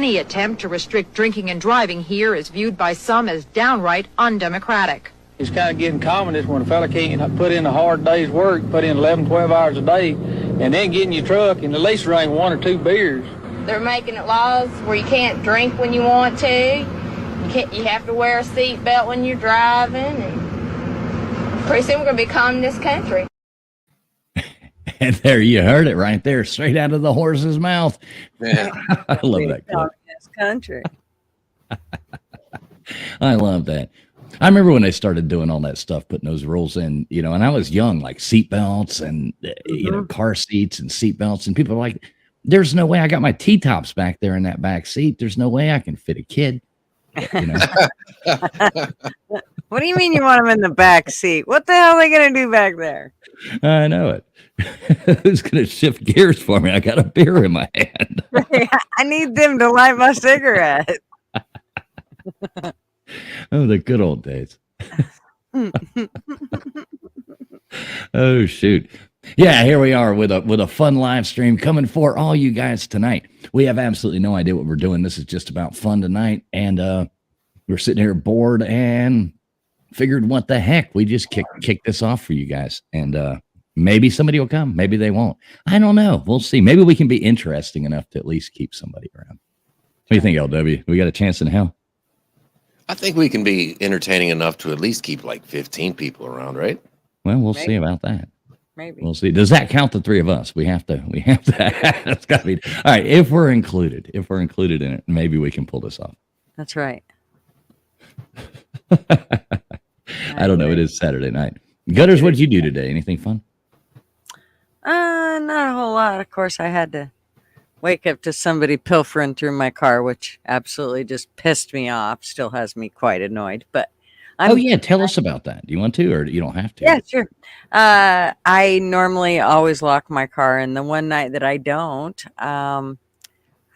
Any attempt to restrict drinking and driving here is viewed by some as downright undemocratic. It's kind of getting common this when a fella can't put in a hard day's work, put in 11, 12 hours a day, and then get in your truck and at least drink 1 or 2 beers. They're making it laws where you can't drink when you want to. You have to wear a seatbelt when you're driving. And pretty soon we're going to be calm in this country. And there you heard it right there, straight out of the horse's mouth. Yeah. I love that clip. This country. I love that. I remember when they started doing all that stuff, putting those rules in, you know, and I was young, like seatbelts and, you know, car seats and seatbelts. And people are like, there's no way I got my T-tops back there in that back seat. There's no way I can fit a kid. You know? What do you mean you want them in the back seat? What the hell are they going to do back there? I know it. Who's going to shift gears for me? I got a beer in my hand. I need them to light my cigarette. Oh, the good old days. Oh, shoot. Yeah, here we are with a fun live stream coming for all you guys tonight. We have absolutely no idea what we're doing. This is just about fun tonight. And we're sitting here bored and figured, what the heck? We just kick this off for you guys. And maybe somebody will come. Maybe they won't. I don't know. We'll see. Maybe we can be interesting enough to at least keep somebody around. What do you think, LW? We got a chance in hell? I think we can be entertaining enough to at least keep like 15 people around, right? Well, we'll see about that. Maybe. We'll see. Does that count the 3 of us? We have to. That's got to be. All right. If we're included in it, maybe we can pull this off. That's right. I don't know. It is Saturday night. Gutters, what did you do today? Anything fun? Not a whole lot. Of course, I had to wake up to somebody pilfering through my car, which absolutely just pissed me off. Still has me quite annoyed. But tell us about that. Do you want to, or you don't have to? Yeah, sure. I normally always lock my car, and the one night that I don't, I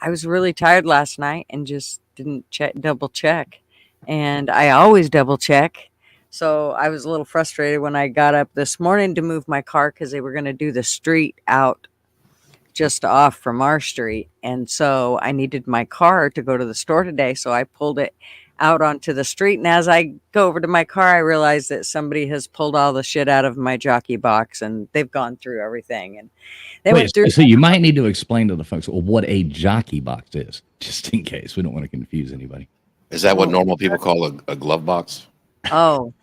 was really tired last night and just didn't double check. And I always double check. So I was a little frustrated when I got up this morning to move my car because they were going to do the street out just off from our street. And so I needed my car to go to the store today. So I pulled it out onto the street. And as I go over to my car, I realized that somebody has pulled all the shit out of my jockey box and they've gone through everything. And they went through. So you might need to explain to the folks what a jockey box is, just in case. We don't want to confuse anybody. Is that what normal people call a glove box? Oh,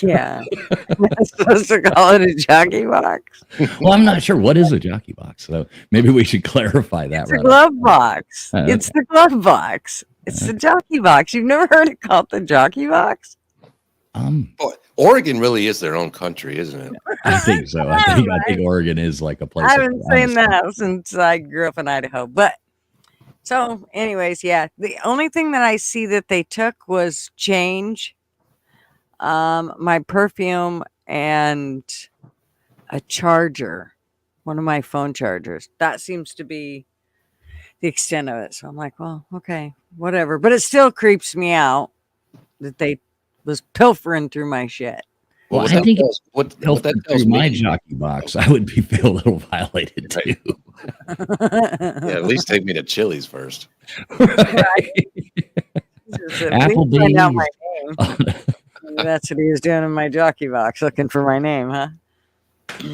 yeah. I'm supposed to call it a jockey box. Well, I'm not sure. What is a jockey box? So maybe we should clarify that. It's a glove box. It's the glove box. It's the jockey box. You've never heard it called the jockey box? Oregon really is their own country, isn't it? I think so. I think Oregon is like a place. I haven't seen that since I grew up in Idaho. But so, anyways, yeah. The only thing that I see that they took was change, my perfume, and a charger, one of my phone chargers. That seems to be the extent of it. So I'm like, well, okay, whatever. But it still creeps me out that they was pilfering through my shit. Well, I think what that tells my jockey box, I would feel a little violated too. Yeah, at least take me to Chili's first. Right. Applebee's. That's what he was doing in my jockey box, looking for my name, huh?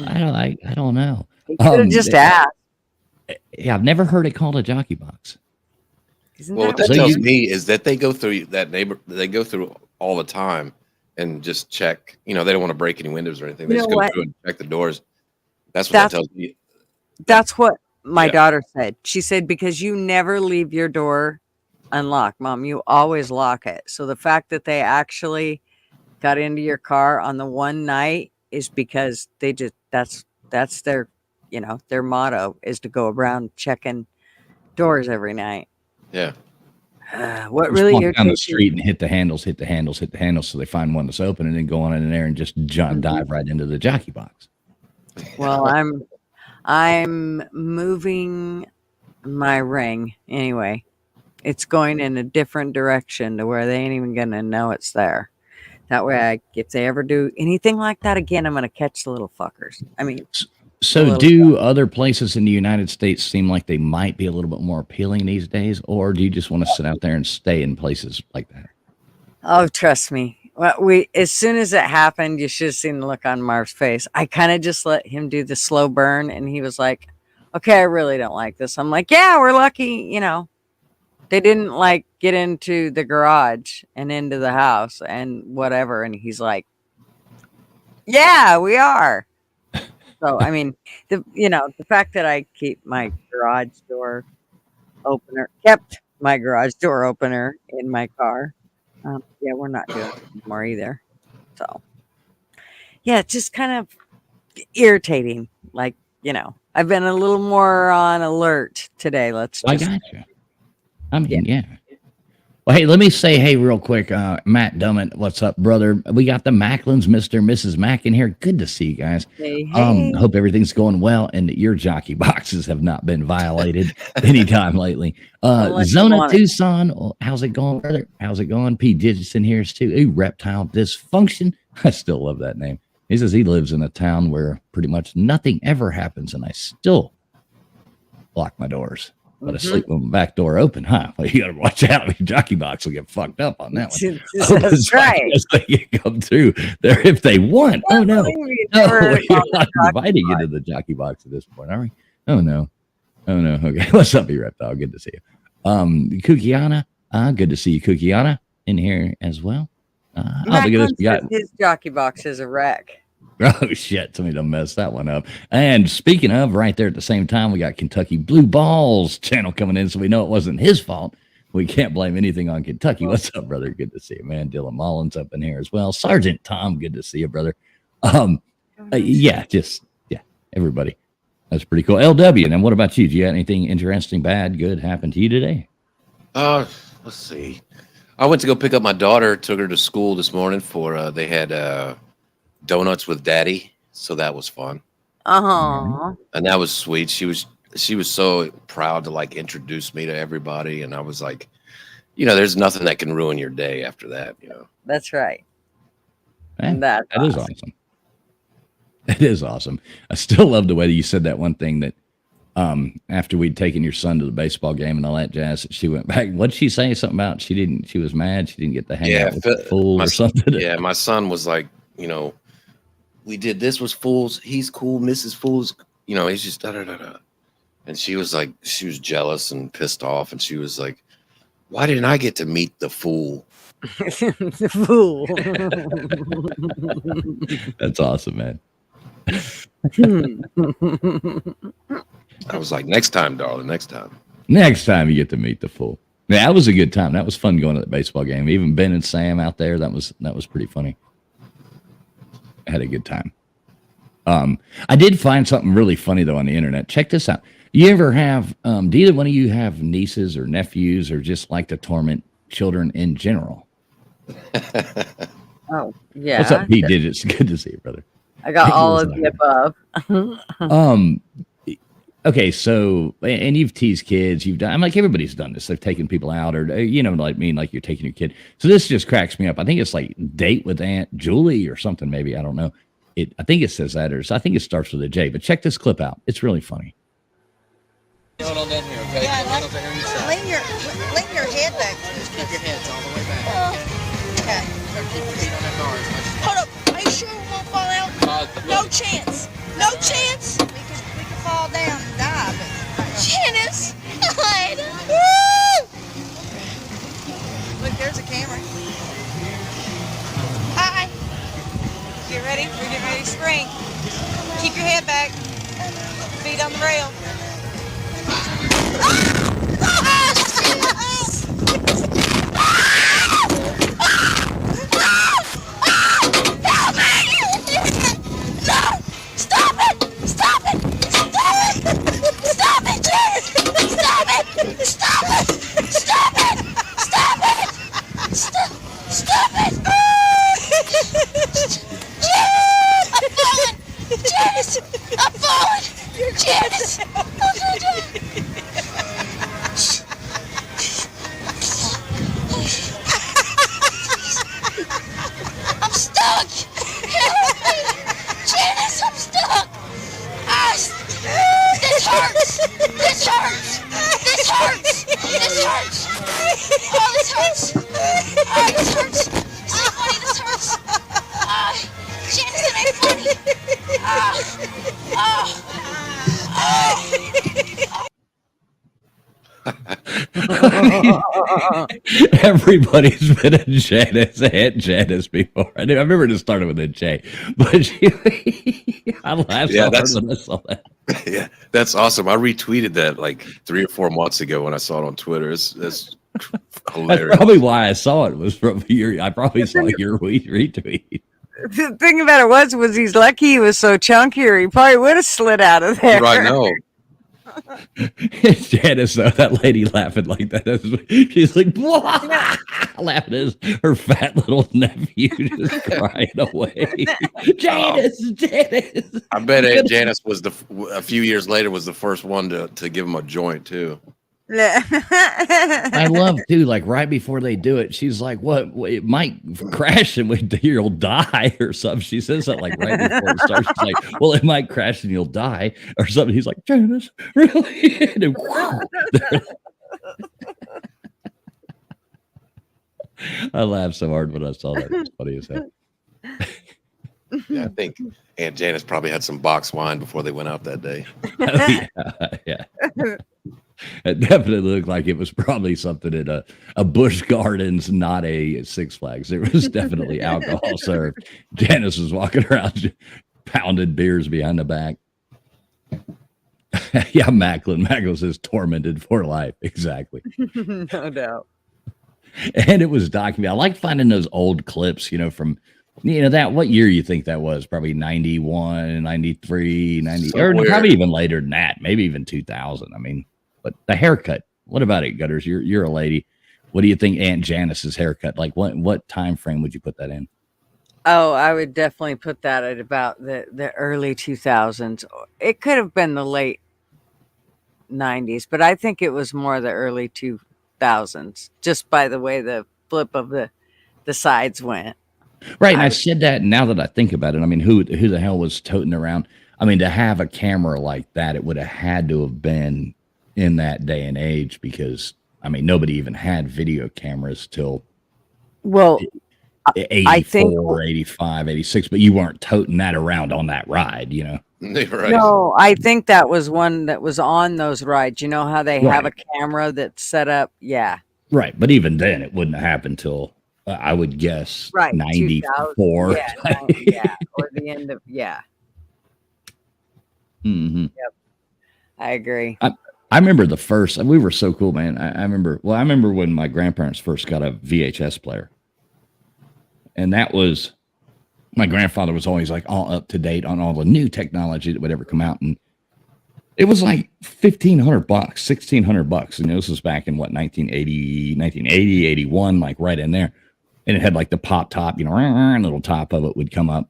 I don't know. He could have just asked. Yeah, I've never heard it called a jockey box. Well, what that tells me is that they go through they go through all the time and just check. You know, they don't want to break any windows or anything. They just go through and check the doors. That's what that tells me. That's what my daughter said. She said, because you never leave your door unlocked, Mom. You always lock it. So the fact that they actually got into your car on the one night is because they just that's their their motto is to go around checking doors every night. Yeah. What really walk down the street and hit the handles, so they find one that's open and then go on in there and just dive right into the jockey box. Well, I'm moving my ring anyway. It's going in a different direction to where they ain't even gonna know it's there. That way, if they ever do anything like that again, I'm gonna catch the little fuckers. I mean, So do other places in the United States seem like they might be a little bit more appealing these days, or do you just want to sit out there and stay in places like that? Oh, trust me. Well, as soon as it happened, you should have seen the look on Marv's face. I kind of just let him do the slow burn, and he was like, "Okay, I really don't like this." I'm like, "Yeah, we're lucky, you know. They didn't like get into the garage and into the house and whatever." And he's like, "Yeah, we are." So I mean, the fact that I kept my garage door opener in my car. Yeah, we're not doing it anymore either. So, yeah, it's just kind of irritating. Like, I've been a little more on alert today. I got you. I mean, yeah. Well, hey, let me say hey real quick. Matt Dummett, what's up, brother? We got the Macklins, Mr. and Mrs. Mack in here. Good to see you guys. Hey, hey. Hope everything's going well and that your jockey boxes have not been violated anytime lately. Zona Tucson, how's it going, brother? How's it going? P. Digits in here too. Ooh, Reptile Dysfunction. I still love that name. He says he lives in a town where pretty much nothing ever happens, and I still lock my doors. But I sleep with my back door open, huh? Well, you got to watch out. Your jockey box will get fucked up on that one. That's right. They can come through there if they want. Oh, no. No, we're not inviting you to the jockey box at this point, are we? Oh, no. Oh, no. Okay. What's up, you reptile? Good to see you. Kukiana. Good to see you, Kukiana, in here as well. Look at this. We got his jockey box is a wreck. Oh, shit. Somebody done messed that one up. And speaking of, right there at the same time, we got Kentucky Blue Balls channel coming in, so we know it wasn't his fault. We can't blame anything on Kentucky. What's up, brother? Good to see you, man. Dylan Mullins up in here as well. Sergeant Tom, good to see you, brother. Yeah, everybody. That's pretty cool. LW, and what about you? Do you have anything interesting, bad, good happen to you today? Let's see. I went to go pick up my daughter, took her to school this morning for, they had, donuts with daddy, so that was fun. And that was sweet. She was so proud to like introduce me to everybody, and I was like, there's nothing that can ruin your day after that. That's right. Man, that is awesome. It is awesome. I still love the way that you said that one thing that after we'd taken your son to the baseball game and all that jazz, she went back. What'd she say? Something about she was mad she didn't get to hang out with the fool or something. Yeah, my son was like, we did this was Fools. He's cool. Mrs. Fools, he's just da-da-da-da. And she was like, she was jealous and pissed off. And she was like, why didn't I get to meet the fool? The fool. That's awesome, man. I was like, next time, darling, next time. Next time you get to meet the fool. Yeah, that was a good time. That was fun going to the baseball game. Even Ben and Sam out there, that was pretty funny. I had a good time. I did find something really funny though on the internet. Check this out. You ever have do either one of you have nieces or nephews or just like to torment children in general? Oh, yeah. What's up, Pete Digits? Good to see you, brother. I got all of the above. Okay, so, and you've teased kids, I'm like, everybody's done this. They've taken people out or, like you're taking your kid. So this just cracks me up. I think it's like date with Aunt Julie or something, maybe. I don't know. I think it says that, I think it starts with a J, but check this clip out. It's really funny. Hold on down here, okay? Yeah, lean your head back. Just keep your heads all the way back, Okay. Keep your feet on that bar as much as Hold up. Are you sure it won't fall out? No chance. No chance. We could fall down and die, but Janice. God. Woo! Look, there's a camera. Hi. Get ready. We're getting ready to spring. Keep your head back. Feet on the rail. I'm falling! You're Janice! I'm stuck! Help me! Janice, I'm stuck! Ah! hurts. Oh, this hurts. Oh, this hurts. This ain't funny. This hurts. Janice, it ain't funny. Everybody's been a Janice, Aunt Janice before. I remember it started with a J, but I laughed so hard when I saw that. Yeah, that's awesome. I retweeted that like 3 or 4 months ago when I saw it on Twitter. It's hilarious. That's probably why I saw it. Was from your. I probably saw your retweet. The thing about it was he's lucky he was so chunky, or he probably would have slid out of there. Right now. Janice, though, that lady laughing like that. She's like, laughing as her fat little nephew just crying away. Janice. I bet Aunt Janice was a few years later was the first one to give him a joint too. I love too, like right before they do it, she's like, "What? It might crash and you'll die or something." She says that like right before it starts. She's like, "Well, it might crash and you'll die or something." He's like, "Janice, really?" And I laughed so hard when I saw that. It's funny as hell. Yeah, I think Aunt Janice probably had some box wine before they went out that day. Oh, yeah. It definitely looked like it was probably something at a Busch Gardens, not a Six Flags. There was definitely alcohol served. Janice was walking around pounding beers behind the back. Yeah, Macklin says tormented for life. Exactly. No doubt. And it was documented. I like finding those old clips, from that, what year you think that was? Probably 91, 93, 90, or probably even later than that, maybe even 2000. I mean, but the haircut, what about it, Gutters? You're a lady. What do you think Aunt Janice's haircut, like what time frame would you put that in? Oh, I would definitely put that at about the early 2000s. It could have been the late 90s, but I think it was more the early 2000s, just by the way the flip of the sides went. Right, and I said that, and now that I think about it, I mean, who the hell was toting around? I mean, to have a camera like that, it would have had to have been in that day and age, because, I mean, nobody even had video cameras till 84, I think, 85, 86, but you weren't toting that around on that ride, Right. No, I think that was one that was on those rides. You know how they have a camera that's set up? Yeah. Right, but even then, it wouldn't have happened till, I would guess, 94. Yeah, or the end of, Mm-hmm. Yep. I agree. I remember the first, we were so cool, man. I remember when my grandparents first got a VHS player. And that was, my grandfather was always like all up to date on all the new technology that would ever come out. And it was like $1,500, $1,600. And this was back in 1980, 81, like right in there. And it had like the pop top, little top of it would come up.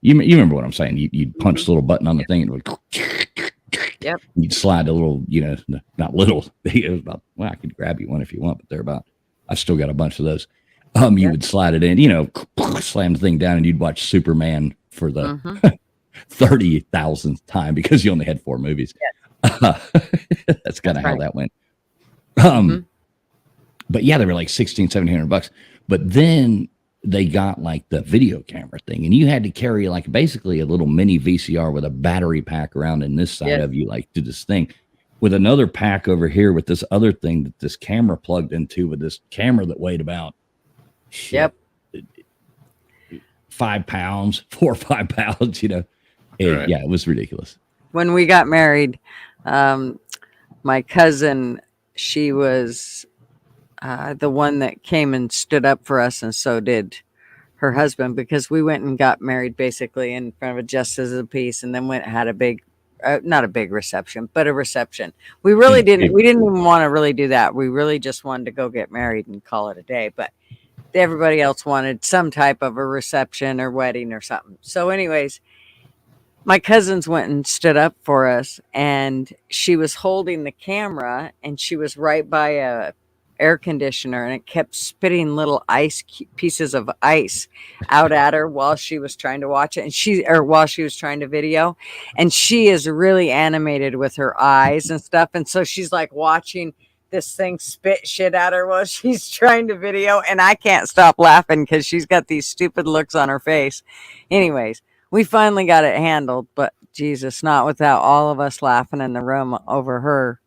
You remember what I'm saying? You'd punch the little button on the thing and it would. Yep. You'd slide a little, not little. It was about, well, I could grab you one if you want, but they're about, I've still got a bunch of those. You would slide it in, slam the thing down, and you'd watch Superman for the 30,000th time because you only had 4 movies. Yes. That's kind of how that went. But yeah, they were like $1,600-$1,700. But then they got like the video camera thing, and you had to carry like basically a little mini VCR with a battery pack around in this side of you, like to this thing, with another pack over here with this other thing that this camera plugged into, with this camera that weighed about 5 pounds, 4 or 5 pounds, Yeah, it was ridiculous. When we got married, my cousin, she was the one that came and stood up for us, and so did her husband, because we went and got married basically in front of a justice of the peace, and then had a big, not a big reception, but a reception. We didn't even want to really do that. We really just wanted to go get married and call it a day, but everybody else wanted some type of a reception or wedding or something. So anyways, my cousins went and stood up for us, and she was holding the camera, and she was right by a air conditioner, and it kept spitting little pieces of ice out at her while she was trying to watch it, and while she was trying to video. And she is really animated with her eyes and stuff, and so she's like watching this thing spit shit at her while she's trying to video, and I can't stop laughing because she's got these stupid looks on her face. Anyways, we finally got it handled, but Jesus, not without all of us laughing in the room over her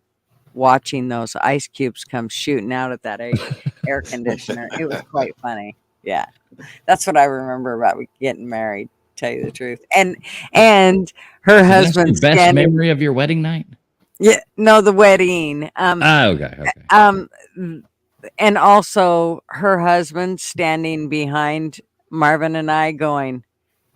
watching those ice cubes come shooting out at that air conditioner. It was quite funny. Yeah, that's what I remember about getting married. Tell you the truth, and her husband's best memory of your wedding night. Yeah, no, the wedding. Okay. And also her husband standing behind Marvin and I, going,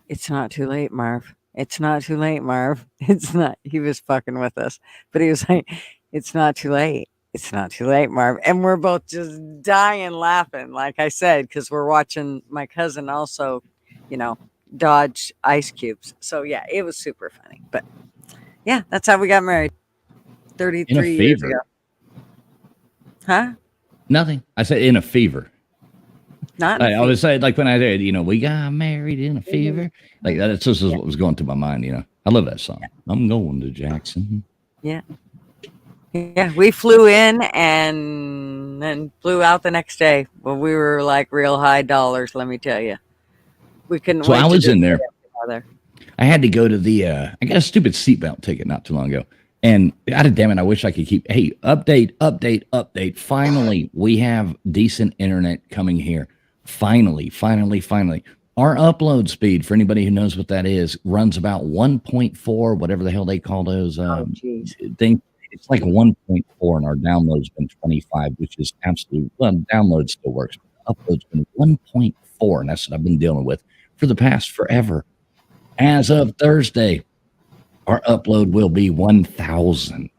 "It's not too late, Marv. It's not too late, Marv. It's not." He was fucking with us, but he was like, "It's not too late. It's not too late, Marv." And we're both just dying laughing, like I said, because we're watching my cousin also, dodge ice cubes. So yeah, it was super funny. But yeah, that's how we got married 33 years ago. Huh? Nothing. I said in a fever. Not. I was saying, like when I did, we got married in a fever. Like that's just what was going through my mind. I love that song. I'm going to Jackson. Yeah. Yeah, we flew in and then flew out the next day. Well, we were like real high dollars, let me tell you. We couldn't wait. So I was in there. I had to go to the, I got a stupid seatbelt ticket not too long ago. And damn it, I wish I could keep, hey, update. Finally, we have decent internet coming here. Finally. Our upload speed, for anybody who knows what that is, runs about 1.4, whatever the hell they call those things. It's like 1.4, and our download's been 25, which is absolutely, well, download still works. But upload's been 1.4, and that's what I've been dealing with for the past forever. As of Thursday, our upload will be 1,000,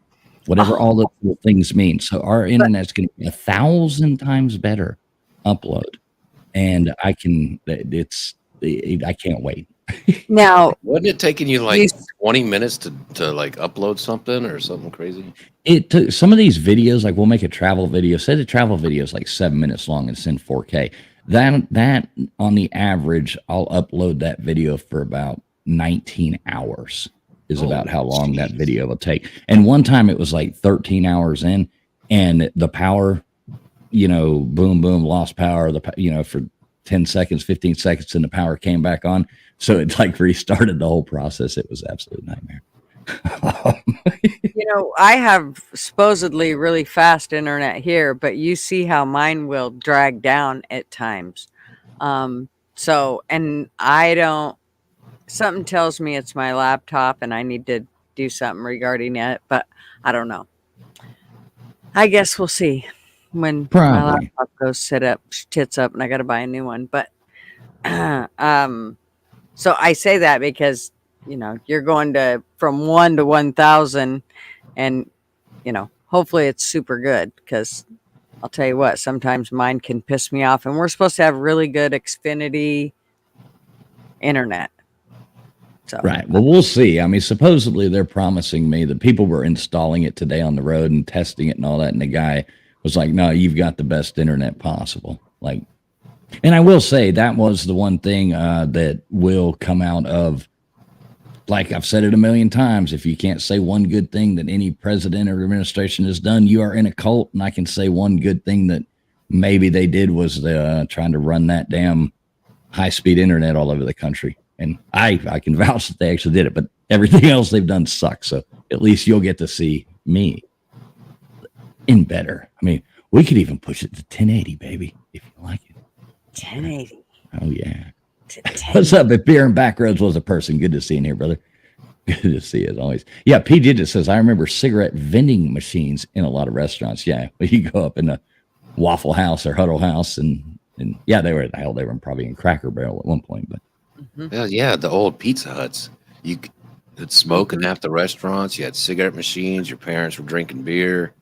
whatever all those little things mean. So our internet's going to be 1,000 times better upload, and I can't wait. Now, wasn't it taking you like 20 minutes to like upload something or something crazy? It took some of these videos, like we'll make a travel video. Say the travel video is like 7 minutes long and it's in 4K. That on the average, I'll upload that video for about 19 hours is about how long that video will take. And one time it was like 13 hours in, and the power, boom, lost power, for 10 seconds, 15 seconds, and the power came back on. So it like restarted the whole process. It was an absolute nightmare. I have supposedly really fast internet here, but you see how mine will drag down at times. And something tells me it's my laptop and I need to do something regarding it, but I don't know. I guess we'll see when my laptop goes tits up and I got to buy a new one. But, so I say that because, you're going from 1 to 1,000 and, hopefully it's super good, because I'll tell you what, sometimes mine can piss me off, and we're supposed to have really good Xfinity internet. So. Right. Well, we'll see. I mean, supposedly they're promising me that people were installing it today on the road and testing it and all that. And the guy was like, no, you've got the best internet possible. And I will say that was the one thing that will come out of, like I've said it a million times, if you can't say one good thing that any president or administration has done, you are in a cult. And I can say one good thing that maybe they did was trying to run that damn high-speed internet all over the country. And I can vouch that they actually did it, but everything else they've done sucks. So at least you'll get to see me in better. I mean, we could even push it to 1080, baby, if you like it. 1080. Oh, yeah. What's up? If Beer and Backroads was a person, good to see you here, brother. Good to see you as always. Yeah, PJ just says, I remember cigarette vending machines in a lot of restaurants. Yeah, you go up in a Waffle House or Huddle House, and yeah, they were probably in Cracker Barrel at one point, but. Yeah, the old Pizza Huts. You could smoke in half the restaurants. You had cigarette machines. Your parents were drinking beer,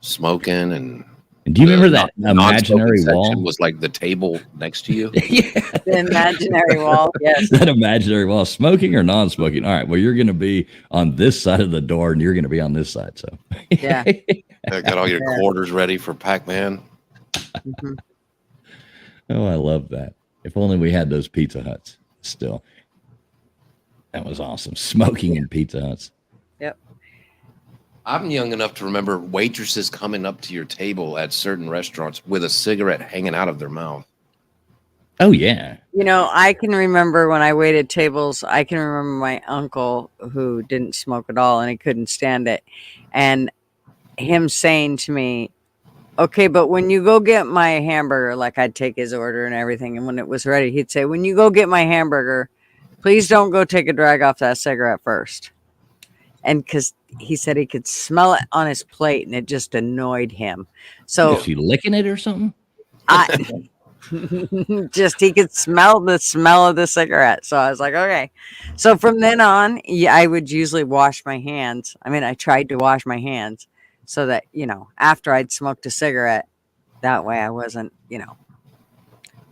smoking, and do you remember that imaginary wall? Was like the table next to you. Yeah, the imaginary wall. Yes, that imaginary wall. Smoking or non-smoking? All right. Well, you're going to be on this side of the door, and you're going to be on this side. So yeah, got all your quarters ready for Pac-Man. Oh, I love that. If only we had those Pizza Huts still. That was awesome. Smoking in Pizza Huts. Yep. I'm young enough to remember waitresses coming up to your table at certain restaurants with a cigarette hanging out of their mouth. Oh, yeah. You know, I can remember when I waited tables, I can remember my uncle who didn't smoke at all and he couldn't stand it. And him saying to me, okay, but when you go get my hamburger, like I'd take his order and everything. And when it was ready, he'd say, when you go get my hamburger, please don't go take a drag off that cigarette first. And because he said he could smell it on his plate and it just annoyed him. So is she licking it or something? Just he could smell the smell of the cigarette. So I was like, okay. So from then on, yeah, I would usually wash my hands. I mean, I tried to wash my hands so that, you know, after I'd smoked a cigarette, that way I wasn't, you know,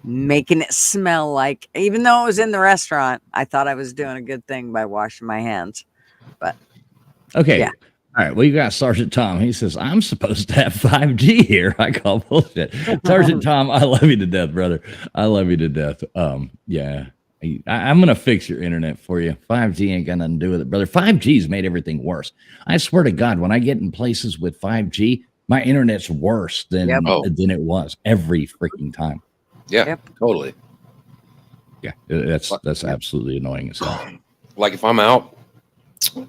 making it smell like, even though it was in the restaurant, I thought I was doing a good thing by washing my hands. But okay. Yeah. All right. Well, you got Sergeant Tom. He says, I'm supposed to have 5G here. I call bullshit. Sergeant Tom, I love you to death, brother. I love you to death. Yeah. I'm going to fix your internet for you. 5G ain't got nothing to do with it, brother. 5G's made everything worse. I swear to God, when I get in places with 5G, my internet's worse than it was every freaking time. Yeah, totally. Yeah, that's absolutely annoying as hell. Like if I'm out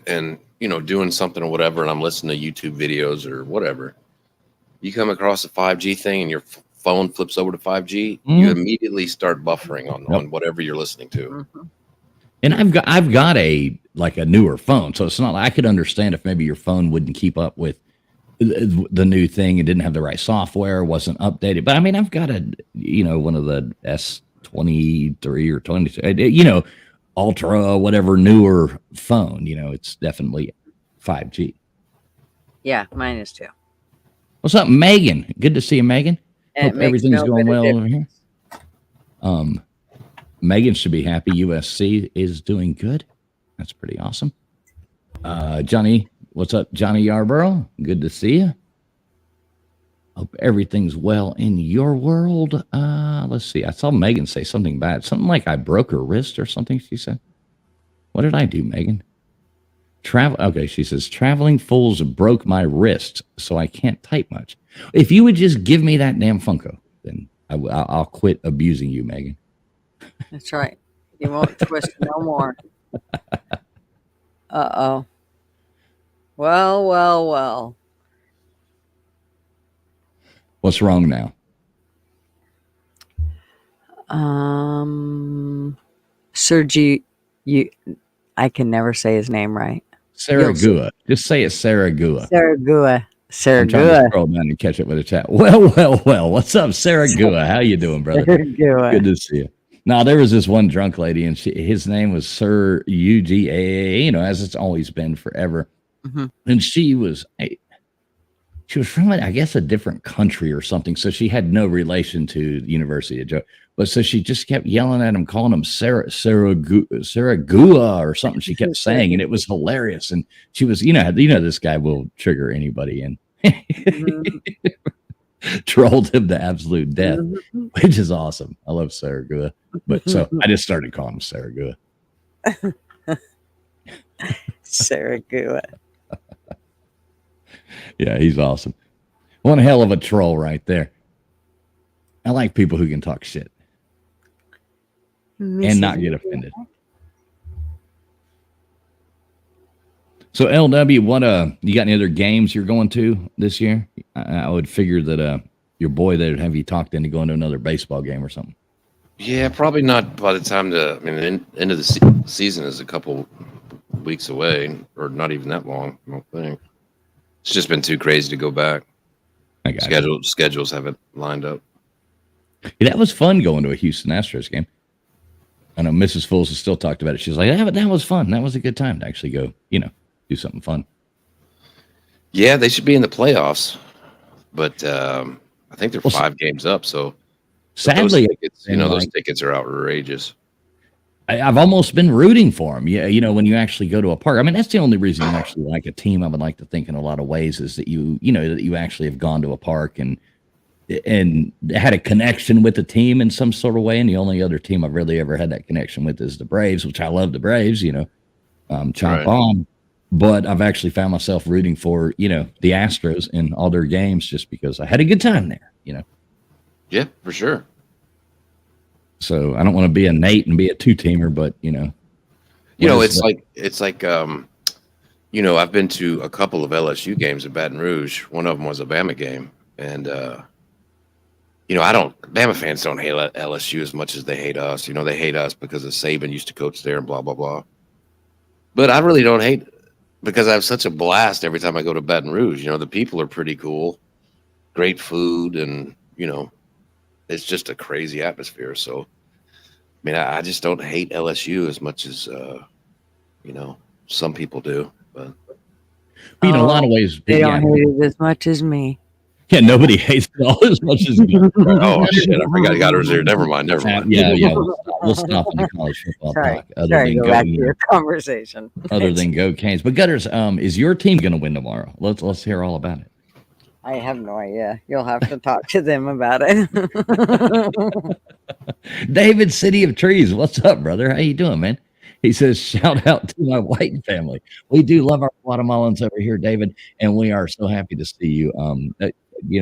and, you know, doing something or whatever, and I'm listening to YouTube videos or whatever, you come across a 5G thing and your phone flips over to 5G, you immediately start buffering on whatever you're listening to. And I've got a newer phone, so it's not like I could understand if maybe your phone wouldn't keep up with the new thing and didn't have the right software, wasn't updated. But I mean, I've got one of the S23 or 22, Ultra, whatever newer phone, it's definitely 5G. Yeah, mine is too. What's up, Megan? Good to see you, Megan. Hope everything's going well over here. Megan should be happy. USC is doing good. That's pretty awesome. Johnny, what's up, Johnny Yarborough? Good to see you. Hope everything's well in your world. Let's see. I saw Megan say something bad. Something like I broke her wrist or something, she said. What did I do, Megan? Okay, she says, traveling fools broke my wrist, so I can't type much. If you would just give me that damn Funko, then I'll quit abusing you, Megan. That's right. You won't twist no more. Uh-oh. Well. What's wrong now? Sergi, I can never say his name right. Saragua. Just say it's Saragua. Saragua. I'm trying to scroll down and catch up with the chat. Well. What's up, Saragua? How you doing, brother? Saragua. Good to see you. Now, there was this one drunk lady, and his name was Sir UGA, as it's always been forever. Mm-hmm. And she was from, I guess, a different country or something. So she had no relation to the University of Joe. But so she just kept yelling at him, calling him Saragua or something she kept saying. And it was hilarious. And she was, this guy will trigger anybody and trolled him to absolute death, which is awesome. I love Saragua. But so I just started calling him Saragua. Saragua. Yeah, he's awesome. One hell of a troll right there. I like people who can talk shit and not get offended. So LW, what you got any other games you're going to this year? I would figure that your boy there would have you talked into going to another baseball game or something. Yeah, probably not by the time the end of the season is a couple weeks away, or not even that long, I don't think. It's just been too crazy to go back. Schedules haven't lined up. Yeah, that was fun going to a Houston Astros game. I know Mrs. Fools has still talked about it. She's like, that was fun. That was a good time to actually go, do something fun. Yeah, they should be in the playoffs, but I think they're 5 games up. So sadly, those tickets are outrageous. I've almost been rooting for them. Yeah, when you actually go to a park. I mean, that's the only reason you actually like a team. I would like to think in a lot of ways is that that you actually have gone to a park and had a connection with the team in some sort of way. And the only other team I've really ever had that connection with is the Braves, which I love the Braves. Chomp on. But I've actually found myself rooting for, the Astros in all their games just because I had a good time there, Yeah, for sure. So I don't want to be a Nate and be a two-teamer, but, it's like I've been to a couple of LSU games in Baton Rouge. One of them was a Bama game. And, Bama fans don't hate LSU as much as they hate us. They hate us because of Saban used to coach there and blah, blah, blah. But I really don't hate because I have such a blast every time I go to Baton Rouge. The people are pretty cool, great food, and, it's just a crazy atmosphere. So, I just don't hate LSU as much as, some people do. But in a lot of ways, they don't hate it as much as me. Yeah, nobody hates it all as much as me. Oh shit! I forgot I got her there. Never mind. Yeah. We'll stop on the college football talk. Sorry, go back to your conversation. Other than go Canes, but Gutters, is your team going to win tomorrow? Let's hear all about it. I have no idea. You'll have to talk to them about it. David, City of Trees, what's up, brother? How you doing, man? He says, shout out to my white family. We do love our Guatemalans over here, David, and we are so happy to see you.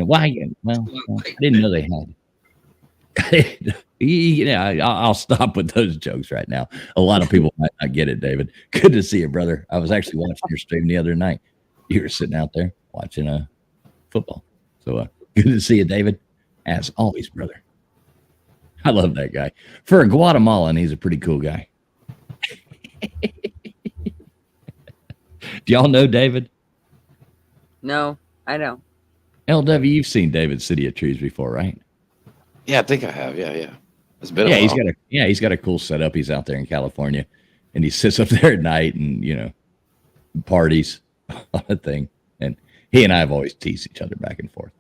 Why? Well, I didn't know they had. I'll stop with those jokes right now. A lot of people might not get it, David. Good to see you, brother. I was actually watching your stream the other night. You were sitting out there watching football. So good to see you, David. As always, brother. I love that guy. For a Guatemalan, he's a pretty cool guy. Do y'all know David? No, I don't. LW, you've seen David City of Trees before, right? Yeah, I think I have. Yeah. It's been a while. He's got a cool setup. He's out there in California, and he sits up there at night and parties on a thing. And he and I have always teased each other back and forth.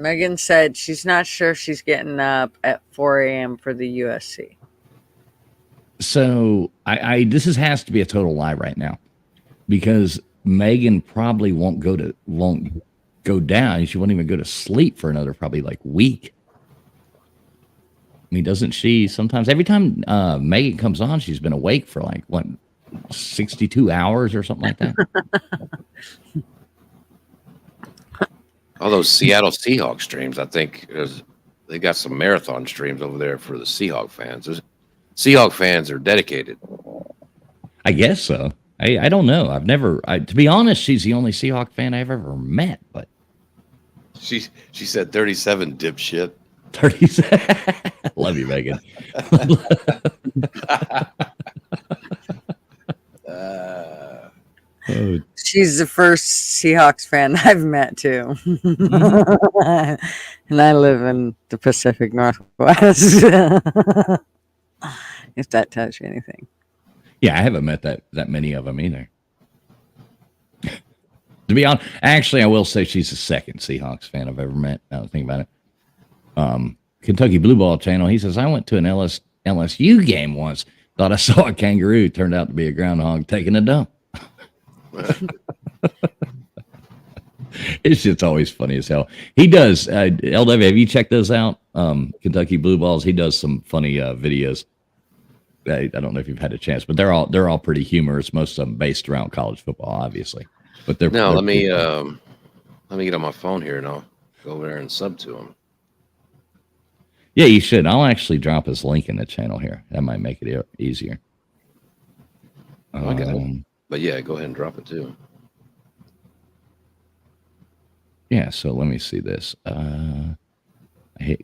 Megan said she's not sure she's getting up at 4 a.m. for the USC. So this has to be a total lie right now, because Megan probably won't go down. She won't even go to sleep for another probably week. I mean, doesn't she sometimes? Every time Megan comes on, she's been awake for 62 hours or something like that. All those Seattle Seahawks streams, I think they got some marathon streams over there for the Seahawk fans. Seahawk fans are dedicated. I guess so. I don't know. To be honest, she's the only Seahawk fan I've ever met. But she said 37, dipshit. 37. Love you, Megan. She's the first Seahawks fan I've met too. And I live in the Pacific Northwest. If that tells you anything. Yeah, I haven't met that many of them either. To be honest, actually, I will say she's the second Seahawks fan I've ever met. Now that I think about it. Kentucky Blue Ball Channel, he says, I went to an LSU game once. Thought I saw a kangaroo. Turned out to be a groundhog taking a dump. It's just always funny as hell. He does. LW, have you checked those out? Kentucky Blue Balls. He does some funny videos. I don't know if you've had a chance, but they're all pretty humorous. Most of them based around college football, obviously. But let me get on my phone here and I'll go over there and sub to him. Yeah, you should. I'll actually drop his link in the channel here. That might make it easier. I got it. But yeah, go ahead and drop it too. Yeah, so let me see this.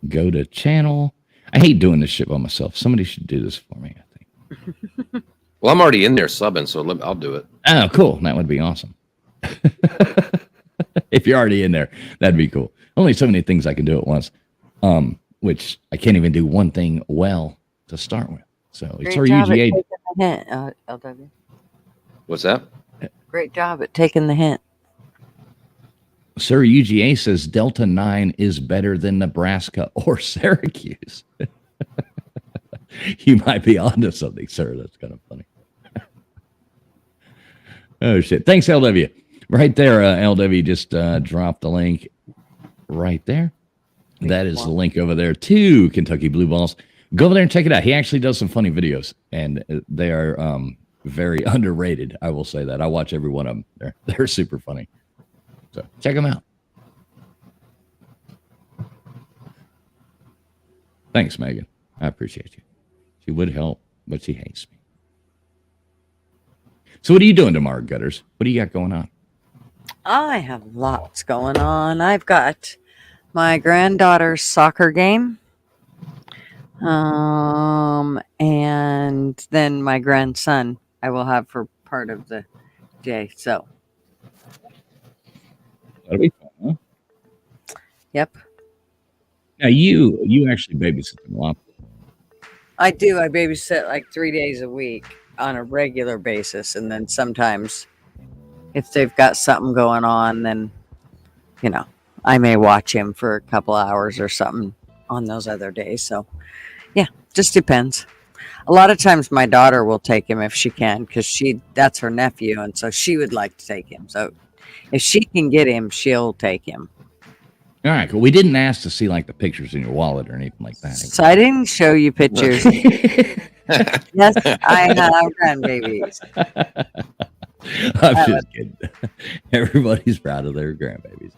Go to channel. I hate doing this shit by myself. Somebody should do this for me, I think. Well, I'm already in there subbing, so I'll do it. Oh, cool. That would be awesome. If you're already in there, that'd be cool. Only so many things I can do at once, which I can't even do one thing well to start with. So it's our UGA. LW. What's that? Great job at taking the hint. Sir UGA says Delta 9 is better than Nebraska or Syracuse. You might be onto something, sir. That's kind of funny. Oh, shit. Thanks, LW. Right there, LW just dropped the link right there. That is the link over there to Kentucky Blue Balls. Go over there and check it out. He actually does some funny videos, and they are very underrated. I will say that. I watch every one of them. They're super funny. So check them out. Thanks, Megan. I appreciate you. She would help, but she hates me. So what are you doing tomorrow, Gutters? What do you got going on? I have lots going on. I've got my granddaughter's soccer game. And then my grandson I will have for part of the day. So that'll be fun, huh? Yep. Now you actually babysit them a lot. I do. I babysit like 3 days a week on a regular basis, and then sometimes if they've got something going on, then I may watch him for a couple hours or something on those other days. So yeah, just depends. A lot of times my daughter will take him if she can, because that's her nephew, and so she would like to take him. So if she can get him, she'll take him. All right, cool. We didn't ask to see like the pictures in your wallet or anything like that. So I didn't show you pictures. Yes, I have grandbabies. I'm just kidding. Everybody's proud of their grandbabies.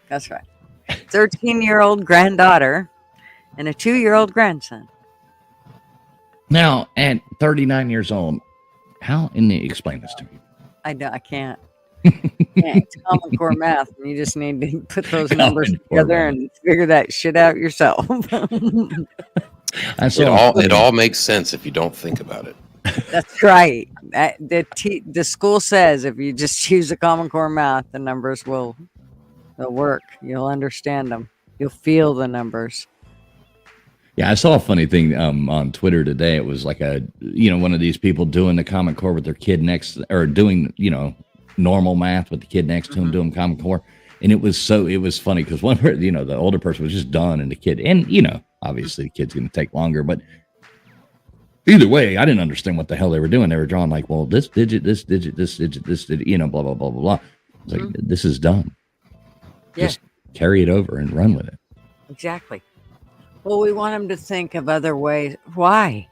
That's right. 13-year-old granddaughter and a 2-year-old grandson. Now, at 39 years old, explain this to me. I can't. It's Common Core math, and you just need to put those numbers together and figure that shit out yourself. It all makes sense if you don't think about it. That's right. The school says if you just use the Common Core math, the numbers will work. You'll understand them. You'll feel the numbers. Yeah, I saw a funny thing on Twitter today. It was like one of these people doing the Common Core with their kid next, or doing normal math with the kid next to him doing Common Core, and it was funny because the older person was just done, and the kid, and obviously the kid's going to take longer, but either way, I didn't understand what the hell they were doing. They were drawing like, well, this digit, this digit, this digit, this digit, blah blah blah blah blah. It's like this is dumb. Yeah. Just carry it over and run with it. Exactly. Well, we want them to think of other ways. Why?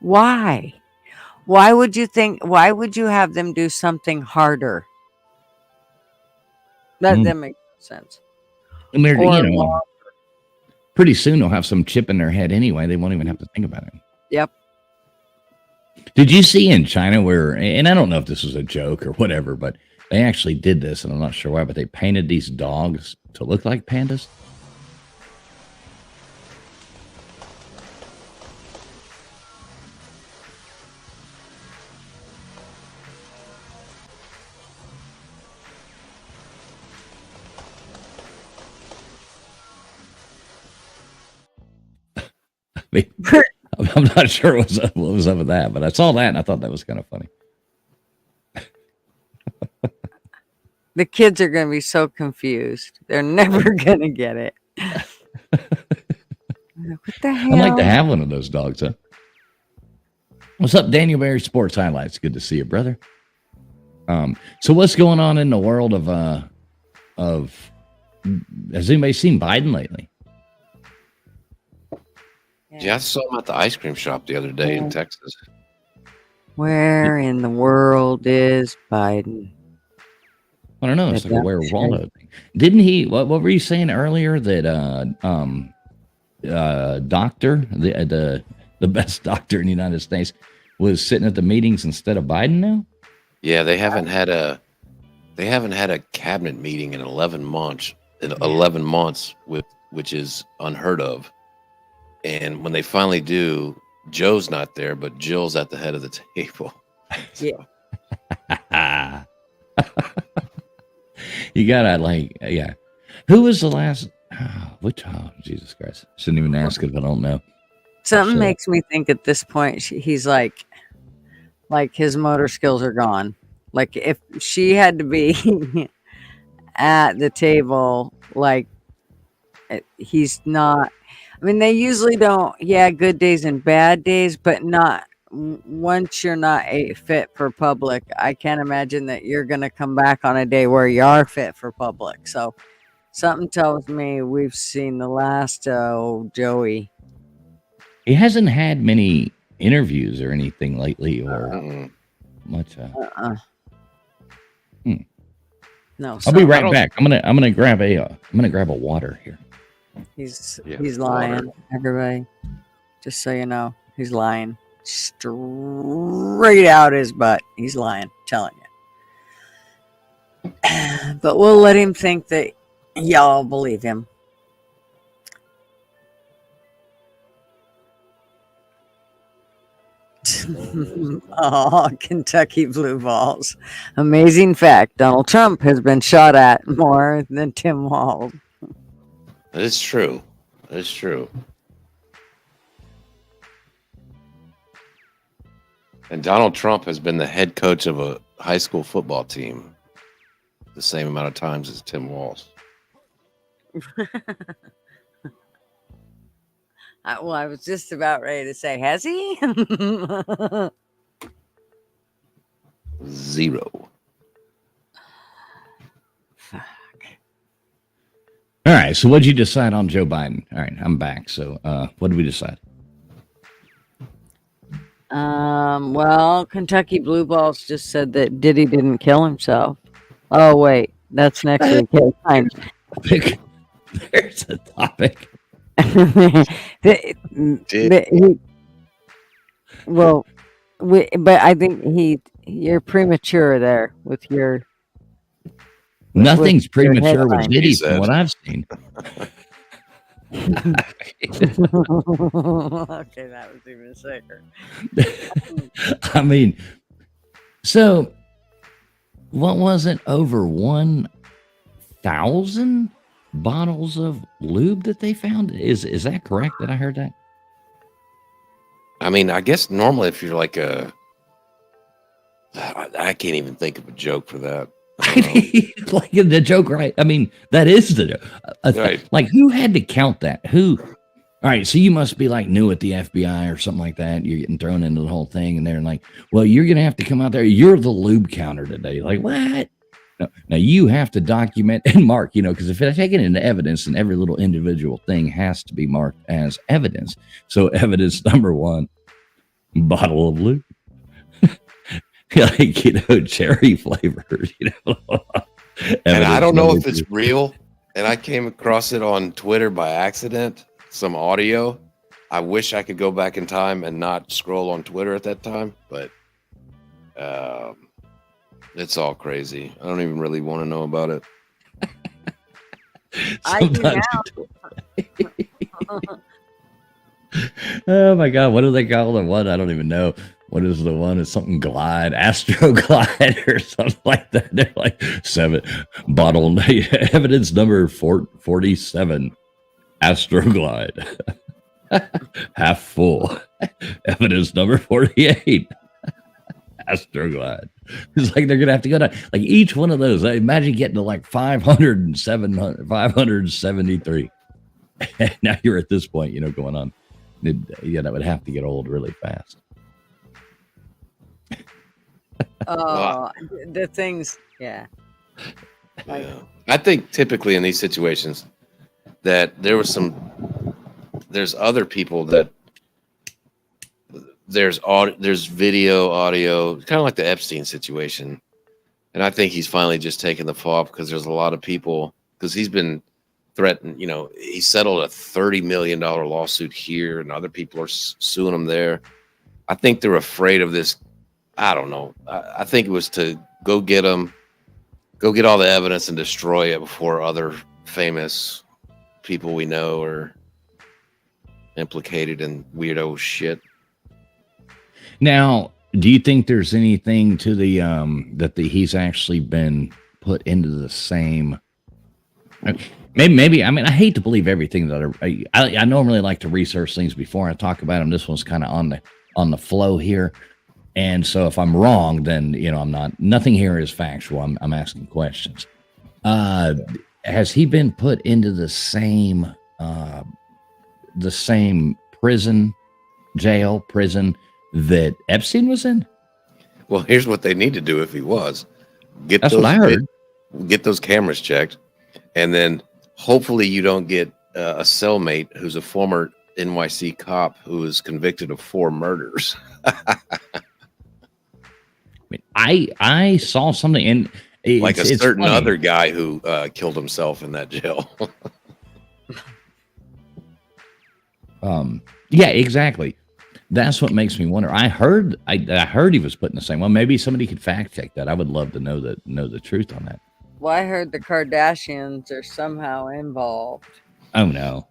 Why would you have them do something harder? That makes sense. And they're, pretty soon they'll have some chip in their head anyway. They won't even have to think about it. Yep. Did you see in China and I don't know if this was a joke or whatever, but they actually did this, and I'm not sure why, but they painted these dogs to look like pandas. I'm not sure what was up with that, but I saw that and I thought that was kind of funny. The kids are going to be so confused. They're never going to get it. What the hell? I'd like to have one of those dogs, huh? What's up, Daniel Berry Sports Highlights? Good to see you, brother. So what's going on in the world of has anybody seen Biden lately? Yeah, I saw him at the ice cream shop the other day in Texas. Where in the world is Biden? I don't know. It's like a Where Waldo thing. Didn't he? What were you saying earlier that doctor, the best doctor in the United States, was sitting at the meetings instead of Biden now? Yeah, they haven't had a cabinet meeting in 11 months. Which is unheard of. And when they finally do, Joe's not there, but Jill's at the head of the table. Yeah. You gotta Who was the last? Jesus Christ! Shouldn't even ask if I don't know. Something makes me think at this point he's like his motor skills are gone. Like if she had to be at the table, like he's not. I mean, they usually don't. Yeah, good days and bad days, but not once you're not fit for public. I can't imagine that you're going to come back on a day where you are fit for public. So something tells me we've seen the last Joey. He hasn't had many interviews or anything lately, or much. No, I'll be right back. I'm gonna grab a water here. He's lying, everybody. Just so you know, he's lying straight out his butt. He's lying, telling you. But we'll let him think that y'all believe him. Oh, Kentucky blue balls. Amazing fact. Donald Trump has been shot at more than Tim Walz. That is true. That is true. And Donald Trump has been the head coach of a high school football team the same amount of times as Tim Walz. Well, I was just about ready to say, has he? Zero. Fuck. All right. So, what did you decide on Joe Biden? All right, I'm back. So, what did we decide? Well, Kentucky Blue Balls just said that Diddy didn't kill himself. Oh, wait, that's next week. Okay, fine. There's a topic. But I think you're premature there with your. Nothing's premature with Diddy from what I've seen. Okay, that was even sicker. I mean, so what was it? Over 1,000 bottles of lube that they found? Is that correct? That I heard that? I mean, I guess normally if you're like I can't even think of a joke for that. Like the joke, right? I mean, that is the joke. Right. Like, who had to count that? Who? All right, so you must be like new at the FBI or something like that. You're getting thrown into the whole thing, and they're like, "Well, you're gonna have to come out there. You're the lube counter today." Like, what? No, now you have to document and mark, because if it's taken into evidence, then every little individual thing has to be marked as evidence. So, evidence number 1, bottle of lube. Like, cherry flavored, And I don't know if it's real. And I came across it on Twitter by accident, some audio. I wish I could go back in time and not scroll on Twitter at that time, but it's all crazy. I don't even really want to know about it. I do now. Oh my God, what do they call the one? I don't even know. What is the one? It's something Glide, Astro Glide, or something like that. They're like 7 bottle evidence number 47, Astro Glide, half full. Evidence number 48, Astro Glide. It's like they're gonna have to go down like each one of those. I imagine getting to like 573. Now you're at this point, going on. That would have to get old really fast. Oh, the things, yeah. Yeah. I think typically in these situations that there's other people that there's video, audio, kind of like the Epstein situation. And I think he's finally just taken the fall because there's a lot of people, because he's been threatened, he settled a $30 million lawsuit here and other people are suing him there. I think they're afraid of this. I don't know. I think it was to go get all the evidence and destroy it before other famous people we know are implicated in weirdo shit. Now, do you think there's anything to the he's actually been put into the same? Maybe. I mean, I hate to believe everything that I normally like to research things before I talk about them. This one's kind of on the flow here. And so if I'm wrong, then, nothing here is factual. I'm asking questions. Has he been put into the same prison that Epstein was in? Well, here's what they need to do if he was. That's what I heard. Get those cameras checked. And then hopefully you don't get a cellmate who's a former NYC cop who was convicted of 4 murders. I saw something, and like a certain funny. other guy who killed himself in that jail. Yeah, exactly. That's what makes me wonder. I heard he was put in the same one. Maybe somebody could fact check that. I would love to know the truth on that. Well, I heard the Kardashians are somehow involved. Oh no.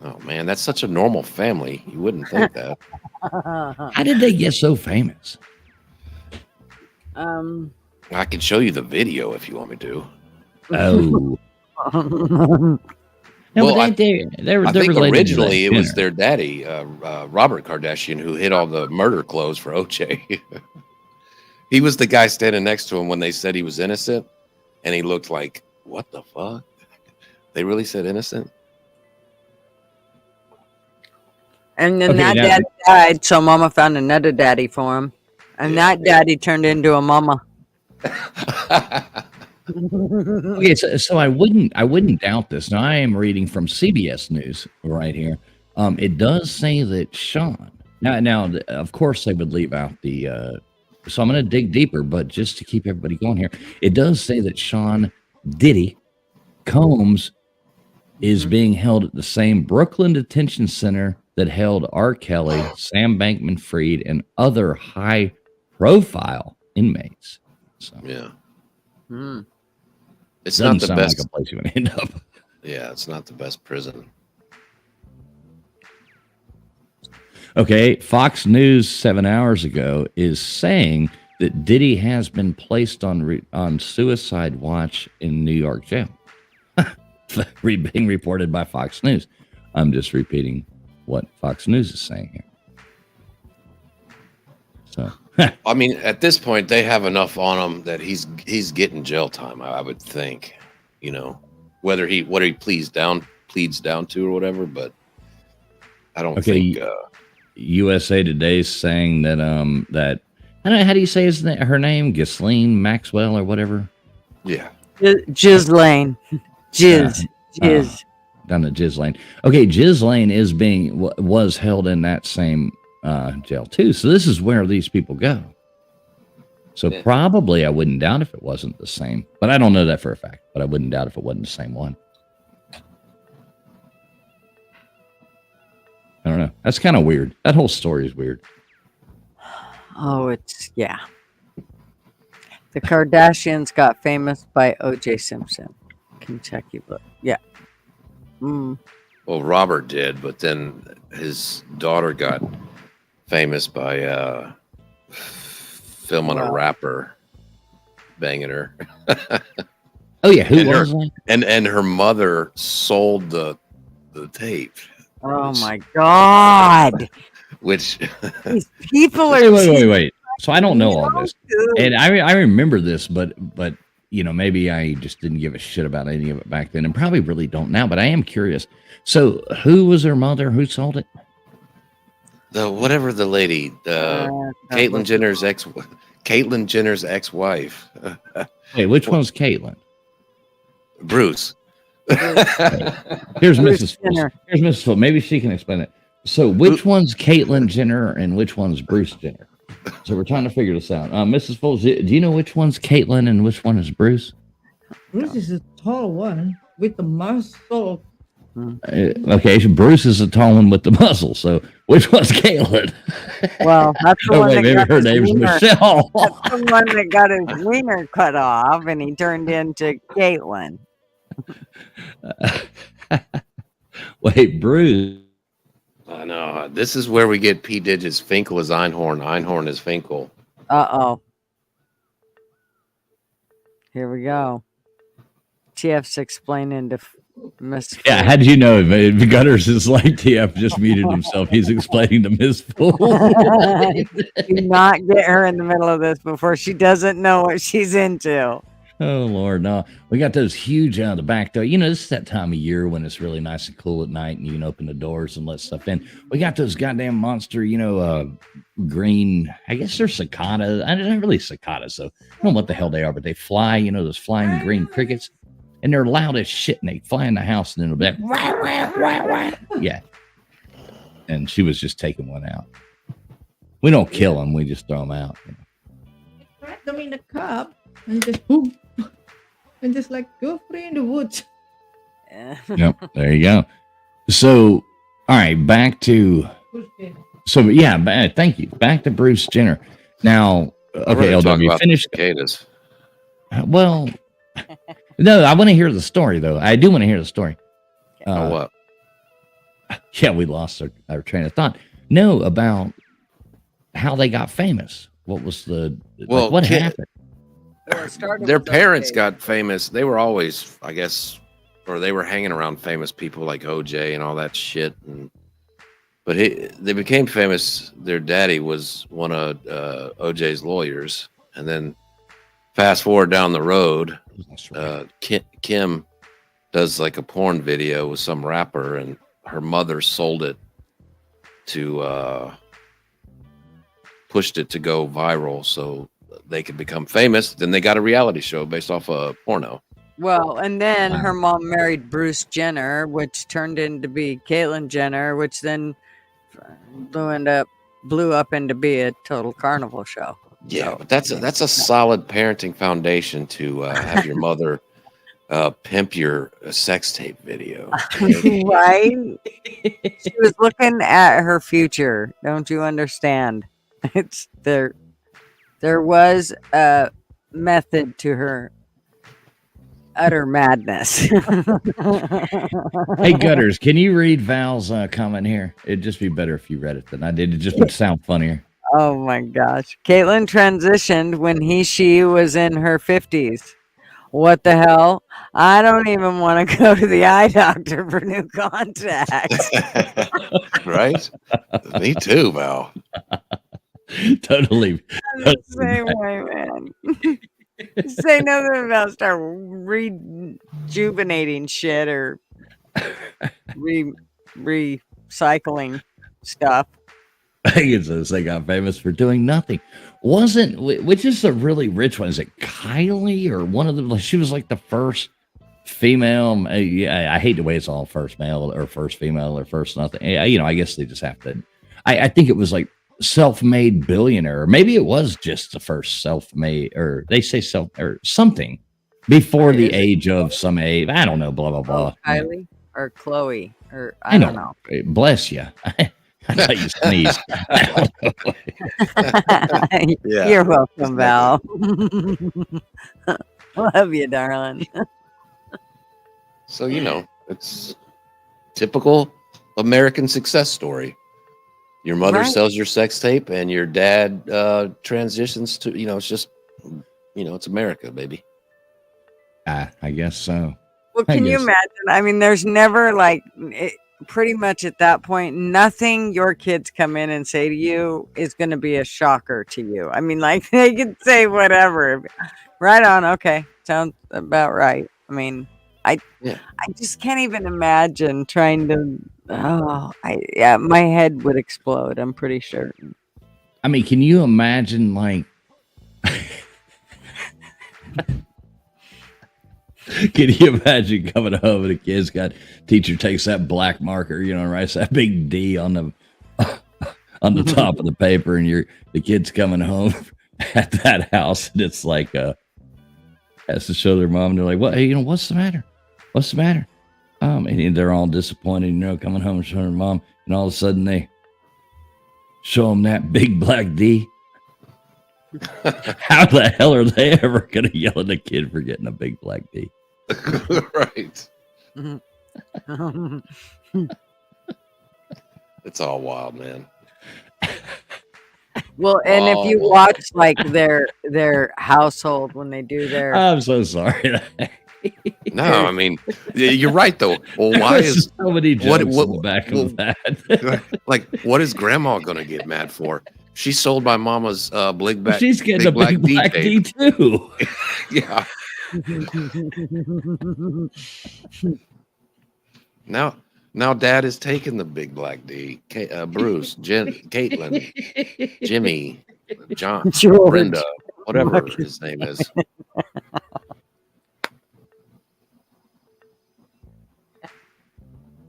Oh man, that's such a normal family. You wouldn't think that. How did they get so famous? I can show you the video if you want me to. Oh. No, Well, I think originally it was their daddy, Robert Kardashian, who hid all the murder clothes for OJ. He was the guy standing next to him when they said he was innocent, and he looked like, what the fuck? They really said innocent? And then daddy died, so mama found another daddy for him. And daddy turned into a mama. Okay, so I wouldn't doubt this. Now I am reading from CBS News right here. It does say that Sean. Now of course they would leave out the. So I'm going to dig deeper, but just to keep everybody going here, it does say that Sean Diddy Combs is being held at the same Brooklyn detention center that held R. Kelly, Sam Bankman-Fried, and other high-profile inmates. So yeah. It's doesn't not the sound best like a place you would end up. Yeah, it's not the best prison. Okay, Fox News 7 hours ago is saying that Diddy has been placed on suicide watch in New York jail. Being reported by Fox News. I'm just repeating what Fox News is saying here. So, I mean, at this point, they have enough on him that he's getting jail time. I would think, you know, whether he pleads down to or whatever. But I don't think. USA Today is saying that that I don't know, how do you say her name? Ghislaine Maxwell or whatever. Yeah, Ghislaine. Jizz. Down at Ghislaine. Okay, Ghislaine was held in that same jail too. So this is where these people go. So probably I wouldn't doubt if it wasn't the same, but I don't know that for a fact. But I wouldn't doubt if it wasn't the same one. I don't know. That's kind of weird. That whole story is weird. Oh, The Kardashians got famous by O.J. Simpson. Kentucky, but yeah. Well, Robert did, but then his daughter got famous by filming a rapper banging her. Oh yeah, who was that? And her mother sold the tape. Oh my God! Which these people are wait. So I don't know all this, and I remember this, but you know, maybe I just didn't give a shit about any of it back then, and probably really don't now. But I am curious. So who was her mother? Who sold it? The lady, Caitlyn Jenner's ex-wife. Hey, which one's Caitlyn? Bruce. Here's Mrs. Full. Here's Mrs. Full. Maybe she can explain it. So, which one's Caitlyn Jenner and which one's Bruce Jenner? So, we're trying to figure this out. Mrs. Full, do you know which one's Caitlyn and which one is Bruce? Bruce is a tall one with the muscle. Okay, so Bruce is a tall one with the muscle. So, which one's Caitlyn? Well, that's the one maybe her name's Michelle. That's the one that got his wiener cut off, and he turned into Caitlyn. Wait, Bruce. I know. This is where we get P. Digits. Finkel is Einhorn. Einhorn is Finkel. Uh-oh. Here we go. TF's explaining to Miss. Yeah, how did you know? Gutters is like TF just muted himself. He's explaining to Miss Fool. Do not get her in the middle of this before she doesn't know what she's into. Oh, Lord, no. We got those huge out of the back door. You know, this is that time of year when it's really nice and cool at night and you can open the doors and let stuff in. We got those goddamn monster, green, I guess they're cicadas. I don't really cicadas, so I don't know what the hell they are, but they fly, those flying green crickets. And they're loud as shit and they fly in the house and then it'll be like, wah, wah, wah, wah. Yeah. and she was just taking one out. We don't kill them; we just throw them out. Wrap them in the cup and just boom, and just like go free in the woods. Yep, there you go. So, all right, back to. So yeah, thank you. Back to Bruce Jenner. Now, okay, LW, finish cicadas. Well, no, I want to hear the story though. I do want to hear the story. What? Yeah, we lost our train of thought. No, about how they got famous. What was what happened? Their parents got famous. They were always, I guess, or they were hanging around famous people like OJ and all that shit. But they became famous. Their daddy was one of OJ's lawyers. And then fast forward down the road, Kim does like a porn video with some rapper, and her mother sold it to pushed it to go viral so they could become famous. Then they got a reality show based off a porno. Well, and then her mom married Bruce Jenner, which turned into be Caitlyn Jenner, which then blew up into be a total carnival show. Yeah, but that's a solid parenting foundation to have your mother pimp your sex tape video. Right? She was looking at her future. Don't you understand? It's there was a method to her utter madness. Hey, Gutters, can you read Val's comment here? It'd just be better if you read it than I did. It just would sound funnier. Oh my gosh. Caitlyn transitioned when she was in her 50s. What the hell? I don't even want to go to the eye doctor for new contacts. Right? Me too, Val. Totally. Same way, man. Say nothing about start rejuvenating shit or recycling stuff. I think it says they got famous for doing nothing. Which is a really rich one? Is it Kylie or one of them? She was like the first female. I hate the way it's all first male or first female or first nothing. I guess they just have to. I think it was like self-made billionaire. Or maybe it was just the first self-made, or they say self or something before the age of some age. I don't know. Blah blah blah. Kylie or Chloe or I don't know. Bless you. I thought you sneezed. Yeah. You're welcome, Val. Love you, darling. So, it's typical American success story. Your mother sells your sex tape and your dad transitions to, it's just, it's America, baby. I guess so. Well, can you imagine? I mean, there's never pretty much at that point, nothing your kids come in and say to you is going to be a shocker to you. I mean, they can say whatever. Right on. Okay. Sounds about right. I mean, I just can't even imagine trying to. My head would explode. I'm pretty sure. I mean, can you imagine Can you imagine coming home and a kid's teacher takes that black marker, writes that big D on the top of the paper, and the kid's coming home at that house, and it's has to show their mom, and they're like, "What? Hey, what's the matter? What's the matter?" And they're all disappointed, coming home and showing their mom, and all of a sudden they show them that big black D. How the hell are they ever going to yell at a kid for getting a big black D? Right. It's all wild, man. Well, and if you watch their household when they do their, I'm so sorry. No, I mean, you're right though. Well, why is so many jokes in the back of that? What is Grandma gonna get mad for? She sold my mama's big black. She's getting a big black D too. Yeah. Now, Dad is taking the big black D. Bruce, Caitlin, Jimmy, John, George, Brenda, whatever his name is.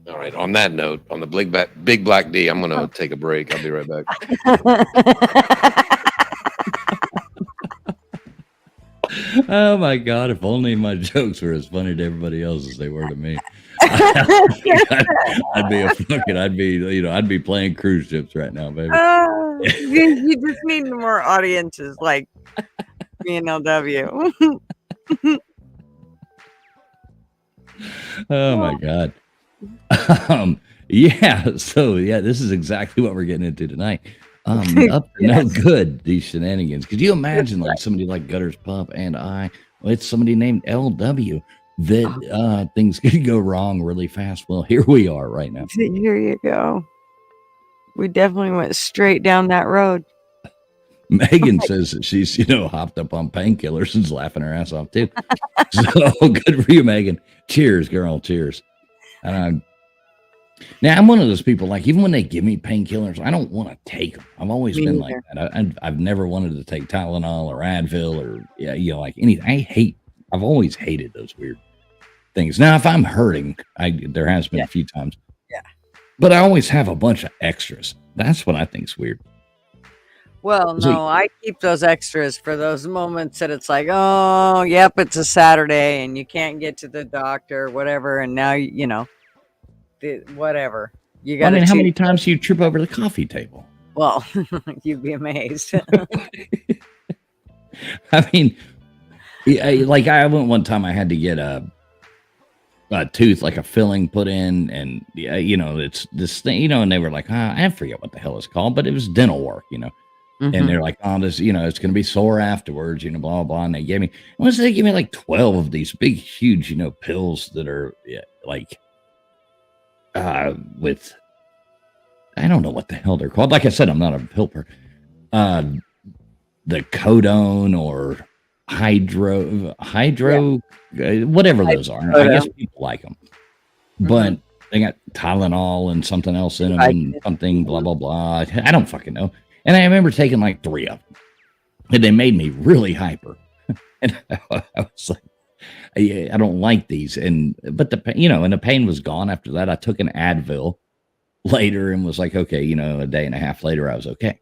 All right. right. On that note, on the big black D, I'm gonna take a break. I'll be right back. Oh my God! If only my jokes were as funny to everybody else as they were to me. I'd be playing cruise ships right now, baby. You just need more audiences like me and LW. Oh my God. Yeah. So yeah, this is exactly what we're getting into tonight. Up to no good, these shenanigans. Could you imagine like somebody like Gutters Pup and it's somebody named LW that things could go wrong really fast. Well, here we are right now. Here you go. We definitely went straight down that road. Megan says that she's, hopped up on painkillers and's laughing her ass off too. So good for you, Megan. Cheers, girl. Cheers. Now I'm one of those people, like, even when they give me painkillers, I don't want to take them. I've always been like that. I've never wanted to take Tylenol or Advil or, like anything. I've always hated those weird things. Now, if I'm hurting, there has been a few times. Yeah. But I always have a bunch of extras. That's what I think's weird. Well, no, I keep those extras for those moments that it's like, oh, yep, it's a Saturday and you can't get to the doctor, whatever. And now, whatever. You got how many times do you trip over the coffee table? Well, you'd be amazed. I mean, like I went one time, I had to get a tooth, like a filling put in, and it's this thing, and they were like, I forget what the hell it's called, but it was dental work, and they're like, this, it's going to be sore afterwards, blah, blah. And they gave me like 12 of these big, huge, pills that are like, with, I don't know what the hell they're called. Like I said, I'm not a pill person. The codone or hydro, whatever those are. I guess people like them, but they got Tylenol and something else in them and something blah, blah, blah. I don't fucking know. And I remember taking like 3 of them and they made me really hyper. And I was like, I don't like these. But the pain was gone after that. I took an Advil later and was like, okay, a day and a half later, I was okay.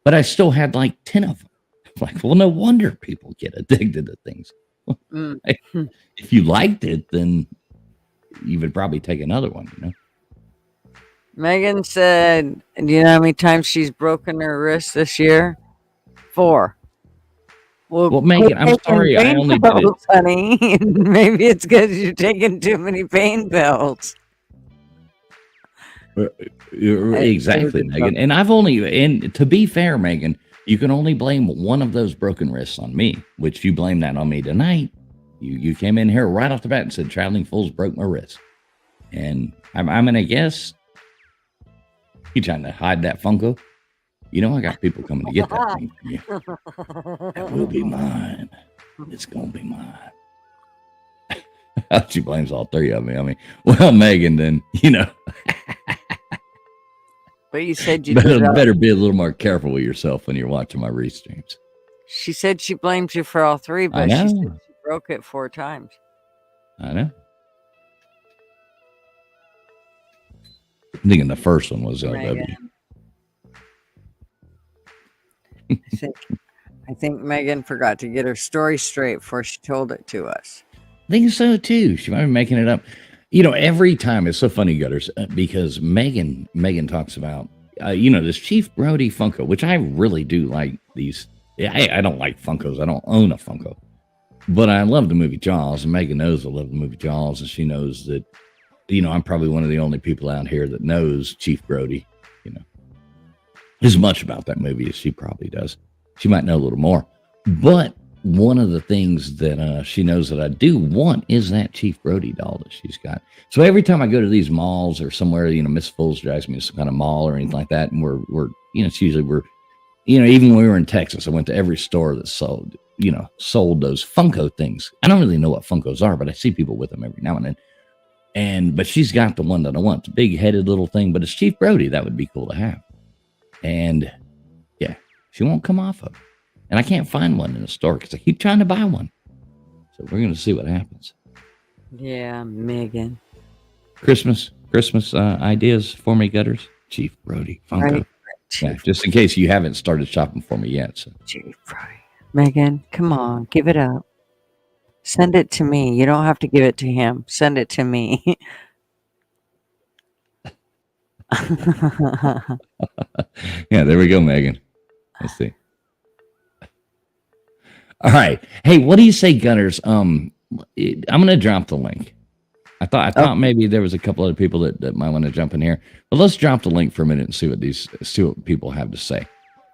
But I still had like 10 of them. Like, well, no wonder people get addicted to things. If you liked it, then you would probably take another one, Megan said, do you know how many times she's broken her wrist this year? 4. Well, Megan, I'm sorry. I only did it. Honey. Maybe it's because you're taking too many pain pills. Exactly, Megan. And to be fair, Megan, you can only blame one of those broken wrists on me, which you blame that on me tonight. You came in here right off the bat and said, Traveling Fools broke my wrist. And I'm going to guess you trying to hide that Funko. I got people coming to get that thing from you. That will be mine. It's going to be mine. She blames all 3 of me. I mean, well, Megan, then, But you said you better be a little more careful with yourself when you're watching my restreams. She said she blames you for all 3, but she said she broke it 4 times. I know. I'm thinking the first one was LW. I think Megan forgot to get her story straight before she told it to us. I think so too. She might be making it up. Every time it's so funny, Gutters, because Megan talks about, this Chief Brody Funko, which I really do like these. I don't like Funkos. I don't own a Funko, but I love the movie Jaws, and Megan knows I love the movie Jaws, and she knows that, I'm probably one of the only people out here that knows Chief Brody, as much about that movie as she probably does. She might know a little more, but one of the things that she knows that I do want is that Chief Brody doll that she's got. So every time I go to these malls or somewhere, Miss Fools drives me to some kind of mall or anything like that, and it's usually even when we were in Texas, I went to every store that sold those Funko things. I don't really know what Funkos are, but I see people with them every now and then. But she's got the one that I want. It's a big-headed little thing, but it's Chief Brody. That would be cool to have. And yeah, she won't come off of it. And I can't find one in the store because I keep trying to buy one. So we're going to see what happens. Yeah, Megan. Christmas, Christmas ideas for me, Gutters? Chief Brody Funko. Right. Yeah, just in case you haven't started shopping for me yet. So. Chief Brody. Megan, come on, give it up. Send it to me. You don't have to give it to him. Send it to me. Yeah, there we go, Megan. Let's see. All right. Hey, what do you say, Gunners? I'm gonna drop the link. I thought maybe there was a couple other people that might want to jump in here, but let's drop the link for a minute and see what people have to say.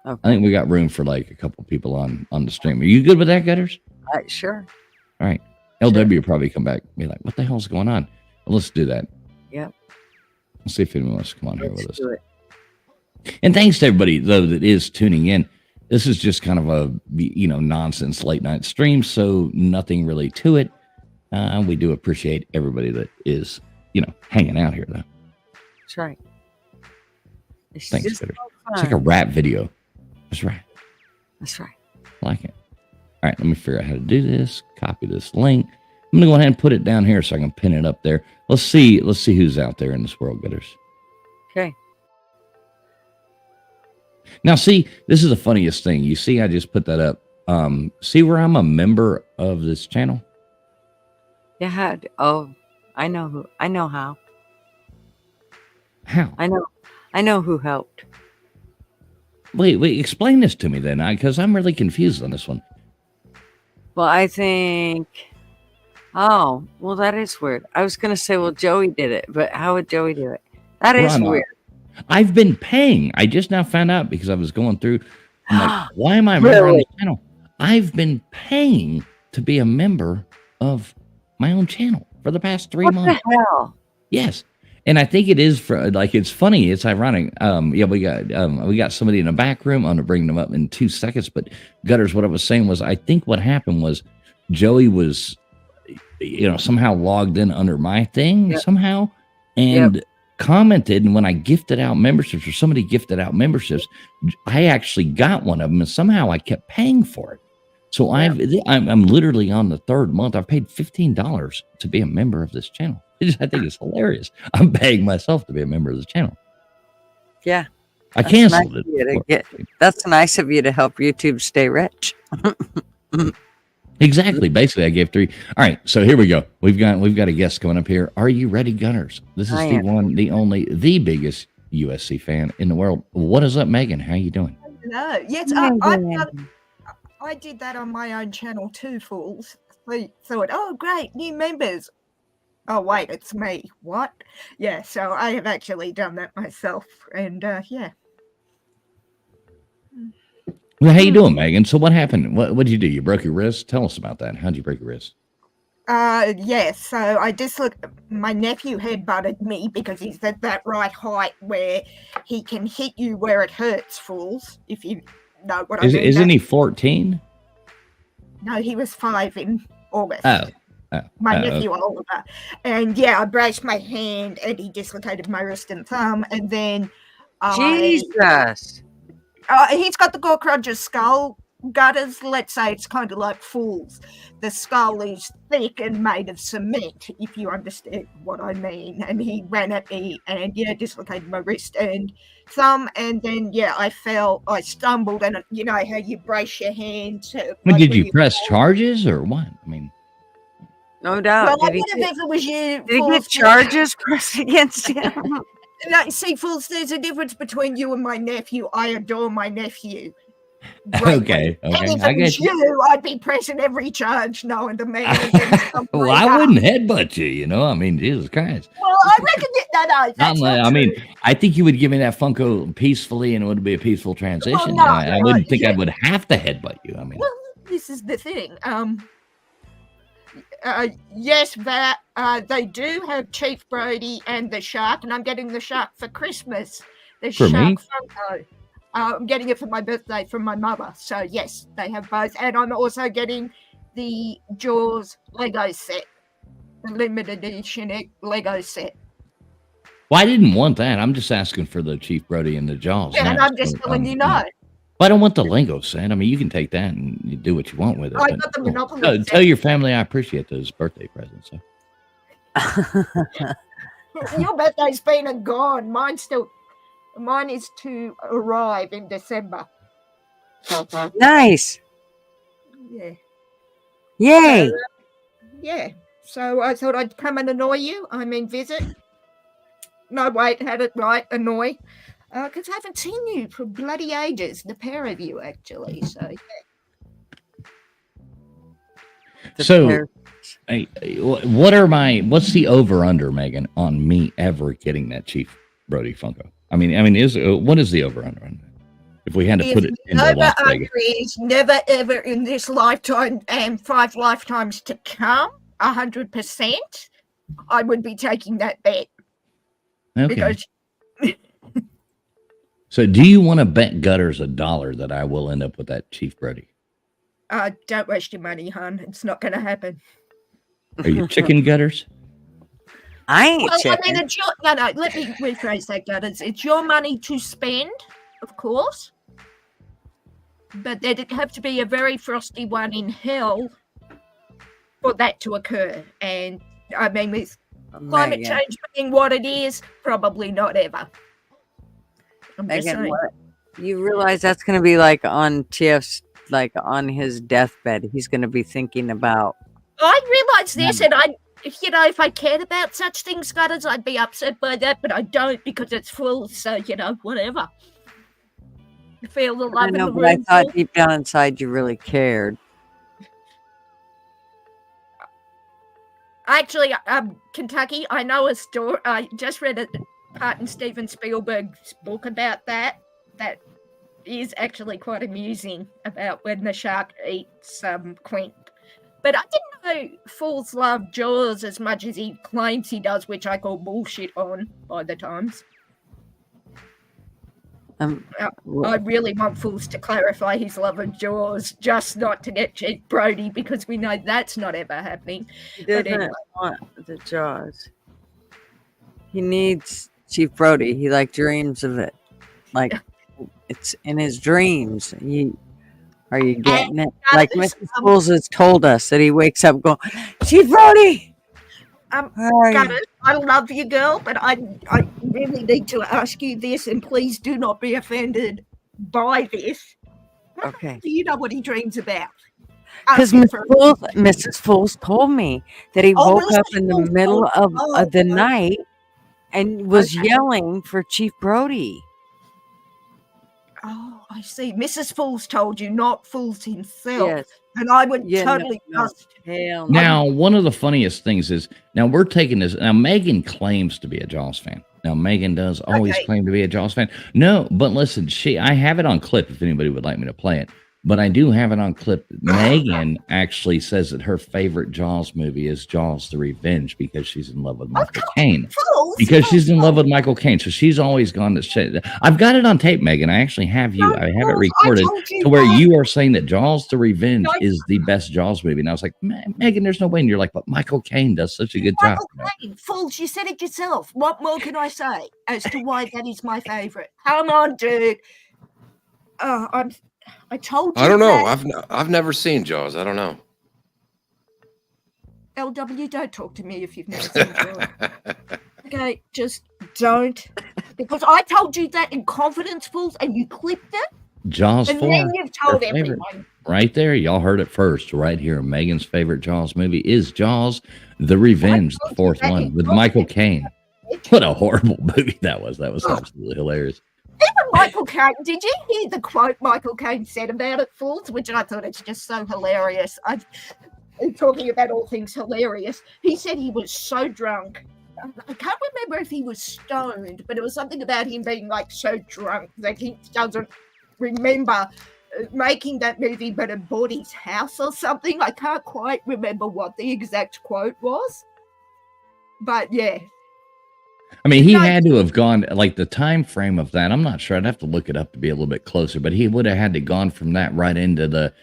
Okay. I think we got room for like a couple people on the stream. Are you good with that, Gutters? Sure. All right. LW will probably come back and be like, "What the hell's going on?" Well, let's do that. Yep. Let's see if anyone wants to come on here with us. And thanks to everybody though that is tuning in. This is just kind of a nonsense late night stream, so nothing really to it. We do appreciate everybody that is hanging out here though. That's right. Thanks, It's like a rap video. That's right. That's right. I like it. All right, let me figure out how to do this. Copy this link. I'm gonna go ahead and put it down here so I can pin it up there. Let's see who's out there in this world, Gutters. Okay. Now, see, this is the funniest thing. You see, I just put that up. See where I'm a member of this channel? Yeah. Oh, I know how. How? I know who helped. Wait, explain this to me then, because I'm really confused on this one. Well, I think. Oh, well, that is weird. I was going to say, well, Joey did it, but how would Joey do it? That is weird. I've been paying. I just now found out because I was going through. I'm like, why am I a member on this channel? I've been paying to be a member of my own channel for the past 3 months. What the hell? Yes. And I think it is for it's funny. It's ironic. We got somebody in the back room. I'm going to bring them up in 2 seconds. But Gutters, what I was saying was, I think what happened was Joey was, somehow logged in under my thing somehow and commented. And when I gifted out memberships or somebody gifted out memberships, I actually got one of them. And somehow I kept paying for it. So I'm literally on the 3rd month. I've paid $15 to be a member of this channel. I think it's hilarious. I'm paying myself to be a member of the channel. Yeah. I canceled it. That's nice of you to help YouTube stay rich. Exactly. Basically, I gave 3. All right. So here we go. We've got a guest coming up here. Are you ready, Gunners? This is the one, the only, the biggest USC fan in the world. What is up, Megan? How you doing? No. Yes, I did that on my own channel too, fools. I thought, oh, great, new members. Oh, wait, it's me. What? Yeah, so I have actually done that myself. And, yeah. Well, how you doing, Megan? So what happened? What did you do? You broke your wrist? Tell us about that. How'd you break your wrist? Yes, so I just my nephew headbutted me because he's at that right height where he can hit you where it hurts, fools, if you know what I mean. Isn't he 14? No, he was 5 in August. My nephew Oliver. And yeah, I braced my hand and he dislocated my wrist and thumb. And then Jesus. He's got the Gorkrudger's skull Gutters. Let's say it's kind of like fools. The skull is thick and made of cement, if you understand what I mean. And he ran at me and dislocated my wrist and thumb. And then I fell. I stumbled, and you know how you brace your hand. Did you press charges or what? I mean, no doubt. Well, if it was you, did he get charges pressed against him? No, see, fools, there's a difference between you and my nephew. I adore my nephew. Okay. And if it was you, I'd be pressing every charge knowing the man. Well, I wouldn't headbutt you, I mean, Jesus Christ. Well, I reckon that's I mean, I think you would give me that Funko peacefully and it would be a peaceful transition. Well, no, I wouldn't think I would have to headbutt you. I mean, well, this is the thing. Yes, that they do have Chief Brody and the shark, and I'm getting the shark for Christmas. The for shark me? Funko. I'm getting it for my birthday from my mother. So yes, they have both, and I'm also getting the Jaws Lego set, the limited edition Lego set. Well, I didn't want that. I'm just asking for the Chief Brody and the Jaws. Yeah, and I'm just telling you no. I don't want the Lego set. I mean, you can take that and you do what you want with it. I got the Monopoly set. Tell your family I appreciate those birthday presents. Your birthday's been and gone. Mine is to arrive in December. Nice. Yeah. Yay. Yeah. So I thought I'd come and annoy you. I mean, visit. No, wait, had it right. Annoy. Because I haven't seen you for bloody ages. The pair of you, actually. So, yeah. So, what's the over under, Megan, on me ever getting that Chief Brody Funko? I mean, what is the over under on that? If we had to put it into Las Vegas, is never ever in this lifetime and 5 lifetimes to come. 100%. I would be taking that bet. Okay. Because. So, do you want to bet Gutters $1 that I will end up with that Chief Brody? Don't waste your money, hon. It's not going to happen. Are you chicken, Gutters? I ain't chicken. I mean, it's your, no, let me rephrase that, Gutters. It's your money to spend, of course. But there'd have to be a very frosty one in hell for that to occur. And, I mean, with climate change being what it is, probably not ever. Megan, you realize that's going to be like on TF's, like on his deathbed. He's going to be thinking about. I realize this, and if I cared about such things, Gutters, I'd be upset by that, but I don't because it's full. So whatever. You feel the love. I know, but I thought deep down inside you really cared. Actually, Kentucky, I know a story. I just read a part in Steven Spielberg's book about that. That is actually quite amusing about when the shark eats Quint. But I didn't know fools love Jaws as much as he claims he does, which I call bullshit on by the times. I really want fools to clarify his love of Jaws, just not to get Chief Brody, because we know that's not ever happening. He doesn't want the Jaws. He needs Chief Brody. He dreams of it. Like it's in his dreams. Are you getting it? Like Mrs. Fools has told us that he wakes up going, Chief Brody! I love you, girl, but I really need to ask you this, and please do not be offended by this. Okay. Do you know what he dreams about? Because Mrs. Fools told me that he woke up in the middle of the night and was yelling for Chief Brody. Oh, I see. Mrs. Fools told you, not Fools himself. Yes. And I would totally trust. Hell now, one of the funniest things is, now we're taking this. Now, Megan claims to be a Jaws fan. Now, Megan does always claim to be a Jaws fan. No, but listen, I have it on clip if anybody would like me to play it. But I do have it on clip. Megan actually says that her favorite Jaws movie is Jaws: The Revenge because she's in love with Michael Caine. She's in love with Michael Caine. So she's always gone to shit. I've got it on tape, Megan. I actually have I have it recorded to where you are saying that Jaws: The Revenge is the best Jaws movie. And I was like, Megan, there's no way. And you're like, but Michael Caine does such a good job. Fools, you said it yourself. What more can I say as to why that is my favorite? Come on, dude. I told you. I don't know. I've never seen Jaws. I don't know. LW, don't talk to me if you've never seen Jaws. Okay, just don't. Because I told you that in confidence, Fools, and you clipped it. Jaws 4. And then you've told everyone. Right there. Y'all heard it first. Right here. Megan's favorite Jaws movie is Jaws: The Revenge, the fourth one, with Michael Caine. What a horrible movie that was. That was absolutely hilarious. Even Michael Caine, did you hear the quote Michael Caine said about it, Fools? Which I thought it's just so hilarious. I'm talking about all things hilarious. He said he was so drunk. I can't remember if he was stoned, but it was something about him being so drunk that he doesn't remember making that movie, but had bought his house or something. I can't quite remember what the exact quote was. But yeah. I mean, he had to have gone, the time frame of that, I'm not sure. I'd have to look it up to be a little bit closer, but he would have had to gone from that right into the,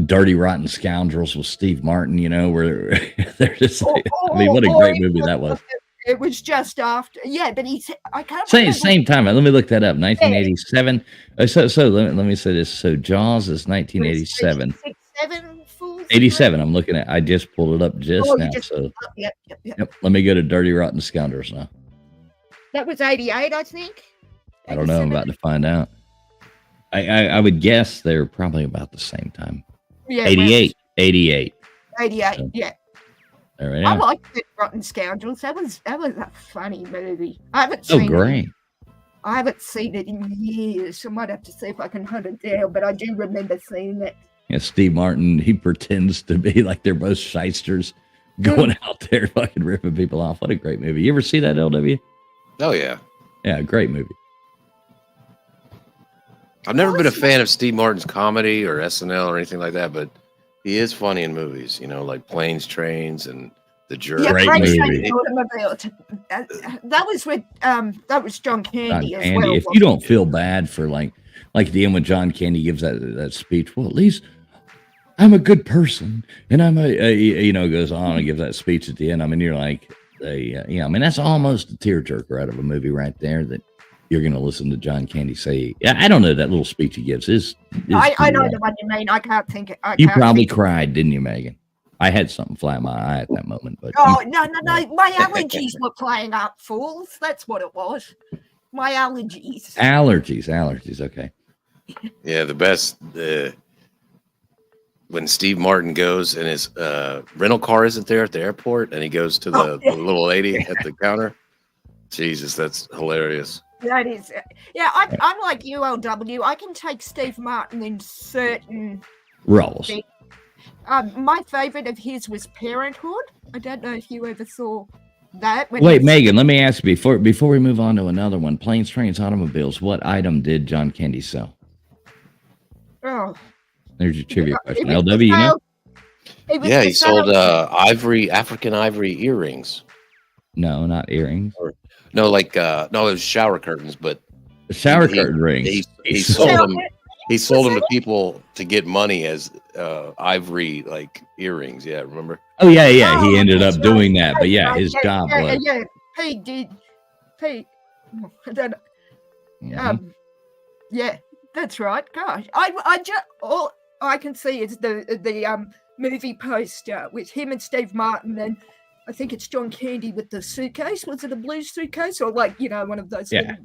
Dirty Rotten Scoundrels with Steve Martin, where they're just, what a great movie that was. It was just after, but I can't remember. Same time. Let me look that up. 1987. So let me say this. So Jaws is 1987. 7 Fools? 87. I'm looking at. I just pulled it up just now. So Yep. Let me go to Dirty Rotten Scoundrels now. That was 88, I think. I don't know. I'm about to find out. I would guess they're probably about the same time. Yeah, 88. 88. 88. So, yeah. All right. I like the Rotten Scoundrels. That was a funny movie. I haven't seen great. I haven't seen it in years. I might have to see if I can hunt it down, but I do remember seeing it. Yeah, Steve Martin, he pretends to be like they're both shysters going out there fucking ripping people off. What a great movie. You ever see that, LW? Oh, yeah. Yeah, great movie. I've never been a fan of Steve Martin's comedy or SNL or anything like that, but he is funny in movies, like Planes, Trains, and The Jerk. Yeah, great movie. That was with that was John Candy as well. If you don't feel bad for like the end when John Candy gives that speech, well, at least I'm a good person, and I'm goes on and gives that speech at the end. I mean, you're like, I mean, that's almost a tearjerker out of a movie right there that you're going to listen to John Candy say. Yeah, I don't know, that little speech he gives is I know the one you mean. I can't think it. You probably cried, didn't you, Megan? I had something fly in my eye at that moment, but no, my allergies were playing up, fools. That's what it was. My allergies. Allergies. Okay. Yeah, the best. When Steve Martin goes and his rental car isn't there at the airport, and he goes to the little lady at the counter. Jesus, that's hilarious. That is, I'm like you, LW. I can take Steve Martin in certain roles. My favorite of his was Parenthood. I don't know if you ever saw that. Wait, Megan, let me ask you before we move on to another one. Planes, Trains, Automobiles. What item did John Candy sell? Oh, there's your trivia question. LW, you know? Yeah, he sold African ivory earrings. No, not earrings. No, it was shower curtains, but shower curtain rings. He sold them. He sold them to people to get money as ivory earrings. Yeah, remember? Oh yeah. He ended up doing that, but his job was. Yeah, Pete did. Pete. I don't know. Yeah, that's right. Gosh, I just all I can see is the movie poster with him and Steve Martin, and I think it's John Candy with the suitcase. Was it a blue suitcase or one of those? Yeah.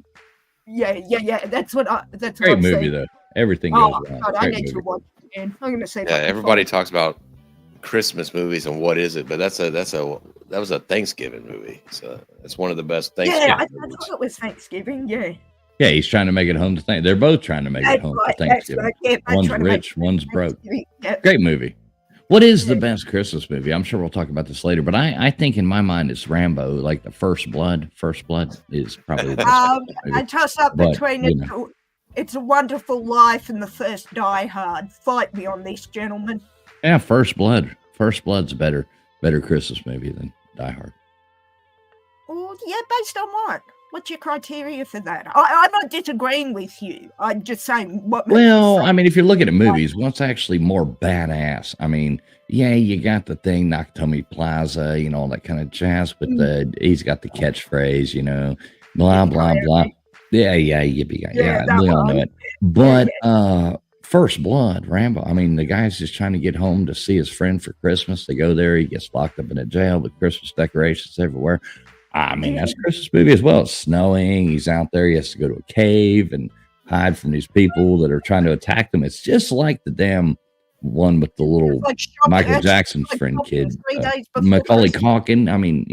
Yeah. That's what. That's great what movie though. Everything goes wrong. God, I need to watch it again. I'm going to say. Yeah, everybody talks about Christmas movies and what is it, but that was a Thanksgiving movie. So it's one of the best Thanksgiving. Yeah, I thought it was Thanksgiving. Yeah. Yeah, he's trying to make it home to Thanksgiving. They're both trying to make it home to Thanksgiving. Right. Yeah, one's rich, one's broke. Yeah. Great movie. What is the best Christmas movie? I'm sure we'll talk about this later, but I think in my mind it's Rambo, like the First Blood. First Blood is probably the best movie. I toss up between It's a Wonderful Life and the first Die Hard. Fight me on this, gentlemen. Yeah, First Blood. First Blood's a better Christmas movie than Die Hard. Well, yeah, based on what? What's your criteria for that? I'm not disagreeing with you. I'm just saying what. Well, I mean, if you're looking at movies, what's actually more badass? I mean, yeah, you got the thing, Nakatomi Plaza, all that kind of jazz, but he's got the catchphrase, blah, blah, blah. Yeah, yippee. Yeah, we all know it. But First Blood, Rambo, I mean, the guy's just trying to get home to see his friend for Christmas. They go there, he gets locked up in a jail with Christmas decorations everywhere. I mean, that's a Christmas movie as well. It's snowing. He's out there. He has to go to a cave and hide from these people that are trying to attack them. It's just like the damn one with the little Michael Jackson's friend kid, Macaulay Culkin. I mean,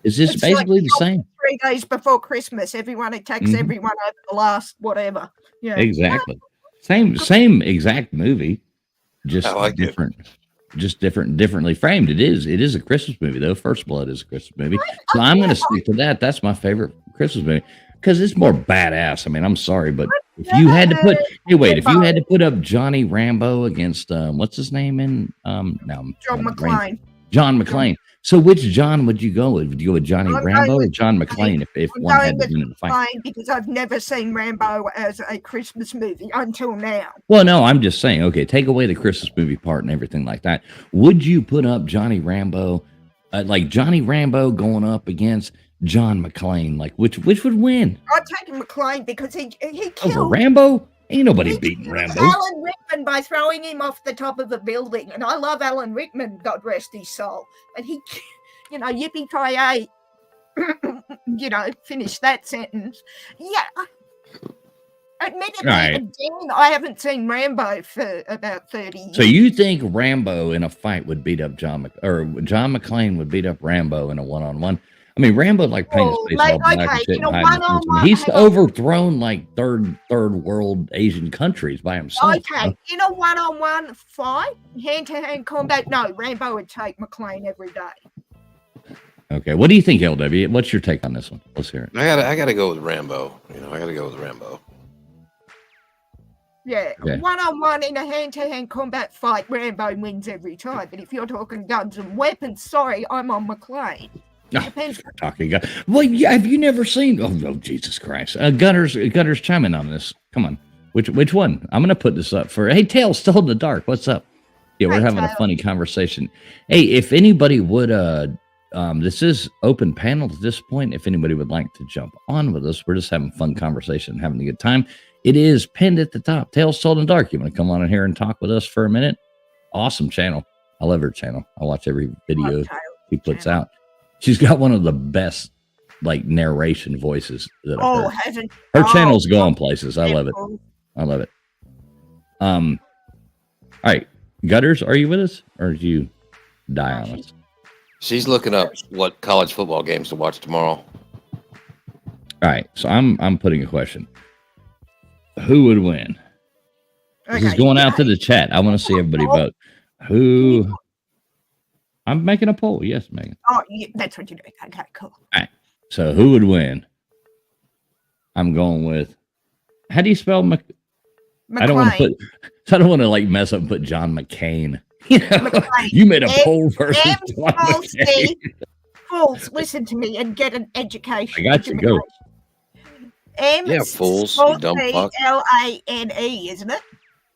is this basically the same? 3 days before Christmas, everyone attacks everyone over the last whatever. Yeah, exactly. Same exact movie, just different. Just differently framed. It is a Christmas movie though. First Blood is a Christmas movie, so I'm going to stick to that. That's my favorite Christmas movie because it's more badass. I mean, I'm sorry, but if you had to put up Johnny Rambo against what's his name in John McClane. John McClane. So which John would you go with? Would you go with Johnny Rambo or John McClane if one had to win in the fight? Because I've never seen Rambo as a Christmas movie until now. Well, no, I'm just saying, okay, take away the Christmas movie part and everything like that. Would you put up Johnny Rambo, like Johnny Rambo going up against John McClane? Like which would win? I'd take McClane because he killed over Rambo. Ain't nobody beating Rambo. Alan Rickman by throwing him off the top of a building. And I love Alan Rickman, God rest his soul. And he, yippee-ki-yay, finish that sentence. Yeah. Admittedly, again, I haven't seen Rambo for about 30 years. So you think Rambo in a fight would beat up John McClane would beat up Rambo in a one-on-one? I mean, Rambo like paint his face all black and shit. He's overthrown like third world Asian countries by himself. Okay, in a one-on-one fight, hand-to-hand combat, no, Rambo would take McClane every day. Okay, what do you think, LW? What's your take on this one? Let's hear it. I gotta go with Rambo. I gotta go with Rambo. Yeah, one-on-one in a hand-to-hand combat fight, Rambo wins every time. But if you're talking guns and weapons, sorry, I'm on McClane. Talking gun. Well, yeah, have you never seen? Oh, Jesus Christ! Gunners, chime in on this. Come on, which one? I'm gonna put this up for. Hey, Tails, still in the dark. What's up? Yeah, we're having a funny conversation. Hey, if anybody would, this is open panel at this point. If anybody would like to jump on with us, we're just having fun conversation, having a good time. It is pinned at the top. Tails Told in Dark. You want to come on in here and talk with us for a minute? Awesome channel. I love her channel. I watch every video she puts out. She's got one of the best narration voices that I've heard. Her channel's going places. I love it. I love it. All right. Gutters, are you with us? Or did you die on us? She's looking up what college football games to watch tomorrow. All right. So I'm putting a question. Who would win? This is going out to the chat. I want to see everybody vote. Who? I'm making a poll. Yes, Megan. Oh, yeah, that's what you're doing. Okay, cool. All right. So who would win? I'm going with. How do you spell McClane? I don't want to mess up and put John McCain. You made a poll versus John McCain. Fools, listen to me and get an education. I got you. Go. Fools, you dumb fuck. Lane, isn't it?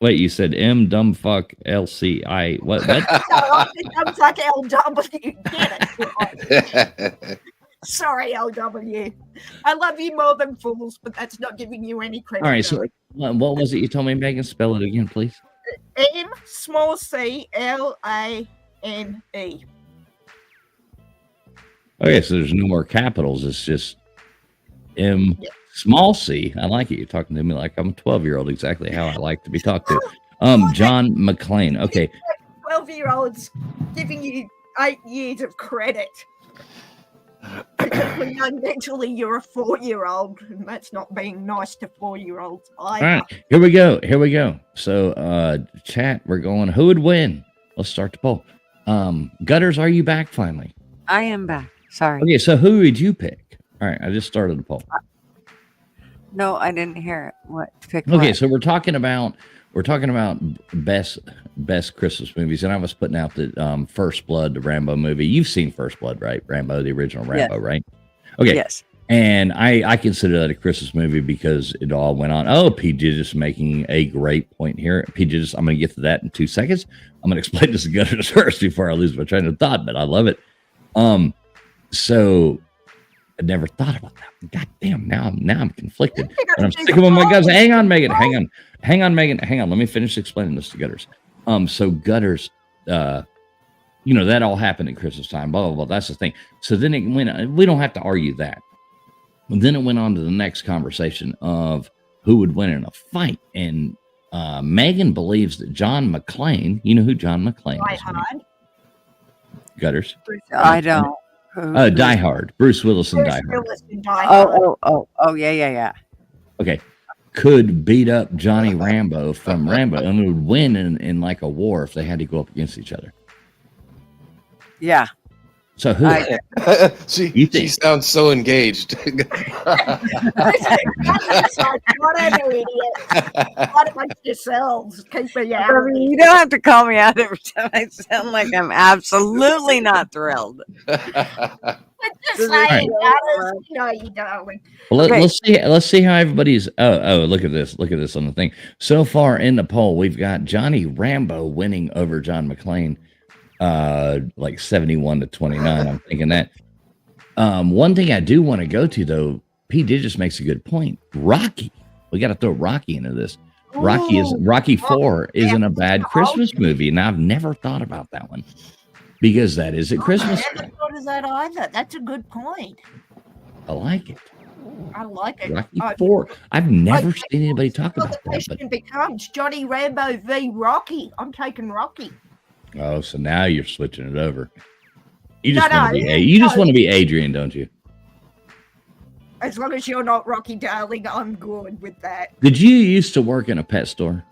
Wait, you said M dumb fuck LCI. What? No, dumb fuck LW. Get it. Sorry, LW. I love you more than fools, but that's not giving you any credit. All right, so what was it you told me, Megan? Spell it again, please. MCLANE. Okay, so there's no more capitals. It's just M. Yeah. Small c. I like it. You're talking to me like I'm a 12-year-old, exactly how I like to be talked to. John McClane. Okay. 12-year-olds giving you 8 years of credit. When mentally you're a 4-year-old, and that's not being nice to 4-year-olds either. All right, here we go. So, chat, we're going. Who would win? Let's start the poll. Gutters, are you back finally? I am back. Sorry. Okay, so who would you pick? All right, I just started the poll. No, I didn't hear it. What? Pick okay, what? So we're talking about best Christmas movies, and I was putting out the First Blood, the Rambo movie. You've seen First Blood, right? Rambo, the original Rambo, right? Okay. Yes. And I consider that a Christmas movie because it all went on. Oh, PJ just making a great point here. PJ just, I'm going to get to that in 2 seconds. I'm going to explain this to Gutters first before I lose my train of thought, but I love it. So I never thought about that. God damn, now I'm conflicted. And I'm sticking with my guns. Hang on, Megan. Hang on, Megan. Hang on. Let me finish explaining this to Gutters. So Gutters, that all happened at Christmas time, blah, blah, blah. That's the thing. So then it went, we don't have to argue that. And then it went on to the next conversation of who would win in a fight. And Megan believes that John McClane, you know who John McClane is? Gutters. I don't. Die Hard. Bruce Willis and Die Hard. Oh, yeah. Okay. Could beat up Johnny Rambo from Rambo and would win in like a war if they had to go up against each other. Yeah. So who? She sounds so engaged. What an idiot. What about yourselves? You don't have to call me out every time I sound like I'm absolutely not thrilled. Let's see how everybody's. Oh, look at this on the thing. So far in the poll, we've got Johnny Rambo winning over John McClane. Like 71-29. I'm thinking that. One thing I do want to go to though, P. just makes a good point. Rocky. We got to throw Rocky into this. Rocky 4 isn't a bad Christmas movie, and I've never thought about that one because that is a Christmas I never thought of that either. That's a good point. I like it. I like it. Rocky 4. I've never seen anybody talk about The that. question But becomes Johnny Rambo v. Rocky. I'm taking Rocky. oh, so now you're switching it over. You just want to be Adrian, don't you? As long as you're not Rocky, darling, I'm good with that. Did you used to work in a pet store?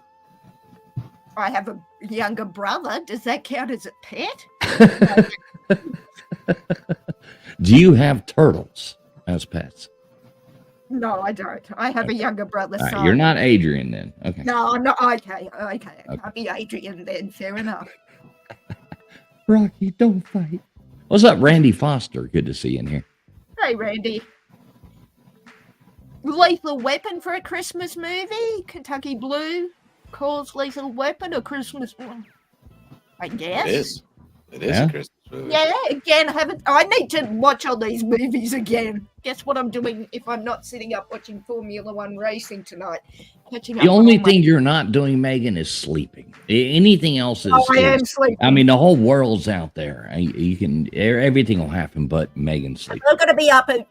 I have a younger brother. Does that count as a pet? Do you have turtles as pets? No, I don't. I have a younger brother. All right, son. you're not Adrian then. Okay. No, I'm not. Okay. I'll be Adrian then. Fair enough. Rocky, don't fight. What's up, Randy Foster? Good to see you in here. Hey, Randy. Lethal Weapon for a Christmas movie? Kentucky Blue calls Lethal Weapon a Christmas one. I guess. It is. It is a Christmas movie. Yeah, again, I need to watch all these movies again. Guess what I'm doing if I'm not sitting up watching Formula One racing tonight? Catching up The only on all my- thing you're not doing, Megan, is sleeping. Anything else is. I am sleeping. I mean, the whole world's out there. You can. Everything will happen, but Megan's sleeping. I'm going to be up at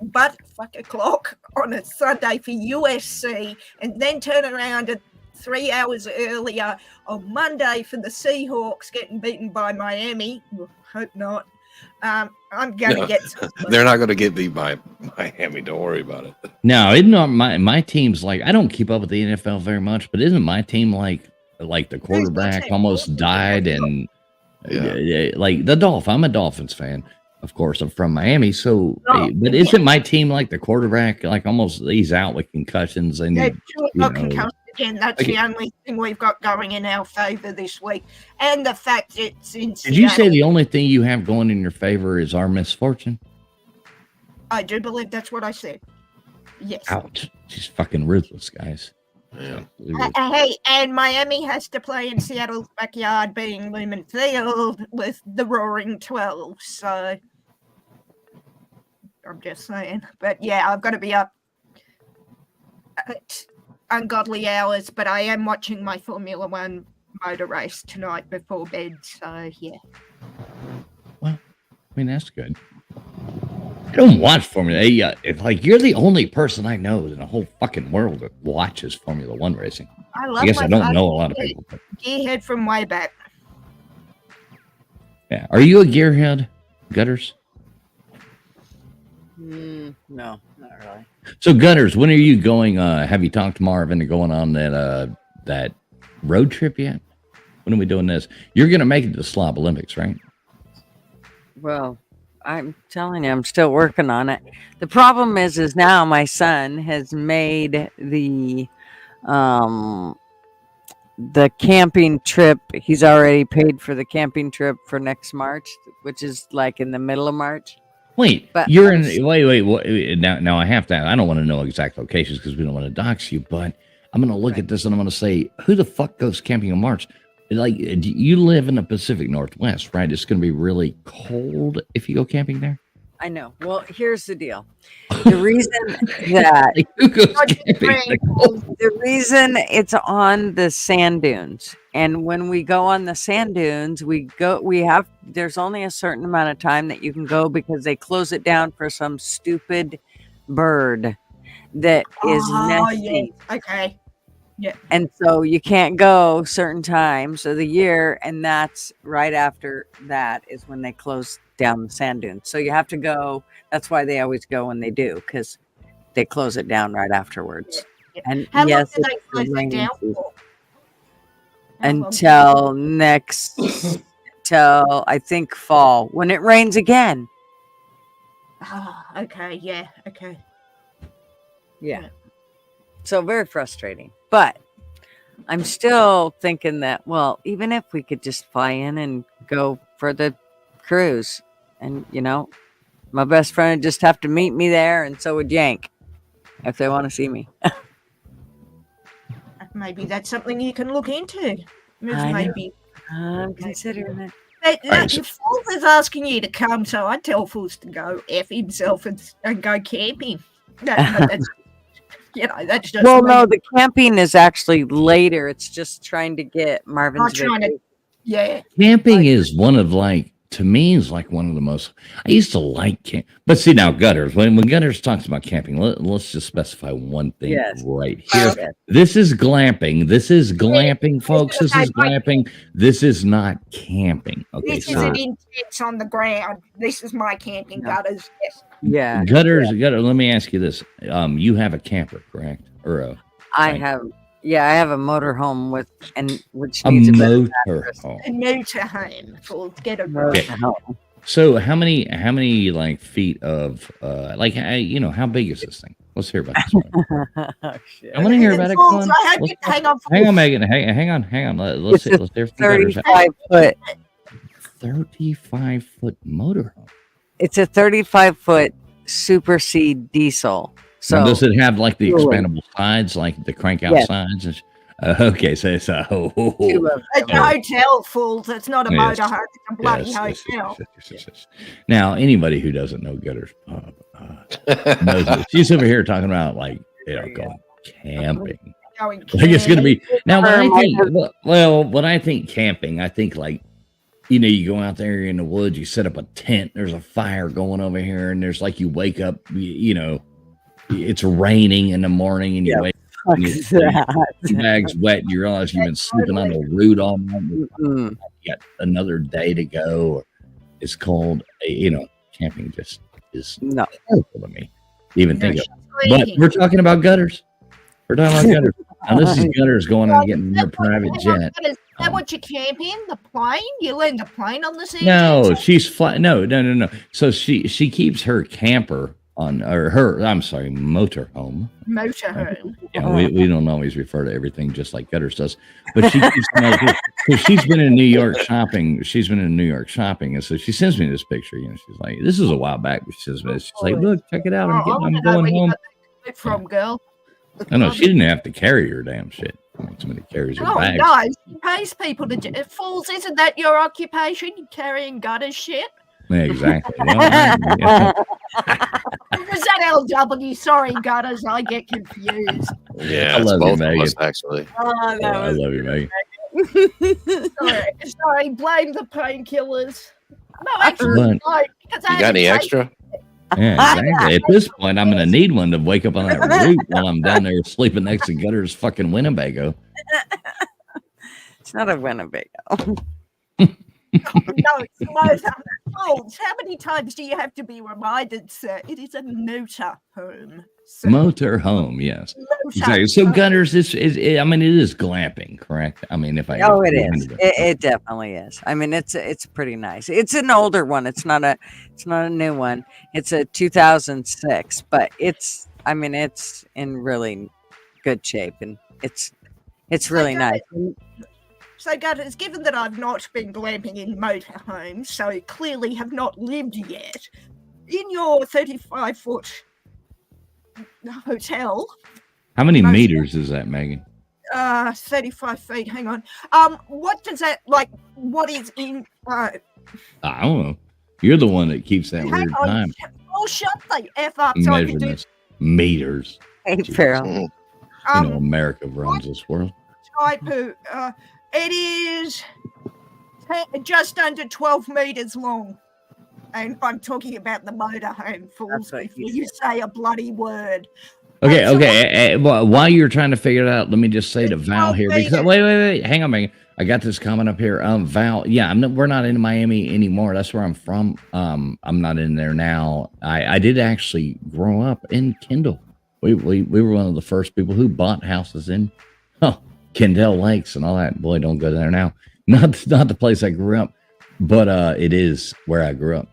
butt o'clock on a Sunday for USC, and then turn around at 3 hours earlier on Monday for the Seahawks getting beaten by Miami. Hope not. I'm going to get some sleep. They're not going to get beat by Miami. Don't worry about it. No, isn't my team's like, I don't keep up with the NFL very much, but isn't my team like the quarterback almost died and like the Dolphins? I'm a Dolphins fan. Of course, I'm from Miami, so but isn't my team like the quarterback? Like almost he's out with concussions and concussions again. That's the only thing we've got going in our favor this week, and the fact it's in. Did you say the only thing you have going in your favor is our misfortune? I do believe that's what I said. Yes. Ouch! She's fucking ruthless, guys. Yeah. Hey, and Miami has to play in Seattle's backyard, being Lumen Field, with the Roaring 12. So. I'm just saying. But yeah, I've got to be up at ungodly hours, but I am watching my Formula One motor race tonight before bed. So yeah. Well, I mean, that's good. I don't watch Formula A. It's like you're the only person I know in the whole fucking world that watches Formula One racing. I guess I don't know a lot of people. Gearhead from way back. Yeah. Are you a gearhead, Gutters? No, not really. So Gutters, when are you going? Have you talked to Marvin to going on that road trip yet? When are we doing this? You're going to make it to the Slob Olympics, right? Well, I'm telling you, I'm still working on it. The problem is now my son has made the camping trip. He's already paid for the camping trip for next March, which is like in the middle of March. Wait, but you're in. Wait. Now I have to. I don't want to know exact locations because we don't want to dox you. But I'm going to look at this and I'm going to say, who the fuck goes camping in March? Like, you live in the Pacific Northwest, right? It's going to be really cold if you go camping there. I know. Well, here's the deal. The reason that the reason it's on the sand dunes, and when we go on the sand dunes, there's only a certain amount of time that you can go because they close it down for some stupid bird that is nesting. Yeah. Okay. Yeah. And so you can't go certain times of the year, and that's right after that is when they close down the sand dunes. So you have to go. That's why they always go when they do, because they close it down right afterwards. Yeah. And how yes, long do they close it down for? Till I think fall, when it rains again. Okay. Yeah. Okay. Yeah. So very frustrating. But I'm still thinking that, well, even if we could just fly in and go for the cruise, and, my best friend would just have to meet me there, and so would Yank, if they want to see me. Maybe that's something you can look into. Maybe. I'm considering it. Your Fool's is asking you to come, so I tell Fool's to go F himself and go camping. That's just well, no, the camping is actually later. It's just trying to get Marvin's vacation. Yeah. Camping is one of to me is like one of the most. I used to like camp, but see now Gutters. When Gutters talks about camping, let's just specify one thing right here. Okay. This is glamping. This is glamping, folks. This is glamping. This is not camping. Okay, this isn't intense on the ground. This is my camping, Gutters. Yes. Yeah, Gutters. Let me ask you this: you have a camper, correct? Or I have a motorhome which a needs motorhome. A motorhome. We'll get a motorhome. So how many feet of how big is this thing? Let's hear about this one. I want to hear about it. Hang on, Megan. Hang on. Let's hear from 35 foot. 35-foot motorhome. It's a 35-foot Super C diesel. So now, does it have the expandable sides, like the crank out sides? Okay, so it's a hotel, fools. It's not a motorhome. It's a bloody hotel. Yes. Now, anybody who doesn't know Gutters Pub knows this. She's over here talking about going camping. It's going to be now. When I think camping, I think you go out there in the woods, you set up a tent. There's a fire going over here, and there's you wake up, it's raining in the morning, and you wake. Your bag's wet, and you realize you've been sleeping on the root all night. You got another day to go. It's cold. Camping just is terrible to me. Even think of it. But we're talking about Gutters. We're talking about Gutters. Now this is Gutters going and getting their private jet. Is that what you camp in? The plane? You land the plane on the scene? No, she's flying. No. So she keeps her camper on motorhome. Motorhome. Yeah, we don't always refer to everything just like Gutters does, but she keeps she's been in New York shopping. She's been in New York shopping, and so she sends me this picture. She's like, "This is a while back." She's like, "Look, check it out. I'm going home." From girl. I know she didn't have to carry her damn shit. Somebody carries her bag. No, she pays people to. Fools, isn't that your occupation? You carrying Gutters shit? Yeah, exactly. Was that LW? Sorry, Gutters. I get confused. Yeah, I love both of us, actually. I love you, Megan. Sorry. Blame the painkillers. No, actually, no. You got any extra? Yeah, exactly. At this point, I'm going to need one to wake up on that route while I'm down there sleeping next to Gutters' fucking Winnebago. It's not a Winnebago. No, it's a motor. How many times do you have to be reminded, sir? It is a motor home. Sir. Motor home, yes. Exactly. So Gutters, it is glamping, correct? I mean, it is. It definitely is. I mean, it's pretty nice. It's an older one. It's not a new one. It's a 2006, but it's in really good shape, and it's really nice. So, Gutters, given that I've not been glamping in motorhomes, so clearly have not lived yet, in your 35-foot hotel... How many meters is that, Megan? 35 feet, hang on. What does that, what is in... I don't know. You're the one that keeps that weird time. Oh, shut the F up. Measurements. Meters. Hey, Farrell. America runs this world. It is just under 12 meters long. And I'm talking about the motorhome, fools, before you say a bloody word. Okay. Well, while you're trying to figure it out, let me just say to Val here. Because wait. Hang on, Megan. I got this comment up here. Val, we're not in Miami anymore. That's where I'm from. I'm not in there now. I did actually grow up in Kendall. We were one of the first people who bought houses in Kendall Lakes and all that. Boy, don't go there now. Not the place I grew up, but it is where I grew up.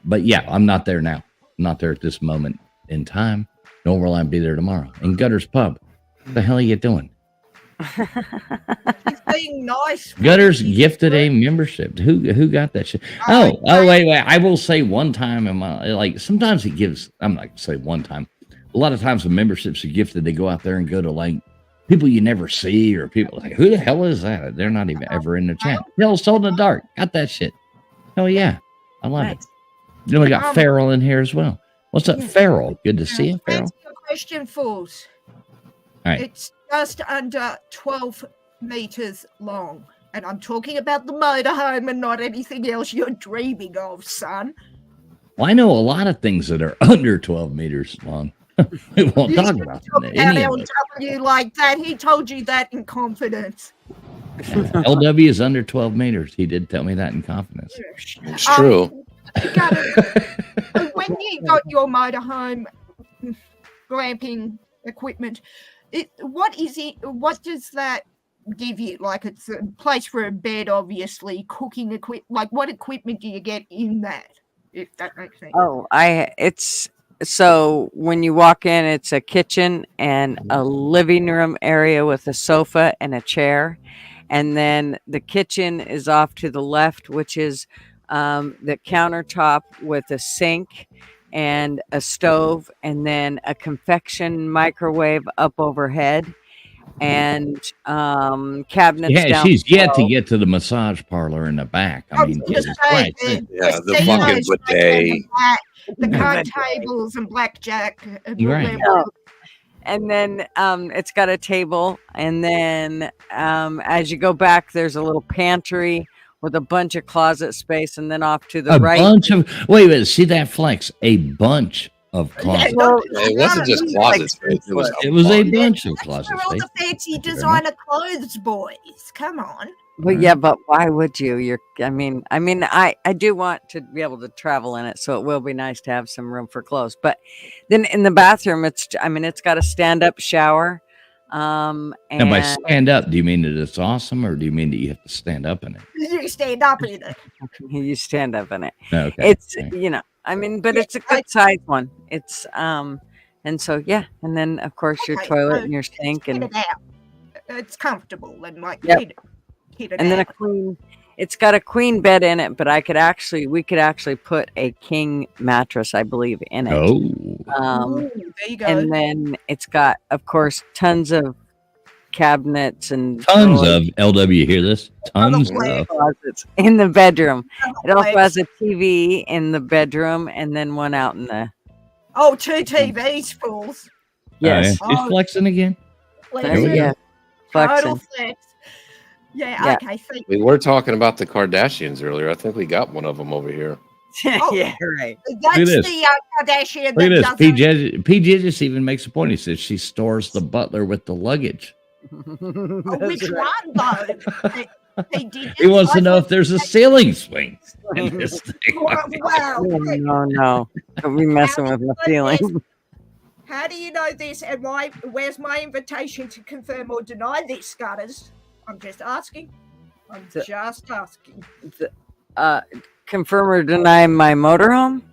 But yeah, I'm not there now. I'm not there at this moment in time. Nor will I be there tomorrow. In Gutters Pub. What the hell are you doing? He's being nice. Gutters gifted a membership. Who got that shit? Oh, wait. I will say one time in my sometimes he gives. I'm not gonna say one time. A lot of times the memberships are gifted. They go out there and go to people you never see, or people who the hell is that? They're not even ever in the chat. Hell, sold in the dark. Got that shit. Hell yeah. I love it. We got Farrell in here as well. What's up, Farrell? Good to see you, Farrell. Answer your question, fools. All right. It's just under 12 meters long. And I'm talking about the motorhome and not anything else you're dreaming of, son. Well, I know a lot of things that are under 12 meters long. We won't talk about any of it. LW like that. He told you that in confidence. LW is under 12 meters. He did tell me that in confidence. It's true. When you got your motorhome glamping equipment, what is it? What does that give you? Like, it's a place for a bed, obviously. Cooking equipment. Like, what equipment do you get in that? If that makes sense. Oh, so when you walk in, it's a kitchen and a living room area with a sofa and a chair. And then the kitchen is off to the left, which is the countertop with a sink and a stove, and then a convection microwave up overhead, and cabinets. Yeah, she's yet to get to the massage parlor in the back. I mean, Jesus Christ. Yeah, the fucking bidet. The card tables and blackjack. You're right. And then it's got a table, and then as you go back, there's a little pantry with a bunch of closet space, and then off to the right. Wait, see that flex? A bunch of closet. It wasn't just closet space. It was a bunch of closet They're all space. the fancy designer clothes, boys. Come on. Well, yeah, but why would you? I do want to be able to travel in it, so it will be nice to have some room for clothes. But then in the bathroom, it's got a stand-up shower. And by stand up, do you mean that it's awesome, or do you mean that you have to stand up in it? You stand up in it. You stand up in it. Okay. It's but it's a good size one. It's and so yeah, and then of course your toilet and your sink and it's comfortable and like and then it's got a queen bed in it, but we could actually put a king mattress, I believe, in it. There you go. And then it's got, of course, tons of cabinets and tons of LW. Hear this? Tons of closets in the bedroom. It also has a TV in the bedroom, and then one out in the. Oh, 2 TVs, fools. Yes. He's flexing again. Yeah. Total flex. Yeah, okay. We were talking about the Kardashians earlier. I think we got one of them over here. Yeah, right. That's the Kardashian. Look at this. PJ just even makes a point. He says she stores the butler with the luggage. Which one, though? He wants to know if there's a ceiling swing in this thing. Wow. No. Don't be messing with the ceiling. How do you know this, and where's my invitation to confirm or deny this, Scutters? I'm just asking. Confirm or deny my motorhome?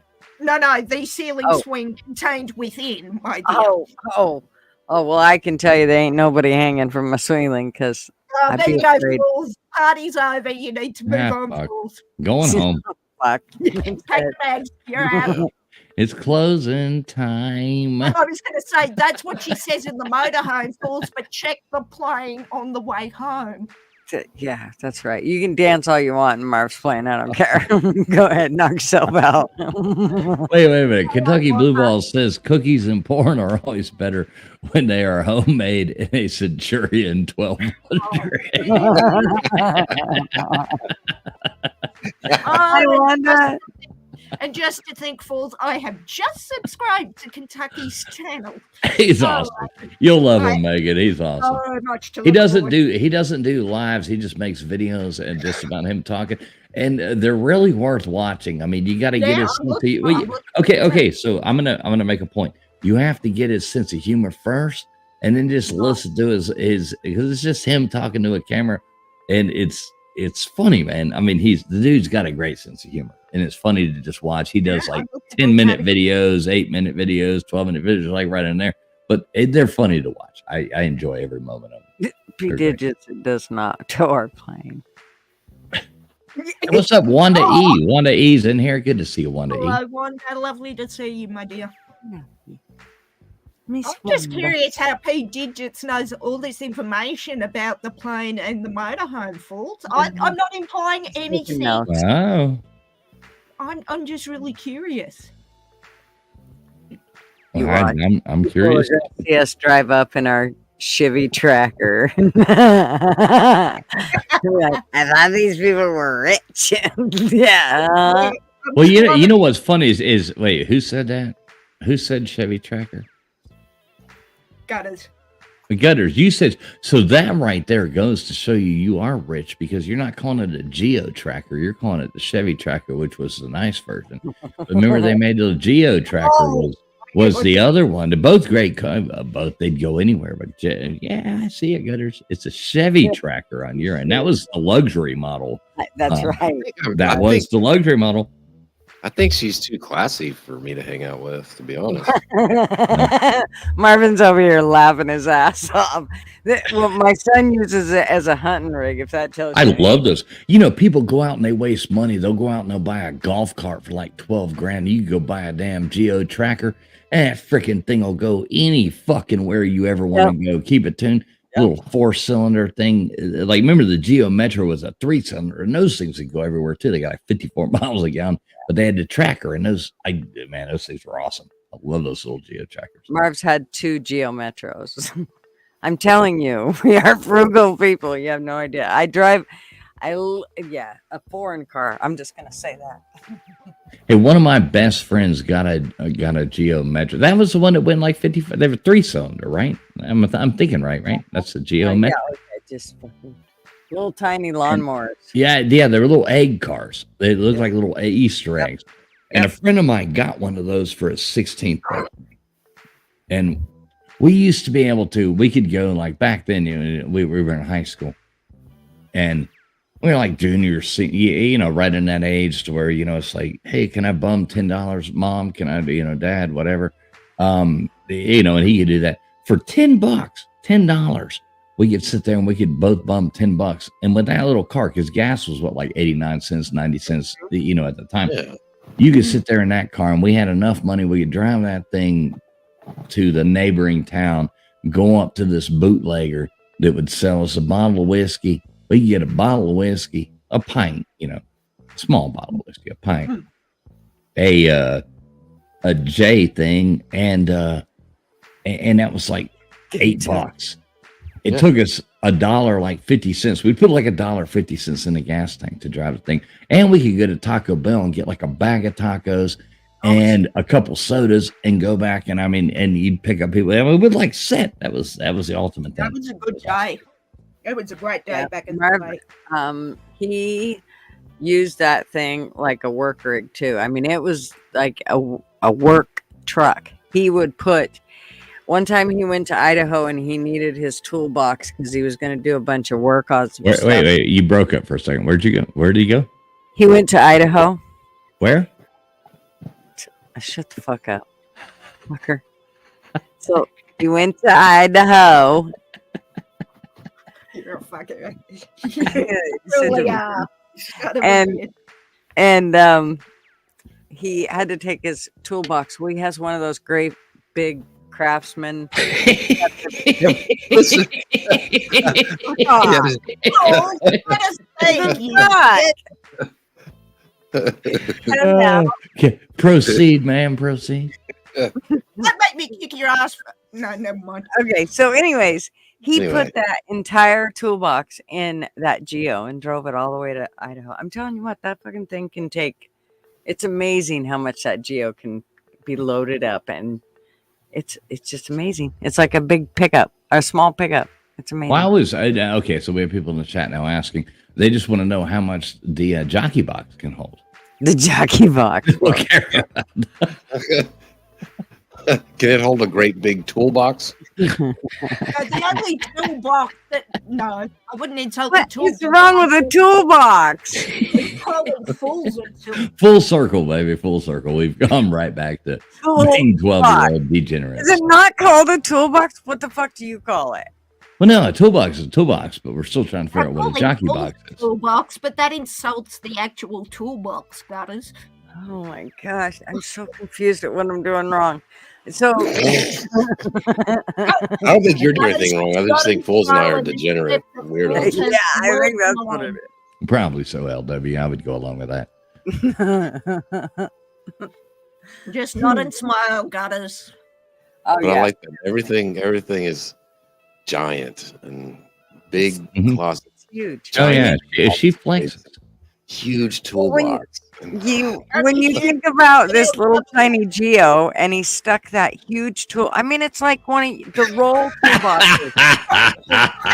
No, the ceiling swing contained within, my dear. Oh, well, I can tell you there ain't nobody hanging from a ceiling, because there you go, fools. Party's over. You need to move on, fools. Going home. Fuck. Take the bags. You're out. It's closing time. I was going to say, that's what she says in the motorhome, fools, but check the plane on the way home. Yeah, that's right. You can dance all you want, and Marv's playing. I don't care. Go ahead, knock yourself out. Wait a minute. Kentucky Blue Balls says cookies and porn are always better when they are homemade in a Centurion 1200. I love that. And just to think, fools, I have just subscribed to Kentucky's channel. He's awesome. You'll love him, Megan. He's awesome. So much to He doesn't do lives. He just makes videos and just about him talking, and they're really worth watching. I mean, you got to get his sense of, okay. So I'm gonna make a point. You have to get his sense of humor first, and then just listen to his because it's just him talking to a camera, and it's funny, man. I mean, the dude's got a great sense of humor. And it's funny to just watch. He does like 10-minute videos, 8-minute videos, 12-minute videos, like right in there. But they're funny to watch. I enjoy every moment of it. P Digits does not tow our plane. What's up, Wanda E? Wanda E's in here. Good to see you, Wanda E. Hello, Wanda. Lovely to see you, my dear. I'm just curious how P Digits knows all this information about the plane and the motorhome, fools. I'm not implying anything. Wow. I'm just really curious. You watch. I'm curious. See us drive up in our Chevy Tracker. Like, I thought these people were rich. Yeah. Well, you know what's funny is wait, who said that? Who said Chevy Tracker? Gutters. Gutters. You said so. That right there goes to show you are rich because you're not calling it a Geo Tracker. You're calling it the Chevy Tracker, which was the nice version. Remember, they made the Geo Tracker was the other one. They're both great. Both they'd go anywhere. But yeah, I see it, Gutters. It's a Chevy Tracker on your end. That was the luxury model. That's right. That was the luxury model. I think she's too classy for me to hang out with, to be honest. Marvin's over here laughing his ass off. Well, my son uses it as a hunting rig, if that tells you. I love those. You know, people go out and they waste money. They'll go out and they'll buy a golf cart for like 12 grand. You can go buy a damn Geo Tracker, and that freaking thing will go any fucking where you ever want to go. Keep it tuned. Little 4-cylinder thing. Like, remember the Geo Metro was a 3-cylinder, and those things would go everywhere too. They got like 54 miles a gallon, but they had the tracker, and those things were awesome. I love those little Geo Trackers. Marv's had 2 Geo Metros. I'm telling you, we are frugal people. You have no idea. I drive, a foreign car. I'm just gonna say that. Hey, one of my best friends got a Geo Metro. That was the one that went like 55. They were 3-cylinder, right? I'm thinking right. That's the Geo Metro. Yeah, okay, just little tiny lawnmowers. Yeah, they were little egg cars. They look like little Easter eggs. And a friend of mine got one of those for his 16th birthday. And we used to be able to. We could go like back then. You know, we were in high school, and we were like junior, you know, right in that age to where, you know, it's like, hey, can I bum $10? Mom, can I, you know, Dad, whatever. You know, and he could do that for $10. We could sit there and we could both bum $10. And with that little car, because gas was what, like 89 cents, 90 cents, you know, at the time, you could sit there in that car and we had enough money. We could drive that thing to the neighboring town, go up to this bootlegger that would sell us a bottle of whiskey. We could get a bottle of whiskey, a pint, you know, small bottle of whiskey, a pint, a J thing, and that was like $8. It took us $1.50. We put like $1.50 in the gas tank to drive the thing, and we could go to Taco Bell and get like a bag of tacos and a couple sodas and go back. And I mean, and you'd pick up people. I mean, we'd like set. That was the ultimate thing. That was a good day. It was a great day back in the day. He used that thing like a work rig too. I mean, it was like a work truck. He would put. One time he went to Idaho and he needed his toolbox because he was going to do a bunch of work on some stuff. Wait, you broke up for a second. Where'd you go? Where did he go? He went to Idaho. Where? Shut the fuck up, fucker. So he went to Idaho. You're a fucker. And he had to take his toolbox. Well, he has one of those great big Craftsman. Proceed, ma'am. Proceed. That made me kick your ass. No, never mind. Okay, so anyways, he put that entire toolbox in that Geo and drove it all the way to Idaho. I'm telling you what, that fucking thing can take. It's amazing how much that Geo can be loaded up, and it's just amazing. It's like a big pickup, a small pickup. It's amazing. Well, okay, so we have people in the chat now asking. They just want to know how much the jockey box can hold. The jockey box. Can it hold a great big toolbox? The only toolbox that I wouldn't insult the toolbox. What's wrong with a toolbox? Full circle, baby, full circle. We've come right back to being 12-year-old degenerates. Is it not called a toolbox? What the fuck do you call it? Well, no, a toolbox is a toolbox, but we're still trying to figure out what a jockey box is. Toolbox, but that insults the actual toolbox, gutters. Oh my gosh, I'm so confused at what I'm doing wrong. So I don't think you're doing anything wrong. I just think fools and I are degenerate weirdos. Yeah, I think that's what it is. Probably so, LW. I would go along with that. Just nod and smile, gutters. Oh But I yeah, like that. Everything is giant and big Mhm. closet. it's huge. Oh yeah, Giant she flexes. huge Well, toolbox. when you think about this little tiny Geo and he stuck that huge tool, I mean, it's like one of the roll toolboxes with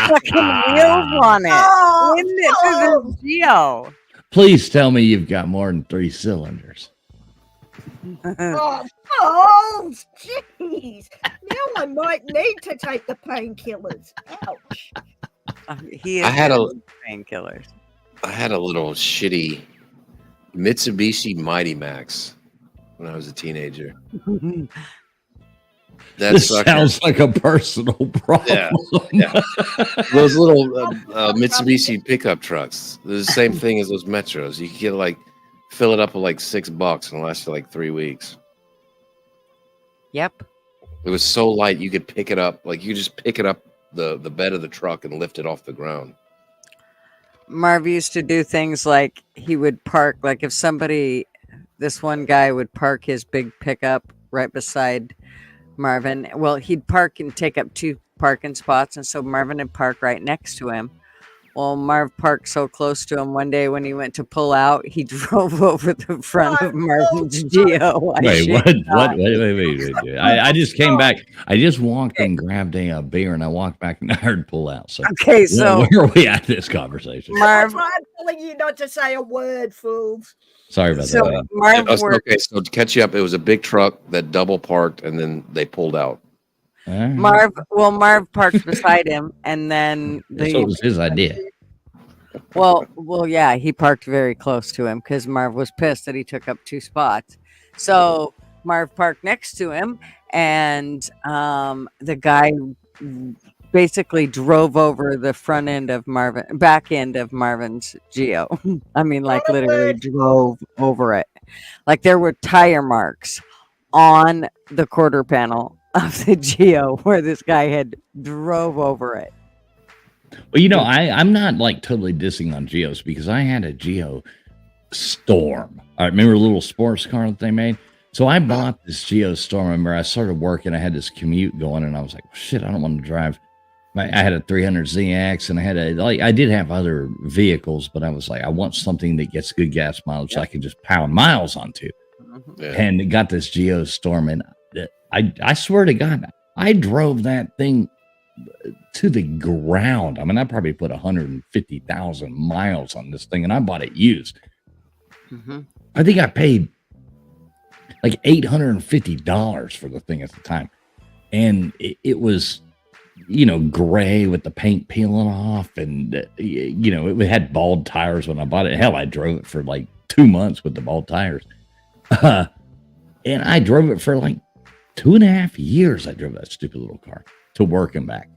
fucking wheels on it. Oh, Isn't it for this Geo? Please tell me you've got more than 3 cylinders. oh, oh, jeez. Now I might need to take the painkillers. Ouch. He is I had good a- with painkillers. I had a little shitty Mitsubishi Mighty Max when I was a teenager. That This sucker. sounds like a personal problem. Yeah. Those little Mitsubishi pickup trucks. They're the same thing as those Metros. You can get like fill it up with like $6 and last for like 3 weeks. Yep. It was so light you could pick it up. Like you just pick it up the bed of the truck and lift it off the ground. Marv used to do things like he would park, like if this one guy would park his big pickup right beside Marvin. Well, he'd park and take up 2 parking spots, and so Marvin would park right next to him. Well, Marv parked so close to him one day when he went to pull out, he drove over the front of Marvin's Geo. Wait, wait. I just came back. I just walked and grabbed a beer, and I walked back and I heard pull out. So Okay, so where are we at this conversation? Marv, That's why I'm telling you not to say a word, fools. Sorry about so that. Marv worked. Okay, so to catch you up, it was a big truck that double parked and then they pulled out. Marv parked beside him, and then So it was his idea. Well, yeah, he parked very close to him because Marv was pissed that he took up 2 spots. So Marv parked next to him, and the guy basically drove over the back end of Marvin's Geo. I mean, like literally drove over it. Like there were tire marks on the quarter panel of the Geo where this guy had drove over it. Well, you know, I'm not like totally dissing on Geos because I had a Geo Storm. I remember a little sports car that they made. So I bought this Geo Storm. I remember I started working. I had this commute going, and I was like, shit, I don't want to drive. I had a 300ZX, and I did have other vehicles, but I was like, I want something that gets good gas mileage so I can just pound miles onto. Yeah. And it got this Geo Storm, and I swear to God, I drove that thing to the ground. I mean, I probably put 150,000 miles on this thing, and I bought it used. I think I paid like $850 for the thing at the time, and it was, you know, gray with the paint peeling off, and you know, it had bald tires when I bought it. Hell, I drove it for like 2 months with the bald tires, and I drove it for like 2.5 years. I drove that stupid little car to work and back,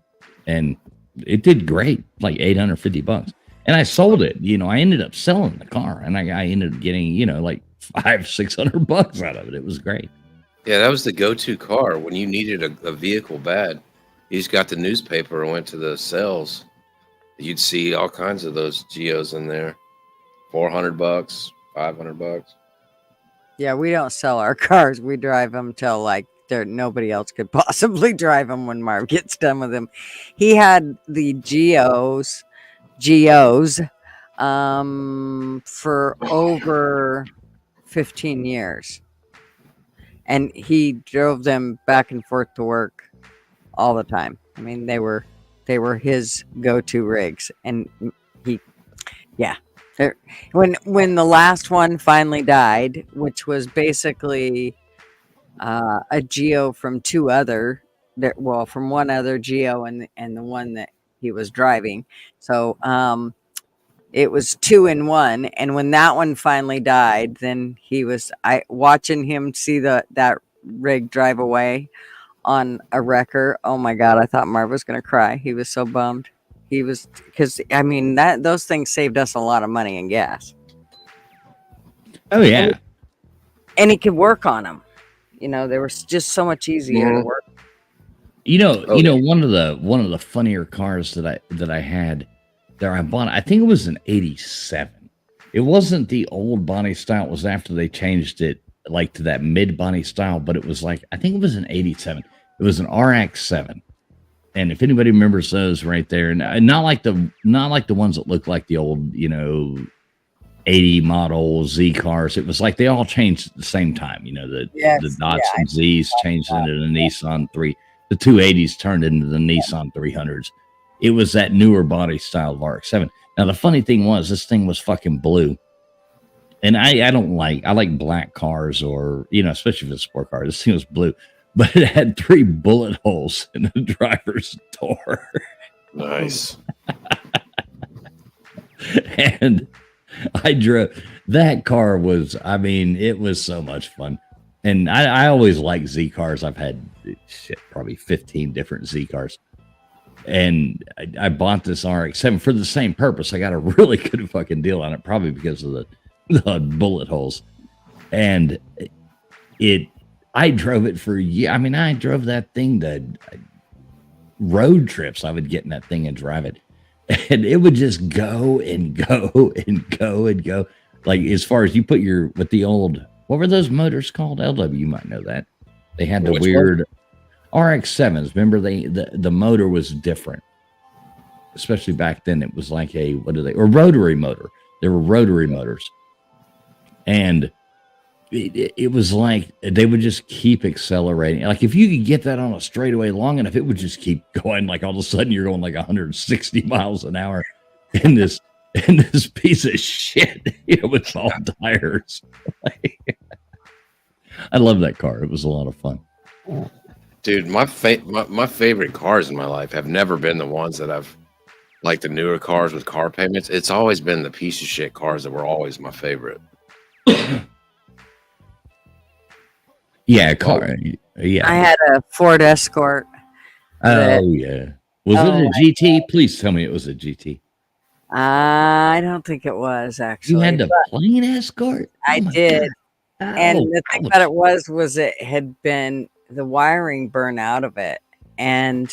and it did great, like $850. And I sold it. You know, I ended up selling the car, and I ended up getting, you know, like $500-600 out of it. It was great. Yeah, that was the go-to car when you needed a vehicle bad. You just got the newspaper and went to the sales. You'd see all kinds of those Geos in there. $400, $500. Yeah, we don't sell our cars. We drive them till like nobody else could possibly drive them when Marv gets done with them. He had the Geos for over 15 years. And he drove them back and forth to work all the time. I mean, they were his go-to rigs. And when the last one finally died, which was basically a Geo from from one other Geo and the one that he was driving. So it was 2 in 1. And when that one finally died, then watching him see that rig drive away on a wrecker. Oh my God, I thought Marv was gonna cry. He was so bummed. He was, because I mean those things saved us a lot of money and gas. Oh yeah, and he could work on them. You know, they were just so much easier to work. You know, one of the funnier cars that I had there, I bought. I think it was an '87. It wasn't the old Bonnie style. It was after they changed it like to that mid Bonnie style, but it was like, I think it was an '87. It It was an RX-7. And if anybody remembers those right there, and not like the ones that look like the old, 80 model Z cars. It was like they all changed at the same time. The Datsun Zs changed into the Nissan 3. The 280s turned into the Nissan 300s. It was that newer body style of RX-7. Now, the funny thing was, this thing was fucking blue. And I like black cars, or, especially if it's a sport car. This thing was blue. But it had 3 bullet holes in the driver's door. Nice. And I drove that car. It was so much fun. And I always like Z cars. I've had probably 15 different Z cars. And I bought this RX-7 for the same purpose. I got a really good fucking deal on it, probably because of the bullet holes. And I drove it for years. I drove that thing to road trips. I would get in that thing and drive it. And it would just go and go and go and go. Like, as far as you put with the old, what were those motors called? LW, you might know that. They had the weird RX-7s. Remember, the motor was different. Especially back then, it was like a rotary motor. There were rotary motors. And it was like they would just keep accelerating. Like, if you could get that on a straightaway long enough, it would just keep going. Like, all of a sudden you're going like 160 miles an hour in this piece of shit, with all tires. I love that car. It was a lot of fun. Dude, my favorite cars in my life have never been the ones that I've like the newer cars with car payments. It's always been the piece of shit cars that were always my favorite. Yeah, car. Yeah, I had a Ford Escort. Oh yeah, was it a GT? Please tell me it was a GT. I don't think it was, actually. You had the plain Escort? I did. And the thing about it was it had been the wiring burned out of it, and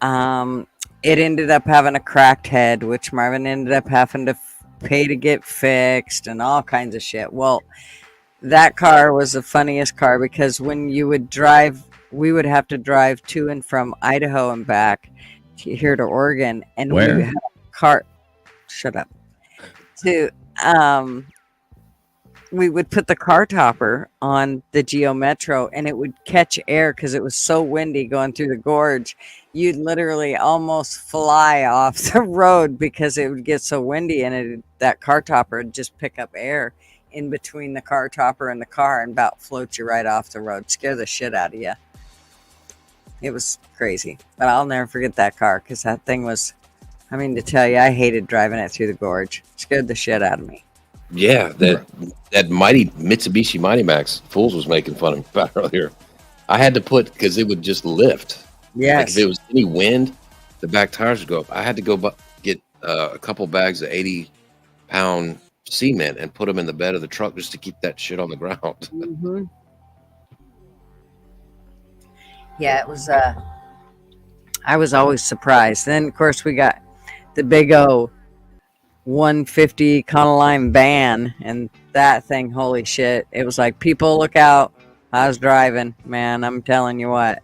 it ended up having a cracked head, which Marvin ended up having to pay to get fixed and all kinds of shit. Well, that car was the funniest car, because when you would drive, we would have to drive to and from Idaho and back here to Oregon, and we would have a car. Shut up. We would put the car topper on the Geo Metro, and it would catch air because it was so windy going through the gorge. You'd literally almost fly off the road because it would get so windy, and that car topper would just pick up air in between the car topper and the car and about float you right off the road. Scare the shit out of you. It was crazy. But I'll never forget that car, because that thing was, to tell you, I hated driving it through the gorge. It scared the shit out of me. Yeah, that mighty Mitsubishi Mighty Max, Fools was making fun of me about earlier. I had to because it would just lift. Yes. Like if it was any wind, the back tires would go up. I had to go get a couple bags of 80-pound cement and put them in the bed of the truck just to keep that shit on the ground. Mm-hmm. Yeah, it was. I was always surprised. Then, of course, we got the big O 150 Econoline van, and that thing, holy shit! It was like, people look out. I was driving, man. I'm telling you what,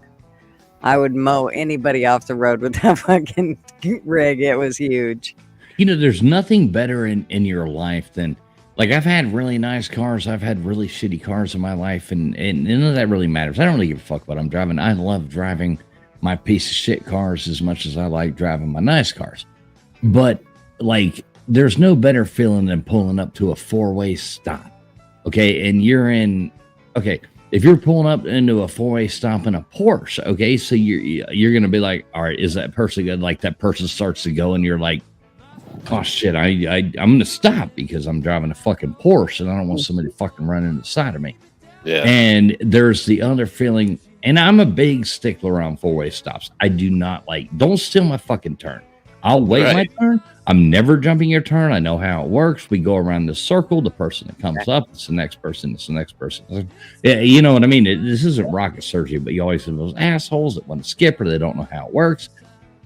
I would mow anybody off the road with that fucking rig. It was huge. There's nothing better in your life than, like, I've had really nice cars. I've had really shitty cars in my life, and none of that really matters. I don't really give a fuck what I'm driving. I love driving my piece of shit cars as much as I like driving my nice cars. But, like, there's no better feeling than pulling up to a 4-way stop. Okay, and if you're pulling up into a 4-way stop in a Porsche, okay, so you're gonna be like, all right, is that person good? Like, that person starts to go, and you're like, oh shit, I'm gonna stop because I'm driving a fucking Porsche and I don't want somebody fucking running the side of me. Yeah. And there's the other feeling, and I'm a big stickler on 4-way stops. I do not don't steal my fucking turn. I'll wait my turn. I'm never jumping your turn. I know how it works. We go around this circle. The person that comes up, it's the next person. It's the next person. Yeah, you know what I mean? This isn't rocket surgery, but you always have those assholes that want to skip or they don't know how it works.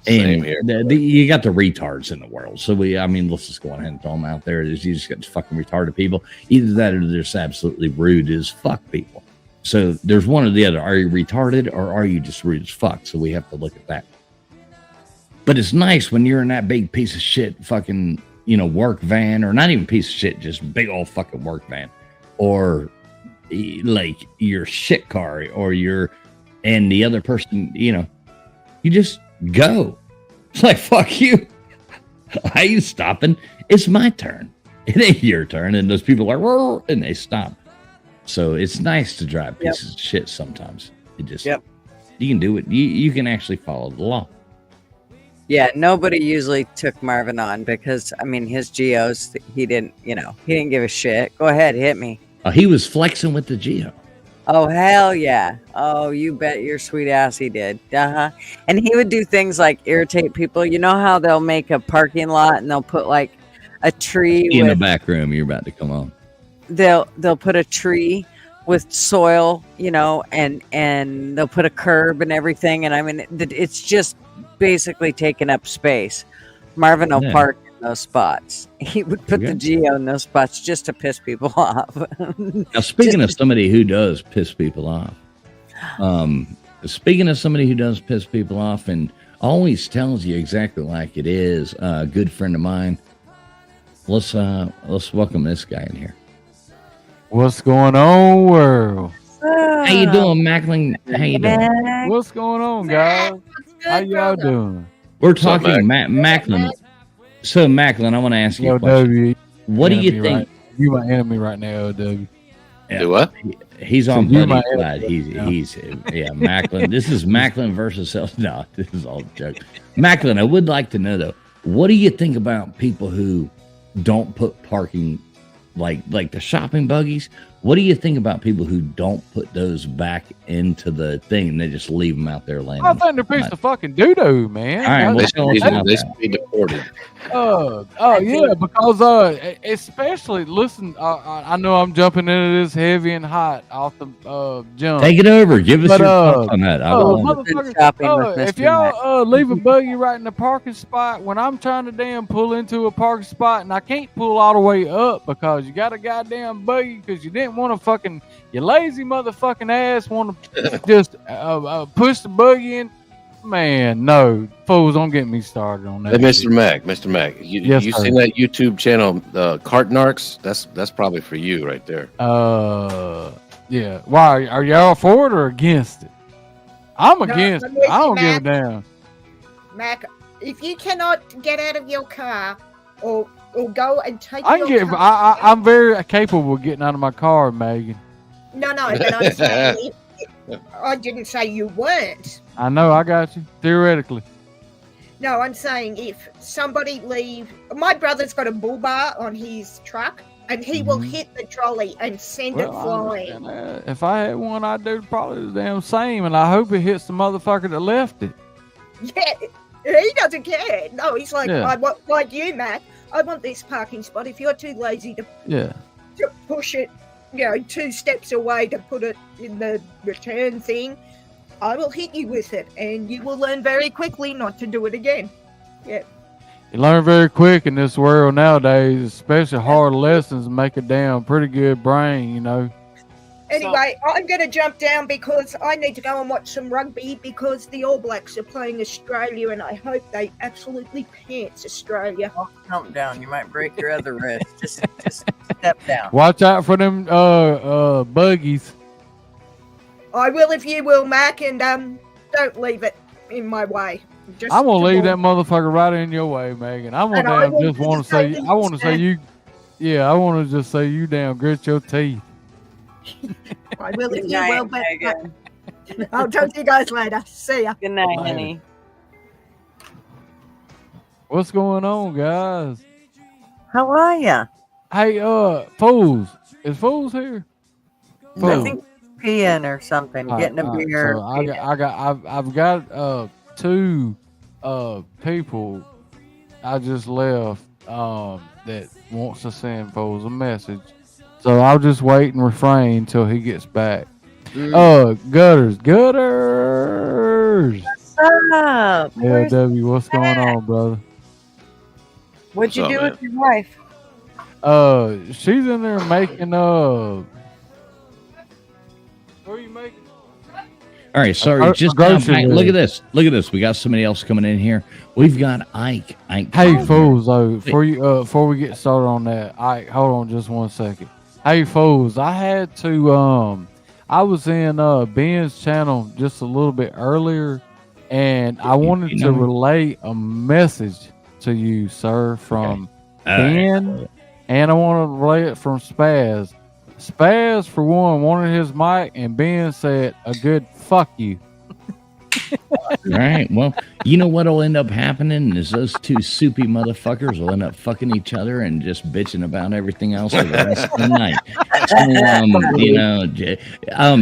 And you got the retards in the world. So let's just go ahead and throw them out there. You just got fucking retarded people. Either that or they're just absolutely rude as fuck people. So there's one or the other. Are you retarded or are you just rude as fuck? So we have to look at that. But it's nice when you're in that big piece of shit fucking, work van, or not even piece of shit, just big old fucking work van, or like your shit car, or and the other person, you just go. It's like, fuck you. Why are you stopping? It's my turn. It ain't your turn. And those people are, whoa, and they stop. So it's nice to drive pieces of shit sometimes. It just, you can do it. You can actually follow the law. Yeah, nobody usually took Marvin on because, his geos, he didn't give a shit. Go ahead, hit me. He was flexing with the geo. Oh, hell yeah. Oh, you bet your sweet ass he did. And he would do things like irritate people. You know how they'll make a parking lot and they'll put like a tree in the back room. You're about to come on. They'll put a tree with soil, and they'll put a curb and everything. And it's just basically taking up space. Marvin will park in those spots. He would put the geo in those spots just to piss people off. Now, speaking of somebody who does piss people off, and always tells you exactly like it is, a good friend of mine. Let's welcome this guy in here. What's going on, world? How you doing, Macklin? How you doing? What's going on, guys? How y'all doing? We're talking Macklin. So, Macklin, I want to ask you a question. What do you think? You my enemy right now, OW. Yeah, do what? He's on Buddy's side. He's Macklin. This is Macklin versus no. This is all a joke. Macklin, I would like to know though. What do you think about people who don't put parking, like the shopping buggies? What do you think about people who don't put those back into the thing and they just leave them out there laying? I think they're a piece of fucking doo-doo, man. All right, they should be deported. Yeah, because especially listen, I know I'm jumping into this heavy and hot off the jump. Take it over. Give us your thoughts on that. If y'all leave a buggy right in the parking spot when I'm trying to damn pull into a parking spot and I can't pull all the way up because you got a goddamn buggy because you didn't want to fucking, you lazy motherfucking ass want to just push the buggy in. Man, no, fools, don't get me started on that. Hey, Mr. Mac, you seen that YouTube channel, Cart Narcs? That's probably for you right there. Yeah. Why are y'all for it or against it? I'm against it. I don't give a damn. Mac, if you cannot get out of your car or go and take, I'm very capable of getting out of my car, Megan. No, but I'm saying. I didn't say you weren't. I know, I got you. Theoretically. No, I'm saying if somebody my brother's got a bull bar on his truck and he will hit the trolley and send it flying. If I had one, I'd do probably the damn same, and I hope it hits the motherfucker that left it. Yeah, he doesn't care. No, he's like, I want, like you, Matt, I want this parking spot. If you're too lazy to push it, 2 steps away to put it in the return thing, I will hit you with it, and you will learn very quickly not to do it again. Yeah. You learn very quick in this world nowadays, especially hard lessons make a damn pretty good brain, Anyway, I'm going to jump down because I need to go and watch some rugby because the All Blacks are playing Australia, and I hope they absolutely pants Australia. Don't jump down. You might break your other wrist. Just step down. Watch out for them buggies. I will if you will, Mac, and don't leave it in my way. I'm gonna leave that motherfucker right in your way, Megan. I want to just say you damn grit your teeth. I will if you will, but I'll talk to you guys later. See ya. Good night, honey. What's going on, guys? How are ya? Hey, Fools. Is Fools here? Fools. I think peeing or something, getting a beer. So I've got 2 people I just left that wants to send Fools a message. So I'll just wait and refrain until he gets back. Gutters. What's up? LW, what's going on, brother? What'd you do with your wife? She's in there making Where are you making? All right, sorry. Just now back. Look at this. Look at this. We got somebody else coming in here. We've got Ike. Hey, fools! Though, before we get started on that, Ike, hold on just 1 second. Hey, fools! I had to. I was in Ben's channel just a little bit earlier, and I wanted to relay a message to you, sir, from Ben, and I want to relay it from Spaz. Spaz, for one, wanted his mic, and Ben said a good fuck you. Right. Well, you know what'll end up happening is those two soupy motherfuckers will end up fucking each other and just bitching about everything else for the rest of the night. So,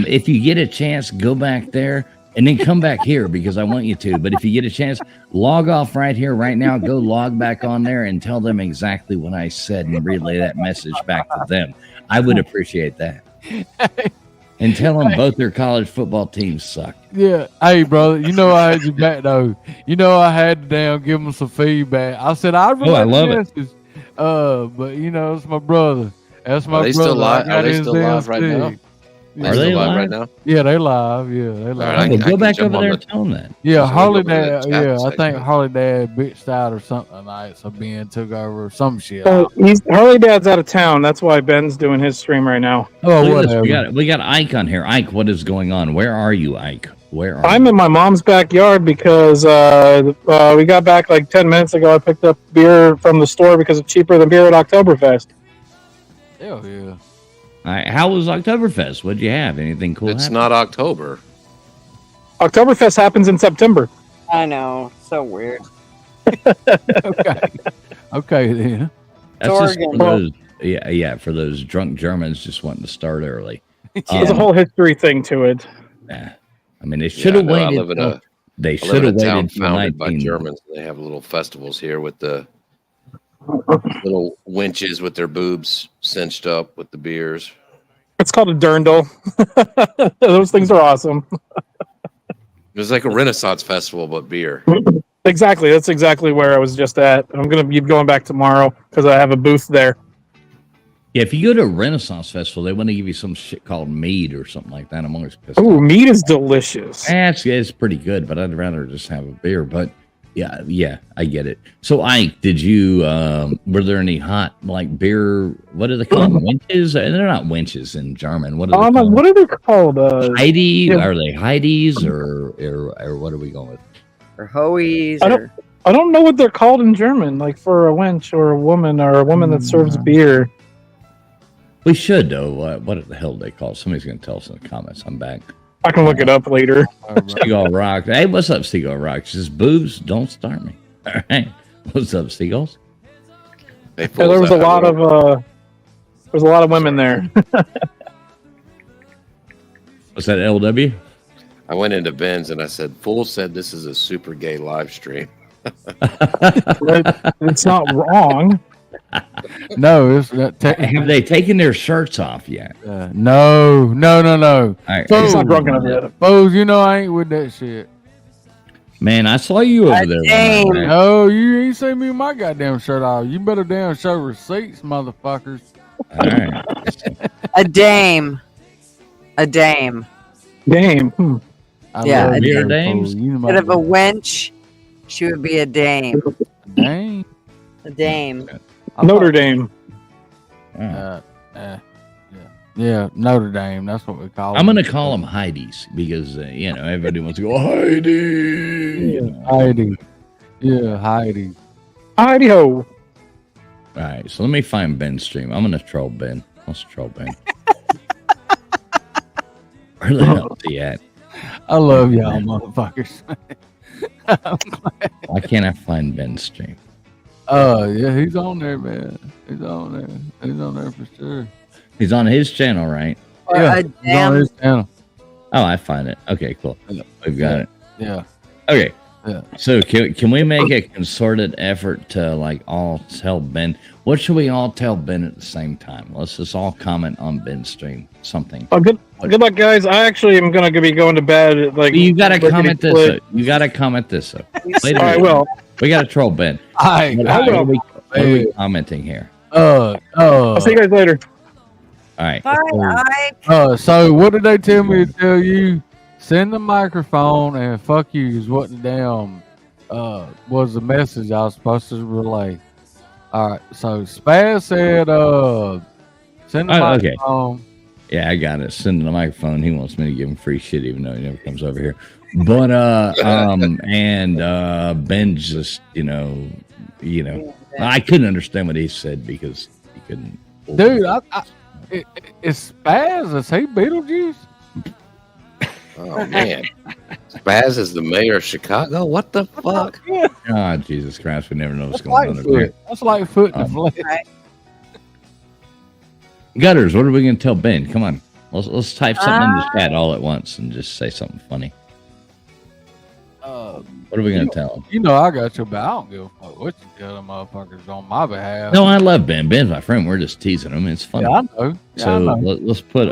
if you get a chance, go back there and then come back here because I want you to. But if you get a chance, log off right here, right now. Go log back on there and tell them exactly what I said and relay that message back to them. I would appreciate that. And tell them both their college football teams suck. Yeah. Hey, brother, you know I had you back, though. You know I had to give them some feedback. I said, I love it. But, it's my brother. That's my brother. Still live? Are they still live right now? Are they live right now? Yeah, they live. Yeah, they live. Right, go back over there and tell them that. Yeah, Harley Dad. Yeah, I think Harley Dad bitched out or something tonight, so Ben took over some shit. Harley Dad's out of town. That's why Ben's doing his stream right now. Oh, whatever. We got Ike on here. Ike, what is going on? Where are you, Ike? I'm in my mom's backyard because we got back like 10 minutes ago. I picked up beer from the store because it's cheaper than beer at Oktoberfest. Hell yeah. All right, how was Oktoberfest? What'd you have? Anything cool? It's not October. Oktoberfest happens in September. I know. So weird. Okay then. That's just for those, for those drunk Germans just wanting to start early. There's a whole history thing to it. Yeah. I mean, they should have waited. They should have waited for founded by Germans. They have little festivals here with the little wenches with their boobs cinched up with the beers. It's called a dirndl. Those things are awesome. It's like a Renaissance festival, but beer. Exactly. That's exactly where I was just at. I'm going to be going back tomorrow because I have a booth there. Yeah, if you go to a Renaissance festival, they want to give you some shit called mead or something like that. I'm always pissed off. Mead is delicious. It's pretty good, but I'd rather just have a beer. But yeah, I get it. So, Ike, did you, were there any hot, like, beer, what are they called? Wenches? They're not wenches in German. What are they called? What are they called? Heidi? Yeah. Are they Heidi's or what are we going with? Or Hoey's? I don't know what they're called in German, like for a wench or a woman that serves beer. We should, though. What the hell do they call? Somebody's going to tell us in the comments. I'm back. I can look it up later. Seagull Rock. Hey, what's up, Seagull Rock? She says, boobs, don't start me. All right. What's up, Seagulls? There was a lot of women there. Was that LW? I went into Ben's and I said, Fool said this is a super gay live stream. It's not wrong. No, it's not have they taken their shirts off yet? No. All right. He's not drunk enough yet. Foes, I ain't with that shit. Man, I saw you over there. No, you ain't seen me with my goddamn shirt off. You better damn show receipts, motherfuckers. All right. A dame. Dame. Yeah, a dame. Instead of a wench, she would be a dame. Dame. A dame. Notre Dame. Yeah, Notre Dame. That's what we call them. I'm going to call them Heidi's because, everybody wants to go, Heidi. Heidi. Yeah, Heidi. Heidi-ho. All right, so let me find Ben's stream. I'm going to troll Ben. Let's troll Ben. Where the hell is he at? I love y'all, motherfuckers. Why can't I find Ben's stream? Yeah, he's on there, man. He's on there for sure. He's on his channel, right? Yeah, he's on his channel. Oh, I find it. Okay, cool. We've got it. Yeah. Okay. Yeah. So can we make a concerted effort to all tell Ben? What should we all tell Ben at the same time? Let's just all comment on Ben's stream. Something. Good luck, guys. I actually am going to be going to bed. You got to comment this. You got to comment this. I will. We got to troll Ben. I will. What are we commenting here? I'll see you guys later. All right. Bye, Ike. So what did they tell me to tell you? Send the microphone and fuck you is what the damn was the message I was supposed to relay. All right. So Spaz said send the microphone. Okay. Yeah, I got it. Send the microphone. He wants me to give him free shit, even though he never comes over here. But Ben's just I couldn't understand what he said because he couldn't. Dude, it's Spaz. Is he Beetlejuice? Oh man, Spaz is the mayor of Chicago. What the fuck? Oh, Jesus Christ! We never know what's going on over here. That's like foot in the flesh. Gutters, what are we going to tell Ben? Come on, let's type something in the chat all at once and just say something funny. What are we going to tell him? You know I got your back. I don't give a fuck what you tell them motherfuckers on my behalf. No, I love Ben. Ben's my friend. We're just teasing him. It's funny. Yeah, I know. Yeah, so I know. Let's put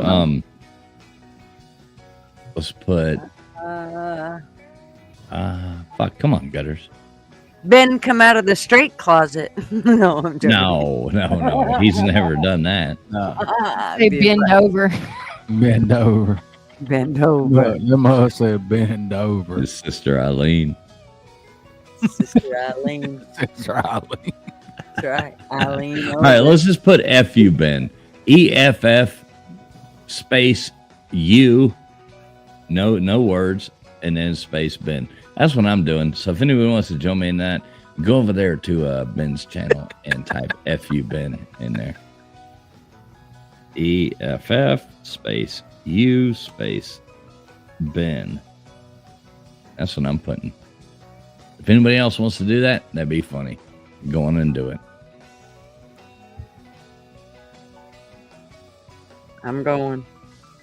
fuck. Come on, Gutters. Ben, come out of the straight closet. No, I'm joking. No. He's never done that. No. They bend over. Bend over. Bend over. Your mother said bend over. His sister Eileen. Sister Eileen. Sister Eileen. That's right. Eileen. All right, let's just put FU Ben. EFF space U. No words. And then space Ben. That's what I'm doing. So if anyone wants to join me in that, go over there to Ben's channel and type FU Ben in there. EFF space U space Ben. That's what I'm putting. If anybody else wants to do that, that'd be funny. Go on and do it. I'm going.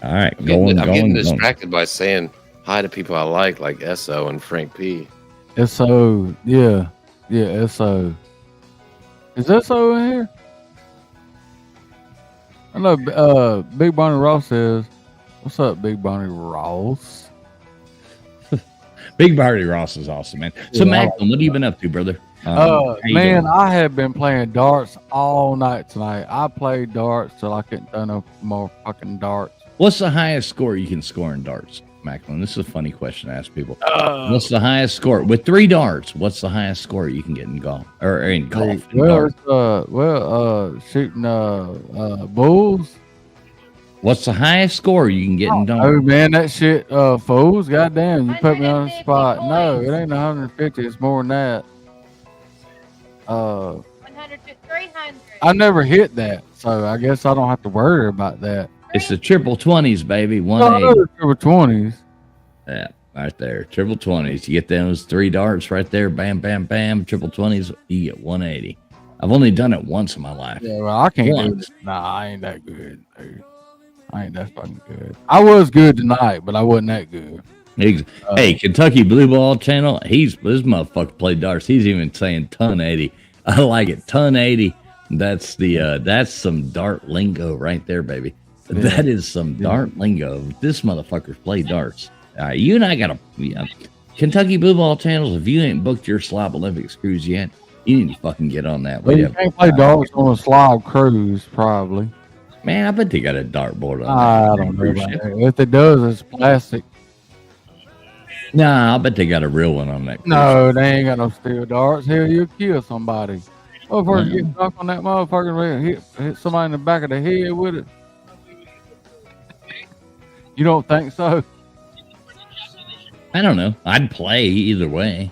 All right, I'm getting distracted by saying hi to people I like SO and Frank P. SO, yeah, SO. Is SO in here? I know Big Bonnie Ross says, what's up, Big Bonnie Ross? Big Bonnie Ross is awesome, man. So, yeah, Macklin, what have you been up to, brother? Man, I have been playing darts all night tonight. I played darts till I couldn't throw no more fucking darts. What's the highest score you can score in darts, Macklin? This is a funny question to ask people. What's the highest score with 3 darts? What's the highest score you can get in golf or in golf? Shooting bulls. What's the highest score you can get in darts? Oh man, that shit, fools! Goddamn, you put me on the spot. No, it ain't 150. It's more than that. 100 to 300. I never hit that, so I guess I don't have to worry about that. It's the triple 20s, baby. 180. Triple 20s. Yeah, right there. Triple 20s. You get those 3 darts right there. Bam, bam, bam. Triple 20s. You get 180. I've only done it once in my life. Yeah, well, I can't do it. Nah, I ain't that good, dude. I ain't that fucking good. I was good tonight, but I wasn't that good. Hey, Kentucky Blue Ball Channel. This motherfucker played darts. He's even saying ton 80. I like it. Ton 80. That's some dart lingo right there, baby. Yeah. That is some dart lingo. This motherfucker's play darts. You and I got Kentucky Blue Ball Channels. If you ain't booked your Slob Olympics cruise yet, you need to fucking get on that. Well, you can't play darts on a Slob cruise, probably. Man, I bet they got a dartboard on I don't know about that. If it does, it's plastic. Nah, I bet they got a real one on that. No, they ain't got no steel darts. Hell, you'll kill somebody. Motherfucker get stuck on that motherfucker, hit somebody in the back of the head with it. You don't think so? I don't know. I'd play either way.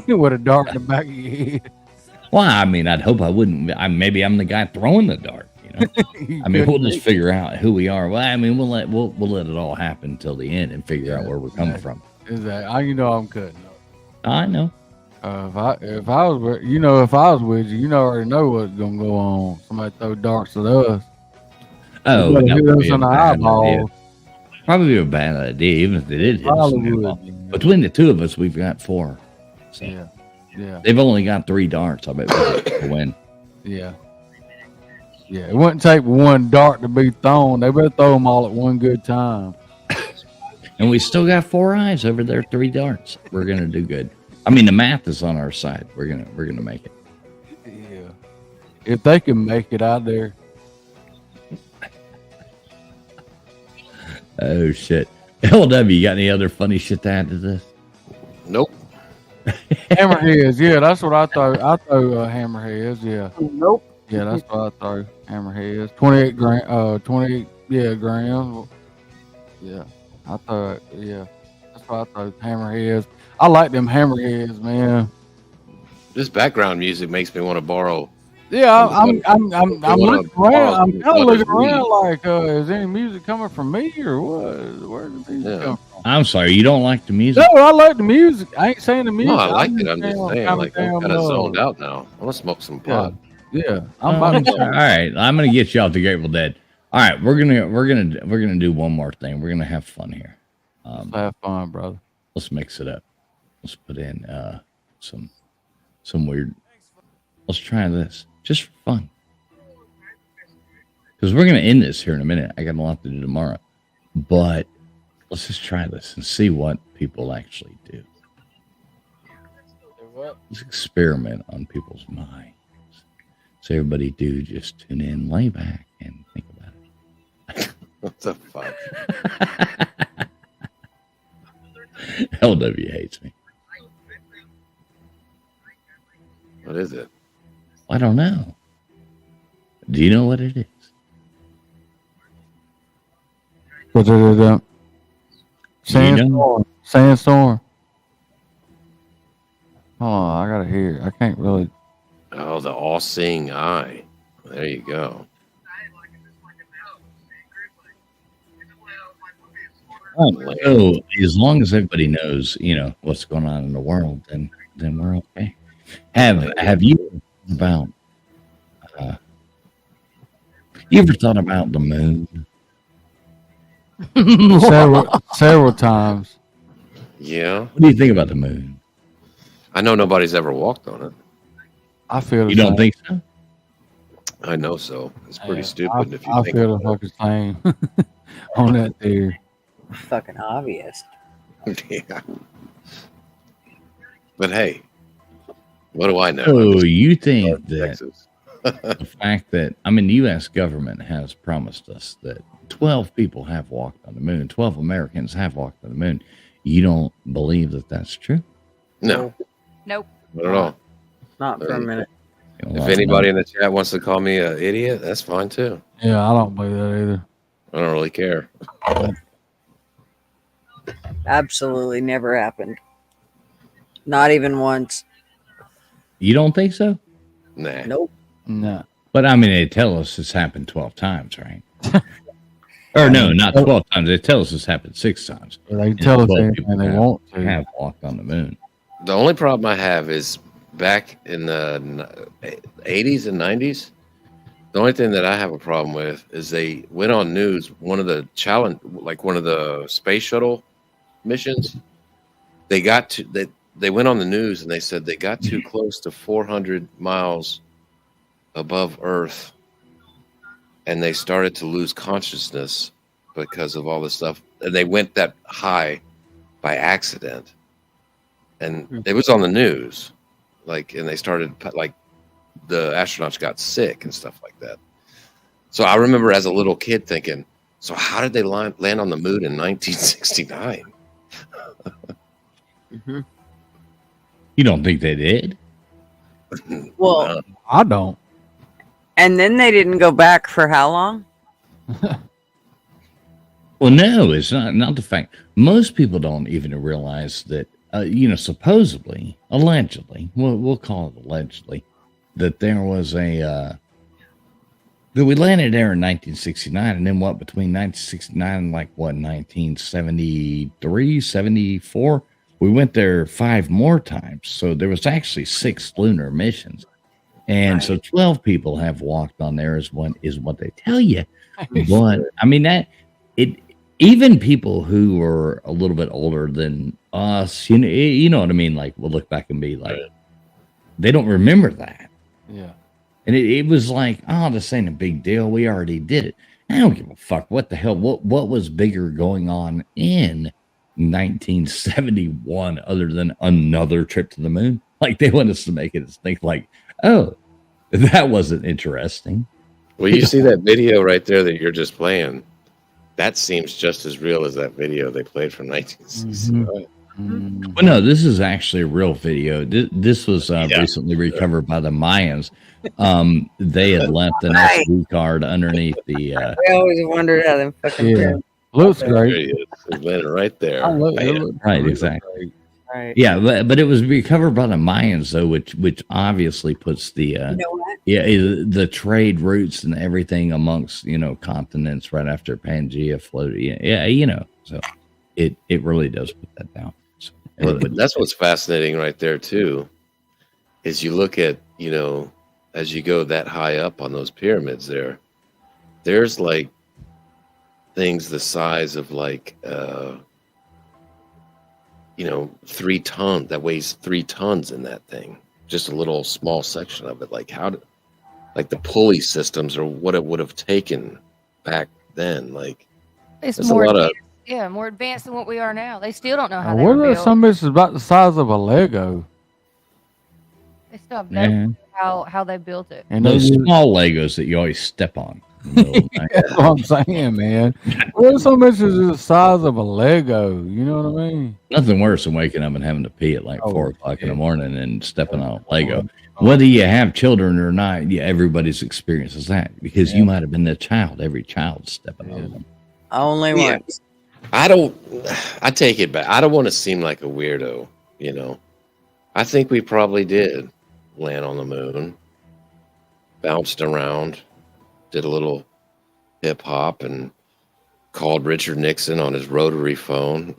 With a dart in the back of your head. Well, I mean, I'd hope I wouldn't. Maybe I'm the guy throwing the dart. I mean, we'll just figure out who we are. Well, I mean, we'll let it all happen until the end and figure out where we're coming from. Exactly. You know I'm cutting up. I know. If I was with you, already know what's gonna go on. Somebody throw darts at us. Oh, that would be on the eyeball. Probably a bad idea, even if they did hit us. Between the two of us, we've got 4. So. Yeah. They've only got 3 darts. I bet we'll win. Yeah. Yeah, it wouldn't take one dart to be thrown. They better throw them all at one good time. And we still got 4 eyes over there, 3 darts. We're gonna do good. I mean, the math is on our side. We're gonna make it. Yeah. If they can make it out there. Oh shit. LW, you got any other funny shit to add to this? Nope. Hammerheads, yeah, that's what I thought. I throw hammerheads, yeah. Nope. Yeah, that's what I throw. Hammerheads, 28 grams. Yeah, I thought, yeah, that's what I thought. Hammerheads. I like them hammerheads, man. This background music makes me want to borrow. Yeah, I'm looking around. I'm kind of looking around like, is any music coming from me or what? Where's the music come from? I'm sorry, you don't like the music? No, I like the music. I ain't saying the music. No, I like it. I'm just saying, like, I'm kind of zoned out now. I want to smoke some pot. Yeah, all right, I'm gonna get you off the Grateful Dead. All right, we're gonna do one more thing. We're gonna have fun here. Have fun, brother. Let's mix it up. Let's put in some weird. Let's try this just for fun, because we're gonna end this here in a minute. I got a lot to do tomorrow, but let's just try this and see what people actually do. Let's experiment on people's minds. So everybody do just tune in, lay back, and think about it. What the fuck? LW hates me. What is it? I don't know. Do you know what it is? Sandstorm. Sandstorm. Oh, I gotta hear it. I can't really. Oh, the all-seeing eye. There you go. Oh, as long as everybody knows, what's going on in the world, then we're okay. Have you about? You ever thought about the moon? several times. Yeah. What do you think about the moon? I know nobody's ever walked on it. I feel you don't think so? I know so. It's pretty stupid if you I think feel the fucking same on that theory. Fucking obvious. Yeah. But hey, what do I know? Oh, you think that the fact that, the U.S. government has promised us that 12 people have walked on the moon, 12 Americans have walked on the moon. You don't believe that that's true? No. Nope. Not at all. Not for a minute. If anybody in the chat wants to call me an idiot, that's fine too. Yeah, I don't believe that either. I don't really care. Absolutely never happened. Not even once. You don't think so? Nah. Nope. No. But they tell us it's happened 12 times, right? Or no, not 12 times. They tell us it's happened 6 times. They tell us anything they want to. Have walked on the moon. The only problem I have is back in the 80s and 90s, the only thing that I have a problem with is they went on news, one of the space shuttle missions, they went on the news and they said they got too close to 400 miles above Earth and they started to lose consciousness because of all this stuff. And they went that high by accident. And it was on the news. And they started, the astronauts got sick and stuff like that. So I remember as a little kid thinking, so how did they land on the moon in 1969? Mm-hmm. You don't think they did? Well, I don't. And then they didn't go back for how long? Well, no, it's not the fact. Most people don't even realize that, supposedly, allegedly, we'll call it allegedly, that there was that we landed there in 1969, and then between 1969 and 1973, 74, we went there 5 more times. So there was actually 6 lunar missions. And so 12 people have walked on there is what they tell you. But even people who were a little bit older than us, you know what I mean? We'll look back and be like, they don't remember that. Yeah. And it was like, this ain't a big deal. We already did it. I don't give a fuck. What the hell? What was bigger going on in 1971 other than another trip to the moon? They want us to make it think oh, that wasn't interesting. Well, you see that video right there that you're just playing. that seems just as real as that video they played from 1965. Well, no, this is actually a real video. This was recently recovered by the Mayans. They had left an SD card underneath the. I always wondered how them fucking. Looks great. It's laying right there. Right, exactly. Right. Yeah, but it was recovered by the Mayans though, which obviously puts the the trade routes and everything amongst continents right after Pangea floated. Yeah, so it really does put that down. So, but that's what's fascinating right there too, is you look at as you go that high up on those pyramids there's like things the size of like 3 tons that weighs 3 tons in that thing, just a little small section of it. Like the pulley systems or what it would have taken back then. Like it's more more advanced than what we are now. They still don't know how they what were are built. some of this is about the size of a Lego? They still have no how they built it. And those small Legos that you always step on. That's what I'm saying, man. What are some of this is the size of a Lego? You know what I mean? Nothing worse than waking up and having to pee at like 4 o'clock in the morning and stepping on a Lego. Whether you have children or not, everybody's experiences that because you might have been the child. Every child's stepping on them. Only once. I take it back. I don't want to seem like a weirdo, I think we probably did land on the moon, bounced around, did a little hip hop, and called Richard Nixon on his rotary phone.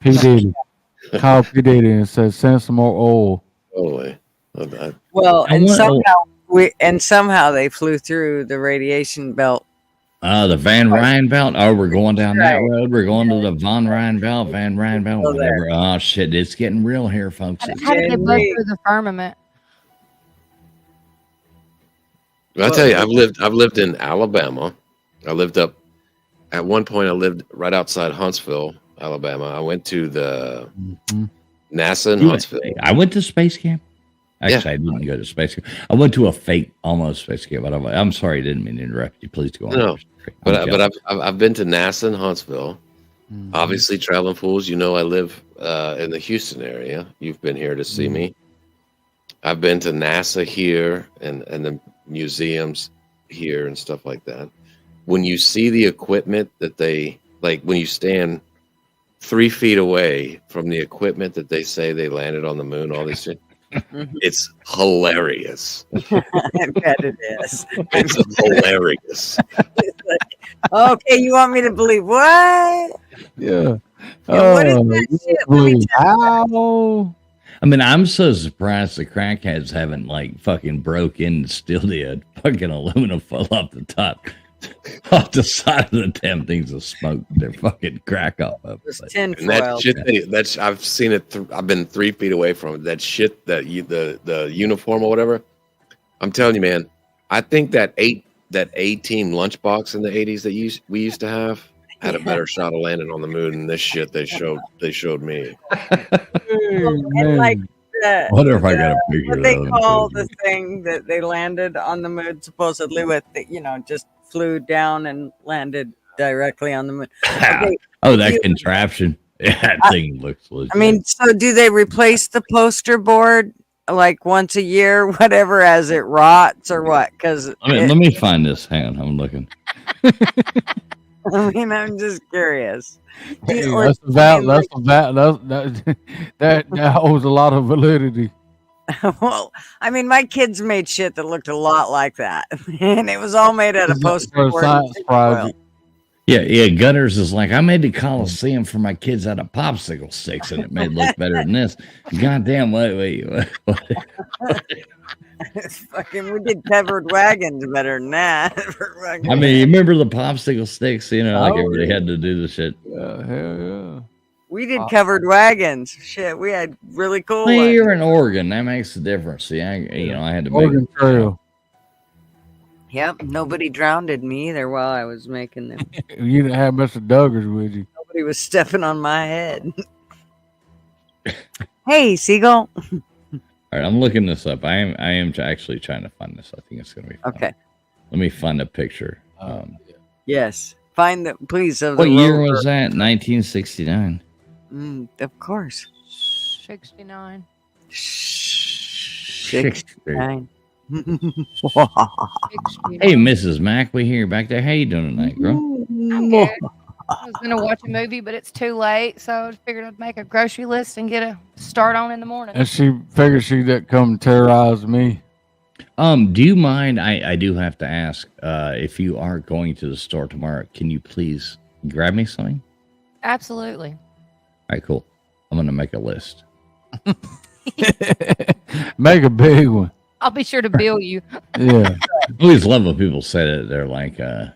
P. Diddy. Called P. Diddy and said, "Send some more oil." Totally. Well, and somehow they flew through the radiation belt. The Van Ryn belt. Oh, we're going down that road. We're going to the Van Ryn belt, whatever. Oh shit, it's getting real here, folks. How did they bust through the firmament? I'll tell you, I've lived in Alabama. At one point I lived right outside Huntsville, Alabama. I went to the NASA in Huntsville. I went to space camp. Actually, I didn't go to space camp. I went to a fake almost space camp. But I'm sorry, I didn't mean to interrupt you. Please go on. No, but I've been to NASA in Huntsville. Obviously, traveling fools. I live in the Houston area. You've been here to see me. I've been to NASA here and the museums here and stuff like that. When you see the equipment that they when you stand 3 feet away from the equipment that they say they landed on the moon, all this shit, it's hilarious. I bet it is. It's hilarious. It's like, okay, you want me to believe what? Yeah. What is that shit? Let me tell you. I mean, I'm so surprised the crackheads haven't fucking broke in and steal the fucking aluminum foil off the top, off the side of the damn things of smoke. They're fucking crack off of. And that shit, I've seen it. I've been 3 feet away from it. That shit, the uniform or whatever. I'm telling you, man. I think that A-team lunchbox in the 80s that we used to have had a better shot of landing on the moon than this shit they showed me. And wonder if I got a picture what they call the thing that they landed on the moon supposedly with, just flew down and landed directly on the moon. Okay, that contraption. Yeah, that thing looks legit. I mean, so do they replace the poster board once a year, whatever, as it rots or what? Because let me find this. Hang on, I'm looking. I mean, I'm just curious. That holds a lot of validity. Well, I mean, my kids made shit that looked a lot like that, and it was all made out of poster board. Science project. Yeah. Gunners is like, I made the Coliseum for my kids out of popsicle sticks, and it made it look better than this. Goddamn, wait. Fucking, we did covered wagons better than that. I mean, you remember the popsicle sticks? Everybody had to do the shit. Hell yeah. We did covered wagons. Shit, we had really cool ones. You're in Oregon. That makes a difference. See, I had to Oregon make Trail. Yep, nobody drowned me either while I was making them. You didn't have Mr. Duggars with you. Nobody was stepping on my head. Hey, Seagull. All right, I'm looking this up. I am actually trying to find this. I think it's going to be fun. Okay. Let me find a picture. Yes. Find the please of What the year rover. was that? 1969. Of course. 69. 69. Hey, Mrs. Mack, we hear you back there. How you doing tonight, girl? I'm good. I was gonna watch a movie, but it's too late, so I figured I'd make a grocery list and get a start on in the morning. And she figured she'd come terrorize me. Do you mind? I do have to ask. If you are going to the store tomorrow, can you please grab me something? Absolutely. All right, cool. I'm gonna make a list. Make a big one. I'll be sure to bill you. Yeah. I always love when people say that. They're like, I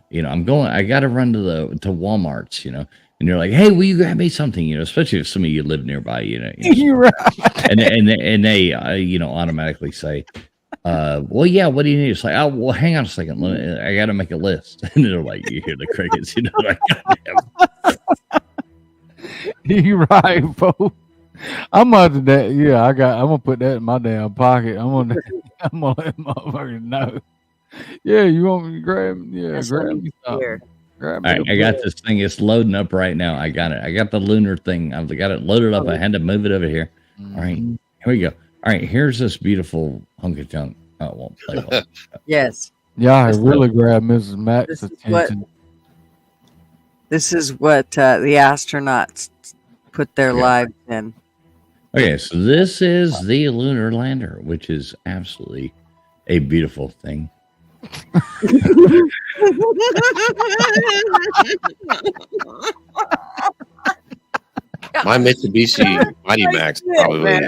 got to run to Walmart's, and you're like, hey, will you grab me something? Especially if some of you live nearby, You're right. and they automatically say, well, yeah, what do you need? It's like, oh, well, hang on a second. I got to make a list. And they're like, you hear the crickets, like, goddamn. You're right, folks. I'm about to that. Yeah, I'm gonna put that in my damn pocket. I'm gonna let motherfuckers know. Yeah, you want me to grab? Yeah, That's grab me something. here. Grab All me right, I got this thing. It's loading up right now. I got it. I got the lunar thing. I've got it loaded up. I had to move it over here. All right, here we go. All right, here's this beautiful hunk of junk. Oh, it won't play well. Yes. Yeah, I really grabbed Mrs. Mack's attention. This is what the astronauts put their lives in. Okay, so this is the lunar lander, which is absolutely a beautiful thing. My Mitsubishi Mighty Max probably.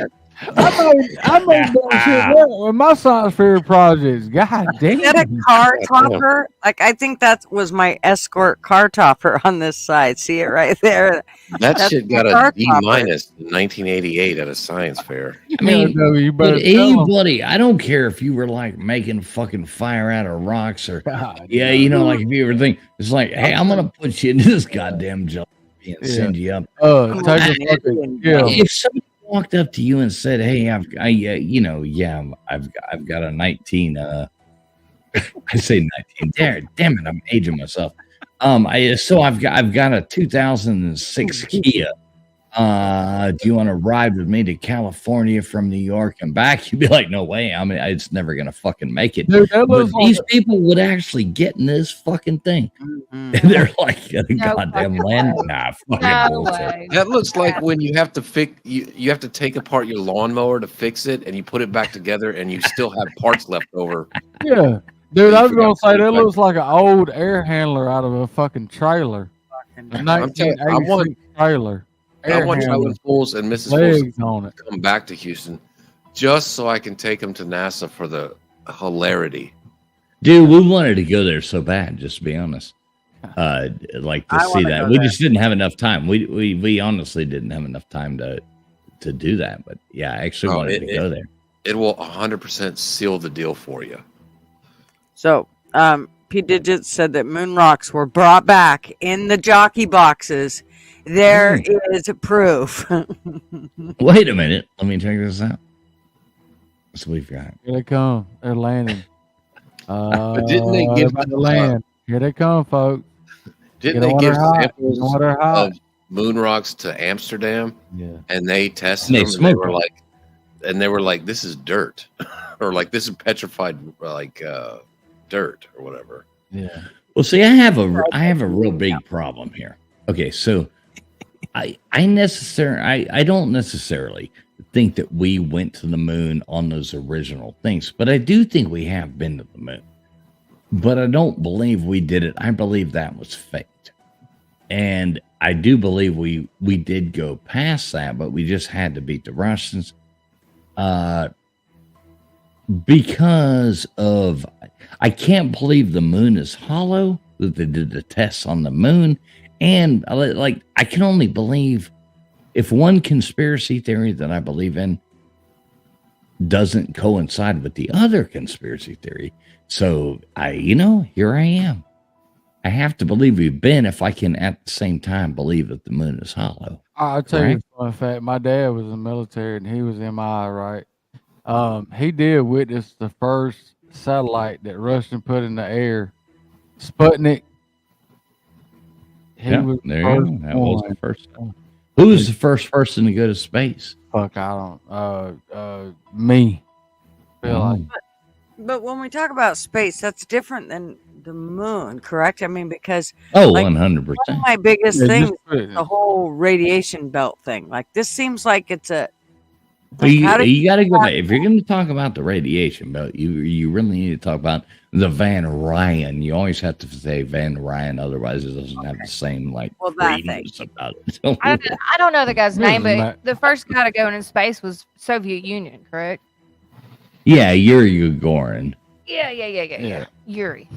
I made that shit with my science fair projects. God damn. Is that a car topper? Like, I think that was my Escort car topper on this side. See it right there? That shit got a D- in 1988 at a science fair. I mean, but anybody, I don't care if you were like making fucking fire out of rocks or, like if you ever think, it's like, hey, I'm going to put you into this goddamn job and send you up. If somebody walked up to you and said, "Hey, I've got a 19." I say 19. Damn it, I'm aging myself. I've got a 2006 Kia. Do you want to ride with me to California from New York and back? You'd be like, no way. I mean, it's never gonna fucking make it. Dude, but these people would actually get in this fucking thing. And they're like, goddamn land. Nah, fucking bullshit. That looks like when you have to you have to take apart your lawnmower to fix it, and you put it back together, and you still have parts left over. Yeah, dude, I was gonna say that looks like an old air handler out of a fucking trailer. A 1986 trailer. I want Tyler Fools and Mrs. Fools to come back to Houston just so I can take them to NASA for the hilarity. Dude, we wanted to go there so bad, just to be honest. Like to see that. We just didn't have enough time. We honestly didn't have enough time to do that. But yeah, I actually wanted to go there. It will 100% seal the deal for you. So, P. Digits said that moon rocks were brought back in the jockey boxes. There is proof. Wait a minute. Let me check this out. So we've got. Here they come. They're landing. Didn't they give the land? Here they come, folks. Didn't they give samples of moon rocks to Amsterdam? Yeah. And they tested them, and they were like, this is dirt, or like this is petrified dirt or whatever. Yeah. Well, see, I have a real big problem here. Okay, so I don't necessarily think that we went to the moon on those original things, but I do think we have been to the moon. But I don't believe we did it. I believe that was faked. And I do believe we did go past that, but we just had to beat the Russians. Because of, I can't believe the moon is hollow, that they did the tests on the moon. And like, I can only believe if one conspiracy theory that I believe in doesn't coincide with the other conspiracy theory. So here I am. I have to believe we've been if I can at the same time believe that the moon is hollow. I'll tell you a fun fact. My dad was in the military and he was MI, right? He did witness the first satellite that Russian put in the air, Sputnik. Yeah, there you go. That was the first one. Who was the first person to go to space? Fuck, I don't. Me. Feel like. But when we talk about space, that's different than the moon, correct? I mean, because 100%. One of my biggest things is the whole radiation belt thing. Like this seems like it's a. Like, you got to go back. If you're going to talk about the radiation belt, you really need to talk about the Van Ryan. You always have to say Van Ryan, otherwise it doesn't have the same radius about it. I don't know the guy's name, but the first guy to go into space was Soviet Union, correct? Yeah, Yuri Gagarin. Yeah. Yuri.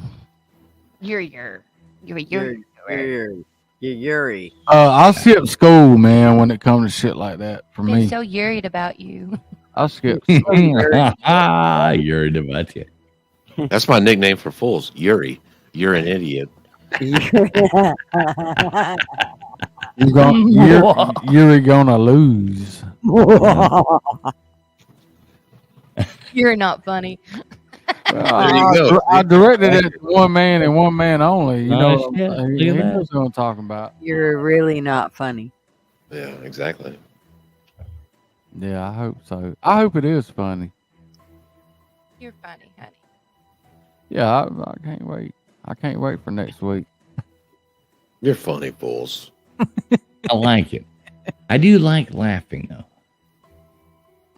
Yuri. I skip school, man, when it comes to shit like that. For They're me, so worried about you. I skip. Yuri about you. That's my nickname for fools. Yuri. You're an idiot. You're gonna lose. You're not funny. There you go. I directed it to one man and one man only. You know, he knows what I'm talking about. You're really not funny. Yeah, exactly. Yeah, I hope so. I hope it is funny. You're funny, honey. Yeah, I can't wait. I can't wait for next week. You're funny, fools. I like it. I do like laughing though.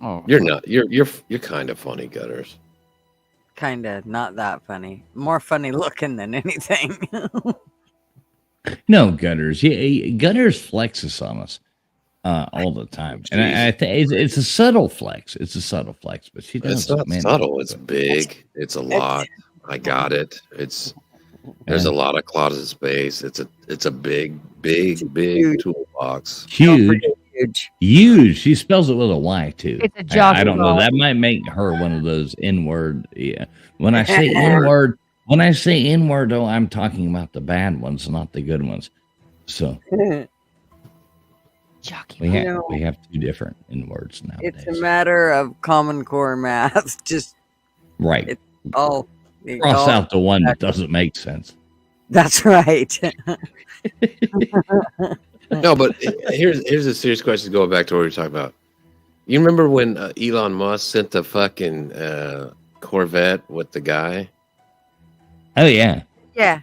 Oh, you're not. You're kind of funny, Gutters. Kind of not that funny. More funny looking than anything. No, Gutters. Gutters flexes on us all the time, and I think it's a subtle flex. It's a subtle flex, but she does. It's not subtle. It's big. It's a lot. I got it. There's a lot of closet space. It's a big toolbox. Huge. She spells it with a Y too. It's a jockey I don't know. That might make her one of those N-word. Yeah. When I say N-word, though, I'm talking about the bad ones, not the good ones. So we have two different N-words nowadays. It's a matter of Common Core math. Just right. Cross out the one that doesn't make sense. That's right. No, but here's a serious question going back to what we were talking about. You remember when Elon Musk sent the fucking Corvette with the guy? Oh, yeah. Yeah.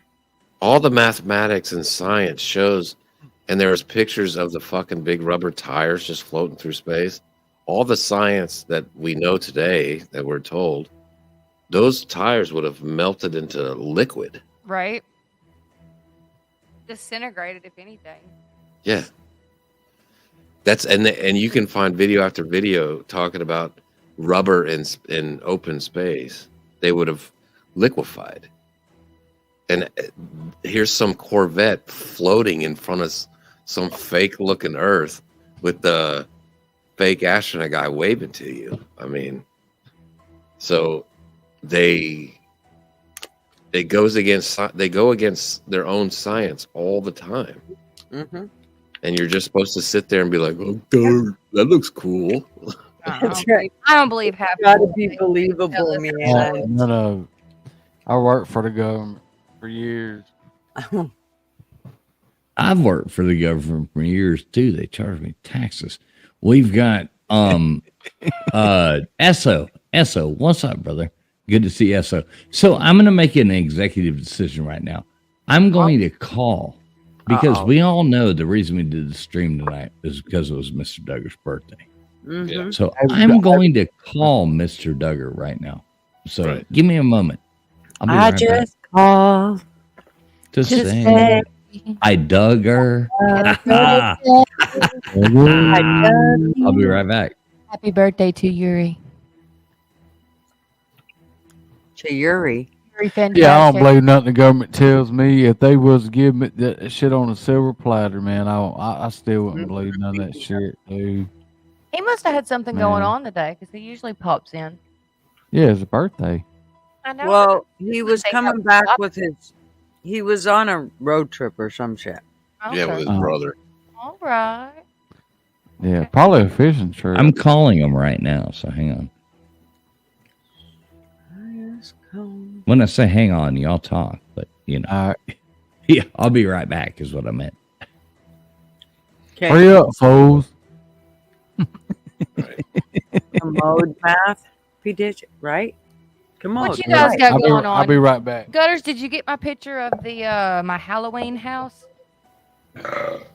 All the mathematics and science shows, and there was pictures of the fucking big rubber tires just floating through space. All the science that we know today that we're told, those tires would have melted into liquid. Right. Disintegrated, if anything. Yeah. And you can find video after video talking about rubber in open space. They would have liquefied. And here's some Corvette floating in front of some fake looking Earth with the fake astronaut guy waving to you. I mean, so they go against their own science all the time. Mm-hmm. And you're just supposed to sit there and be like, "Oh, God, that looks cool." That's right. I don't believe half. Got to be believable, man. No. I worked for the government for years. I've worked for the government for years too. They charge me taxes. We've got Esso. What's up, brother? Good to see Esso. So I'm going to make an executive decision right now. I'm going to call. Because we all know the reason we did the stream tonight is because it was Mr. Duggar's birthday. Mm-hmm. So I'm going to call Mr. Duggar right now. So give me a moment. I just called to say I dug her. I'll be right back. Happy birthday to Yuri. To Yuri. Yeah, I don't believe nothing the government tells me. If they was give me that shit on a silver platter, man, I still wouldn't believe none of that shit, dude. He must have had something going on today because he usually pops in. Yeah, it's a birthday. I know. Well, he was coming back with he was on a road trip or some shit. Okay. Yeah, with his brother. All right. Yeah, probably a fishing trip. I'm calling him right now, so hang on. When I say hang on, y'all talk, but you know, I'll be right back is what I meant. Okay. Hurry up, fools. Commode math. P-digit, right? Come on. What you guys got going on? I'll be right back. Gutters, did you get my picture of the my Halloween house?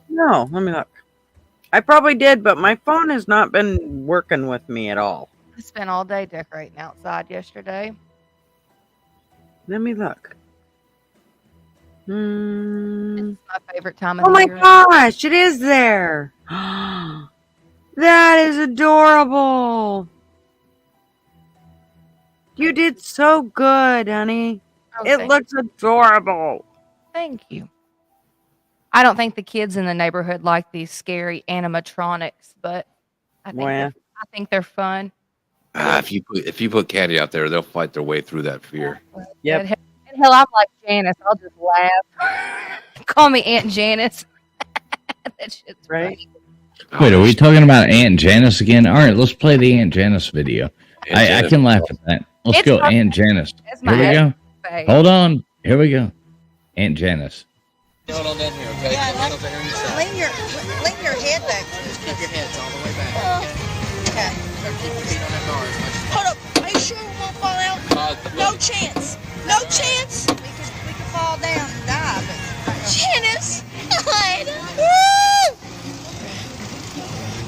No, let me look. I probably did, but my phone has not been working with me at all. I spent all day decorating outside yesterday. Let me look. It's my favorite time of Oh the my year. gosh, it is there. That is adorable. You did so good, honey. Oh, It thank looks adorable. Thank you. I don't think the kids in the neighborhood like these scary animatronics, but I think they're fun. If you put candy out there, they'll fight their way through that fear. Yep. And hell, I'm like Janice. I'll just laugh. Call me Aunt Janice. That shit's right. Wait, are we talking about Aunt Janice again? All right, let's play the Aunt Janice video. I can laugh at that. Let's go, Aunt Janice. Here we go. Hold on. Here we go. Aunt Janice. Hold on down here, okay? Yeah, lean your head back. Just keep your heads all the way back. Okay. Keep your feet on that bar as much as Hold up. Are you sure we won't fall out? No chance. No chance. We could fall down and die, but Janice. Woo!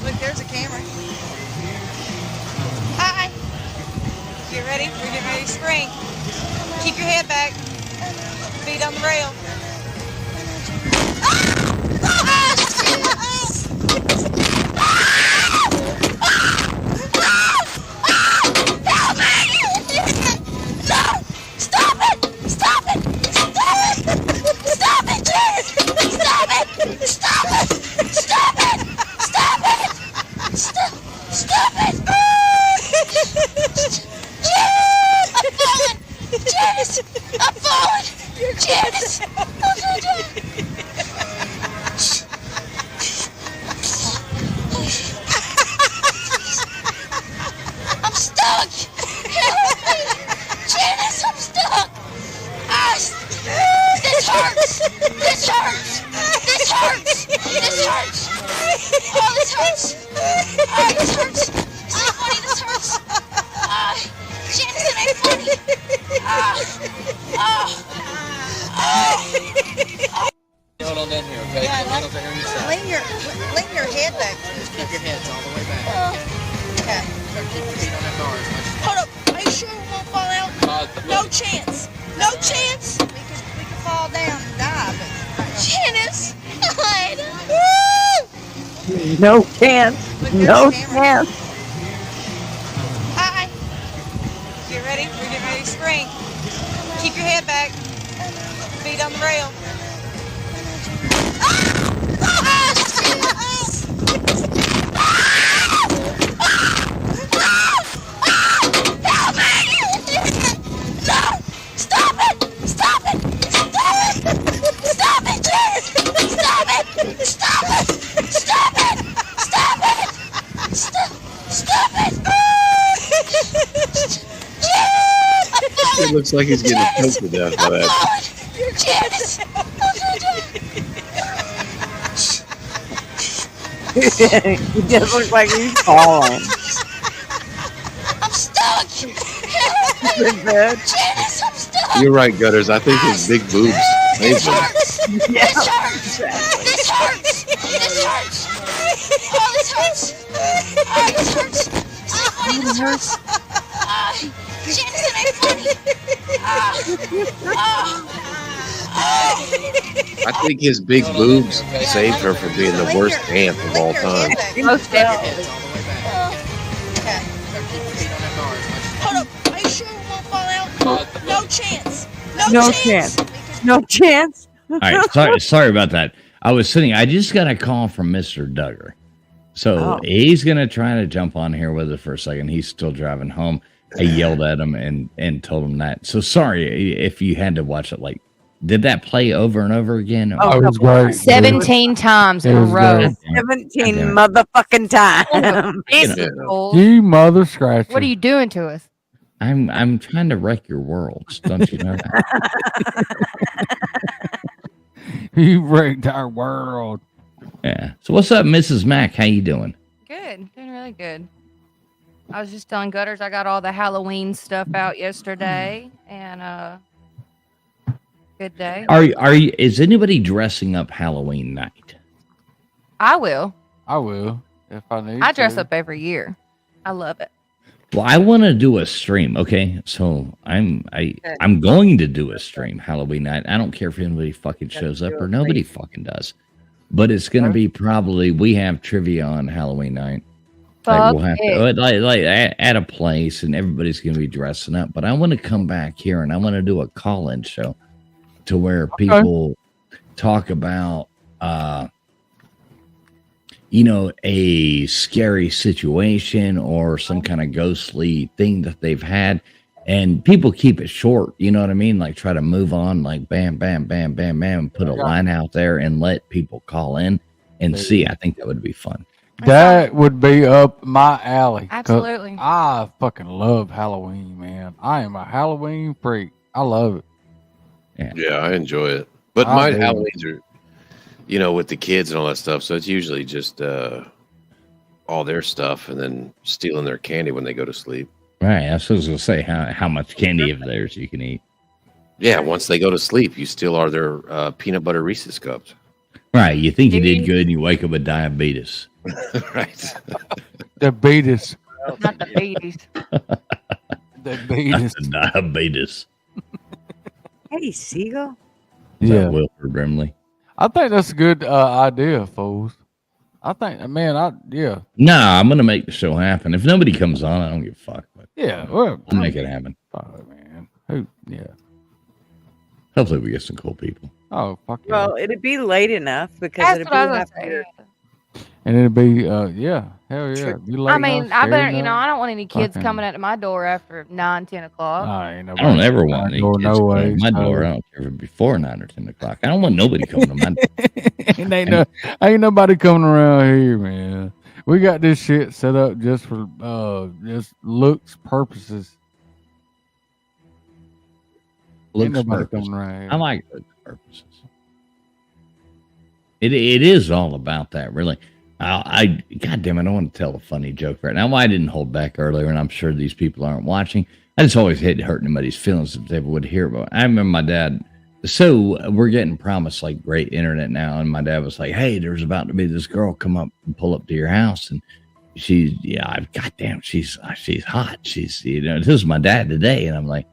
Look, there's a camera. Hi. Get ready. We're getting ready to spring. Keep your head back. Feet on the rail. Janice! I'm falling! You're Janice! I'm stuck! Janice, I'm stuck! This hurts! This hurts! This hurts! This hurts! Oh, this hurts! Oh, this hurts! So funny, this hurts! Janice, it ain't funny! Hold on down here, okay? Yeah, lean your head back. Just keep your heads all the way back. Okay. Keep your feet on that bar as much as Hold up. Are you sure we won't fall out? No chance. No chance. We could fall down and die, but Janice. Woo! No chance. No chance. Hi. Get ready. We're getting ready to spring. Keep your head back. Feet on the rail. It looks like he's getting choked to death by that. You're Janice. He does look like he's falling. I'm stuck. Janice, I'm stuck. You're right, Gutters. I think his big boobs saved This him. hurts. This hurts. This hurts. This hurts. Oh, this hurts. Oh, this hurts. So funny, this hurts. Janice, it ain't funny. I think his big boobs saved her from being the worst aunt of all time. Most definitely. Okay. keep your feet on that bar as much as Hold up. Are you sure we won't fall out? No chance. No chance. No chance. All right, sorry about that. I just got a call from Mr. Duggar. So he's going to try to jump on here with us for a second. He's still driving home. I yelled at him and told him that. So sorry if you had to watch it. Like, did that play over and over again? Oh, it was great. 17 times in a row. 17 motherfucking times. You mother scratcher. What are you doing to us? I'm trying to wreck your worlds. Don't you know that? You wrecked our world. Yeah. So what's up, Mrs. Mack? How you doing? Good. Doing really good. I was just telling Gutters I got all the Halloween stuff out yesterday, and good day. Are you? Is anybody dressing up Halloween night? I will. I will if I need. I dress up every year. I love it. Well, I want to do a stream. Okay, so I'm going to do a stream Halloween night. I don't care if anybody fucking shows up or nobody fucking does, but it's going to be probably we have trivia on Halloween night. Like we'll have to, like at a place, and everybody's going to be dressing up. But I want to come back here and I want to do a call-in show to where people talk about, a scary situation or some kind of ghostly thing that they've had, and people keep it short. You know what I mean? Like try to move on, like bam, bam, bam, bam, bam, put a line out there and let people call in and see. I think that would be fun. That would be up my alley. Absolutely. I fucking love Halloween, man. I am a Halloween freak. I love it. Yeah, I enjoy it. But my Halloweens are, with the kids and all that stuff. So it's usually just all their stuff and then stealing their candy when they go to sleep. Right. I was going to say how much candy of theirs you can eat. Yeah, once they go to sleep, you steal all their peanut butter Reese's cups. Right. You think you did good and you wake up with diabetes. Right. Diabetes. Not the babies. Diabetes. Diabetes. Hey, Seagull. Yeah. Wilford Brimley. I think that's a good idea, fools. I think, man, Nah, I'm going to make the show happen. If nobody comes on, I don't give a fuck. But yeah, well, we'll make it happen. Oh, man. Yeah. Hopefully we get some cool people. Oh, fuck yeah. Well, it'd be late enough because That's it'd what I be was after. gonna say. And it'd be, hell yeah. Be late I mean, enough, I better, scary I enough. don't want any kids Fucking- coming at my door after 9, 10 o'clock. Ain't I don't ever want any door, kids no coming way. to my door. I don't care if it's before 9 or 10 o'clock. I don't want nobody coming to my door. ain't nobody coming around here, man. We got this shit set up just for just looks purposes. Ain't Looks nobody purposes. coming around here. I like looks purposes. It is all about that, really. God damn it, I want to tell a funny joke right now. Why I didn't hold back earlier, and I'm sure these people aren't watching. I just always hate hurting anybody's feelings if they would hear about it. I remember my dad. So we're getting promised like great internet now, and my dad was like, "Hey, there's about to be this girl come up and pull up to your house, and she's goddamn, she's hot. She's this is my dad today," and I'm like,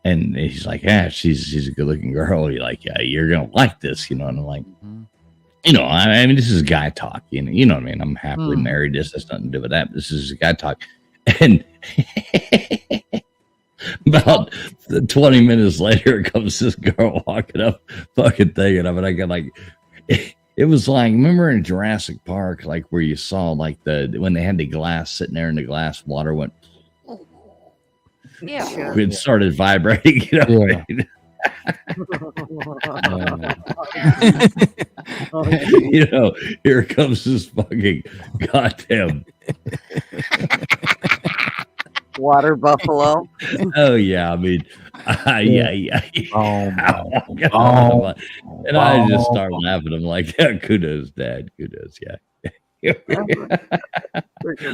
and he's like, "Yeah, she's a good looking girl." You're like, "Yeah, you're gonna like this," and I'm like. I mean, this is guy talk, you know what I mean? I'm happily married. This has nothing to do with that. This is guy talk. And about 20 minutes later, comes this girl walking up fucking thing. And I got like, it was like, remember in Jurassic Park, like where you saw like when they had the glass sitting there and the glass water went, Yeah. it started vibrating, Yeah. what I mean? Here comes this fucking goddamn Water buffalo. Oh yeah, I mean, yeah. Oh, and I just start laughing. I'm like, yeah, kudos, Dad, kudos, yeah.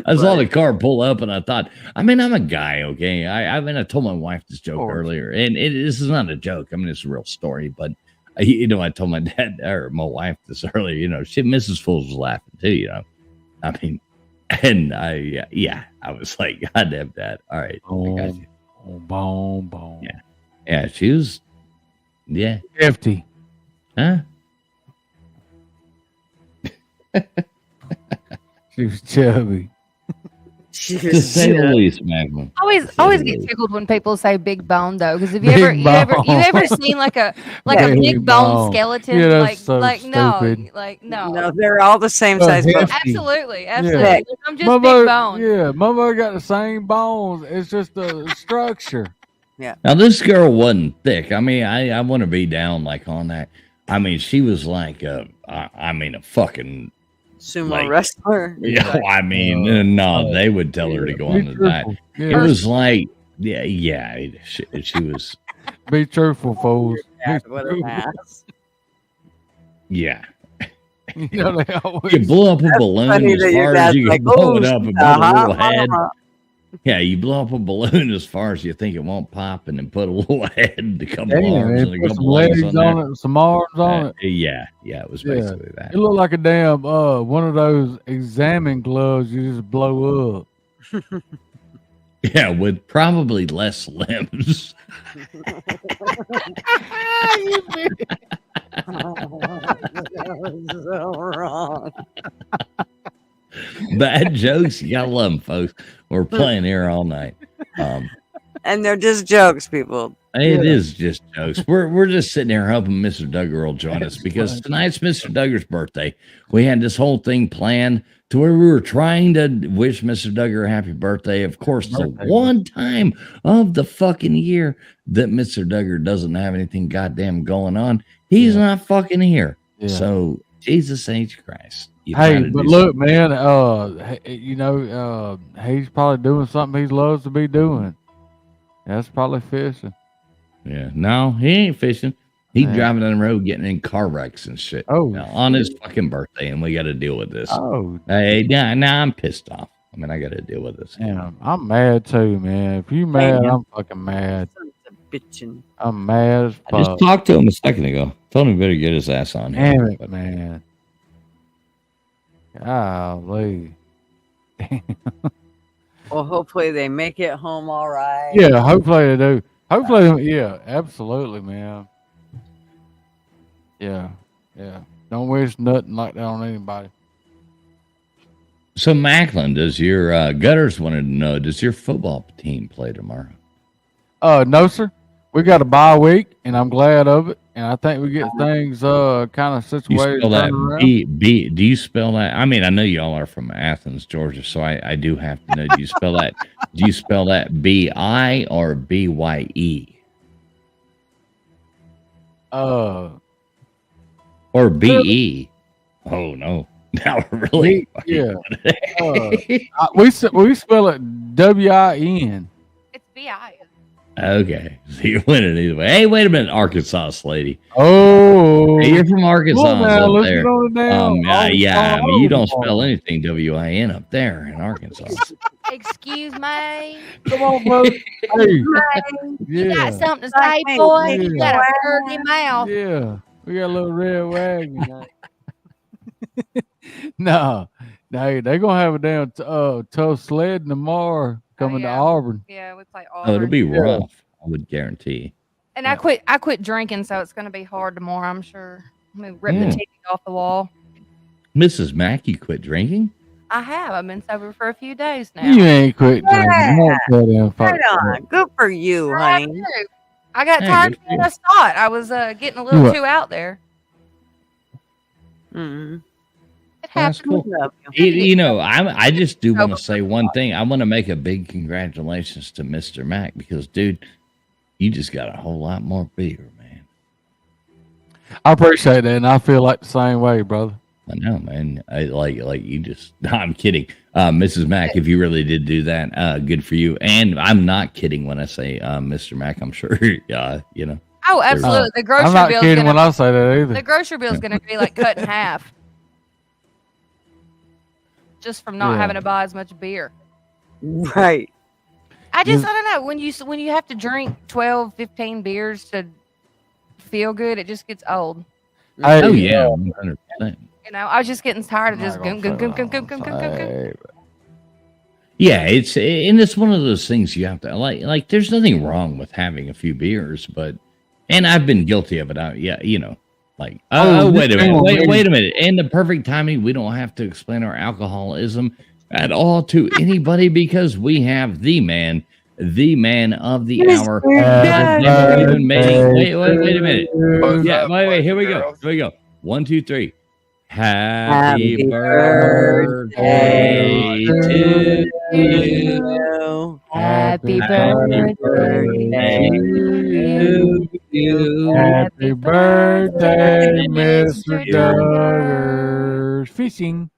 I saw the car pull up, and I thought, I mean, I'm a guy, okay. I told my wife this joke earlier, and this is not a joke. I mean, it's a real story, but I told my dad or my wife this earlier. Mrs. Fools was laughing too. I mean, and I was like, God damn, Dad. All right, I got you. Boom. Yeah, she was, hefty, huh? She was chubby. To say the least, Magma. I always get tickled when people say big bone though, because have you ever seen like a big bone skeleton? Yeah, like so no, stupid. No, they're all the same size. hefty. Absolutely. Yeah. I'm just big bone. Yeah, mother got the same bones. It's just the structure. Yeah. Now this girl wasn't thick. I mean, I want to be down like on that. I mean, she was like a fucking sumo wrestler. Yeah, I mean, no, they would tell her to go on the diet. Yeah. It was like, she was. Be truthful, fools. What an ass. Yeah. You know, they always. You blow up a balloon as far as you can blow it up above a little head. Yeah, you blow up a balloon as far as you think it won't pop, and then put a little head, a couple arms, and a couple legs on it, some arms on it. Yeah, it was basically that. It looked like a damn one of those examine gloves you just blow up. Yeah, with probably less limbs. So wrong. Bad jokes, you gotta love them, folks. We're playing here all night, and they're just jokes, people. It is just jokes. We're just sitting here hoping Mr. Duggar will join us because tonight's Mr. Duggar's birthday. We had this whole thing planned to where we were trying to wish Mr. Duggar a happy birthday. Of course, the one time of the fucking year that Mr. Duggar doesn't have anything goddamn going on, he's not fucking here. Yeah. So Jesus H. Christ. Hey, but look, man, you know, he's probably doing something he loves to be doing. That's probably fishing. Yeah, no, he ain't fishing. He's driving down the road, getting in car wrecks and shit. Oh, now, on his fucking birthday, and we got to deal with this. Oh, hey, now I'm pissed off. I mean, I got to deal with this. Yeah, I'm mad too, man. If you mad, I'm fucking mad. I'm mad as fuck. I just talked to him a second ago. Told him he better get his ass on here. Damn it, man. Golly. Well, hopefully they make it home all right. Yeah, hopefully they do. Hopefully, yeah, absolutely, man. Yeah. Don't wish nothing like that on anybody. So, Macklin, does your Gutters wanted to know, does your football team play tomorrow? No, sir. We got a bye week, and I'm glad of it. And I think we get things kind of situated. Do you spell that? I mean, I know y'all are from Athens, Georgia, so I do have to know. Do you spell that? Do you spell that B-I or B-Y-E? Or B-E? Oh no! Now really? Yeah. We spell it W-I-N. It's B-I. Okay, so you're winning either way. Hey, wait a minute, Arkansas lady. Oh, hey, you're from Arkansas up there. Yeah, I mean, you don't spell anything W-I-N up there in Arkansas. Excuse me. Come on, bro. Hey. You got something to say, boy? Yeah. You got a turkey mouth. Yeah, we got a little red wagon. No, they're gonna have a damn tough sledding tomorrow. Coming to Auburn. Yeah, we play Auburn. Oh, it'll be rough. I would guarantee. And I quit drinking, so it's going to be hard tomorrow, I'm sure. I'm going to rip the TV off the wall. Mrs. Mack, you quit drinking? I have. I've been sober for a few days now. You ain't quit drinking. Right on. Good for you, honey. I got tired of being a sot. I was getting a little too out there. Mm-hmm. That's cool. You know, I just do want to say one thing. I want to make a big congratulations to Mr. Mack because, dude, you just got a whole lot more beer, man. I appreciate that, and I feel like the same way, brother. I know, man. Like you just. No, I'm kidding, Mrs. Mack. If you really did do that, good for you. And I'm not kidding when I say, Mr. Mack. I'm sure, you know. Oh, absolutely. The grocery I'm not bill's kidding when I say that either. The grocery bill's going to be like cut in half. Just from not having to buy as much beer. Right. I don't know. When you have to drink 12, 15 beers to feel good, it just gets old. Oh, yeah. 100%. You know, I was just getting tired of just gum. Yeah, it's one of those things you have to like there's nothing wrong with having a few beers, and I've been guilty of it. You know. Like, wait a minute. In the perfect timing, we don't have to explain our alcoholism at all to anybody because we have the man of the hour. Never even made. Wait a minute. Yeah, wait. Here we go. 1, 2, 3. Happy birthday to you. Happy birthday to you. Happy birthday, Mr. Duggar Fishing.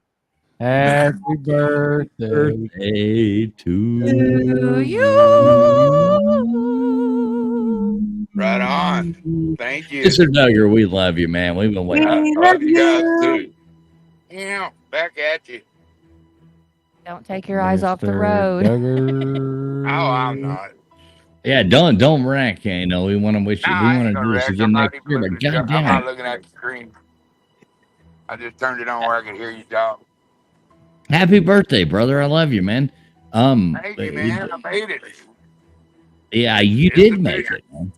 Happy birthday to you. Right on. Thank you. Mr. Duggar, we love you, man. We've been waiting. I love you guys too. Yeah, back at you. Don't take your eyes off the road. Oh, I'm not. Yeah, don't wreck. You know, we want to wish you. We want to do this again next year. But I'm goddamn, not looking at the screen. I just turned it on where I could hear you talk. happy birthday, brother! I love you, man. Thank you, man. I made it. Yeah, you did make it, man.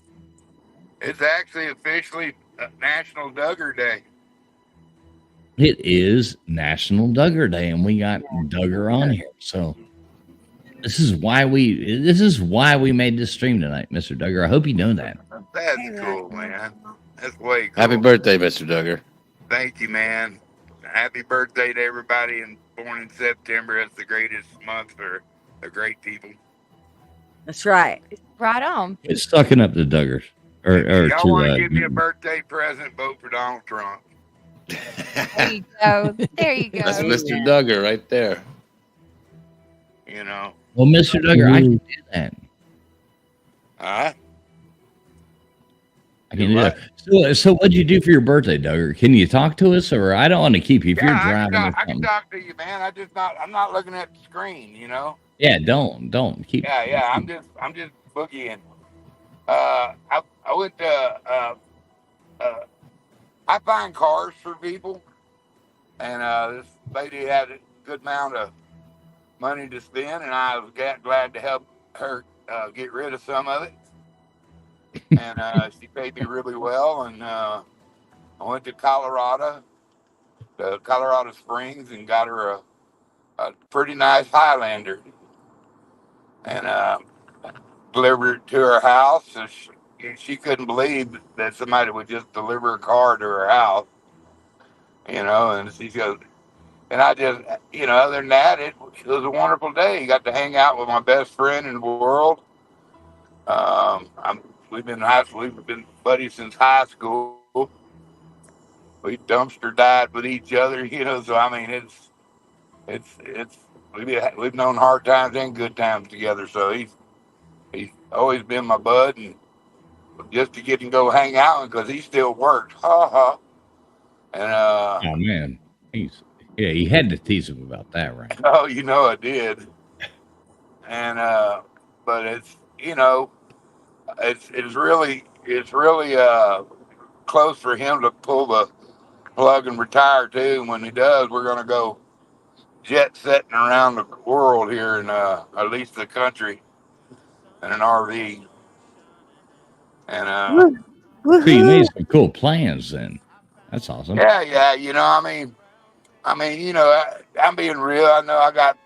It's actually officially National Duggar Day. It is National Duggar Day, and we got Duggar on here. So this is why we made this stream tonight, Mr. Duggar. I hope you know that. That's cool, man. That's way cool. Happy birthday, Mr. Duggar. Thank you, man. Happy birthday to everybody born in September. It's the greatest month for the great people. That's right. Right on. It's sucking up the Duggars. Or y'all to want to give me a birthday present, vote for Donald Trump. There you go. There you go. That's Mr. Duggar right there. You know. Well, Mr. Duggar, I can do that. Huh? I can do that. So what'd you do for your birthday, Duggar? Can you talk to us, or I don't want to keep you if you're driving or I can something. talk to you, man. I'm not looking at the screen, you know. Yeah, don't keep. Yeah. I'm just boogieing. I went to I find cars for people, and this lady had a good amount of money to spend, and I was glad to help her get rid of some of it. And she paid me really well, and I went to Colorado Springs, and got her a pretty nice Highlander, and delivered it to her house. So she couldn't believe that somebody would just deliver a car to her house, you know. And she goes, and I just, you know, other than that, it was a wonderful day. Got to hang out with my best friend in the world. We've been buddies since high school. We dumpster dived with each other, you know. So I mean, we've known hard times and good times together. So he's always been my bud, and just to get him go hang out because he still works. And oh man, he had to tease him about that, right? Oh, you know I did. And but it's, you know, it's really close for him to pull the plug and retire too. And when he does, we're gonna go jet setting around the world here, in at least the country, in an RV. And so you made some cool plans then. That's awesome. Yeah. You know, I mean, you know, I'm being real. I know I got,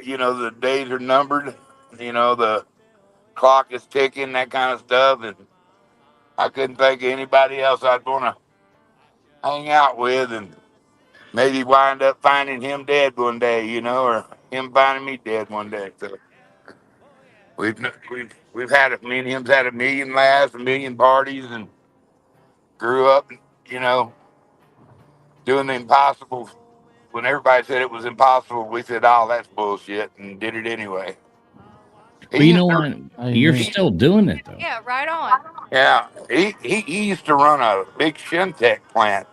you know, the days are numbered. You know, the clock is ticking, that kind of stuff. And I couldn't think of anybody else I'd want to hang out with, and maybe wind up finding him dead one day, you know, or him finding me dead one day. So we've had me and him's had a million laughs, a million parties, and grew up, you know, doing the impossible. When everybody said it was impossible, we said, "Oh, that's bullshit," and did it anyway. But you know what? You're still doing it though. Yeah, right on. Yeah, he used to run a big Shintech plant,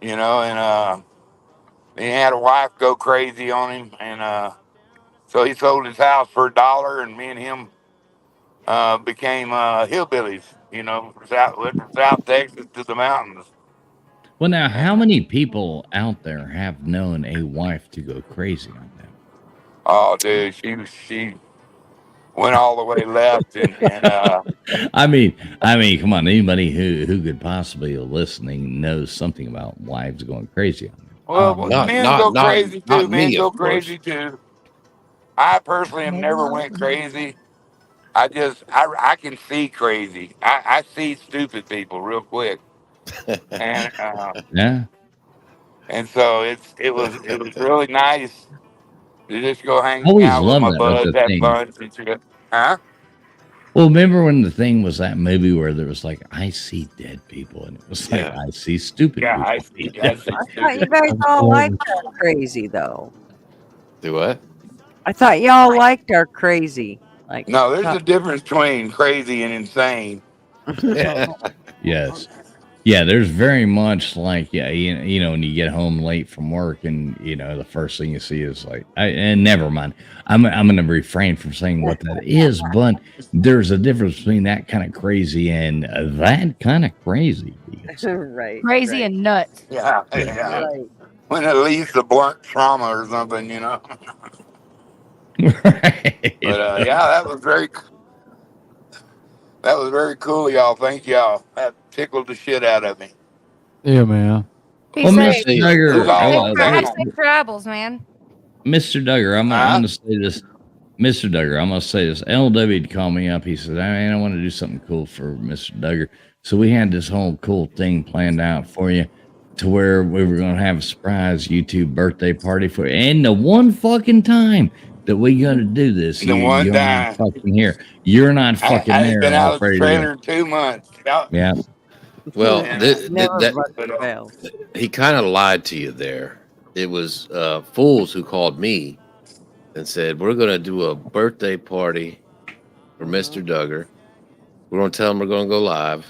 you know, and he had a wife go crazy on him, and so he sold his house for $1, and me and him became hillbillies, you know, went from South Texas to the mountains. Well, now, how many people out there have known a wife to go crazy on them? Oh, dude, she went all the way left, and I mean, come on, anybody who could possibly be listening knows something about wives going crazy on them. Well, men go crazy too. Men go crazy too. I personally have never went crazy. I can see crazy. I see stupid people real quick. And yeah. And so it was really nice to just go hang Always out with loved my that buds, with the have thing. fun. Huh? Well, remember when the thing was that movie where there was like, I see dead people, and it was like, I see stupid people. I see I thought you guys all liked our crazy though. Do what? I thought y'all liked our crazy. Like, no, there's a difference between crazy and insane. Yes. Yeah, there's very much like, yeah, you know, when you get home late from work and, you know, the first thing you see is like, and never mind. I'm going to refrain from saying what that is, but there's a difference between that kind of crazy and that kind of crazy. Right. Crazy and nuts. Yeah. Right. When it leads to blunt trauma or something, you know. Right. But yeah, that was very cool, y'all. Thank y'all. That tickled the shit out of me. Yeah, man. Be Well, safe. Mr. Duggar, Have safe travels, man. Mr. Duggar, I'm going to say this. Mr. Duggar, I'm going to say this. LW would call me up. He said, I want to do something cool for Mr. Duggar. So we had this whole cool thing planned out for you to where we were going to have a surprise YouTube birthday party for you. And the one fucking time that we going to do this, The one you're time. not fucking here. You're not fucking I there. ain't been out of the ready to trailer go. in 2 months. Yeah. Well, Never he kind of lied to you there. It was fools who called me and said, we're going to do a birthday party for Mr. Duggar. We're going to tell him we're going to go live.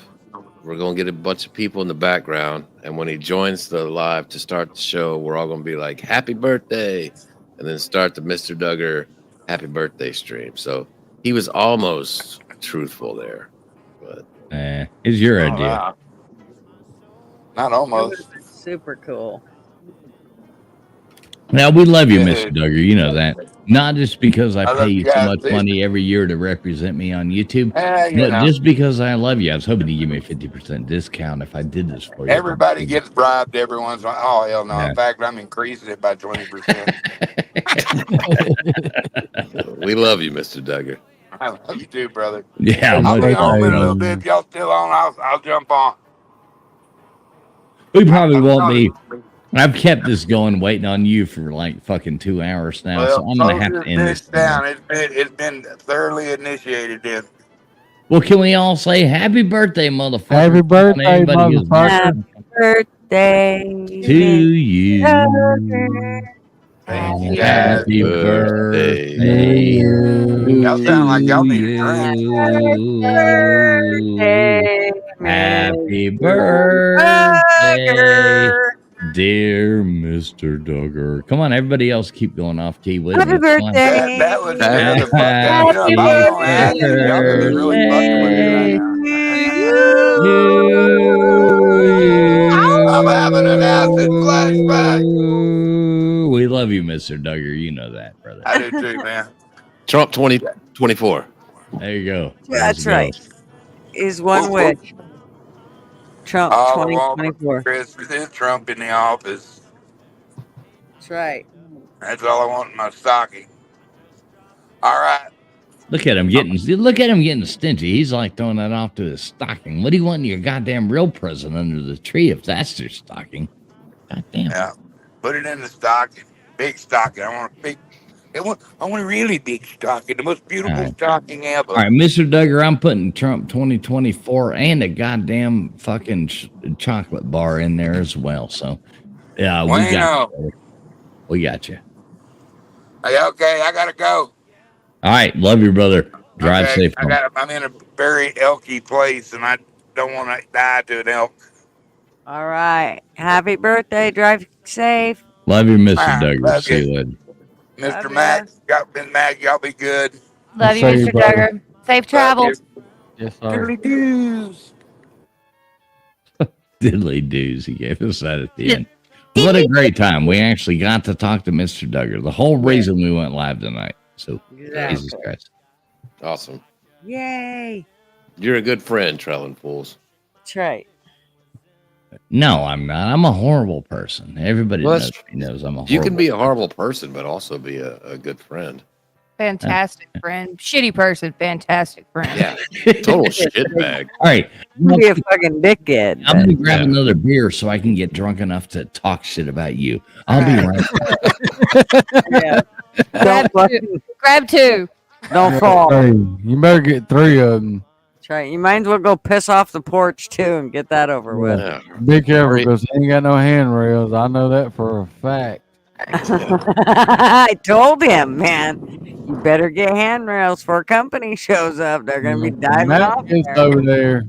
We're going to get a bunch of people in the background. And when he joins the live to start the show, we're all going to be like, happy birthday. And then start the Mr. Duggar happy birthday stream. So he was almost truthful there. But it's your idea. Wow. Not almost. Super cool. Now, we love you, Mr. Duggar. You know that. Not just because I pay you so guys, much too. money every year to represent me on YouTube, You but know. just because I love you. I was hoping to give me a 50% discount if I did this for you. Everybody gets bribed every once in a while. Oh, hell no. Yeah. In fact, I'm increasing it by 20%. we love you, Mr. Duggar. I love you too, brother. Yeah, I'll be much home in a little better. bit. If y'all still on, I'll jump on. We probably won't be. I've kept this going, waiting on you for like fucking 2 hours now, so I'm going to have to end this down. It's been thoroughly initiated then. Well, can we all say happy birthday, motherfucker? Happy birthday, Everybody who's motherfucker. Birthday to you. Happy birthday to Y'all sound like y'all need a drink. Happy birthday, dear Mr. Duggar. Come on, everybody else keep going off key with Happy me. birthday. That was the fuck out of me. Y'all gonna be really fucking with me right now. I'm having an acid flashback. We love you, Mr. Duggar. You know that, brother. I do too, man. Trump 2024. There you go. That's right. Is one wish. Trump All I want 2024. for Christmas is Trump in the office. That's right. That's all I want in my stocking. All right. Look at him getting stingy. He's like throwing that off to his stocking. What do you want in your goddamn real present under the tree if that's your stocking? Goddamn. Yeah. Put it in the stocking. Big stocking. I want a big. I want a really big stocking. The most beautiful stocking ever. All right, Mr. Duggar, I'm putting Trump 2024 and a goddamn fucking chocolate bar in there as well. So, yeah, we got you. Hey, okay, I gotta go. All right, love you, brother. Drive safe. I'm in a very elky place, and I don't want to die to an elk. All right. Happy birthday. Drive safe. Love you, Mr. Ah, Duggar. love See you. you later. Mr. Mac, y'all be good. Love you, Mr. Duggar. Safe travels. Yes, sir. Diddly doos. Diddly doos. He gave us that at the end. What a great time. We actually got to talk to Mr. Duggar. The whole reason we went live tonight. So, Jesus Christ. Awesome. Yay. You're a good friend, Trellin Fools. That's right. No, I'm not. I'm a horrible person. Everybody knows I'm a horrible You can be a horrible person, but also be a good friend. Fantastic friend. Shitty person. Fantastic friend. Yeah. Total shitbag. All right. You be a fucking dickhead. I'm going to grab another beer so I can get drunk enough to talk shit about you. I'll be right back. Grab two. Don't fall. Hey, you better get 3 of them. That's right. You might as well go piss off the porch too and get that over with. Be careful because he ain't got no handrails. I know that for a fact. I told him, man, you better get handrails before company shows up. They're gonna be diving Matt off is there. over there.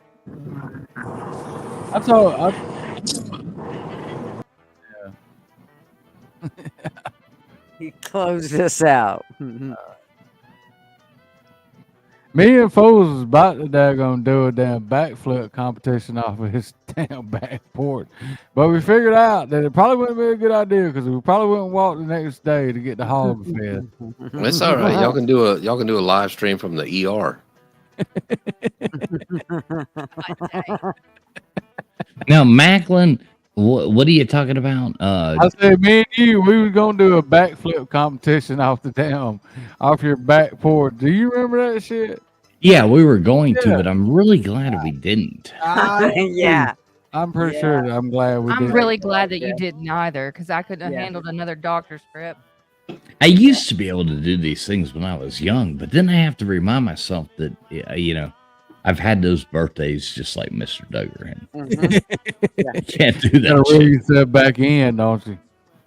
I told. He closed us out. Me and Foles was about to daggone do a damn backflip competition off of his damn back porch. But we figured out that it probably wouldn't be a good idea because we probably wouldn't walk the next day to get the hog fed. It's all right. Y'all can do a live stream from the ER. Now, Macklin, what are you talking about? I said, me and you, we were gonna do a backflip competition off your back porch. Do you remember that shit? Yeah, we were going to, but I'm really glad we didn't. Yeah. I'm pretty sure. I'm glad we didn't. I'm really glad that you didn't either, because I couldn't have handled another doctor's script. I used to be able to do these things when I was young, but then I have to remind myself that, I've had those birthdays just like Mr. Duggar. I can't do that. You gotta reel yourself back in, don't you?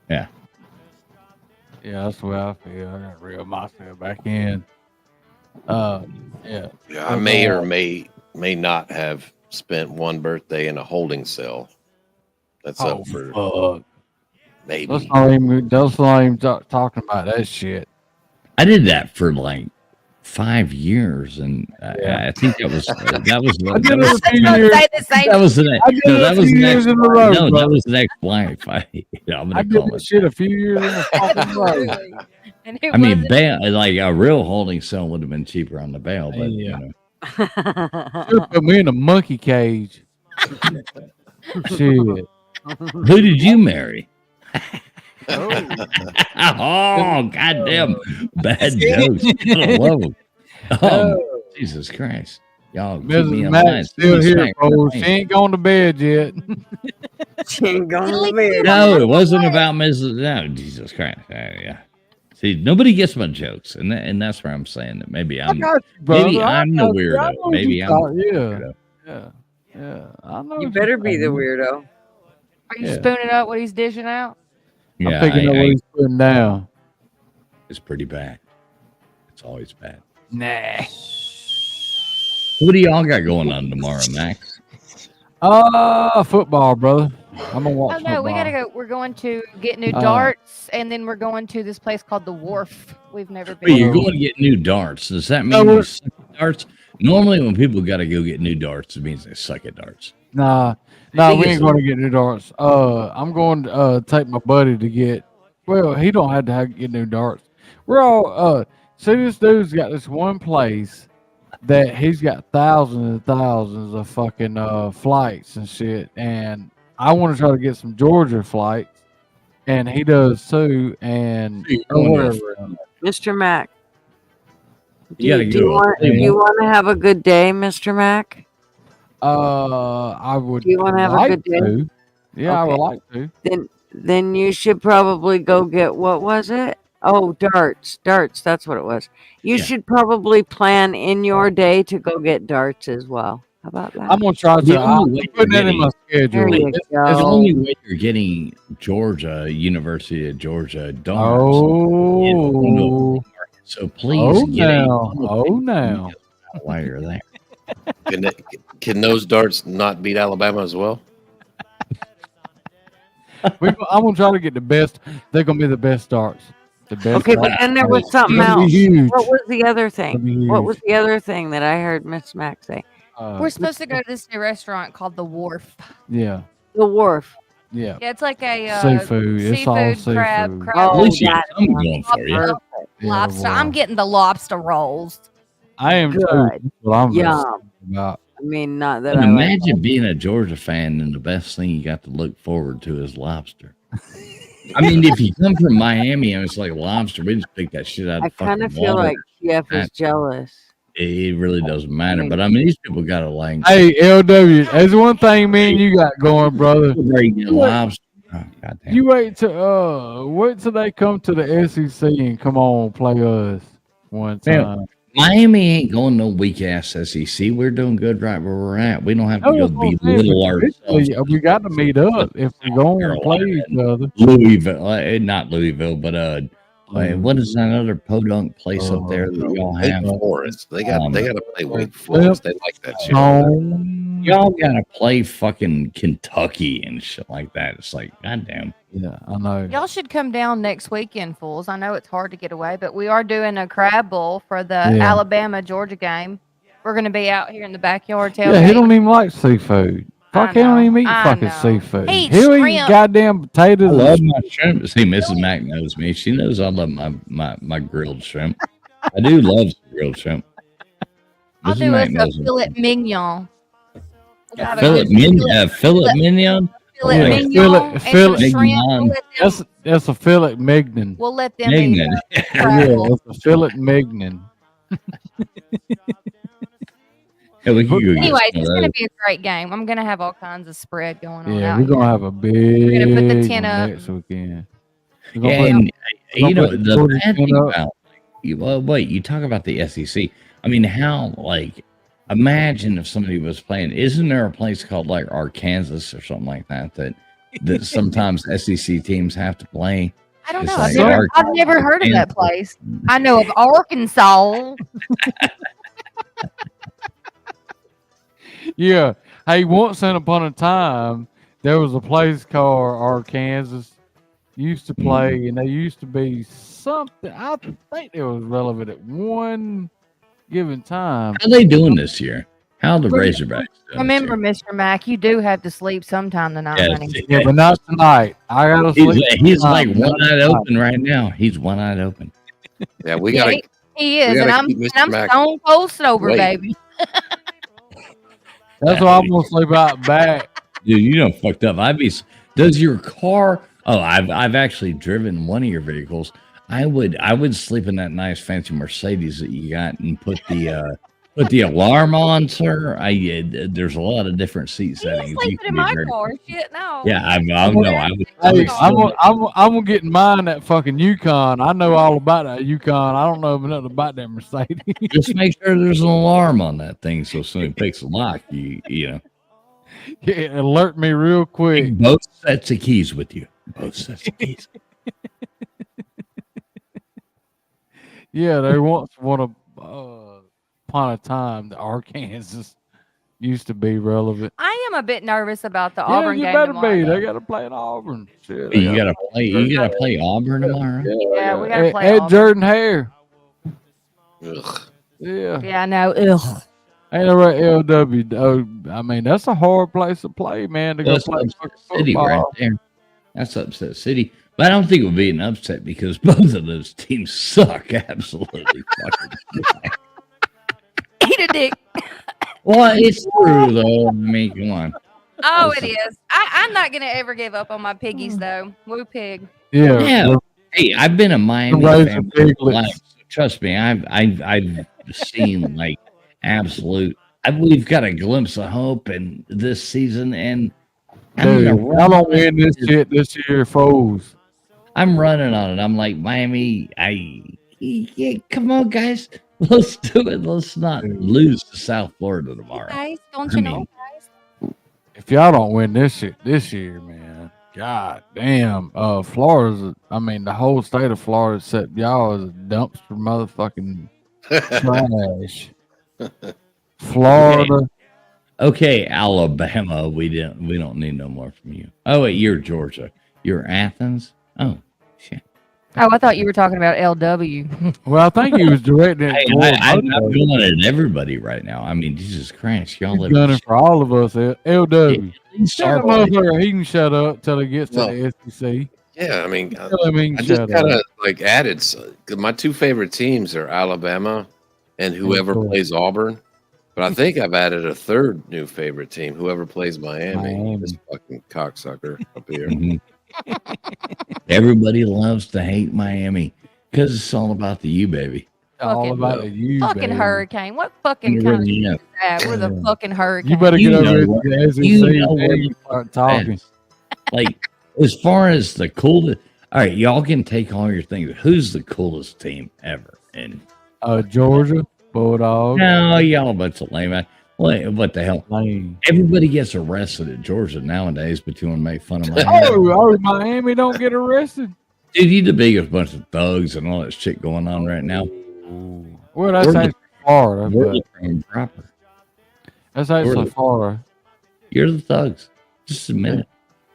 Yeah. Yeah, that's the way I feel. I gotta reel myself back in. Yeah. I may or may not have spent one birthday in a holding cell. That's up for maybe. Let's not even talking about that shit. I did that for like 5 years, and I think that was that was the next life. I'm I gonna did call this it. shit a few years in the fucking row. I mean, bail, like a real holding cell would have been cheaper on the bail, but Should put me in a monkey cage. Shit. Who did you marry? Oh, goddamn bad jokes. I love them. Oh, Jesus Christ. Y'all keep me Mrs. in Matt's line. still here, folks. She ain't gone to bed yet. She ain't gone to bed. No, it wasn't about Mrs. No, Jesus Christ. Yeah. See, nobody gets my jokes, and that's where I'm saying that maybe I'm the weirdo. Maybe I'm the weirdo. Yeah. I know You better be the weirdo. Are you spooning up what he's dishing out? Yeah, I'm picking up what he's putting down. It's pretty bad. It's always bad. Nah. What do y'all got going on tomorrow, Max? Football, brother. I'm gonna watch. Oh no, we gotta go. We're going to get new darts, and then we're going to this place called the Wharf. We've never been. Wait, you're going to get new darts. Does that mean you suck at darts? Normally, when people got to go get new darts, it means they suck at darts. Nah, we ain't going to get new darts. I'm going to take my buddy to get. Well, he don't have to get new darts. We're all. See, this dude's got this one place that he's got thousands and thousands of fucking flights and shit, and I want to try to get some Georgia flights, and he does too. And Mr. Mac, do You you want to have a good day, Mr. Mac? I would. Do you want to have a good day? To. Yeah, I would like to. Then you should probably go get, what was it? Oh, darts. That's what it was. You should probably plan in your day to go get darts as well. How about that? I'm gonna try to. I'm putting that in my schedule. It's the only way you're getting University of Georgia darts. Oh, so please get now. while you're there. Can those darts not beat Alabama as well? I'm gonna try to get the best. They're gonna be the best darts. The best. Okay, but then there was something else. What was the other thing? Huge. What was the other thing that I heard Miss Mac say? We're supposed to go to this new restaurant called the Wharf. Yeah. The Wharf. Yeah. Yeah, it's like a seafood. It's all crab. seafood. I'm going for you. Lobster. I'm getting the lobster rolls. I am too. Good. Well, I'm Yum. about. I mean, not that And I imagine being a Georgia fan and the best thing you got to look forward to is lobster. I mean, if you come from Miami and it's like lobster, we just pick that shit out of I kind of feel like Jeff is jealous. It really doesn't matter. But I mean, these people got to like. Hey, LW, there's one thing me and you got going, brother. Lobster. Oh, goddamn. You wait till they come to the SEC and come on play us one time. Miami ain't going no weak ass SEC. We're doing good right where we're at. We don't have to go belittle ourselves. We got to meet up if we're going to play each other. Louisville, not Louisville, but what is that other podunk place up there that y'all have? Wake Forest. They got to play Wake Forest. They like that shit. Y'all got to play fucking Kentucky and shit like that. It's like, goddamn. Yeah, I know. Y'all should come down next weekend, fools. I know it's hard to get away, but we are doing a crab bowl for the Alabama-Georgia game. We're going to be out here in the backyard tailgate. Yeah, he don't even like seafood. Fuck, he don't even eat fucking seafood. He'll eat goddamn potatoes. I love my shrimp. See, Mrs. Mack knows me. She knows I love my grilled shrimp. I do love grilled shrimp. I'll do a filet mignon. Filet mignon? Filet mignon. That's a filet mignon. We'll let them eat yeah, that's a filet mignon. Anyway, it's going to be a great game. I'm going to have all kinds of spread going on. Yeah, we're going to have a big. We're going to put the tent up next weekend. And the bad thing about wait, you talk about the SEC. I mean, how imagine if somebody was playing. Isn't there a place called like Arkansas or something like that that sometimes SEC teams have to play? I don't know. I've never heard of that place. I know of Arkansas. Yeah. Hey, once upon a time, there was a place called Arkansas. Used to play, and they used to be something. I think it was relevant at one given time. How are they doing this year? How are the Razorbacks doing? Remember, Mr. Mack, you do have to sleep sometime tonight, honey. Yeah, but not tonight. I gotta sleep. He's like one-eyed open right now. He's one-eyed open. Yeah, we gotta. He is, and I'm stone cold sober, baby. That's why I'm gonna sleep out back. Dude, you done fucked up. Does your car? Oh, I've actually driven one of your vehicles. I would sleep in that nice fancy Mercedes that you got and put the alarm on, sir. There's a lot of different seat settings. Sleeping in my car, shit, no. Yeah, I'm gonna get mine that fucking Yukon. I know all about that Yukon. I don't know nothing about that Mercedes. Just make sure there's an alarm on that thing, so if somebody picks a lock, you know. Yeah, alert me real quick. Take both sets of keys with you. Both sets of keys. Yeah, there once upon a time, the Arkansas used to be relevant. I am a bit nervous about the Auburn game. You better tomorrow. be. They got to play at Auburn. Shit, you gotta play Auburn tomorrow. Yeah, we gotta play Auburn. Jordan Hare. Ugh. Yeah. Yeah, I know. Ugh. Ain't no right LW. Oh, I mean, that's a hard place to play, man. To go play City right there. That's Upset City. But I don't think it would be an upset because both of those teams suck absolutely fucking. Eat a dick. Well, it's true though. I mean, come on. Oh, it is. I'm not gonna ever give up on my piggies though. Woo pig. Yeah. Hey, I've been a Miami fan for life. So trust me, I've seen like absolute. We've got a glimpse of hope in this season, and dude, I don't win this shit this year, foes. I'm running on it. I'm like Miami. Come on, guys. Let's do it. Let's not lose to South Florida tomorrow. Guys, don't you know, guys? If y'all don't win this shit this year, man, god damn. Florida's. I mean, the whole state of Florida, except y'all, is a dumpster motherfucking trash. Florida. Okay, Alabama. We don't need no more from you. Oh wait, you're Georgia. You're Athens. Oh shit. Oh, I thought you were talking about LW. Well, I think he was directing it. I'm going at everybody right now. I mean, Jesus Christ, y'all live done it for all of us. LW. He can shut up till he gets to the SEC. Yeah, I mean, I just kind of like added. My two favorite teams are Alabama and whoever plays Auburn. But I think I've added a third new favorite team, whoever plays Miami. This fucking cocksucker up here. Everybody loves to hate Miami because it's all about the U, baby. All about the U, fucking baby. Hurricane. What fucking kind of shit is that? We're the fucking Hurricane. You better get over to the SEC and start talking. Like, as far as the coolest, all right, y'all can take all your things. Who's the coolest team ever? And Georgia. Bulldog. No, y'all a bunch of lame. What the hell? Lame. Everybody gets arrested at Georgia nowadays, but you want to make fun of Miami. Miami don't get arrested. Dude, you the biggest bunch of thugs and all that shit going on right now. Well, that's actually Florida. We're But the proper. that's actually Florida. You're the thugs. Just admit it.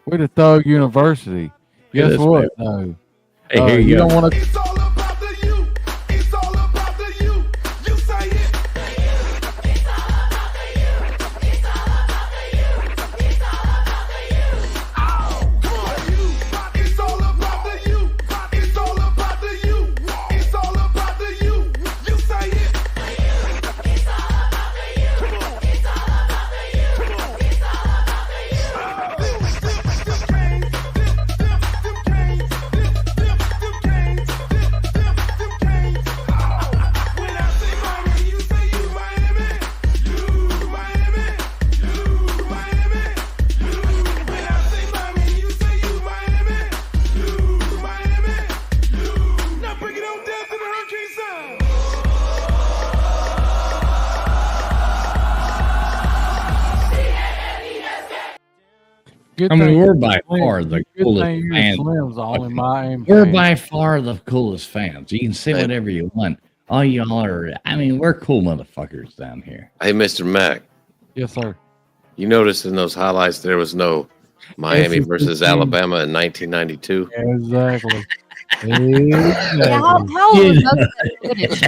We're the Thug University. Yeah, Guess that's what? right. No. Hey, here You go. don't want to. I mean, we're by far the coolest fans. We're by far the coolest fans. You can say whatever you want. All y'all are, I mean, we're cool motherfuckers down here. Hey, Mr. Mac. Yes, sir. You noticed in those highlights there was no Miami versus Alabama in 1992. Exactly. Yeah, how was that footage?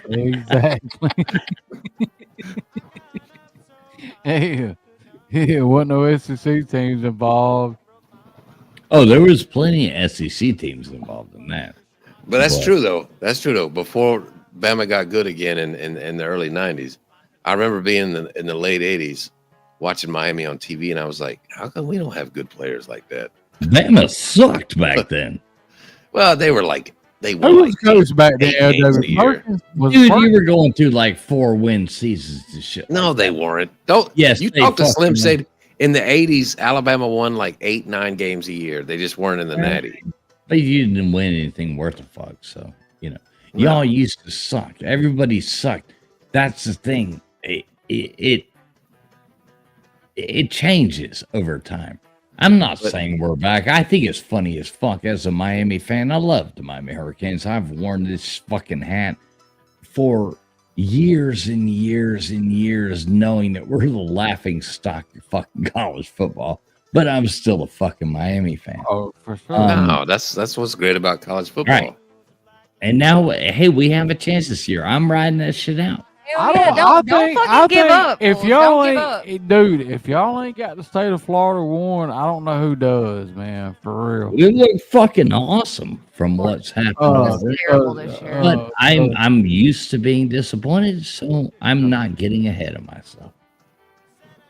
Exactly. Hey, yeah, wasn't no SEC teams involved. Oh, there was plenty of SEC teams involved in that. But that's true though. That's true though. Before Bama got good again in the early 90s, I remember being in the late 80s watching Miami on TV, and I was like, how come we don't have good players like that? Bama sucked back then. Well, they were like they Who won was like coach back then? 8 games a year. Perkins was Dude, Perkins. you were going through like 4-win seasons and shit. No, they weren't. Don't. Yes, You they talk to Slim fucking said in the 80s, Alabama won like 8-9 games a year. They just weren't in the natty. But you didn't win anything worth a fuck. So, you know, y'all used to suck. Everybody sucked. That's the thing. It changes over time. I'm not saying we're back. I think it's funny as fuck as a Miami fan. I love the Miami Hurricanes. I've worn this fucking hat for years and years and years, knowing that we're the laughing stock of fucking college football. But I'm still a fucking Miami fan. Oh, for sure. No, that's what's great about college football. Right. And now, hey, we have a chance this year. I'm riding that shit out. Hell yeah, don't fucking give up. If Bulls. y'all Don't give up. ain't, dude, if y'all ain't got the state of Florida won, I don't know who does, man. For real. We look fucking awesome from what's happening. It's terrible this year. But I'm used to being disappointed, so I'm not getting ahead of myself.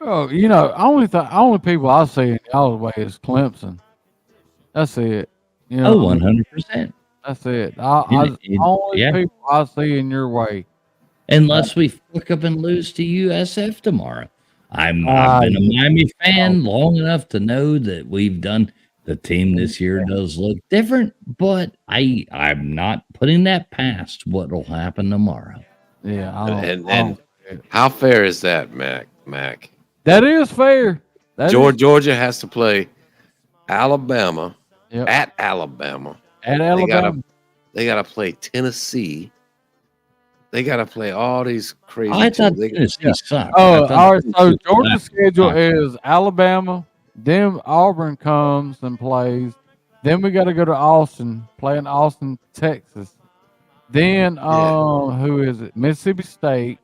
Oh, you know, only people I see in y'all's way is Clemson. That's it. You know, 100%. That's it. And Only yeah. people I see in your way. Unless we fuck up and lose to USF tomorrow. I've been a Miami fan long enough to know that we've done the team this year does look different, but I'm not putting that past what will happen tomorrow. Yeah. And how fair is that, Mac? That is fair. Georgia has to play Alabama at Alabama. At Alabama. They gotta play Tennessee. They gotta play all these crazy. I thought teams. Tennessee sucked. Oh, all right. So Georgia's schedule is Alabama, then Auburn comes and plays. Then we got to go to Austin, play in Austin, Texas. Then who is it? Mississippi State.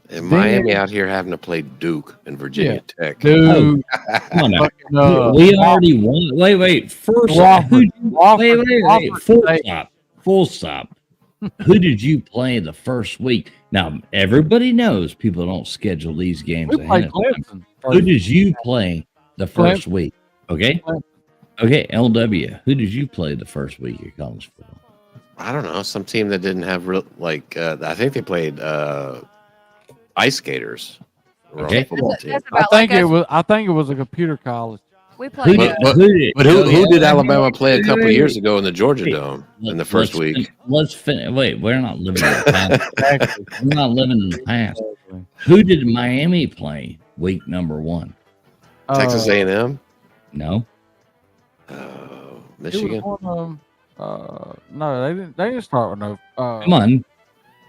And Miami out here having to play Duke and Virginia Tech. Dude, Come on now. We already won. Wait. First, Full stop. Who did you play the first week? Now, everybody knows people don't schedule these games ahead of time. Who did you play the first week? Okay. Okay, LW. Who did you play the first week of college football? I don't know. Some team that didn't have I think they played ice skaters. Okay. Football team. I think it was a computer college. We played. Who did Alabama play a couple years ago in the Georgia Dome in the first week? Let's finish. Wait, we're not living in the past. We're not living in the past. Who did Miami play week number 1? Texas A&M? No. Michigan? No, they didn't. They didn't start with no. Come on.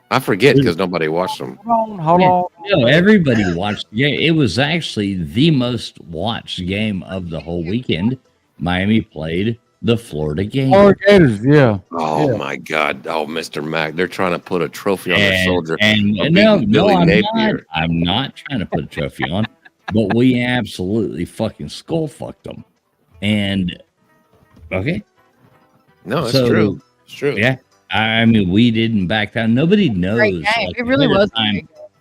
I forget because nobody watched them. Hold on. No, everybody watched the game. It was actually the most watched game of the whole weekend. Miami played the Florida Gators. Florida Gators, yeah. Oh my God! Oh, Mr. Mack, they're trying to put a trophy on their soldier. And no, I'm not trying to put a trophy on, but we absolutely fucking skull fucked them. And okay, no, it's true. It's true. Yeah. I mean, we didn't back down. Nobody knows. It really was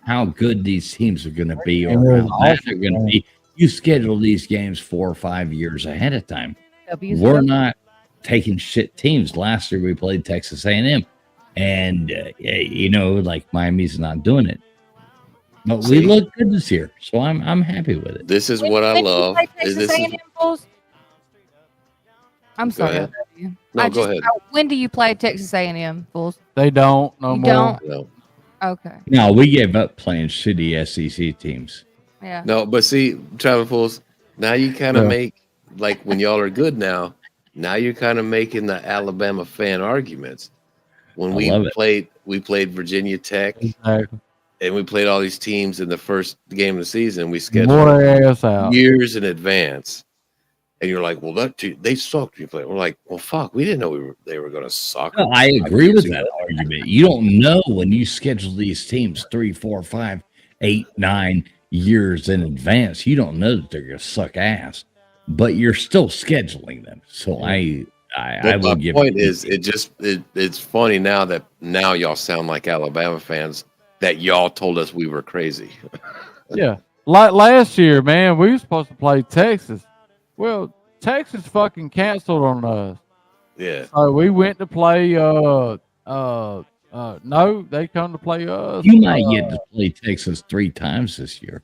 how good these teams are going to be, or how bad they're going to be. You schedule these games 4 or 5 years ahead of time. We're not taking shit teams. Last year we played Texas A&M, and like Miami's not doing it. But we look good this year, so I'm happy with it. This is what I love. I'm sorry. No, go ahead. When do you play Texas A&M, Fools? They don't no more. Don't? No. Okay. No, we gave up playing shitty SEC teams. Yeah. No, but see, Travel Fools, now you kind of make, like when y'all are good now you're kind of making the Alabama fan arguments. When we played Virginia Tech, exactly. And we played all these teams in the first game of the season. We scheduled years in advance. And you're like, well, they sucked. We're like, well, fuck, we didn't know they were going to suck. No, I agree with that argument. You don't know when you schedule these teams 3, 4, 5, 8, 9 years in advance. You don't know that they're going to suck ass, but you're still scheduling them. So I will give. My point is, it's funny now y'all sound like Alabama fans that y'all told us we were crazy. Yeah, like last year, man, we were supposed to play Texas. Well, Texas fucking canceled on us. Yeah. So we went to play. No, they come to play us. You might get to play Texas 3 times this year.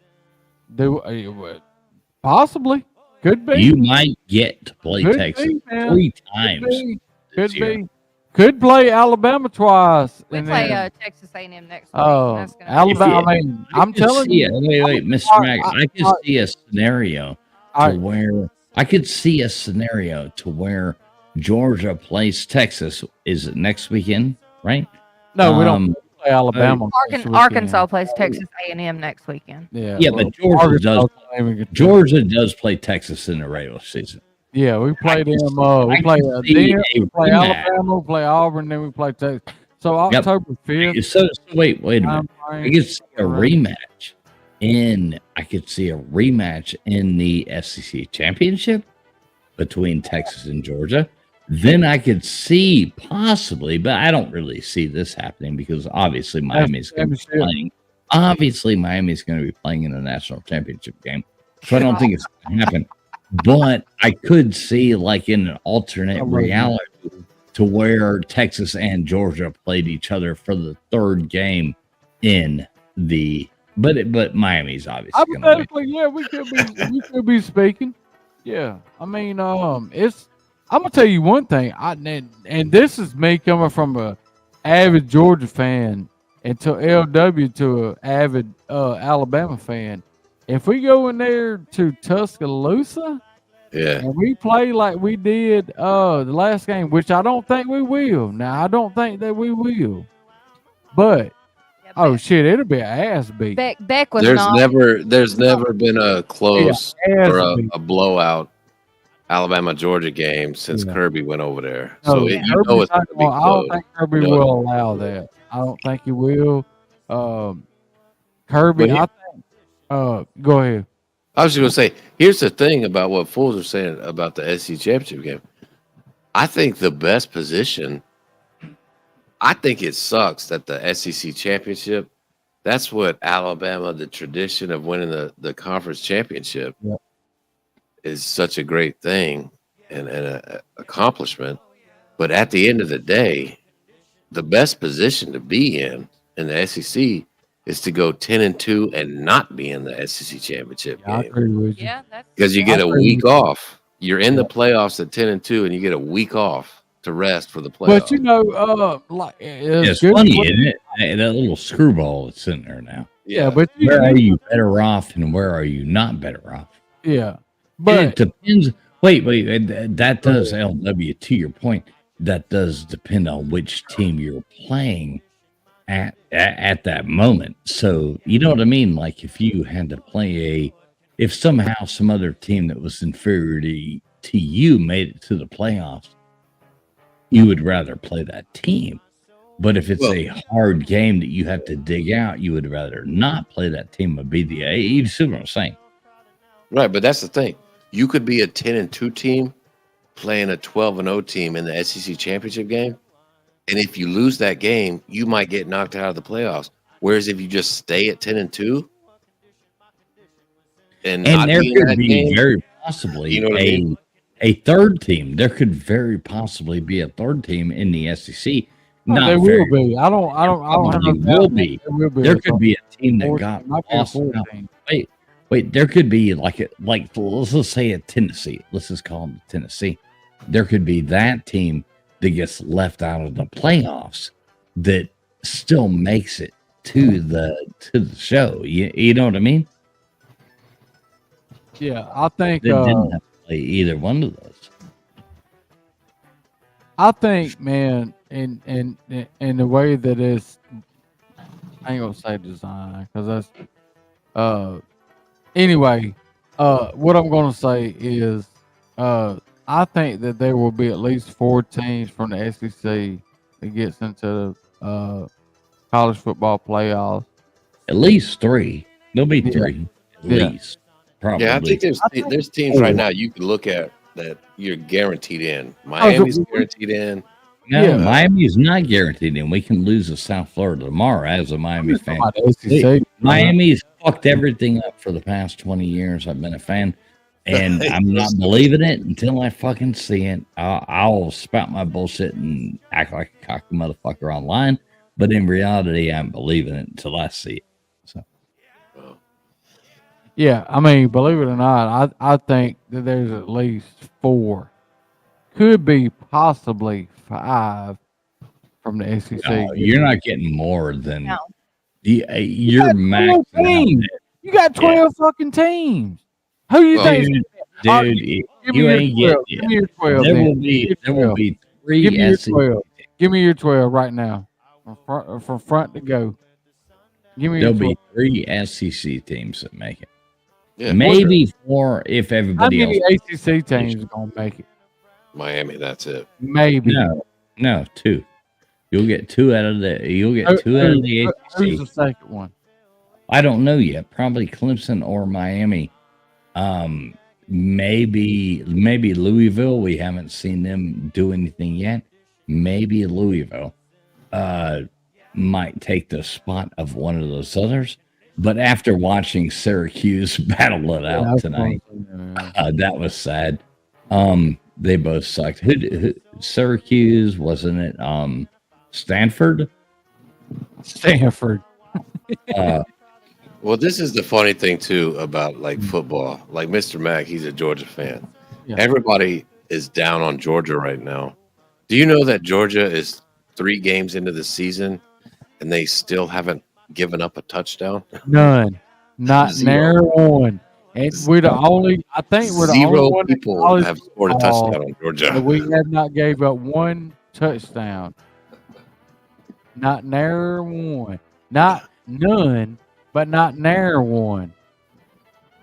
Possibly. Could be. You might get to play Texas 3 times. Could be. Could play Alabama twice. We play Texas A&M next week. Oh, Alabama. I mean, I'm telling you. Wait, Mr. Mack. I can see a scenario where I could see a scenario to where Georgia plays Texas. Is it next weekend? Right? No, we don't play Alabama. Arkansas plays Texas A&M next weekend. Yeah, but Georgia does play Texas in the regular season. Yeah, we play them. We play Alabama, we play Auburn, then we play Texas. So October 5th. So wait a minute. I could see a rematch. I could see a rematch in the SEC championship between Texas and Georgia. Then I could see possibly, but I don't really see this happening because obviously Miami's going to be playing. Obviously, Miami's going to be playing in the national championship game, so I don't think it's going to happen. But I could see, like in an alternate reality, to where Texas and Georgia played each other for the 3rd game in the. But Miami's obviously hypothetically, yeah, we could be speaking. Yeah, I mean, it's. I'm gonna tell you one thing. And this is me coming from a avid Georgia fan and to LW to a avid Alabama fan. If we go in there to Tuscaloosa, and we play like we did the last game, which I don't think we will. Now I don't think that we will, but. Oh shit! It'll be an ass beat. Beck was there's never been a close or a blowout Alabama Georgia game since Kirby went over there. So it's going to be close. I don't think Kirby will allow that. I don't think he will. Kirby, I think. Go ahead. I was just going to say, here's the thing about what Fools are saying about the SEC championship game. I think the best position. I think it sucks that the SEC championship, that's what Alabama, the tradition of winning the conference championship, is such a great thing and an accomplishment. But at the end of the day, the best position to be in the SEC is to go 10-2 and not be in the SEC championship Yeah, I game agree with you. Yeah, that's because you yeah. get a I agree week with you. off. You're in the playoffs at 10-2, and you get a week off to rest for the But playoffs. like It's funny, isn't it? That little screwball that's in there now. Yeah, but where are you better off and where are you not better off? Yeah, But it but depends. Wait, that does LW to your point. That does depend on which team you're playing at that moment. So you know what I mean? Like if you had to play if somehow some other team that was inferior to you made it to the playoffs, you would rather play that team. But if it's a hard game that you have to dig out, you would rather not play that team and be the You see what I'm saying? Right, but that's the thing. You could be a 10-2 team playing a 12-0 team in the SEC championship game, and if you lose that game, you might get knocked out of the playoffs. Whereas if you just stay at 10-2, and there be could be very possibly you know what I mean? a third team. There could very possibly be a third team in the SEC. No, there will be. I don't have no will doubt be. there will be. There could be a team that fourth- got might be a lost. fourth Now, team. wait. There could be like let's just say at Tennessee. Let's just call them Tennessee. There could be that team that gets left out of the playoffs that still makes it to the show. You know what I mean? Yeah, I think That didn't have to play either one of those. I think, man, in the way that it's, I ain't gonna say design because that's anyway. What I'm gonna say is, I think that there will be at least 4 teams from the SEC that gets into the college football playoffs. At least 3. There'll be 3 at least. Probably. Yeah, I think there's teams right now you can look at that you're guaranteed in. Miami's guaranteed in. No, Miami's not guaranteed in. We can lose to South Florida tomorrow as a Miami fan. Miami's fucked everything up for the past 20 years. I've been a fan, and I'm not believing it until I fucking see it. I'll spout my bullshit and act like a cocky motherfucker online, but in reality, I'm believing it until I see it. So, yeah, I mean, believe it or not, I think that there's at least 4, could be possibly 5 from the SEC. no, you're not getting more than you're maxing out. You got 12 fucking teams. Who you think? Dude, you ain't getting Give me your 12. There then. will be 3 Give me your SEC. 12. Give me your 12 right now, from front to go. Give me. There'll your be 12. 3 SEC teams that make it. Yeah, Maybe 4 if How everybody many else. ACC teams are gonna make it? Miami, that's it. Maybe. No, 2. You'll get 2 out of the. You'll get 2 out of the Who's the ACC. second one? I don't know yet. Probably Clemson or Miami. Maybe Louisville. We haven't seen them do anything yet. Maybe Louisville might take the spot of one of those others. But after watching Syracuse battle it out tonight, that was sad. They both sucked. Who Syracuse, wasn't it? Stanford. Well, this is the funny thing too about like football. Like Mr. Mack, he's a Georgia fan. Yeah. Everybody is down on Georgia right now. Do you know that Georgia is 3 games into the season and they still haven't given up a touchdown? None. Not Zero. near one. And we're the only. I think we're the only 0 one in people college have scored a football touchdown on Georgia. that we have not gave up one touchdown. Not near one. Not none, but not near one.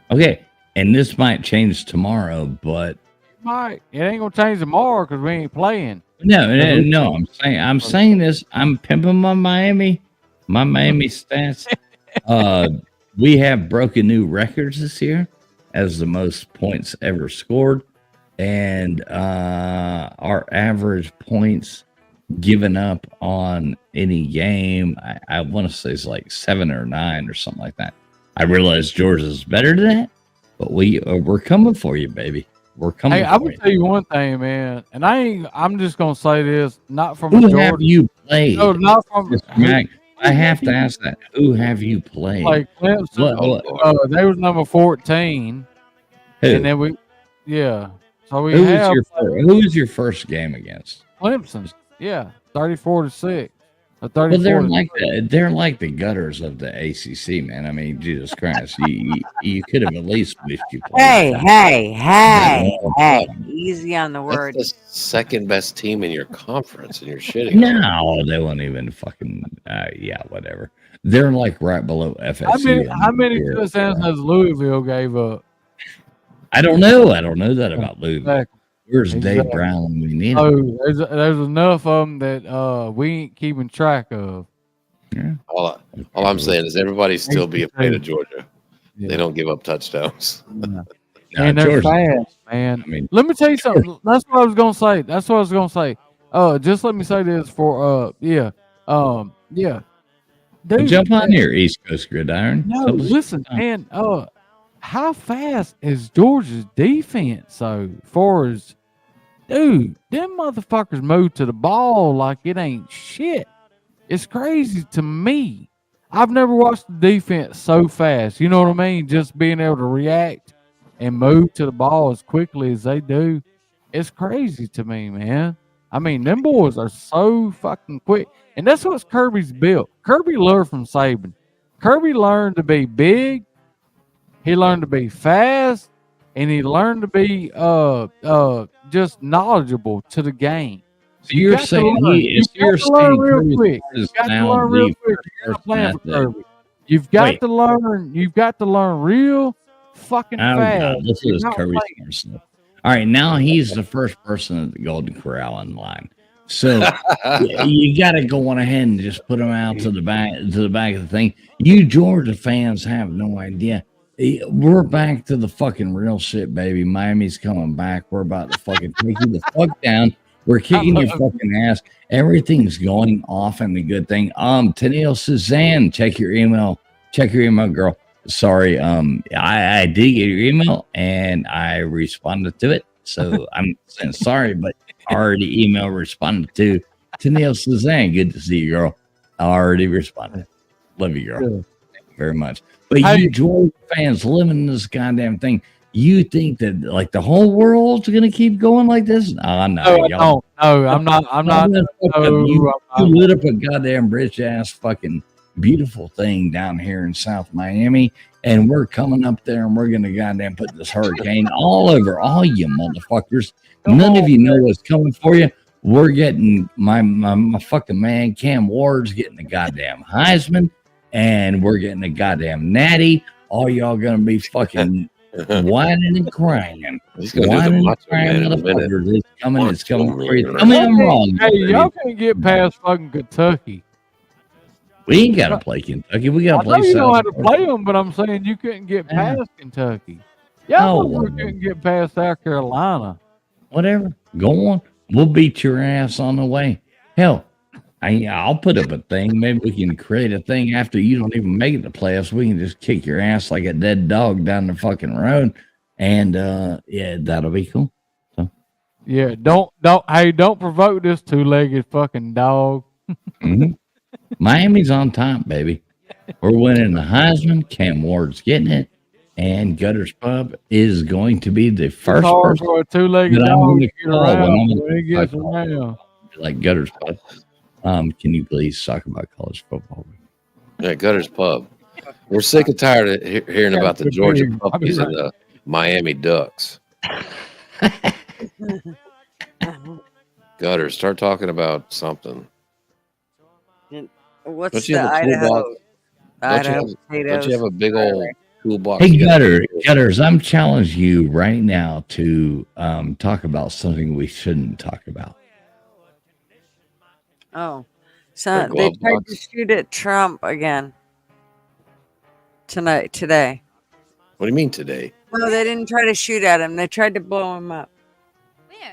Okay, and this might change tomorrow, but It ain't gonna change tomorrow because we ain't playing. no. I'm saying this. I'm pimping my Miami stats. We have broken new records this year as the most points ever scored, and our average points given up on any game, I want to say it's like 7 or 9 or something like that. I realize Georgia's better than that, but we're coming for you, baby. We're coming. Hey, I'm gonna tell you one thing, man, and I'm just gonna say this, not from Who a Georgia. have you played? No, not from. Mr. Mac, I have to ask that. Who have you played? Like Clemson. They was number 14. Who? And then So we who's your first game against? Clemson. Yeah, 34-6. Well, they're like the gutters of the ACC, man. I mean, Jesus Christ, you could have at least wished you played. Hey! Easy on the word. That's the second best team in your conference, and you're shitting. No, they won't even fucking. Whatever. They're like right below FSU. How many touchdowns has Louisville gave up? I don't know. I don't know that about Louisville. Exactly. Where's Dave Brown when we need him? Oh, there's enough of them that we ain't keeping track of. Yeah. All I'm saying is everybody's still being paid at Georgia. Yeah. They don't give up touchdowns. And they're fast, man. I mean, let me tell you something. That's what I was gonna say. Just let me say this for Dude, jump on here, East Coast Gridiron. No, listen, man. How fast is Georgia's defense? So far as dude, them motherfuckers move to the ball like it ain't shit. It's crazy to me. I've never watched the defense so fast. You know what I mean? Just being able to react and move to the ball as quickly as they do. It's crazy to me, man. I mean, them boys are so fucking quick. And that's what Kirby's built. Kirby learned from Saban. Kirby learned to be big. He learned to be fast. And he learned to be just knowledgeable to the game. So you're saying You've got to learn real quick. You've got to learn real fucking fast. This is Kirby's stuff. All right, now he's the first person at the Golden Corral in line. So you got to go on ahead and just put him out to the back of the thing. You Georgia fans have no idea. We're back to the fucking real shit, baby. Miami's coming back. We're about to fucking take you the fuck down. We're kicking your fucking ass. Everything's going off and the good thing. Tennille Suzanne, check your email. Check your email, girl. Sorry, I did get your email and I responded to it. So I'm saying sorry, but I already responded to Tennille Suzanne. Good to see you, girl. I already responded. Love you, girl. Good. Thank you very much. But you Georgia fans living in this goddamn thing, you think that like the whole world's gonna keep going like this? No, I'm not. No, I'm not. You lit up a goddamn rich ass fucking beautiful thing down here in South Miami, and we're coming up there and we're gonna goddamn put this hurricane all over all you motherfuckers. None of you know what's coming for you. We're getting my fucking man Cam Ward's getting the goddamn Heisman, and we're getting the goddamn Natty. All y'all gonna be fucking whining and crying. He's gonna do the crying motherfuckers. It's coming for you. I mean, I'm wrong. Hey, y'all can't get past fucking Kentucky. We ain't got to play Kentucky. We got to play. You don't have to play them, but I'm saying you couldn't get past Kentucky. Y'all couldn't get past South Carolina. Whatever. Go on. We'll beat your ass on the way. Hell, I'll put up a thing. Maybe we can create a thing after you don't even make it to playoffs. We can just kick your ass like a dead dog down the fucking road, and that'll be cool. So. Yeah, don't provoke this two-legged fucking dog. Mm-hmm. Miami's on top, baby. We're winning the Heisman. Cam Ward's getting it, and Gutters Pub is going to be the first person for a two-legged dog to get around. Like Gutters Pub. Can you please talk about college football? Yeah, Gutters Pub. We're sick and tired of hearing about the Georgia Puppies and the Miami Ducks. Gutters, start talking about something. What's the Idaho? Don't you have a big old toolbox? Hey, Gutters, I'm challenging you right now to talk about something we shouldn't talk about. Oh, so they tried to shoot at Trump again today. What do you mean today? No, they didn't try to shoot at him. They tried to blow him up.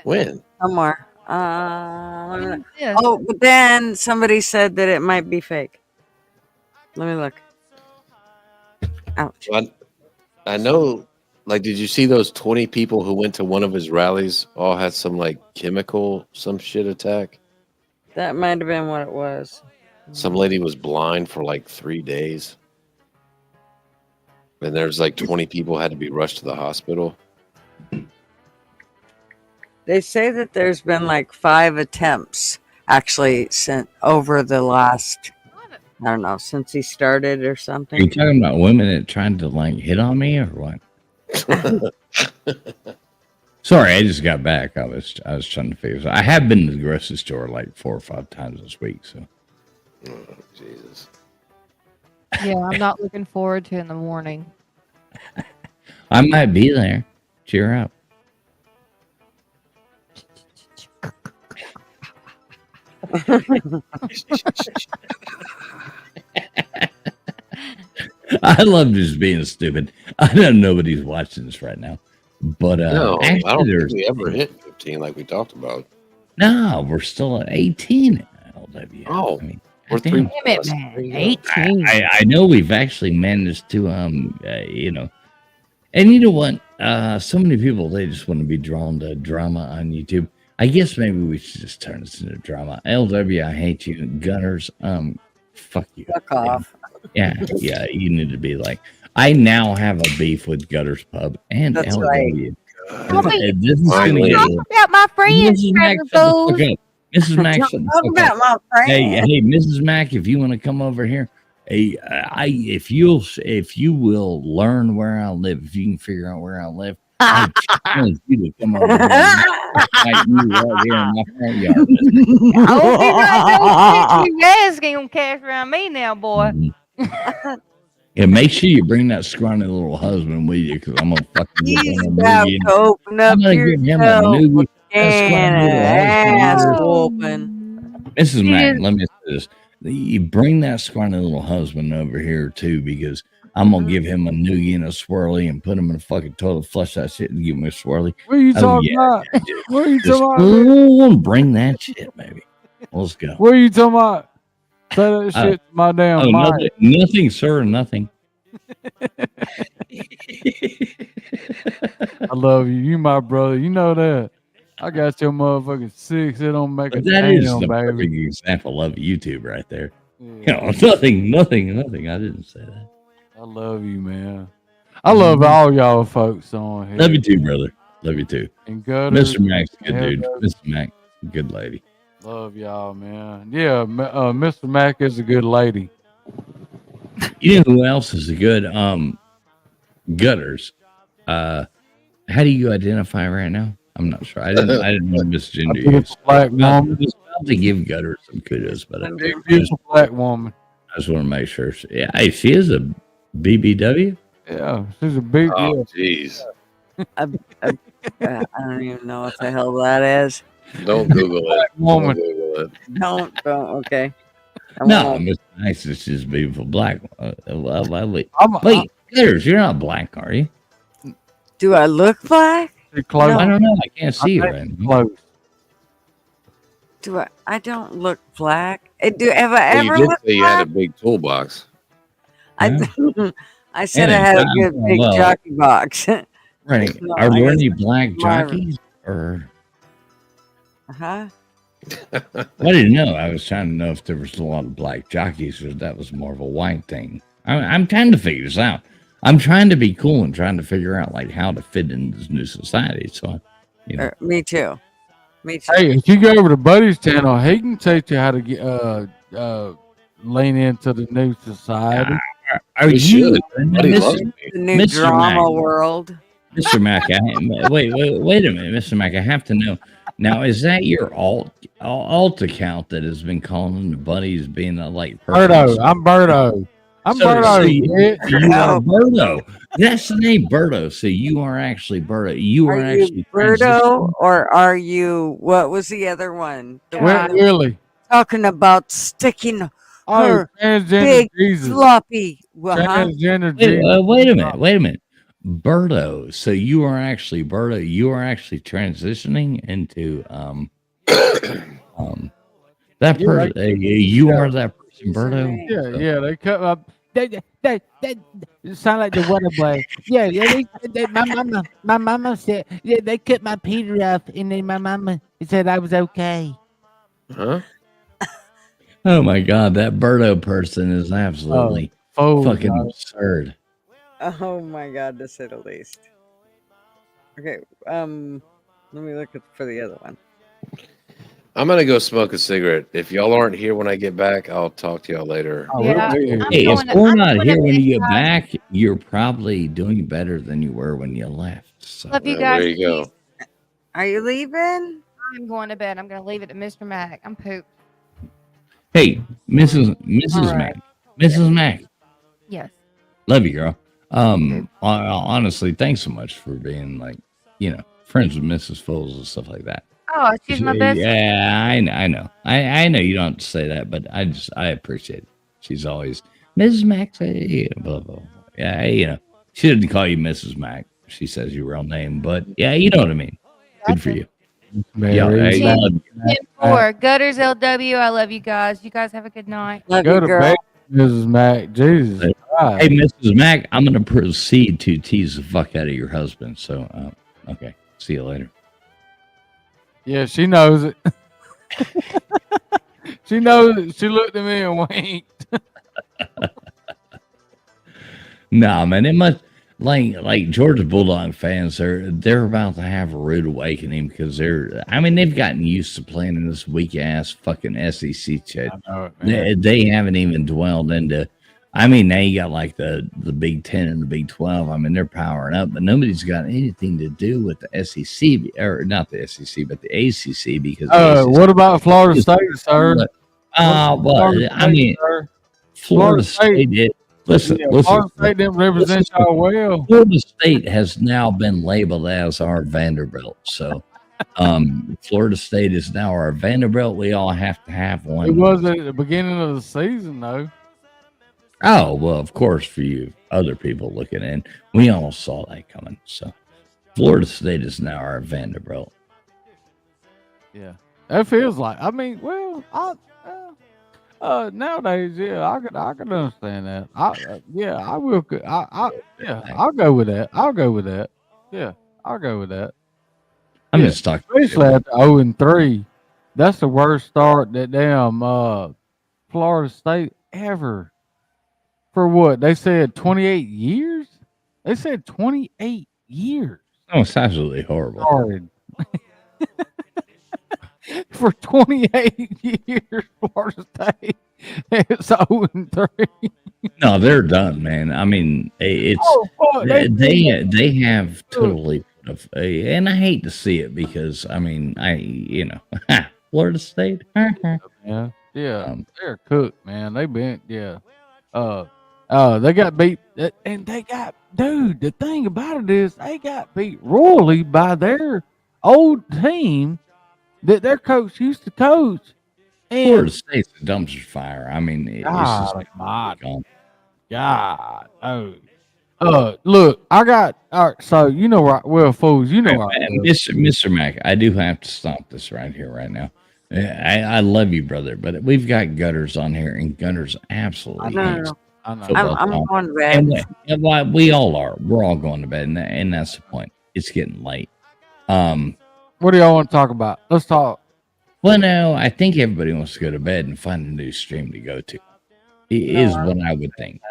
When? Somewhere. Oh, but then somebody said that it might be fake. Let me look. Ouch. I know, like, did you see those 20 people who went to one of his rallies all had some, like, chemical, some shit attack? That might have been what it was. Some lady was blind for like 3 days. And there's like 20 people had to be rushed to the hospital. They say that there's been like 5 attempts actually sent over the last, I don't know, since he started or Are something. you talking about women that tried to like hit on me or what? Sorry, I just got back. I was trying to figure this out. I have been to the grocery store like 4 or 5 times this week. So, oh, Jesus. Yeah, I'm not looking forward to in the morning. I might be there. Cheer up. I love just being stupid. I know nobody's watching this right now, but no, actually, I don't think we ever hit 15 like we talked about. No, we're still at 18. LW. Oh, I mean, we're damn 3 it, man. 18. I know we've actually managed to you know, and you know what? So many people, they just want to be drawn to drama on YouTube. I guess maybe we should just turn this into drama. LW, I hate you. Gunners, fuck you. Fuck off. Yeah, you need to be like, I now have a beef with Gutters Pub and That's LW. Right. This is going to Talk about my friends, Mrs. Mac, shut the fuck up. Mrs. Mac, shut the Talk fuck about up. my friend. Hey, Mrs. Mac, if you want to come over here, hey, if you will learn where I live, if you can figure out where I live, I challenge you to come over here and fight you right here in my front yard. I hope you got no shit you asking gonna cash around me now, boy. Yeah, make sure you bring that scrawny little husband with you, because I'm gonna fucking get He's him a about noogie. to open up I'm gonna give him a yourself noogie. a That scrawny can little of ass husband. whooping. Mrs. Mac, let me say this. You bring that scrawny little husband over here too, because I'm gonna give him a noogie and a swirly and put him in a fucking toilet, flush that shit and give him a swirly. What are you talking about? What are you Just talking about? bring that shit, baby. Let's go. What are you talking about? Say that shit to my damn mic. Nothing, sir, nothing. I love you. You my brother. You know that. I got your motherfucking 6. It don't make a That is damn, the baby. perfect example of YouTube right there. Yeah. You know, nothing. I didn't say that. I love you, man. I love all y'all folks on here. Love you too, brother. Love you too. And Gutters, Mr. Mac's a good dude. Gutters. Mr. Mac, good lady. Love y'all, man. Yeah, Mr. Mac is a good lady. You know who else is a good Gutters? How do you identify right now? I'm not sure. I didn't know misgender you. Black woman. I was about to give Gutters some kudos, but I Beautiful black woman. just want to make sure. Yeah, hey, she is a BBW. Yeah, she's a big. Oh, jeez. I don't even know what the hell that is. Don't Google it. Woman. Don't Google it. Don't. Okay. No, Miss Nice is just beautiful black. Wait, I'm- Gutters, you're not black, are you? Do I look black? Close. I don't know. I can't see you I right think now. close. Do I? I don't look black. Have I Well, ever you did looked say you had a black? big toolbox. I said Yeah, I had a exactly. good big Well, jockey box. Right. No, Are I there guess any black Marvin. jockeys? Or Huh? I didn't know. I was trying to know if there was a lot of black jockeys, or that was more of a white thing. I'm trying to figure this out. I'm trying to be cool and trying to figure out like how to fit in this new society. So, you know. Me too. Me too. Hey, if you go over to Buddy's channel, he can teach you how to get lean into the new society. Are We you should. Buddy loves me. The new Mr. drama Mac. world. Mr. Mac? Wait a minute, Mr. Mac. I have to know. Now, is that your alt account that has been calling the buddies being a like Berto. I'm Berto. I'm Berto. You are Berto. That's the name, Berto. So you are actually Berto. You are actually Birdo, or are you? What was the other one? The Wet one Willie. talking about sticking Oh, her transgender big Jesus. floppy. Well, huh? Transgender Jesus. Wait a minute. Berto. So you are actually Berto. You are actually transitioning into that person. You are that person, Berto. Yeah, they cut my. They sound like the water boy. Yeah, my mama said, yeah, they cut my Peter off, and then my mama said I was okay. Huh? Oh my God, that Birdo person is absolutely fucking absurd. Oh my God, to say the least. Okay, let me look for the other one. I'm gonna go smoke a cigarette. If y'all aren't here when I get back, I'll talk to y'all later. Yeah, Hey, if we're not here when you get back, you're probably doing better than you were when you left. So. Love you guys. There you go. Are you leaving? I'm going to bed. I'm going to leave it to Mr. Mac. I'm pooped. Hey, Mrs. Mac. Mrs. Mac. Yes. Love you, girl. Honestly, thanks so much for being like, friends with Mrs. Foles and stuff like that. Oh, she's my best. Yeah, I know. I know you don't have to say that, but I appreciate it. She's always Mrs. Mac. Blah, blah, blah. Yeah, she didn't call you Mrs. Mac. She says your real name, but yeah, you know what I mean. Good for you. Yeah, Four Gutters LW. I love you guys. You guys have a good night. Love Go you, to girl. bed, Mrs. Mac. Jesus. Hey, Mrs. Mac, I'm going to proceed to tease the fuck out of your husband. So, okay. See you later. Yeah, she knows it. She knows it. She looked at me and winked. Nah, man, it must like Georgia Bulldog fans. They're about to have a rude awakening because they've gotten used to playing in this weak ass fucking SEC shit. I know it, man. They haven't even dwelled into. Now you got like the Big 10 and the Big 12. They're powering up, but nobody's got anything to do with the SEC, or not the SEC, but the ACC because. What about Florida State, sir? Florida State did. Listen. Florida State didn't represent y'all well. Florida State has now been labeled as our Vanderbilt. So, Florida State is now our Vanderbilt. We all have to have one. It was at the beginning of the season, though. Oh, well, of course, for you other people looking in, we all saw that coming. So, Florida State is now our Vanderbilt. Yeah, that feels like. Nowadays, yeah, I can understand that. I will. I'll go with that. Yeah, I'll go with that. I'm just talking. Especially at the 0-3. That's the worst start that damn Florida State ever. For what? They said 28 years? They said 28 years. Oh, it's absolutely horrible. Hard. For 28 years, Florida State is 0-3. No, they're done, man. It's they have totally and I hate to see it because Florida State. Yeah, they're cooked, man. They've been they got beat, and the thing about it is they got beat royally by their old team that their coach used to coach. And Florida State's a dumpster fire. Look, I got all right. So fools, Mr. Mac, I do have to stop this right here, right now. I love you, brother, but we've got Gutters on here, and Gutters absolutely hates. I'm going to bed. And we all are. We're all going to bed, and that's the point. It's getting late. What do y'all want to talk about? Let's talk. Well, no, I think everybody wants to go to bed and find a new stream to go to. Is what I would think.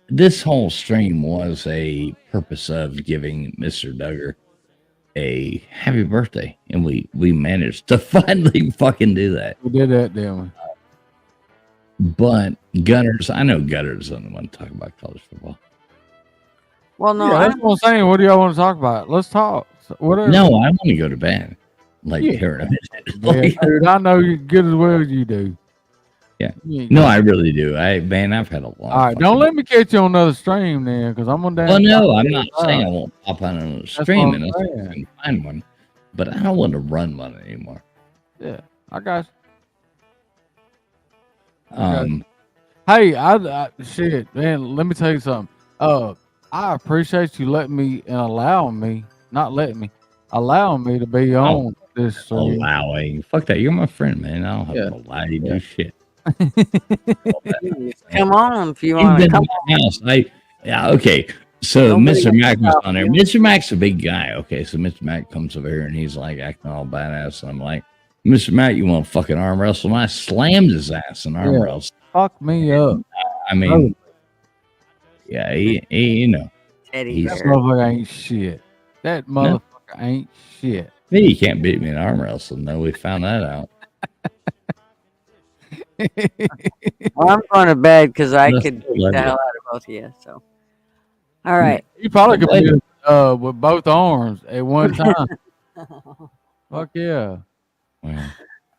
This whole stream was a purpose of giving Mr. Duggar a happy birthday, and we managed to finally fucking do that. We did that, didn't we? But Gutters, I know Gutters doesn't want to talk about college football. Well, no, that's what I'm saying. What do y'all want to talk about? Let's talk. Whatever. No, I want to go to bed. Here in a minute. Dude, I know you good as well as you do. Yeah. No, I really do. I've had a long. All right, don't let me catch you on another stream then, because I'm on down. Well, no, I'm not saying I won't pop on another stream and I can find one, but I don't want to run one anymore. Yeah, I got you. Hey, I shit, man. Let me tell you something. I appreciate you letting me and allowing me to be on this stream. Allowing, fuck that. You're my friend, man. I don't have to allow you to do shit. Come on, if you want to come on. Okay. So Mr. Mac was on there. Mr. Mac's a big guy. Okay, so Mr. Mac comes over here and he's like acting all badass, and I'm like, Mr. Matt, you want to fucking arm wrestle? And I slammed his ass in arm wrestle. Fuck me up. I mean, yeah, you know. That motherfucker ain't shit. That motherfucker ain't shit. He can't beat me in arm wrestling, though. We found that out. Well, I'm going to bed because I could beat the hell out of both of you. So, all right. You probably could be with both arms at one time. Fuck yeah. Wow.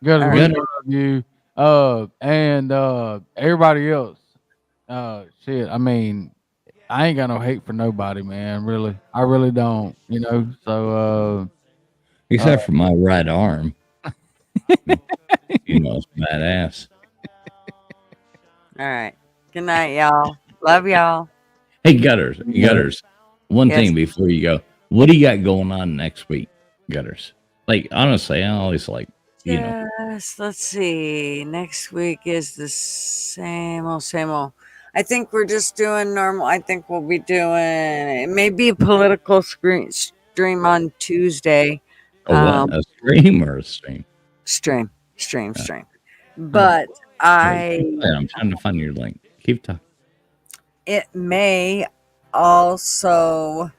Good All right. right. You. And everybody else. Shit. I mean, I ain't got no hate for nobody, man. Really, I really don't. You know. So, except for my right arm. You know, it's badass. All right. Good night, y'all. Love y'all. Hey, Gutters. One thing before you go. What do you got going on next week, Gutters? Like, honestly, I always like, you know. Yes, let's see. Next week is the same old. I think we're just doing normal. I think we'll be doing it may be a political stream on Tuesday. A stream or a stream? Stream. But I'm trying to find your link. Keep talking. It may also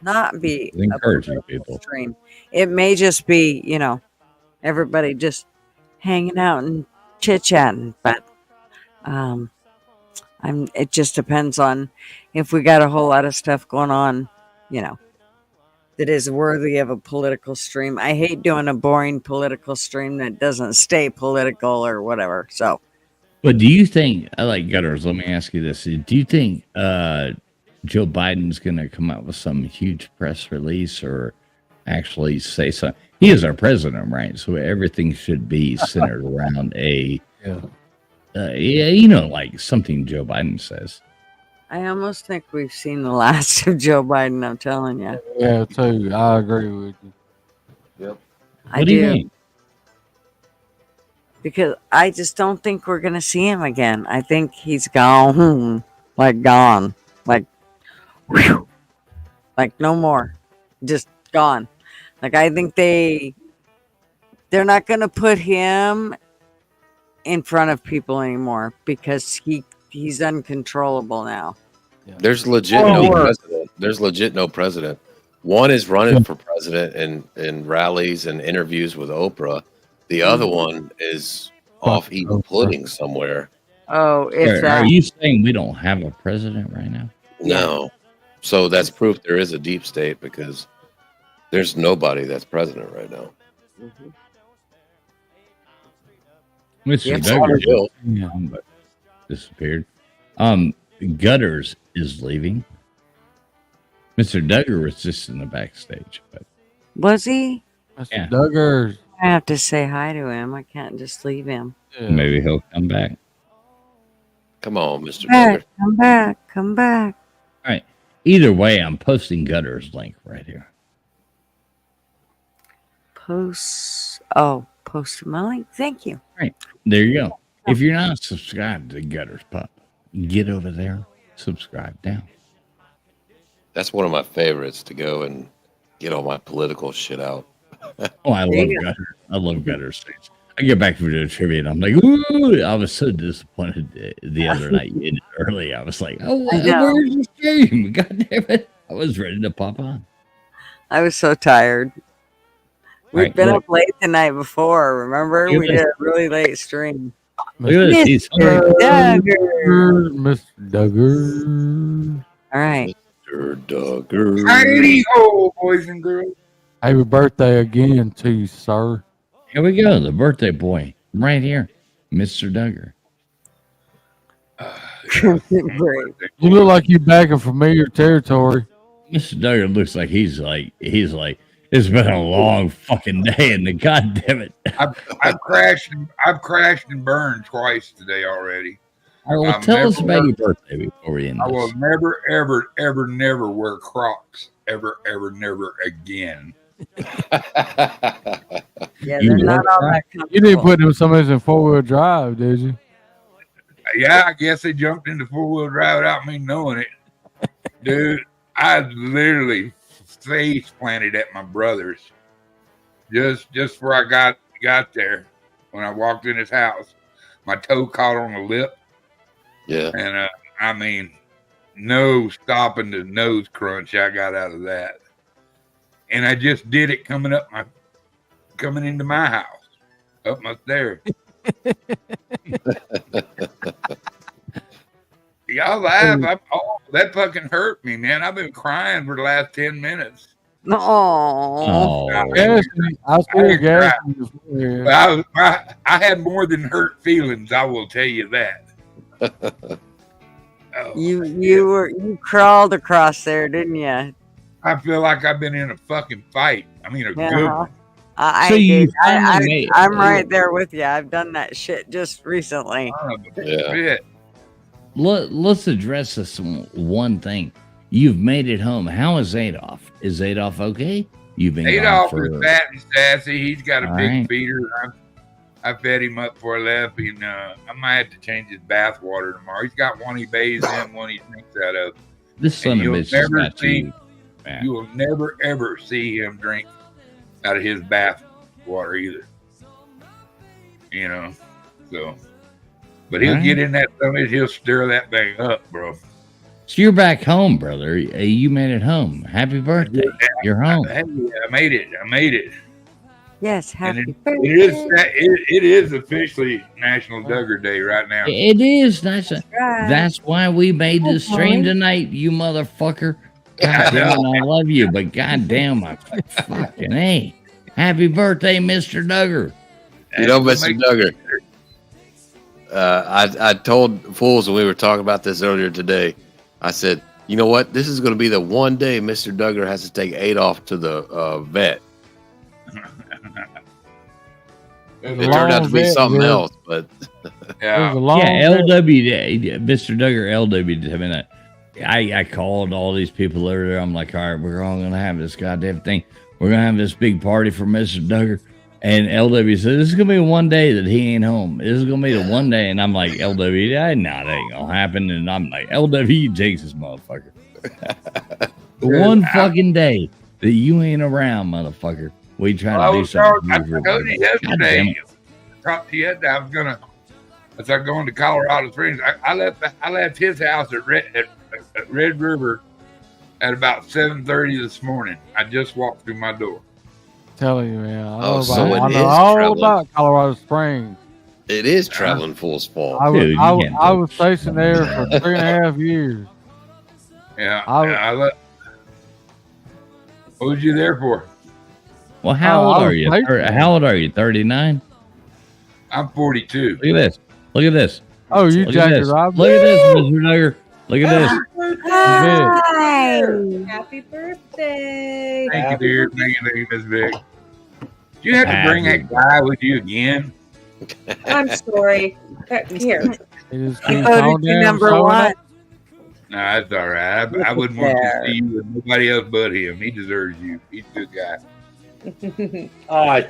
not be encouraging people. Stream. It may just be, you know, everybody just hanging out and chit-chatting, but it just depends on if we got a whole lot of stuff going on, you know, that is worthy of a political stream. I hate doing a boring political stream that doesn't stay political or whatever. So, but do you think, I like Gutters, let me ask you this. Do you think Joe Biden's going to come out with some huge press release or actually say something? He is our president, right? So everything should be centered around you know, like something Joe Biden says. I almost think we've seen the last of Joe Biden, I'm telling you. Yeah, too. I agree with you. Yep. What do you mean? Because I just don't think we're going to see him again. I think he's gone. Like, gone. Like, whew. Like, no more. Just gone. Like, I think they're not going to put him in front of people anymore because he's uncontrollable now. Yeah. There's legit no president. There's legit no president. One is running for president in rallies and interviews with Oprah. The other one is off eating pudding somewhere. Oh, are you saying we don't have a president right now? No. So that's proof there is a deep state because there's nobody that's president right now. Mm-hmm. Mr. Duggar disappeared. Gutters is leaving. Mr. Duggar was just in the backstage. But was he? Mr. Duggar. I have to say hi to him. I can't just leave him. Yeah. Maybe he'll come back. Come on, Mr. Duggar. Come back. All right. Either way, I'm posting Gutter's link right here. Post my link. Thank you. All right. There you go. If you're not subscribed to Gutter's Pup, get over there, subscribe down. That's one of my favorites to go and get all my political shit out. Oh, I love Gutter. I love Gutter's things. I get back from the trivia and I'm like, ooh, I was so disappointed the other night you ended early. I was like, oh, where's the stream? God damn it. I was ready to pop on. I was so tired. We've been up late the night before, remember? We did a really late stream. Mr. Duggar. All right. Mr. Duggar. Howdy ho, boys and girls. Happy birthday again to you, sir. Here we go. The birthday boy. Right here. Mr. Duggar. You look like you're back in familiar territory. Mr. Duggar looks like he's like, it's been a long fucking day, and the goddamn it, I've crashed and burned twice today already. All right, well, tell us about your birthday before we end this. I will never, ever, ever, never wear Crocs ever, ever, never again. Yeah, they're not all that comfortable. You didn't put somebody's in 4-wheel drive, did you? Yeah, I guess they jumped into 4-wheel drive without me knowing it. Dude, I literally face planted at my brother's just where I got got there, when I walked in his house, my toe caught on the lip. Yeah. And I mean, no stopping the nose crunch I got out of that. And I just did it coming into my house, up my stairs. Y'all laugh. That fucking hurt me, man. I've been crying for the last 10 minutes. Oh, I still gas. I had more than hurt feelings. I will tell you that. You crawled across there, didn't you? I feel like I've been in a fucking fight. I mean, a good one. I'm right there with you. I've done that shit just recently. Yeah. Let's address this one thing. You've made it home. How is Adolf? Is Adolf okay? You've been Adolf for is fat and sassy. He's got a big right. feeder. I fed him up before I left, and I might have to change his bath water tomorrow. He's got one he bathes in, one he drinks out of. This son of a bitch has got you. You will never ever see him drink out of his bath water either. You know, so. But he'll get in that stomach. He'll stir that thing up, bro. So you're back home, brother. You made it home. Happy birthday. You're home. I made it. Yes, happy birthday. It is officially National Duggar Day right now. It is. That's why we made this stream tonight, you motherfucker. God damn, I love you, but goddamn, I fucking hey. Happy birthday, Mr. Duggar. You know, Mr. Duggar. I told Fools when we were talking about this earlier today, I said, you know what? This is going to be the one day Mr. Duggar has to take Adolf to the vet. It turned out to be something else, but LW, Mr. Duggar, LW, I mean, I called all these people earlier. I'm like, all right, we're all going to have this goddamn thing. We're going to have this big party for Mr. Duggar. And LW said, this is going to be one day that he ain't home. This is going to be the one day. And I'm like, LW, that ain't going to happen. And I'm like, LW, you jinx this motherfucker. One fucking day that you ain't around, motherfucker. We try to do something. I told you yesterday. I was going to, as I'm going to Colorado Springs, I left his house at Red River at about 7:30 this morning. I just walked through my door. Telling you, man. I know all about Colorado Springs. It is traveling full sport. I was stationed there for 3.5 years. Yeah. What was you there for? Well, how old are you? How old are you? 39? I'm 42. Look at this. Oh, you Jackie Robinson. Look at this, Mr. Duggar. Look at this. Hi. Happy birthday. Thank you, dear. Thank you, Miss Vic. Do you have to bring that guy with you again? I'm sorry. Here. Number one. No, that's all right. I wouldn't want to see you with nobody else but him. He deserves you. He's a good guy.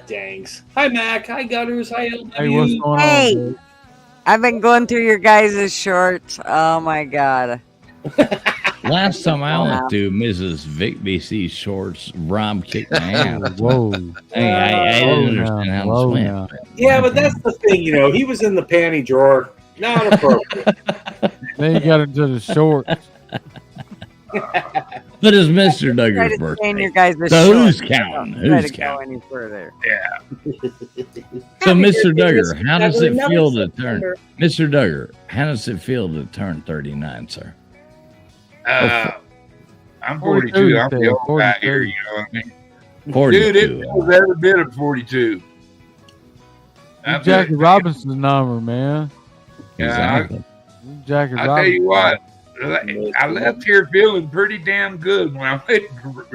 Thanks. Hi, Mac. Hi, Gutters. Hi, LW. Hey, what's going on? I've been going through your guys' shorts. Oh my god. Last time I went to Mrs. Vic BC's shorts, Rom kicked my ass. Whoa. Hey, I didn't understand how to swim. Yeah, but that's the thing, he was in the panty drawer. Not appropriate. Then you got into the shorts. But it's Mr. Duggar's birthday. So who's counting? Who's counting? Any further. Yeah. So, Mr. Duggar, how does it feel to turn? Mr. Duggar, how does it feel to turn 39, sir? I'm 42. I'm the old guy here, you know what I mean? 42. Dude, it was every bit of 42. Jackie Robinson's number, man. Exactly. Jackie I'll tell you what, I left here feeling pretty damn good when I went to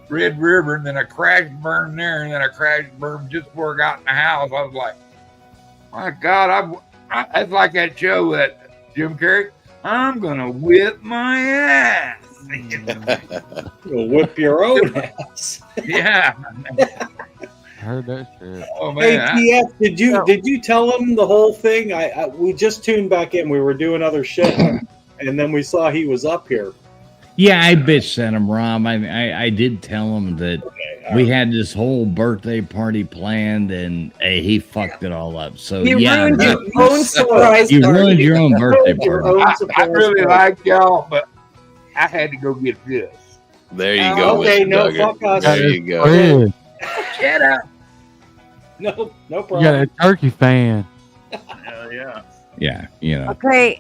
Red River, and then I crashed and burned there, and then I crashed and burned just before I got in the house. I was like, my God, it's like that show that Jim Carrey, I'm going to whip my ass. You'll whip your own ass. Yeah. I heard that shit. Oh, man. Hey, TF, did you tell him the whole thing? We just tuned back in. We were doing other shit, and then we saw he was up here. Yeah, I bitch sent him, Rom. I did tell him that We had this whole birthday party planned, and he fucked it all up. So You yeah, ruined your own surprise you party. ruined your own birthday party. I really like y'all, but I had to go get this. There you go. Okay, Mr. no, Duggar. fuck us. There you go. Shut up. No You problem. got a turkey fan. Hell yeah. Yeah, you know. Okay.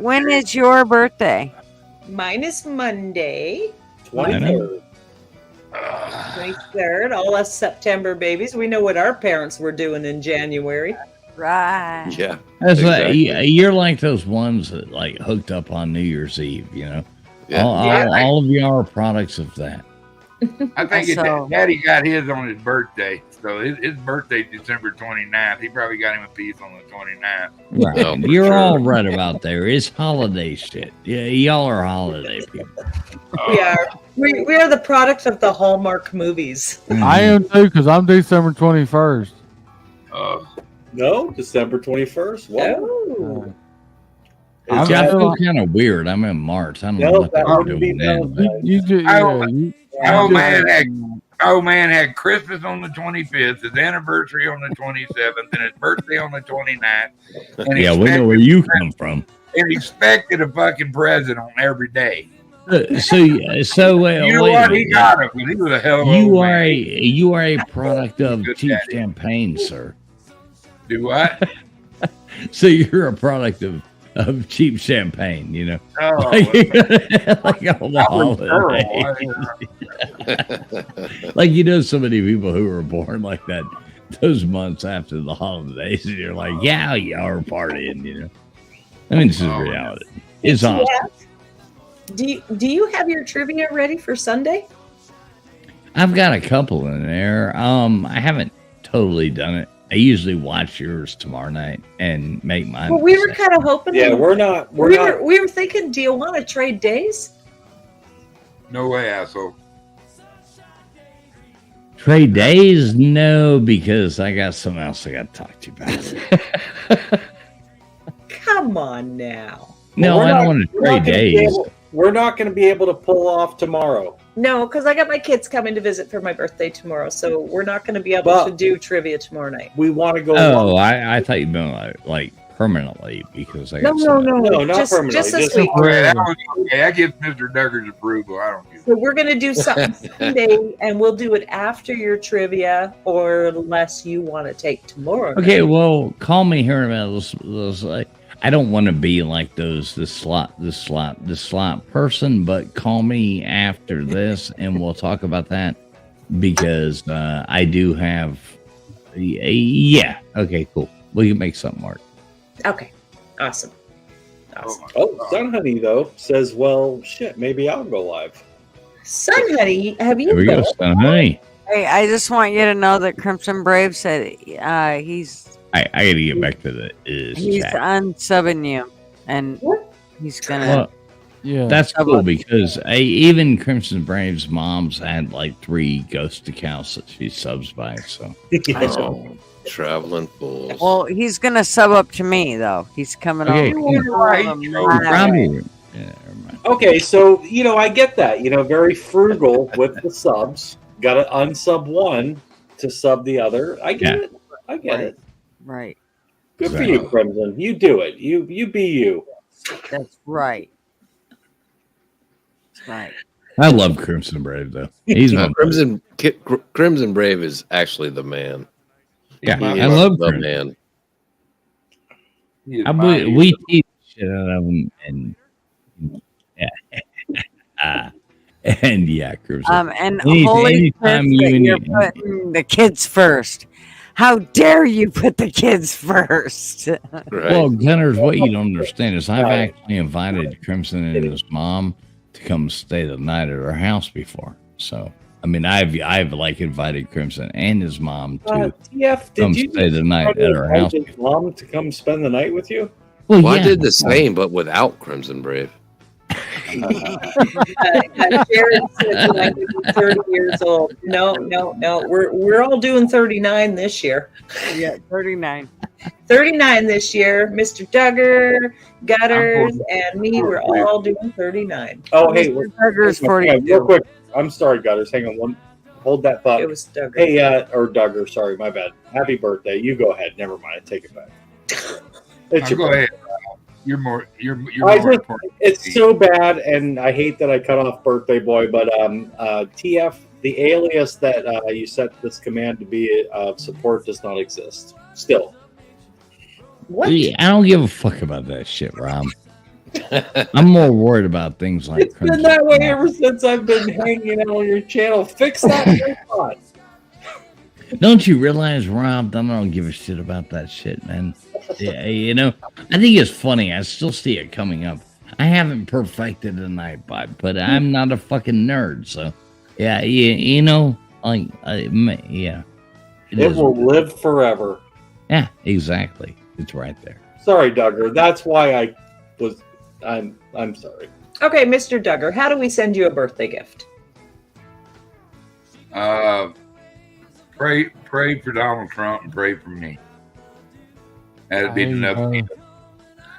When is your birthday? Mine is Monday, 23rd. 23rd. All us September babies. We know what our parents were doing in January. Right. Yeah. That's exactly. like, you're like those ones that like hooked up on New Year's Eve, you know. Yeah. All of you are products of that. I think So- Daddy got his on his birthday. So his birthday's December 29th. He probably got him a piece on the 29th. Right. Oh, for You're sure. all right about there. It's holiday shit. Yeah, y'all are holiday people. We are. We are the product of the Hallmark movies. I am too, because I'm December 21st. No, December 21st. What? Oh. I feel kind of weird. I'm in March. I don't know No, what they that were wouldn't be doing then. no. You just, Old man had Christmas on the 25th, his anniversary on the 27th, and his birthday on the 29th. And Yeah, we know where you come from. And expected a fucking present on every day. So You know wait what? a He minute. got it, but he was a hell of a You old are man. you are a product of Good cheap daddy. champagne, sir. Do what? So you're a product of cheap champagne, you know. Oh, like all the I was holidays. Like you know, so many people who were born like that those months after the holidays, and you're like, yeah, you are partying, you know. I mean, this is reality. It's awesome. Do you have your trivia ready for Sunday? I've got a couple in there. I haven't totally done it. I usually watch yours tomorrow night and make mine. Well, we were kind of hoping. Yeah, we're not. We were thinking, do you want to trade days? No way, asshole. Trade days? No, because I got something else I got to talk to you about. Come on now. No, I don't want to trade days. We're not going to be able to pull off tomorrow. No, because I got my kids coming to visit for my birthday tomorrow, so we're not going to be able to do trivia tomoror night. We want to go. Oh, I thought you meant like permanently because I got No, not just, permanently. Just this Just week. That gives Mr. Duggar's approval. I don't give So we're going to do something Sunday, and we'll do it after your trivia, or unless you want to take tomorrow. Okay, night. well, call me here in a minute. Those, like, I don't want to be like this slot person, but call me after this and we'll talk about that because I do have. Yeah. Okay. Cool. We can make something work. Okay. Awesome. Oh, Sun Honey though says, "Well, shit, maybe I'll go live." Sun Honey, have you? There we go, Sun Honey. Hey, I just want you to know that Crimson Brave said he's I got to get back to the he's chat. unsubbing you, and he's gonna. Well, yeah, that's cool because even Crimson Brave's mom's had like 3 ghost accounts that she subs by. So Traveling fools. Well, he's gonna sub up to me though. He's coming Okay, over. Okay, so I get that. Very frugal with the subs. Got to unsub one to sub the other. I get it. I get it. Right. Good for you, Crimson. You do it. You be you. That's right. That's right. I love Crimson Brave though. He's my Crimson Brave is actually the man. Yeah, He I is love the Crimson. man. We teach shit out of him, and and yeah, Crimson. And holy anytime shit that you you're putting the kids first. How dare you put the kids first? Well, Gunners, what you don't understand is I've actually invited Crimson and his mom to come stay the night at our house before. So, I mean, I've like invited Crimson and his mom to TF, come did you stay the night at our house. invite his mom to come spend the night with you? Well, I yeah. did the same, but without Crimson Brave. Jared said like 30 years old. No. We're all doing 39 this year. Yeah, 39. 39 this year. Mr. Duggar, Gutters, and me, we're all doing 39. Oh, hey, Mr. Duggar's real 42. quick. I'm sorry, Gutters. Hang on hold that thought. It was Duggar. Hey, or Duggar, sorry, my bad. Happy birthday. You go ahead. Never mind. Take it back. It's your Go birthday. ahead. You're more important. It's so bad, and I hate that I cut off birthday boy, but TF, the alias that you set this command to be of support does not exist. Still. What? I don't give a fuck about that shit, Rob. I'm more worried about things like It's been that way ever since I've been hanging out on your channel. Fix that robot. Don't you realize, Rob, that I don't give a shit about that shit, man? Yeah, you know, I think it's funny. I still see it coming up. I haven't perfected an iPod, but I'm not a fucking nerd. So, yeah, you know, yeah. It will live forever. Yeah, exactly. It's right there. Sorry, Duggar. That's why I'm sorry. Okay, Mr. Duggar, how do we send you a birthday gift? Pray for Donald Trump and pray for me. That'd be enough.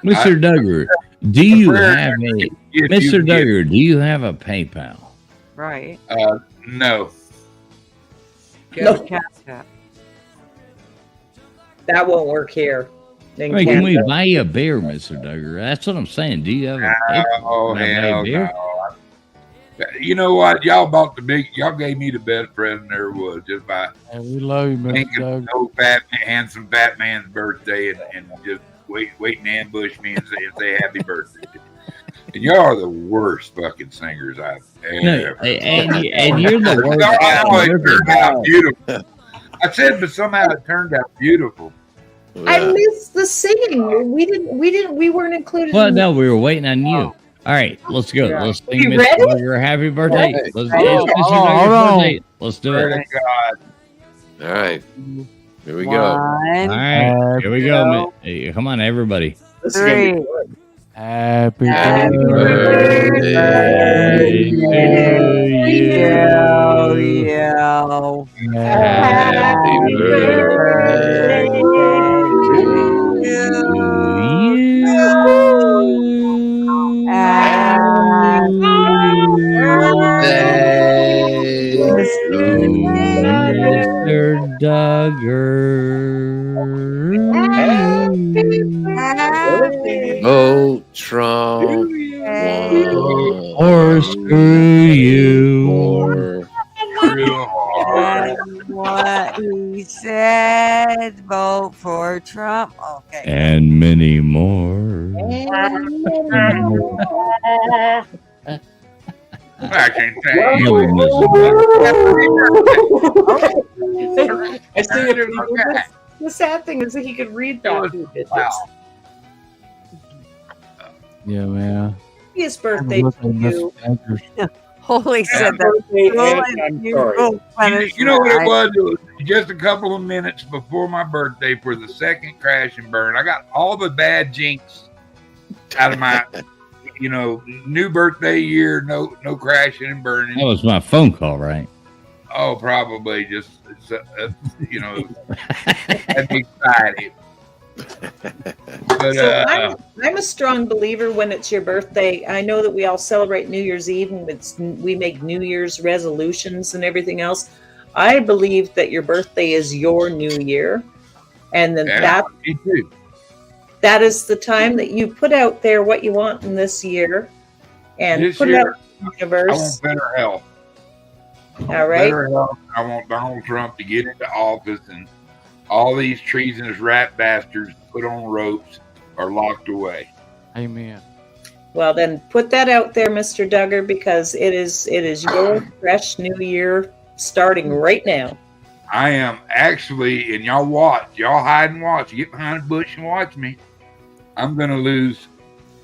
Mr. Duggar, do you have Mr. Duggar, do you have a PayPal? Right. No. No. That won't work here. Wait, can we buy you a beer, Mr. Duggar? That's what I'm saying. Do you have a PayPal? Oh, Can I buy hell a beer? no. You know what? Y'all gave me the best present there was just by we love you, Mr. thinking Duggar. of handsome fat man's birthday and just waiting to ambush me and say happy birthday. And y'all are the worst fucking singers I've ever. And you're the worst. Somehow it turned out beautiful. I said, but somehow it turned out beautiful. I missed the singing. We weren't included. Well, no, we were waiting on you. All right, let's go. Let's sing You Mr. ready? Duggar happy birthday. Hey, Let's hold do Mr. on, Duggar's hold on. birthday. Let's do Swear it. to God. All right. Here we go. All right, here we go. Man. Hey, come on, everybody. This is gonna be Three. Happy birthday to you. Happy birthday Mr. Duggar. Oh, Trump. Or screw you. What he said, vote for Trump. Okay. And many more. I can't say. I see it. The sad thing is that he could read that. Wow. Yeah, man. His birthday to you. Holy said You that. know what it was? It was just a couple of minutes before my birthday for the second crash and burn. I got all the bad jinx out of my, new birthday year. No crashing and burning. That was my phone call, right? Oh, probably just I'd be excited. But So I'm a strong believer when it's your birthday. I know that we all celebrate New Year's Eve and we make New Year's resolutions and everything else. I believe that your birthday is your new year. And then that is the time that you put out there what you want in this year and this put year, it out in the universe. I want better health. All right. Better health. I want Donald Trump to get into office and all these treasonous rat bastards put on ropes or locked away. Amen. Well, then put that out there, Mr. Duggar, because it is your fresh new year starting right now. I am actually, and y'all hide and watch. Get behind a bush and watch me. I'm going to lose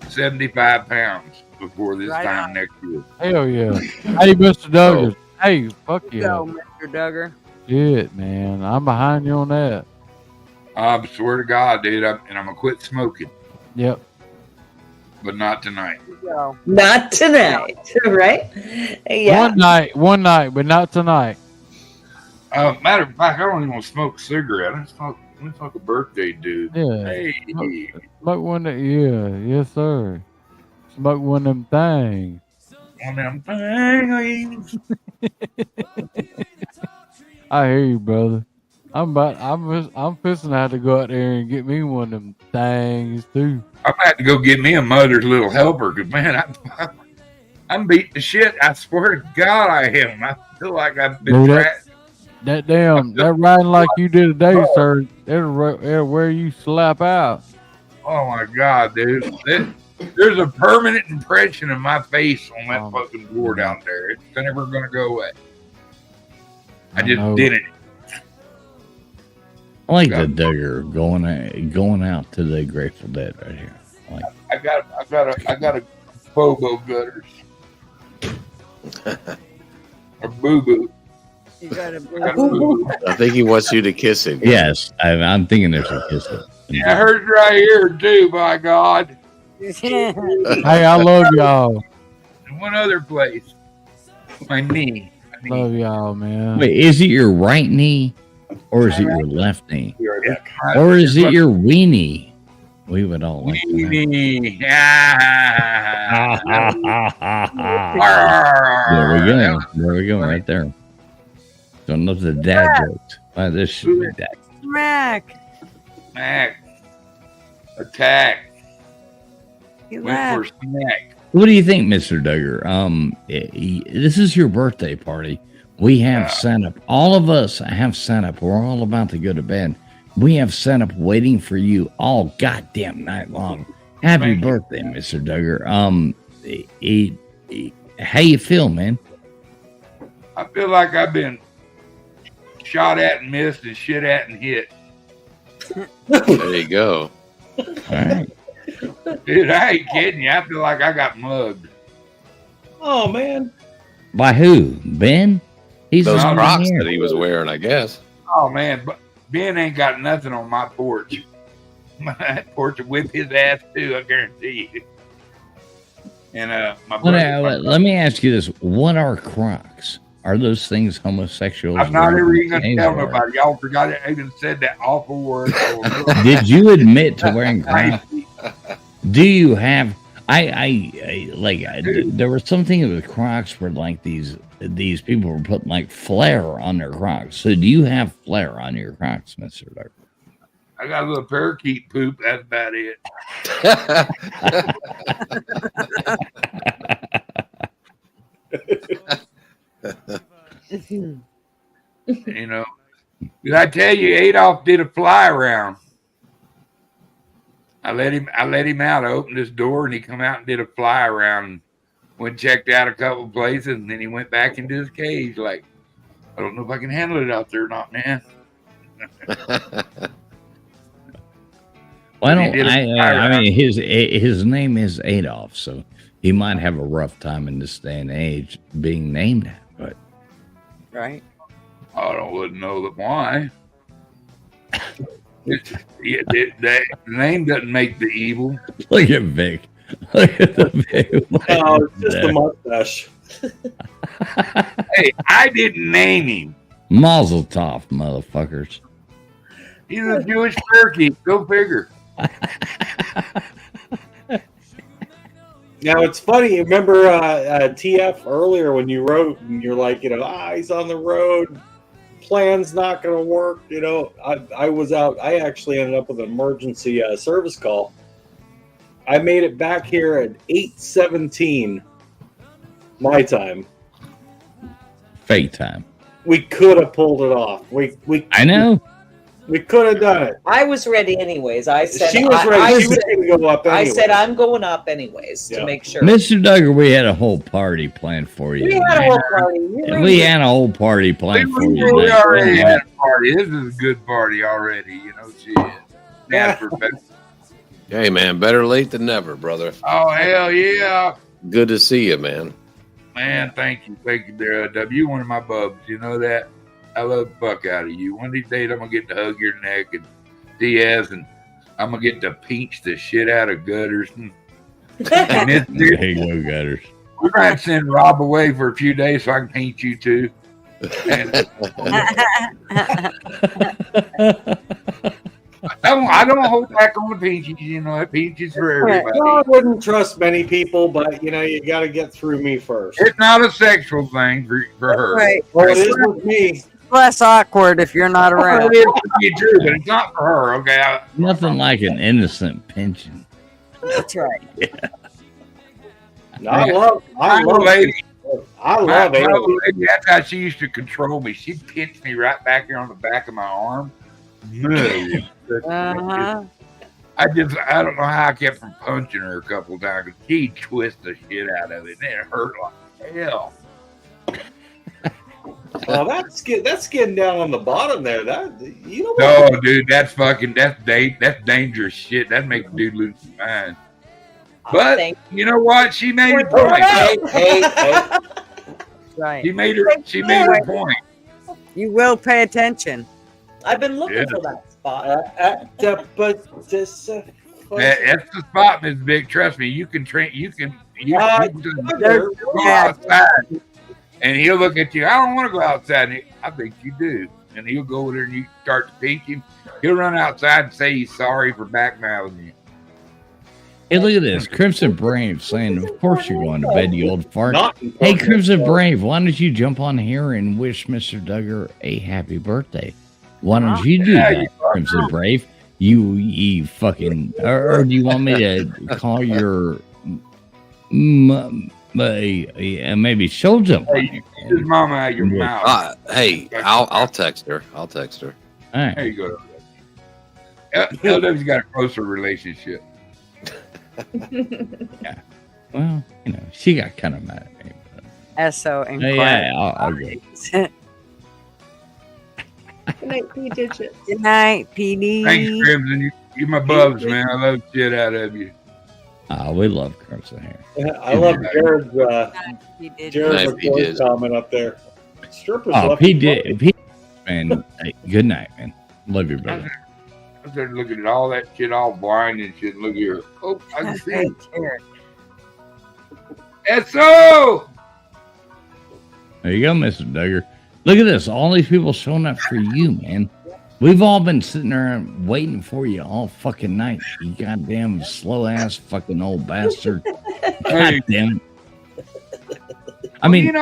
75 pounds before this time next year. Hell yeah. Hey, Mr. Duggar. Hey, fuck yeah. Go, Mr. Duggar. Shit, man. I'm behind you on that. I swear to God, dude, I'm going to quit smoking. Yep. But not tonight. Not tonight, right? Yeah. One night, but not tonight. Matter of fact, I don't even want to smoke a cigarette. I'm smoke a birthday dude. Yeah. Hey. Smoke one that, yes, sir. Smoke one of them things. One of them things. I hear you, brother. I'm fixing to have to go out there and get me one of them things too. I'm gonna have to go get me a mother's little helper because man, I'm beating the shit. I swear to God, I am. I feel like I've been Dude, trapped. that riding like you did today, sir. It'll wear you slap out. Oh my God, dude. There's a permanent impression of my face on that fucking board out there. It's never gonna go away. I just did it. I like the Duggar going out to the Grateful Dead right here. I got a Bobo gutters. Or boo boo. You got a boo boo. I think he wants you to kiss him. Yes, I'm thinking there's a kiss it. Yeah, I heard it right here too. By God. Hey, I love y'all. And one other place, my knee. Love y'all, man. Wait, is it your right knee, or is it your left knee, Yeah. or is it your weenie? We would all like to know. Weenie. There we go, right there. Don't know the dad jokes. This should be that. Smack. Attack. You Went for laughed. a snack. What do you think, Mr. Duggar? This is your birthday party. We have set up. All of us have set up. We're all about to go to bed. We have set up waiting for you all goddamn night long. Happy birthday, Mr. Duggar. How you feel, man? I feel like I've been shot at and missed and shit at and hit. There you go. All right. Dude, I ain't kidding you. I feel like I got mugged. Oh man. By who? Ben? He's Those not Crocs here. that he was wearing, I guess. Oh man, but Ben ain't got nothing on my porch. My porch will whip his ass too, I guarantee you. And my brother. Let me ask you this: what are Crocs? Are those things homosexuals? I'm not ever even wear? gonna tell nobody. Y'all forgot I even said that awful word. Did you admit to wearing Crocs? Do you have? There was something with Crocs where like these people were putting like flair on their Crocs. So do you have flair on your Crocs, Mr. Dark? I got a little parakeet poop. That's about it. You know, did I tell you Adolf did a fly around? I let him out. I opened his door and he come out and did a fly around and went and checked out a couple places and then he went back into his cage like, I don't know if I can handle it out there or not, man. Well, I mean, his name is Adolf, so he might have a rough time in this day and age being named that. But right, I wouldn't know why. The name doesn't make the evil. Look at Vic. Look at the Vic. Oh, it's just the mustache. Hey, I didn't name him. Mazel tov, motherfuckers. He's a Jewish turkey. Go figure. Now it's funny. Remember TF earlier when you wrote and you're like, he's on the road. Plan's not going to work. I was out. I actually ended up with an emergency service call. I made it back here at 8:17 my time. Fake time. We could have pulled it off. I know. We could have done it. I was ready anyways. I said She was ready. She was going to go up I anyway. said I'm going up anyways to make sure. Mr. Duggar, we had a whole party planned for you. We had a whole party. We had a whole party planned for you. We already had a party. This is a good party already. Shit. Hey, man, better late than never, brother. Oh, hell yeah. Good to see you, man. Man, thank you. Thank you, there, W. You're one of my bubs. You know that? I love the fuck out of you. One of these days, I'm going to get to hug your neck and Diaz, and I'm going to get to pinch the shit out of Gutters. There you go, Gutters. We're going to send Rob away for a few days so I can paint you too. I don't hold back on the peaches. Peaches for everybody. I wouldn't trust many people, but you got to get through me first. It's not a sexual thing for her. Right. Well, it is with me. less awkward if you're not around. It could be true, but it's not for her. Okay. Nothing like an innocent pension. That's right. Yeah. I love lady. I love my Amy. old lady, that's how she used to control me. She'd pinch me right back here on the back of my arm. Uh-huh. I don't know how I kept from punching her a couple of times because she'd twist the shit out of it and it hurt like hell. Well, that's getting down on the bottom there. That you know. No, dude, that's dangerous shit. That makes a dude lose his mind. But you know what? She made her point. Hey. Right. She made her point. You will pay attention. I've been looking for that spot. That's the spot, Miss Big. Trust me, you can train. You can go outside, and he'll look at you. I don't want to go outside. And I think you do, and he'll go over there and you start to pique him. He'll run outside and say he's sorry for backmouthing you. Hey, look at this. Crimson Brave saying, of course you're going to bed, you old fart. Hey, Crimson Brave, why don't you jump on here and wish Mr. Duggar a happy birthday? Why don't you do that, Crimson Brave? You fucking... Or do you want me to call your... maybe she'll jump on you. His mama out your mouth. Hey, I'll text her. All right. There you go. LW's got a closer relationship. Yeah. Well, she got kind of mad at me. SO and yeah, I'll go. Good night, P Digits. Good night, PD. Thanks, Crimson. You're my bubs, man. I love the shit out of you. We love Crimson here. I love Jared's report comment up there. Strippers. He did. Man, hey, good night, man. Love you, brother. I started looking at all that shit, all blind and shit. Look here. Oh, I can see it. SO! There you go, Mr. Duggar. Look at this. All these people showing up for you, man. We've all been sitting there waiting for you all fucking night. You goddamn slow ass fucking old bastard. God damn it. I mean,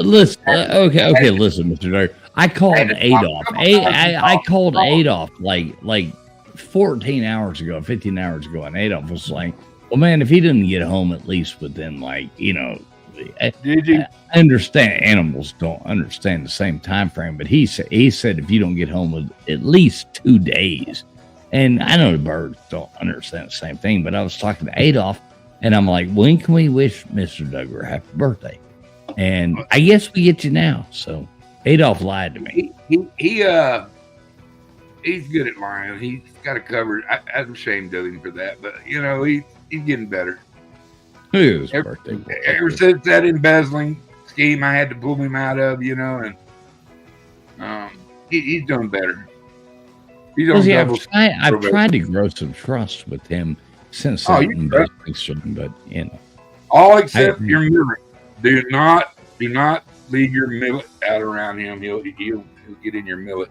listen. Okay, listen, Mr. Duggar. I called Adolf. I called Adolf like 14 hours ago, 15 hours ago, and Adolf was like, well, man, if he didn't get home at least within Did you? I understand animals don't understand the same time frame, but he said if you don't get home with at least 2 days, and I know the birds don't understand the same thing, but I was talking to Adolf, and I'm like, when can we wish Mr. Duggar a happy birthday? And I guess we get you now, so... Adolf lied to me. He's good at lying. He's got it covered. I'm ashamed of him for that, but he's getting better. His birthday. Ever since that embezzling scheme I had to pull him out of, and he's done better. He's on double. I've tried to grow some trust with him since that embezzling, but all except your millet. Do not leave your millet out around him. He'll get in your millet.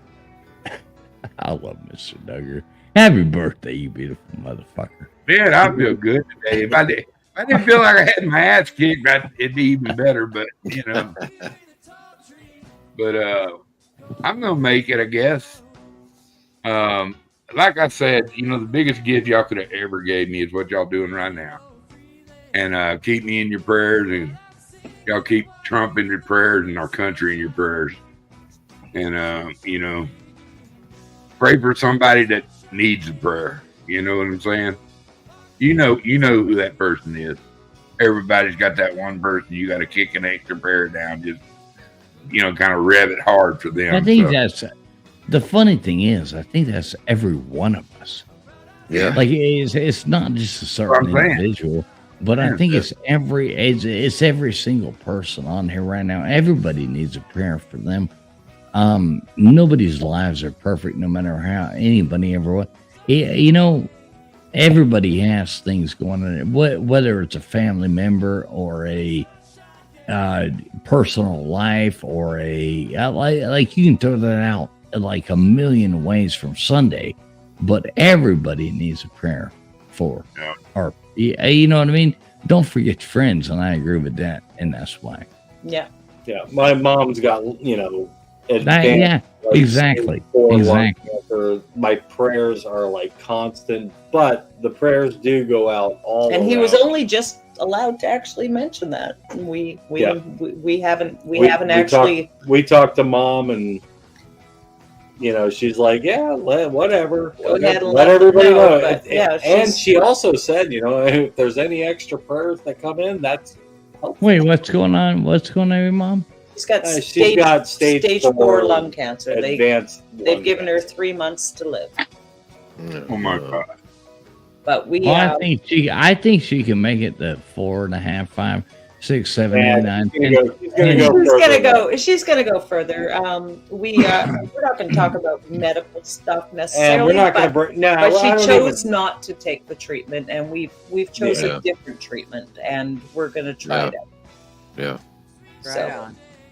I love Mr. Duggar. Happy birthday, you beautiful motherfucker. Man, I feel good today. If I didn't feel like I had my ass kicked, it'd be even better. But I'm gonna make it, I guess. Like I said, the biggest gift y'all could have ever gave me is what y'all doing right now, and keep me in your prayers, and y'all keep Trump in your prayers and our country in your prayers, and pray for somebody that needs a prayer. You know what I'm saying? You know who that person is. Everybody's got that one person you got to kick an extra prayer down, just kind of rev it hard for them. I think that's the funny thing is. I think that's every one of us. Yeah, like it's not just a certain individual, but I think it's every single person on here right now. Everybody needs a prayer for them. Nobody's lives are perfect, no matter how anybody ever was. Everybody has things going on, whether it's a family member or a personal life or like you can throw that out like a million ways from Sunday, but everybody needs a prayer for, or you know what I mean? Don't forget your friends, and I agree with that, and that's why. Yeah. Yeah, my mom's got, advanced, exactly. lung cancer. My prayers are like constant, but the prayers do go out all. And he around. was only just allowed to actually mention that. We haven't actually. We talked to Mom, and she's like, yeah, whatever. Let everybody know. And she also said, if there's any extra prayers that come in, that's helpful. Wait, what's going on? What's going on with Mom? She's got stage 4 lung cancer. They've given her 3 months to live. Oh my God! But I think she can make it to 4.5, 5, 6, 7, 8, 9, 10. She's gonna go further. We're not going to talk about medical stuff necessarily. And we're not going to bring. No, but she chose not to take the treatment, and we've chosen a different treatment, and we're going to try it out. Yeah. So.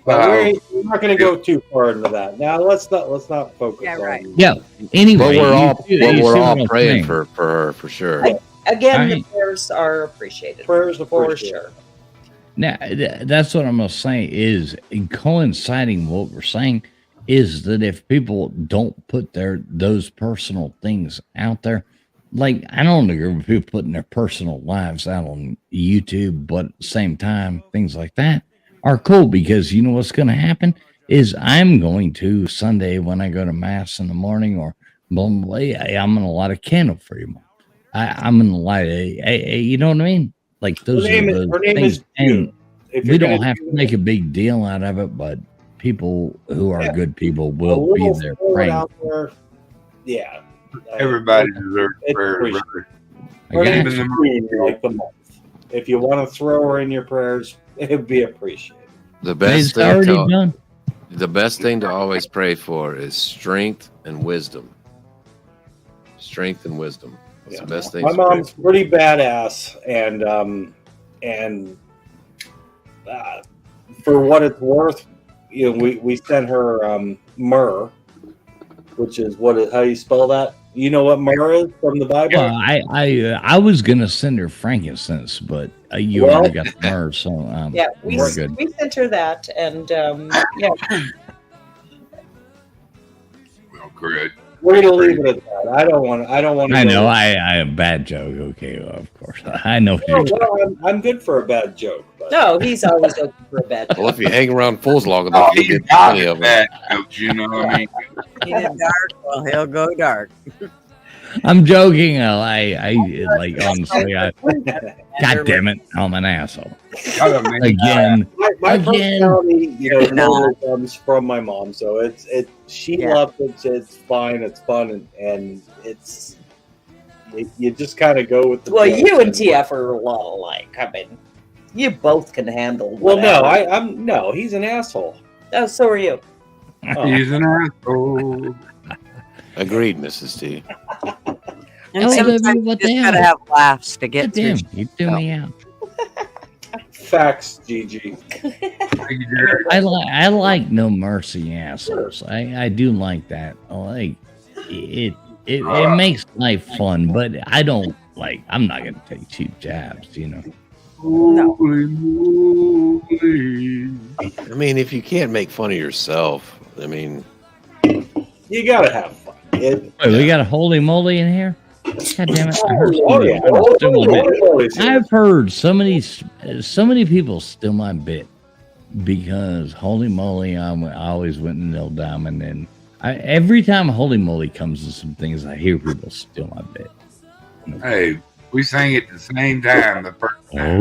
But we're not going to go too far into that. Now let's not focus on. Yeah. Anyway, we're all praying for her for sure. Again, the prayers are appreciated. Prayers for sure. Now, that's what I'm going to say is coinciding what we're saying is that if people don't put those personal things out there, like I don't agree with people putting their personal lives out on YouTube, but at the same time, things like that are cool because you know what's going to happen is I'm going to Sunday when I go to mass in the morning or blah, blah, blah, I'm going to light a candle for you, Mom. I'm going to light you know what I mean? Like those her name things. is June. We don't have to make a big deal out of it, but people who are good people will be there praying. Yeah. Everybody deserves prayers. Like the month. If you want to throw her in your prayers, it would be appreciated. The best thing to always pray for is strength and wisdom. Strength and wisdom. That's the best thing. My mom's pretty badass, and for what it's worth, we sent her myrrh, which is how you spell that. You know what myrrh is from the Bible? Well, I was gonna send her frankincense, but you already got the myrrh, so we're good. We sent her that, and Well, great. We're gonna leave it at that. I don't want. I know. I have a bad joke. Okay, of course. I know. I'm good for a bad joke. But. No, he's always open for a bad joke. Well, if you hang around fools long enough, you get plenty of bad jokes. You know what I mean? He's dark. Well, he'll go dark. I'm joking. I like honestly. God damn it! I'm an asshole. Again. My personality, comes from my mom, so she loves it. It's fine. It's fun, and it's you just kind of go with the. Well, you and TF are a lot alike. I mean, you both can handle. Well, no, he's an asshole. Oh, so are you. He's an asshole. Agreed, Mrs. T. And sometimes you just gotta have laughs to get through. You threw me out. Facts, Gigi. I like no mercy assholes. I do like that. I like it. It makes life fun, but I don't like. I'm not gonna take cheap jabs, No. I mean, if you can't make fun of yourself, I mean, you gotta have fun. Wait, we got a holy moly in here. God damn it! I've heard so many people steal my bit because holy moly, I always went and Neil Diamond, and every time holy moly comes to some things, I hear people steal my bit. Hey, we sang it at the same time the first time.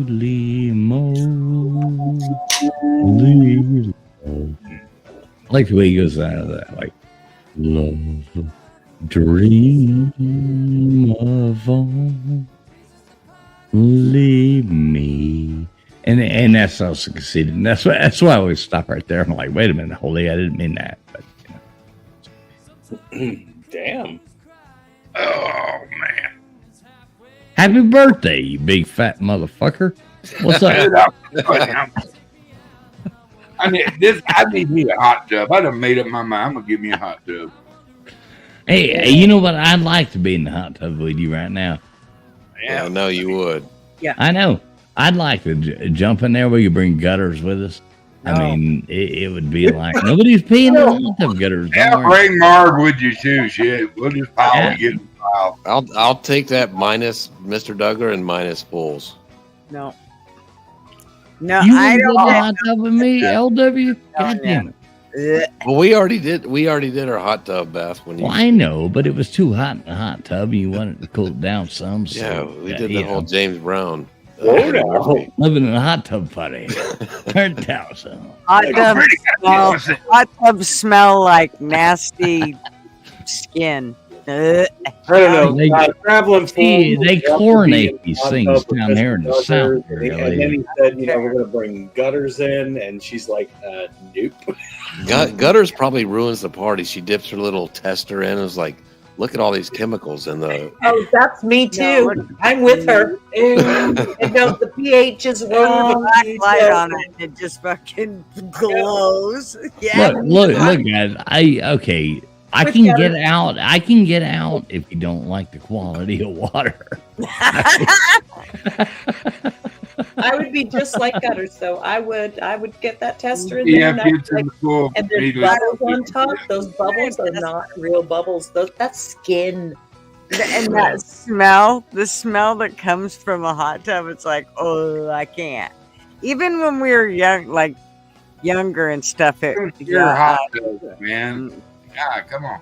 Holy moly, I like the way he goes out of that, like love. Dream of only me, and that's so conceited. And that's why I always stop right there. I'm like, wait a minute, holy, I didn't mean that. But damn. Oh man! Happy birthday, you big fat motherfucker! What's up? I need me a hot tub. I done made up my mind. I'm gonna give me a hot tub. Hey, you know what? I'd like to be in the hot tub with you right now. Yeah, I know you would. Yeah, I know. I'd like to jump in there. We could bring gutters with us. I mean, it would be like nobody's peeing in the hot tub gutters. Yeah, bring Marg with you too. Shit, we'll just pile and get in the pile. I'll take that minus Mr. Duggar and minus Fools. No, You I want to don't. go to the hot tub with me, LW? God damn it. Well, we already did our hot tub bath when you. Well, I know, but it was too hot in the hot tub. You wanted to cool it down some. So, Yeah, we did the whole James Brown. Living in a hot tub party. Turned down some. Hot tubs smell like nasty skin. I don't know. Traveling they chlorinate these things down there in the south. And then he said, we're going to bring gutters in. And she's like, nope. Gutters probably ruins the party. She dips her little tester in and is like, look at all these chemicals in the. Oh, that's me too. I'm with her. And the pH is wrong. Black light on it. It just fucking glows. Yeah. Look, guys. I can get out. I can get out if you don't like the quality of water. I would be just like gutters, though. I would get that tester in there. And there's bubbles on top. Those bubbles are not real bubbles. That's skin. And that smell, the smell that comes from a hot tub, it's like, oh, I can't. Even when we were younger and stuff, You're hot tub, man. God, come on.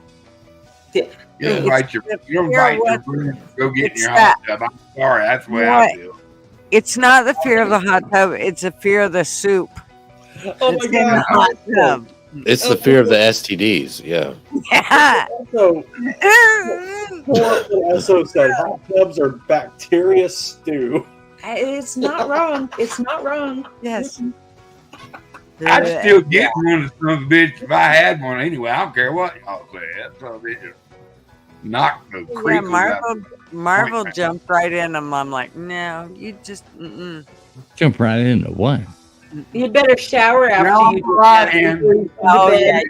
You don't invite your friends. Go get in your hot tub. I'm sorry. That's the way I feel. It's not the fear of the hot tub. It's a fear of the soup. Oh my God. Hot tub. It's the fear of the STDs. Yeah. Yeah. Also said hot tubs are bacteria stew. It's not wrong. It's not wrong. Yes. I'd still get one of some bitch if I had one anyway. I don't care what y'all say. That son of a bitch knocked the creek. Marvel jumped right in them. I'm like, no, you just Jump right into what? You better shower after you right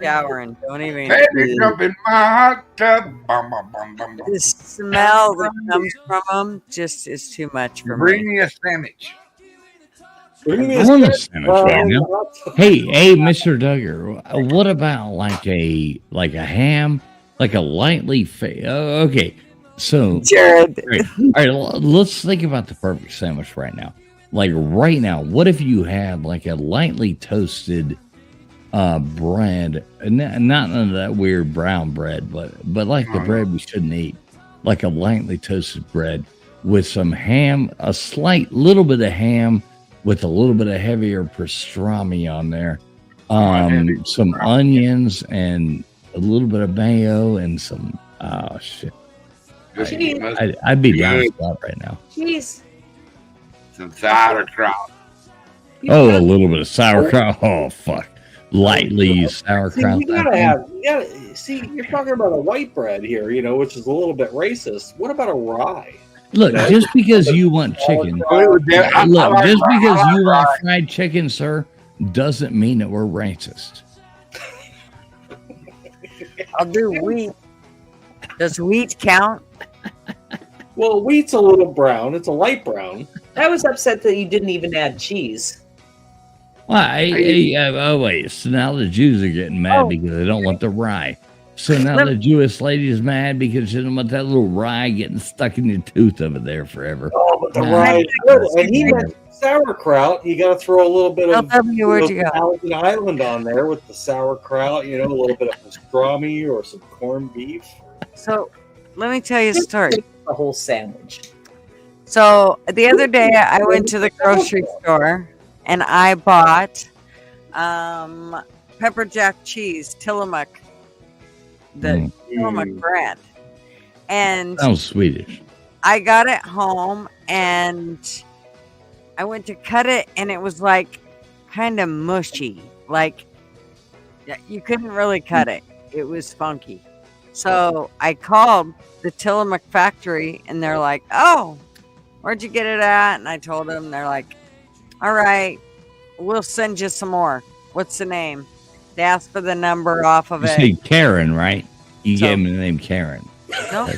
showering. Don't even. Baby, jump in my hot tub. The smell that comes from them just is too much for Bring me. me a sandwich. I want a sandwich right now. Hey, Mr. Duggar, what about like a ham, like a lightly okay. So, Jared, all right, let's think about the perfect sandwich right now. Like right now, what if you had like a lightly toasted bread, not none of that weird brown bread, but like the bread we shouldn't eat, like a lightly toasted bread with some ham, a slight little bit of ham with a little bit of heavier pastrami on there, some onions and a little bit of mayo and some shit. I'd be down with that right now. Cheese. Some sauerkraut. Oh, a little bit of sauerkraut. Oh, fuck. Lightly sauerkraut. See, you're talking about a white bread here, which is a little bit racist. What about a rye? Look, just because you want chicken, just because you want fried chicken, sir, doesn't mean that we're racist. I'll do wheat. Does wheat count? Well, wheat's a little brown. It's a light brown. I was upset that you didn't even add cheese. Why? Oh, wait. So now the Jews are getting mad because they don't want the rye. So now the Jewish lady is mad because she doesn't want that little rye getting stuck in your tooth over there forever. Oh, but the rye is good. And he meant sauerkraut. You got to throw a little bit of Thousand Island on there with the sauerkraut, a little bit of pastrami or some corned beef. So let me tell you a story. The whole sandwich. So the other day I went to the grocery store and I bought pepper jack cheese, Tillamook, the Tillamook brand. And sounds Swedish. I got it home and I went to cut it and it was like kind of mushy. Like you couldn't really cut it. It was funky. So I called the Tillamook factory and they're like, oh, where'd you get it at? And I told them, they're like, all right, we'll send you some more. What's the name? They asked for the number off of You it. say Karen, right? You gave me the name Karen. Nope.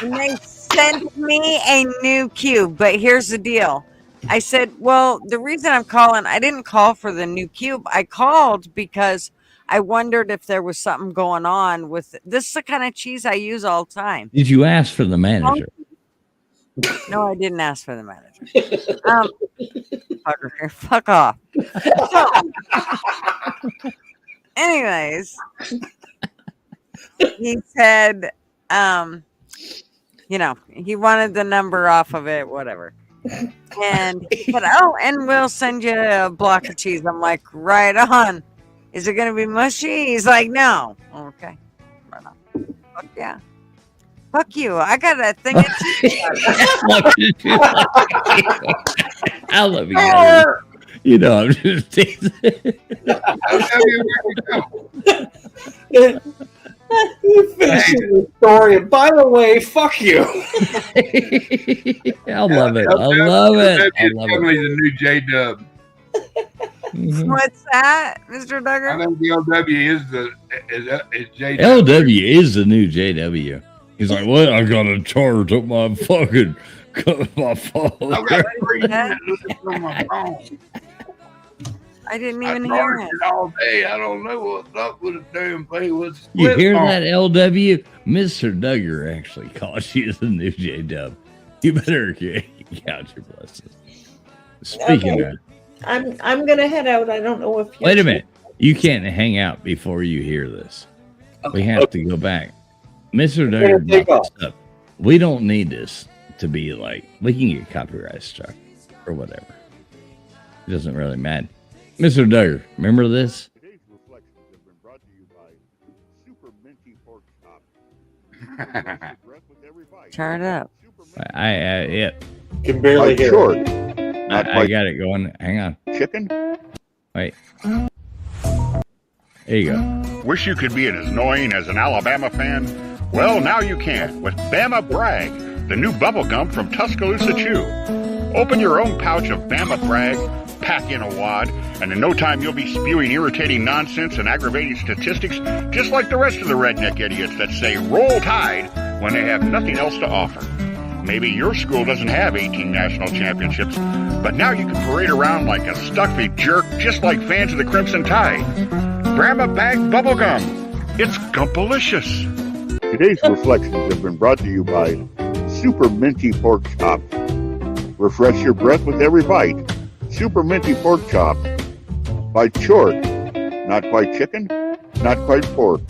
And they sent me a new cube. But here's the deal. I said, well, the reason I'm calling, I didn't call for the new cube. I called because I wondered if there was something going on with this. Is the kind of cheese I use all the time. Did you ask for the manager? No, I didn't ask for the manager. Fuck off. So, anyways, he said, he wanted the number off of it, whatever. And he said, oh, and we'll send you a block of cheese. I'm like, right on. Is it going to be mushy? He's like, no. Okay. Right on. Fuck yeah. Fuck you. I got a thing of cheese. I love you. You know, I'm just teasing. Finishing the story. And by the way, fuck you. I love it. I love it. I love Definitely it. the new J-Dub. What's that, Mr. Duggar? I think the LW is J-Dub. LW is the new JW. He's like, what? I got to charge up my fucking my phone. I got 3 minutes on my phone. I didn't I even hear charged it. it all day. I don't know what's up with the damn thing. What's You hear phone. that, LW? Mr. Duggar actually calls you the new JW. You better count your blessings. Speaking Okay. of, I'm gonna head out. I don't know if wait a minute. You can't hang out before you hear this. We have to go back. Mr. Duggar brought this up. We don't need this to be like, we can get copyright struck or whatever. It doesn't really matter. Mr. Duggar, remember this? Today's reflections have been brought to you by Super Minty Pork Chop. Turn it up. Yeah. Can barely hear short. I got it going. Hang on. Chicken? Wait. There you go. Wish you could be as annoying as an Alabama fan? Well, now you can with Bama Bragg, the new bubble gum from Tuscaloosa Chew. Open your own pouch of Bama Bragg, pack in a wad, and in no time you'll be spewing irritating nonsense and aggravating statistics just like the rest of the redneck idiots that say roll tide when they have nothing else to offer. Maybe your school doesn't have 18 national championships, but now you can parade around like a stuffy jerk just like fans of the Crimson Tide. Bama Bag Bubblegum. It's gumpalicious. Today's reflections have been brought to you by Super Minty Pork Chop. Refresh your breath with every bite. Super Minty Pork Chop. By Chort. Not quite chicken, not quite pork.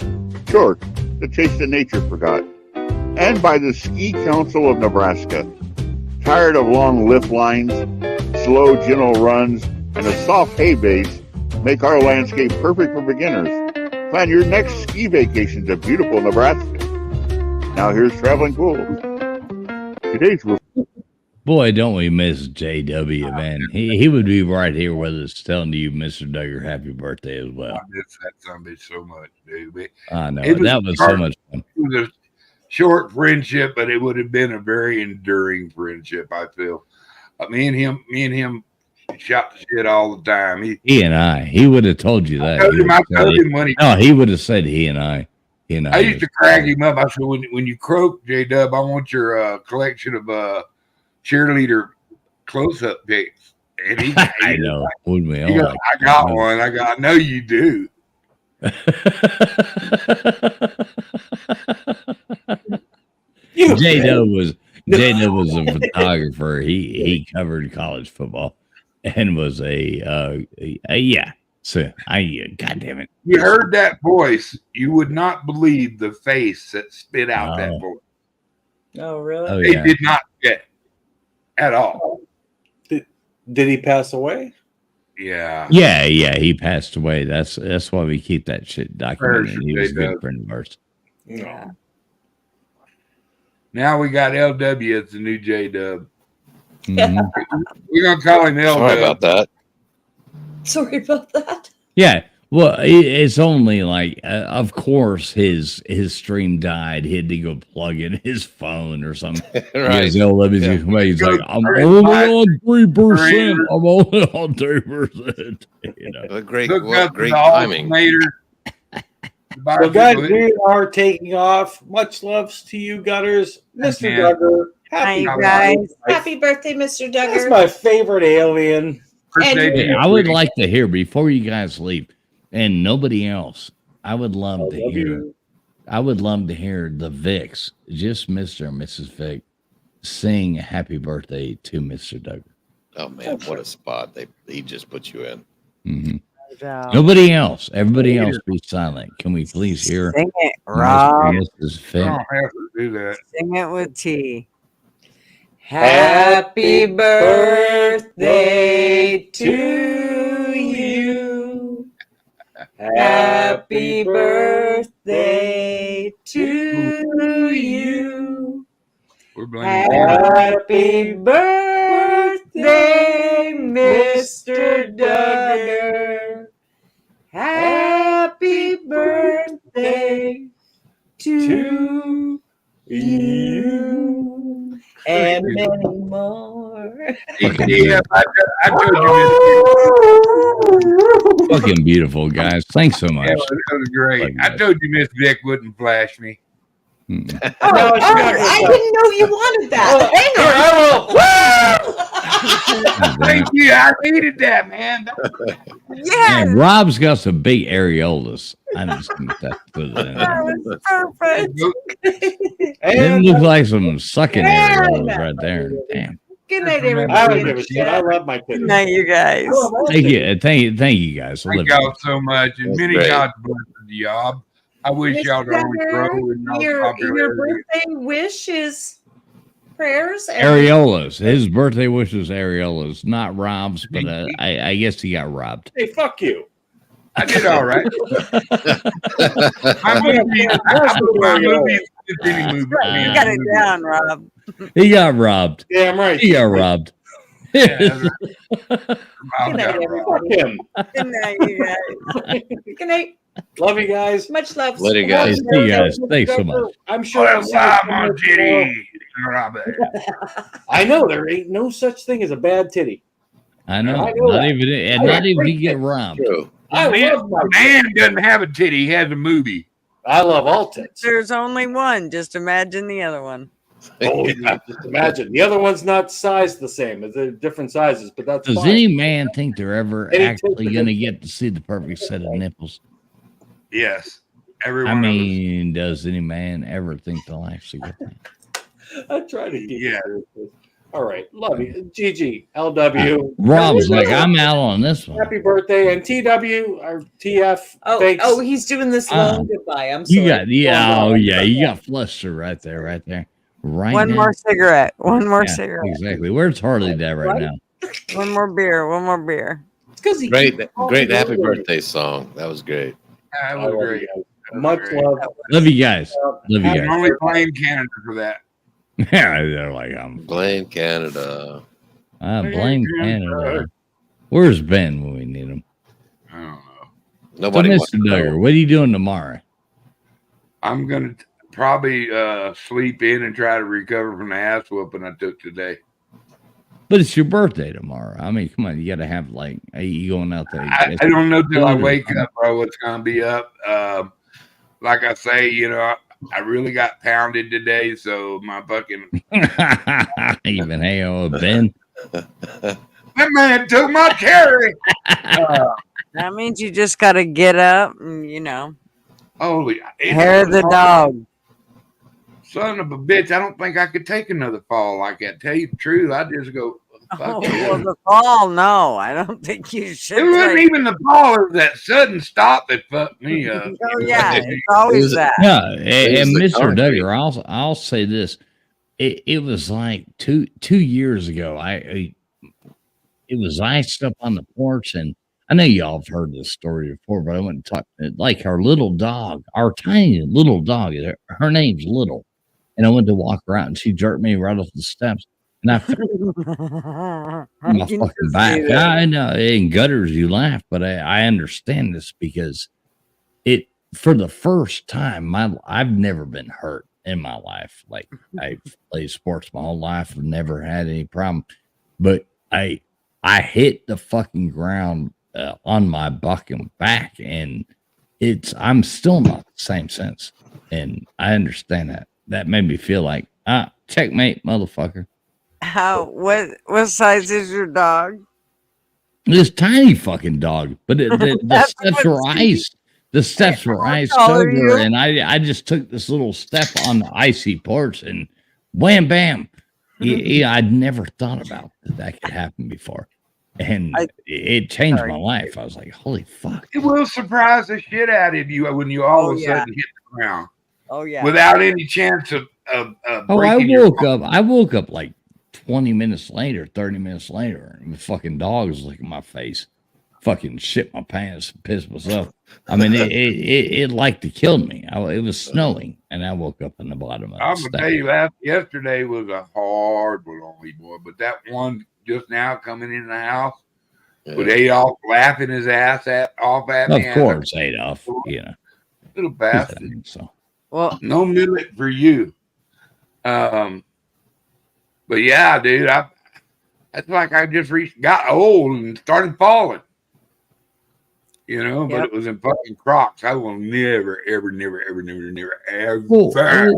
Chort, the taste of nature forgot. And by the Ski Council of Nebraska. Tired of long lift lines, slow gentle runs, and a soft hay base make our landscape perfect for beginners. Plan your next ski vacation to beautiful Nebraska. Now here's Traveling Pools. Today's Boy, don't we miss JW, man. He would be right here with us telling you, Mr. Duggar, happy birthday as well. I miss that son of a bitch so much, dude. I know. It That was so much fun. It was a short friendship, but it would have been a very enduring friendship, I feel. Me and him shot the shit all the time. He and I. He would have told you that. He would have said he and I. I used to crack him up. I said, when you croak, J-Dub, I want your collection of cheerleader close-up pics. And he I know. Wouldn't we all? He goes, I got one. I know you do. J-Dub was a photographer. He covered college football and was yeah. So God damn it. You heard that voice, you would not believe the face that spit out that voice. Oh, really? Oh, They yeah. did not get at all. Did he pass away? Yeah. Yeah, he passed away. That's why we keep that shit documented. He was a good friend of ours. Yeah. Now we got LW as the new J-Dub. Mhm. We're gonna call him LW. Sorry about that. Sorry about that. Yeah. Well, it's only like, of course, his stream died. He had to go plug in his phone or something. Right. He's like, I'm only on 3%. I'm only on 2%. You know. What great Look great up the timing. So, guys, we are taking off. Much loves to you, Gutters. Mr. Yeah. Duggar, Hi, you guys. Happy birthday, Mr. Duggar. That's my favorite alien. Hey, I would like to hear before you guys leave, and nobody else. I would love to hear. I would love to hear the Vicks, just Mr. and Mrs. Vick, sing "Happy Birthday" to Mr. Duggar. Oh man, what a spot he just put you in. Mm-hmm. Nobody else. Everybody else be silent. Can we please hear? Sing it, Rob. Mrs. Vick? I don't have to do that. Sing it with T. Happy birthday to you. Happy birthday to you. Happy birthday, Mr. Duggar. Happy birthday to you. And many more. Yeah, I told you, Fucking beautiful, guys. Thanks so much. Yeah, that was great. I told you Miss Vick wouldn't flash me. I didn't know you wanted that. Hang on. Thank you. I needed that, man. Yeah. Man, Rob's got some big areolas. I just think that's That was perfect. It looks like some sucking areolas right there. Damn. Good night, I don't everybody. give a shit. I love my kids. Good night, you guys. Thank you, guys. Thank y'all so much, and many great. God's blessings to y'all. I wish y'all to always grow in y'all's Your popularity. birthday wish is prayers. and- Areolas. His birthday wish was areolas, not Rob's, but I guess he got robbed. Hey, fuck you. I did all right. My movie is any movie. You got it down, Rob. He got robbed. Damn right. He got robbed. Good night, everybody. Fuck him. Good night, you guys. Good night. Love you guys. Much love. Later, guys. See you guys. Thanks so much. I'm sure. on titty. I know there ain't no such thing as a bad titty. I know. I know Not that. even, not even he get robbed. True. I love my Man doesn't have a titty. He has a movie. I love all tits. There's only one. Just imagine the other one. Oh, yeah, just imagine. The other one's not sized the same. They're different sizes, but that's Does fine. any man think they're ever Any actually tits- going to get to see the perfect set of nipples? Yes. I Everyone. mean, does any man ever think they'll actually get that? I try to keep Yeah. it. All right. Love you. GG. LW. Rob's like, I'm out on this one. Happy birthday. And TW or TF. Thanks. Oh, he's doing this long goodbye. I'm sorry. You got, you got fluster right there. Right One now. more cigarette. One more Yeah, cigarette. Exactly. Where's Harley Dad right now? One more beer. One more beer. It's 'cause he Great Happy happy birthday. birthday song. That was great. That I was love great. you guys. Much great. love. Love you guys. Love you I'm guys. only playing Canada for that. Yeah, they're like, Blame Canada. I blame Canada. Where's Ben when we need him? I don't know. Nobody So, wants Mr. to know. Duggar, what are you doing tomorrow? I'm going to probably sleep in and try to recover from the ass whooping I took today. But it's your birthday tomorrow. I mean, come on, you got to have like, are you going out there? I don't know till I wake up, bro, what's going to be up. Like I say, I really got pounded today, so my fucking even hang with Ben. that man took my carry. That means you just got to get up and, Holy hair the dog. Son of a bitch! I don't think I could take another fall like that. Tell you the truth, I just go. Oh, Fuck it. well, the fall, no. I don't think you should. It wasn't take- even the fall; it was that sudden stop that fucked me up. Oh, yeah. It's always that. Yeah, and the Mr. concrete. Duggar, I'll say this: it was like two years ago. It was iced up on the porch, and I know y'all have heard this story before, but I went and talked. Like our little dog, our tiny little dog. Her name's Little, and I went to walk her out, and she jerked me right off the steps, and I fell on my You can fucking just back. see that. I know in gutters you laugh, but I understand this because it for the first time I've never been hurt in my life. Like I've played sports my whole life, I've never had any problem, but I hit the fucking ground on my fucking back, and I'm still not the same since, and I understand that. That made me feel like Checkmate, motherfucker. What size is your dog? This tiny fucking dog, but the steps were ice. The steps were ice cover, and I just took this little step on the icy porch, and wham bam. I'd never thought about that could happen before, and it changed my life. I was like, holy fuck! It will surprise the shit out of you when you all of a sudden hit the ground. Oh yeah, without any chance of I woke up like 20 minutes later, 30 minutes later, and the fucking dog was licking my face. Fucking shit my pants, pissed myself. I mean, it like to kill me. It was snowing, and I woke up in the bottom of the I'm gonna tell you, yesterday was a hard one on me, boy. But that one just now coming in the house with Adolf laughing his ass off at me. Of course, Adolf, little bastard. So, well, no millet for you. But yeah, dude, that's like I just got old and started falling. But it was in fucking Crocs. I will never, ever, ever.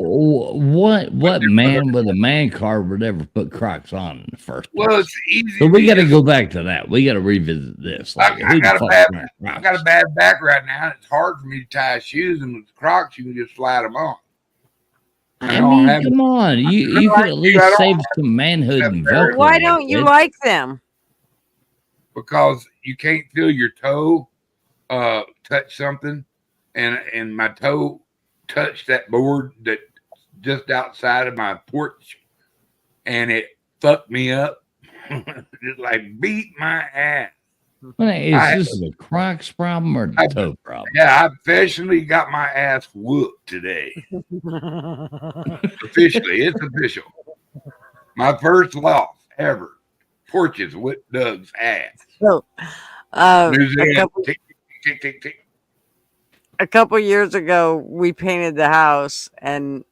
What man with a man card would ever put Crocs on in the first place? Well, it's easy. So we got to go back to that. We got to revisit this. Like, I got a bad back right now. It's hard for me to tie shoes, and with Crocs, you can just slide them on. I mean, come on. You could at least save some manhood and Velcro. Why don't you like them? Because you can't feel your toe touch something, and my toe touched that board that just outside of my porch, and it fucked me up. Just like beat my ass. Is this the Crocs problem or the toe problem? Yeah, I officially got my ass whooped today. Officially, it's official. My first loss ever. Porches whipped Doug's ass. So, a couple years ago, we painted the house, and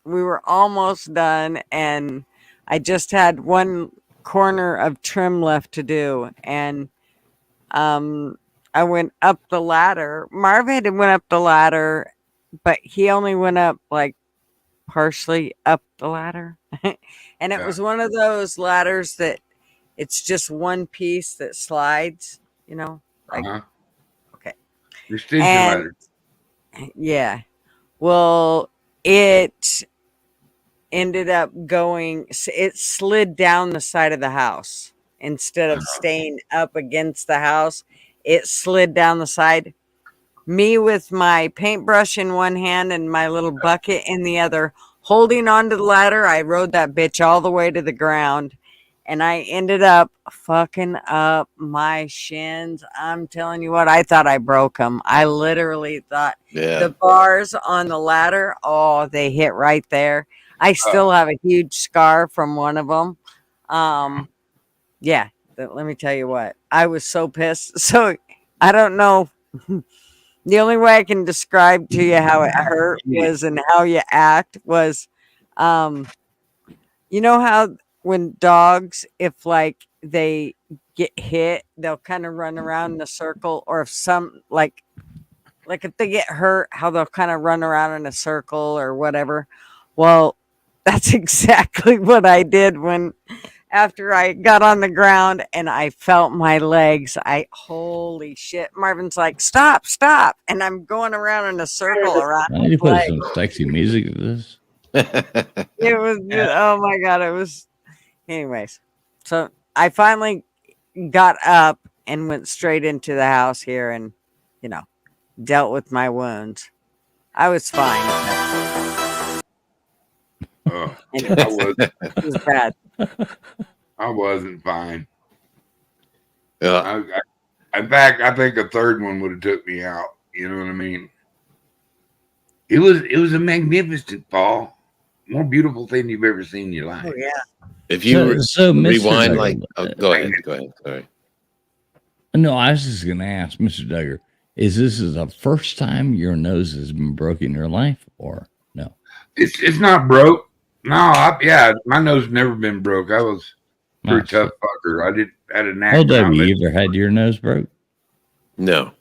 we were almost done, and I just had one corner of trim left to do, and I went up the ladder. Marv had went up the ladder, but he only went up like partially up the ladder. And it was one of those ladders that it's just one piece that slides, like okay. And, yeah. Well, it ended up it slid down the side of the house. Instead of staying up against the house, it slid down the side. Me with my paintbrush in one hand and my little bucket in the other, holding onto the ladder. I rode that bitch all the way to the ground, and I ended up fucking up my shins. I'm telling you what, I thought I broke them. I literally thought the bars on the ladder, they hit right there. I still have a huge scar from one of them. Yeah, let me tell you what, I was so pissed. So I don't know. The only way I can describe to you how it hurt was, and how you act was, you know how when dogs, if like they get hit, they'll kind of run around in a circle, or if some like if they get hurt, how they'll kind of run around in a circle or whatever. Well, that's exactly what I did after I got on the ground and I felt my legs. Holy shit. Marvin's like, stop. And I'm going around in a circle around. I need to put some sexy music to this. It was, oh my God. It was, anyways. So I finally got up and went straight into the house here and, dealt with my wounds. I was fine. It was bad. I wasn't fine. In fact, I think a third one would have took me out. You know what I mean? It was a magnificent fall. More beautiful thing you've ever seen in your life. Oh yeah. If you rewind, go ahead. Sorry. No, I was just gonna ask Mr. Duggar, is this the first time your nose has been broken in your life, or no? It's not broke. No, my nose never been broke. I was pretty tough fucker. I had a knack. Have you ever had your nose broke? No.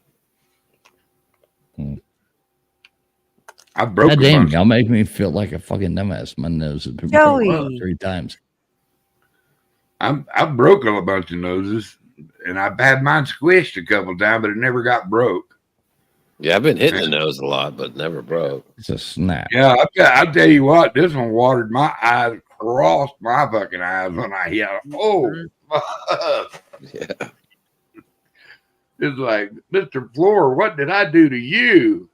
I broke. God damn, y'all make me feel like a fucking dumbass. My nose has been broken 3 times. I broke a bunch of noses, and I've had mine squished a couple times, but it never got broke. Yeah, I've been hitting the nose a lot, but never broke. It's a snap. Yeah, I'll tell you what, this one watered my eyes, crossed my fucking eyes when I yelled. Oh, yeah. It's like, Mr. Floor, what did I do to you?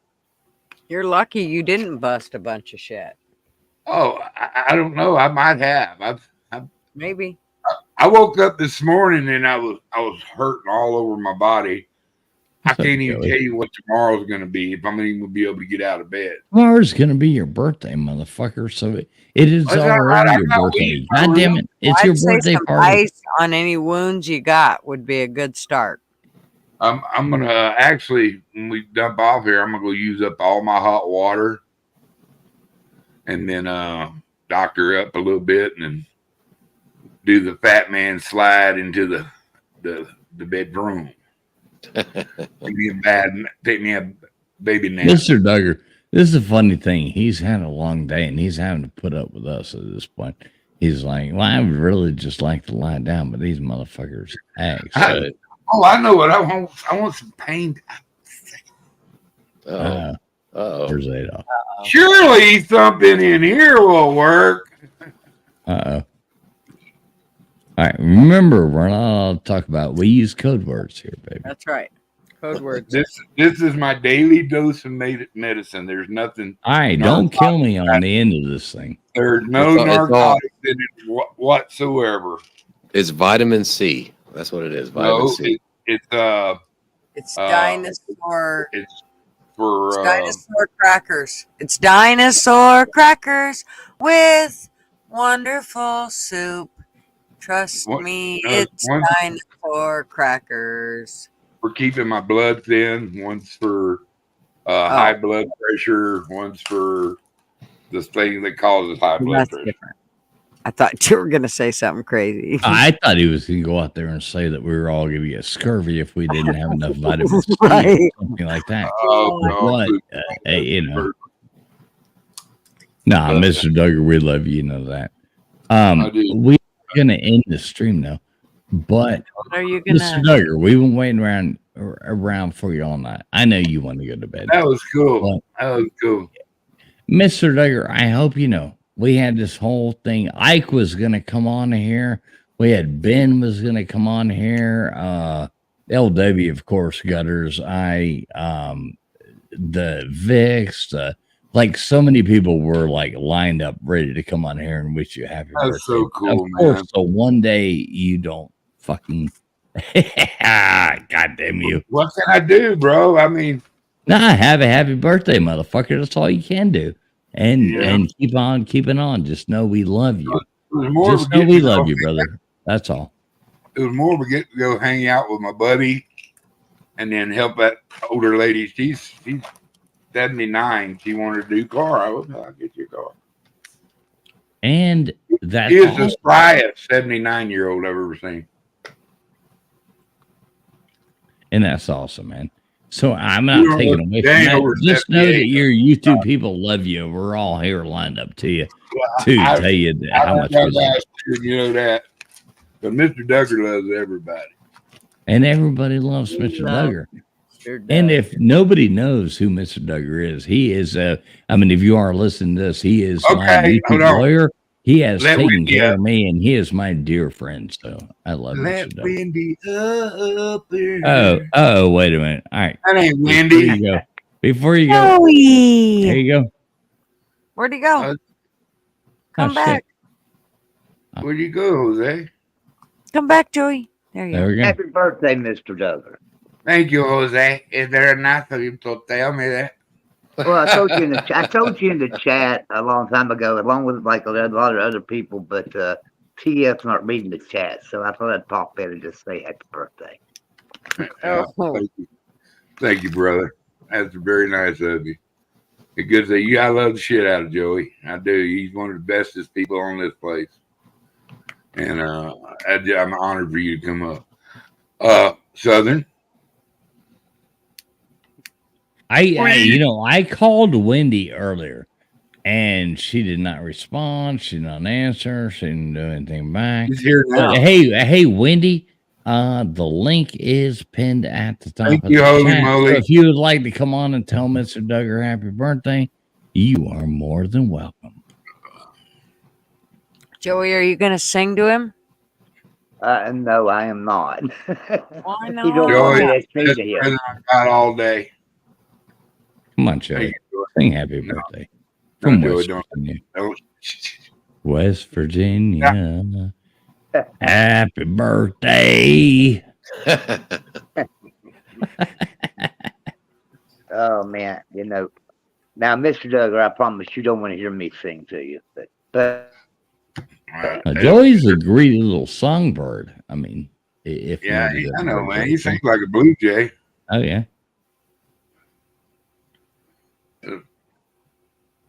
You're lucky you didn't bust a bunch of shit. Oh, I don't know. I might have. Maybe. I woke up this morning and I was hurting all over my body. I can't even tell you what tomorrow's going to be, if I'm even going to be able to get out of bed. Tomorrow's going to be your birthday, motherfucker. So it is already your birthday. God damn it. It's your birthday party. Ice on any wounds you got would be a good start. I'm going to actually, when we dump off here, I'm going to go use up all my hot water and then doctor up a little bit and then do the fat man slide into the bedroom. Take me a baby nap. Mr. Duggar, this is a funny thing. He's had a long day and he's having to put up with us at this point. He's like, well, I would really just like to lie down, but these motherfuckers act. I know what I want. I want some pain. There's Ada. Surely something in here will work. All right, remember, we're not allowed to talk about. We use code words here, baby. That's right. Code words. This is my daily dose of medicine. There's nothing. All right, don't kill me on the end of this thing. There's no narcotics in it whatsoever. It's vitamin C. That's what it is. Vitamin C. It's dinosaur. It's for dinosaur crackers. It's dinosaur crackers with wonderful soup. Trust me, it's dinosaur crackers. For keeping my blood thin. One's for high blood pressure. One's for this thing that causes high blood pressure. Different. I thought you were going to say something crazy. I thought he was going to go out there and say that we were all going to get scurvy if we didn't have enough vitamin C Right. or something like that. No. Hey, you know. Nah, Mr. Duggar, we love you. You know that. We're going to end the stream now. But what are you gonna... Mr. Duggar, we've been waiting around for you all night. I know you want to go to bed. That was cool. Mr. Duggar, I hope you know. We had this whole thing. Ike was going to come on here. We had Ben was going to come on here. LW, of course, Gutters. The Vix. Like so many people were like lined up, ready to come on here and wish you a happy birthday. That's so cool, of course, man. So one day you don't fucking. God damn you. What can I do, bro? I mean. Nah, have a happy birthday, motherfucker. That's all you can do. And keep on keeping on. Just know we love you. Just know we love you, brother. That's all. It was more of a get to go hang out with my buddy and then help that older lady. She's 79. She wanted a new car. I'll get you a car. And that's he is the spryest 79-year-old I've ever seen. And that's awesome, man. So I'm not taking away from that. Just know that your YouTube people love you. We're all here lined up to you to tell you how much we love you. You know that. But Mr. Duggar loves everybody. And everybody loves Mr. Duggar. And if nobody knows who Mr. Duggar is, he is, I mean, if you are listening to this, he is my YouTube lawyer. He has taken care of me, and he is my dear friend. So I love Mr. Duggar. Wendy up there. Oh, wait a minute. All right. That ain't Wendy. Before you go. Joey. There you go. Where'd he go? Come back. Where'd you go, Jose? Come back, Joey. There you go. Happy birthday, Mr. Duggar. Thank you, Jose. Is there enough of you to tell me that? Well, I told you in the chat a long time ago, along with like a lot of other people, but TF's not reading the chat, so I thought I'd pop in and just say happy birthday. Thank you, brother. That's very nice of you. It's good to say you. I love the shit out of Joey. I do. He's one of the bestest people on this place, and I'm honored for you to come up. Southern. I called Wendy earlier, and she did not respond. She did not answer. She didn't do anything back. He's here now. Hey, Wendy. The link is pinned at the top Thank of you, the holy chat. moly. So if you would like to come on and tell Mr. Duggar happy birthday, you are more than welcome. Joey, are you going to sing to him? No, I am not. Why not? You don't Joey, want me to sing best to him. present I got all day. Come on, Joey. Sing happy birthday. No, From Joey, West don't. Virginia. Don't. West Virginia. Happy birthday. Oh man, now, Mr. Duggar, I promise you don't want to hear me sing to you, but Joey's a greedy little songbird. I mean, if Yeah, maybe I that know, word man. goes He there. sings like a blue jay. Oh yeah.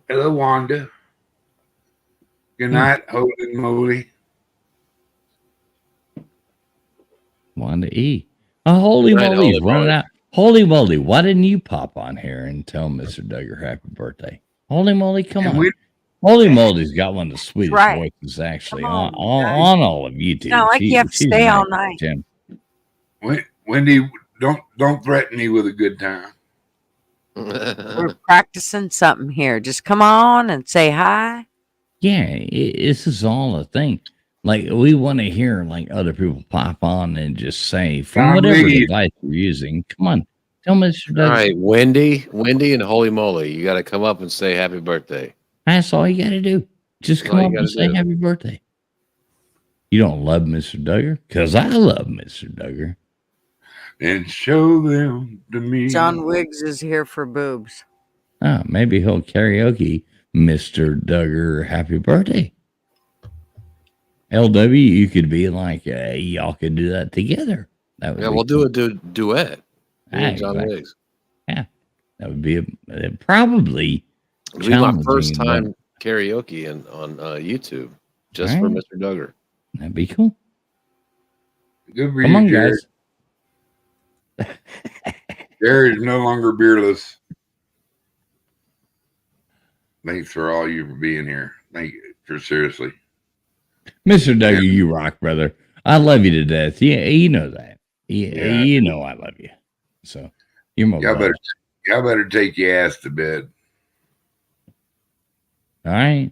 Hello, Wanda. Good night, holy moly. Wanda E. Holy Right, moly, holy running moly. out. Holy moly, why didn't you pop on here and tell Mr. Duggar happy birthday? Holy moly, come on. Holy moly's got one of the sweetest Right. voices actually Come on on, all of YouTube. Not like you have to She's stay all nice, night. Jim. Wendy, don't threaten me with a good time. We're practicing something here. Just come on and say hi. Yeah, this is all a thing. Like we want to hear like other people pop on and just say from whatever device you're using. Come on, tell Mr. Duggar. All right, Wendy, and holy moly, you got to come up and say happy birthday. That's all you got to do. Just That's come all you up and gotta say do. happy birthday. You don't love Mr. Duggar? Because I love Mr. Duggar. And show them to me. John Wiggs is here for boobs. Oh, maybe he'll karaoke Mr. Duggar happy birthday. LW, you could be like, y'all could do that together. That would Yeah, be we'll cool. do a duet. Me and John Exactly. Wiggs. Yeah, that would be probably It'll be my challenging, first but time karaoke on YouTube, just for All right. Mr. Duggar. That'd be cool. Good for Come you, on, Jared. guys. Jared is no longer beerless. Thanks for all you for being here. Thank you for seriously. Mr. Duggar, you rock, brother. I love you to death. Yeah, you know that. You know I love you. So you're my brother. Y'all better take your ass to bed. All right.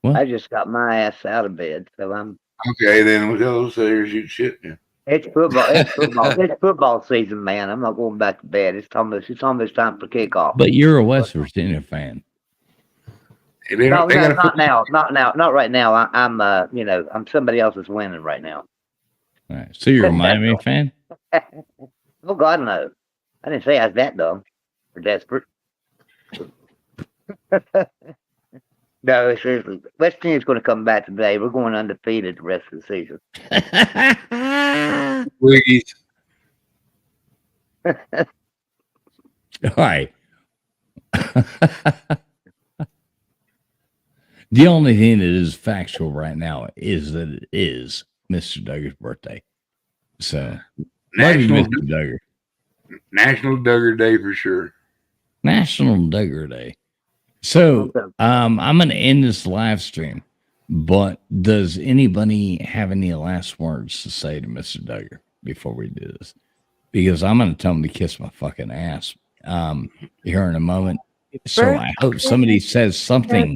Well, I just got my ass out of bed, so I'm. Okay, then we'll go upstairs, you shit. Yeah. It's football. It's football. It's football season, man. I'm not going back to bed. It's almost time for kickoff. but you're a West Virginia fan. No, not now. Not now. Not right now. I'm I'm somebody else's winning right now. All right. So you're a Miami fan? Oh God, no! I didn't say I was that dumb or desperate. No, seriously, West Virginia's going to come back today. We're going undefeated the rest of the season. Wiggies. All right. The only thing that is factual right now is that it is Mr. Duggar's birthday. So, love you, Mr. Duggar. National Duggar Day for sure. National Duggar Day. So, I'm going to end this live stream, but does anybody have any last words to say to Mr. Duggar before we do this? Because I'm going to tell him to kiss my fucking ass here in a moment. So I hope somebody says something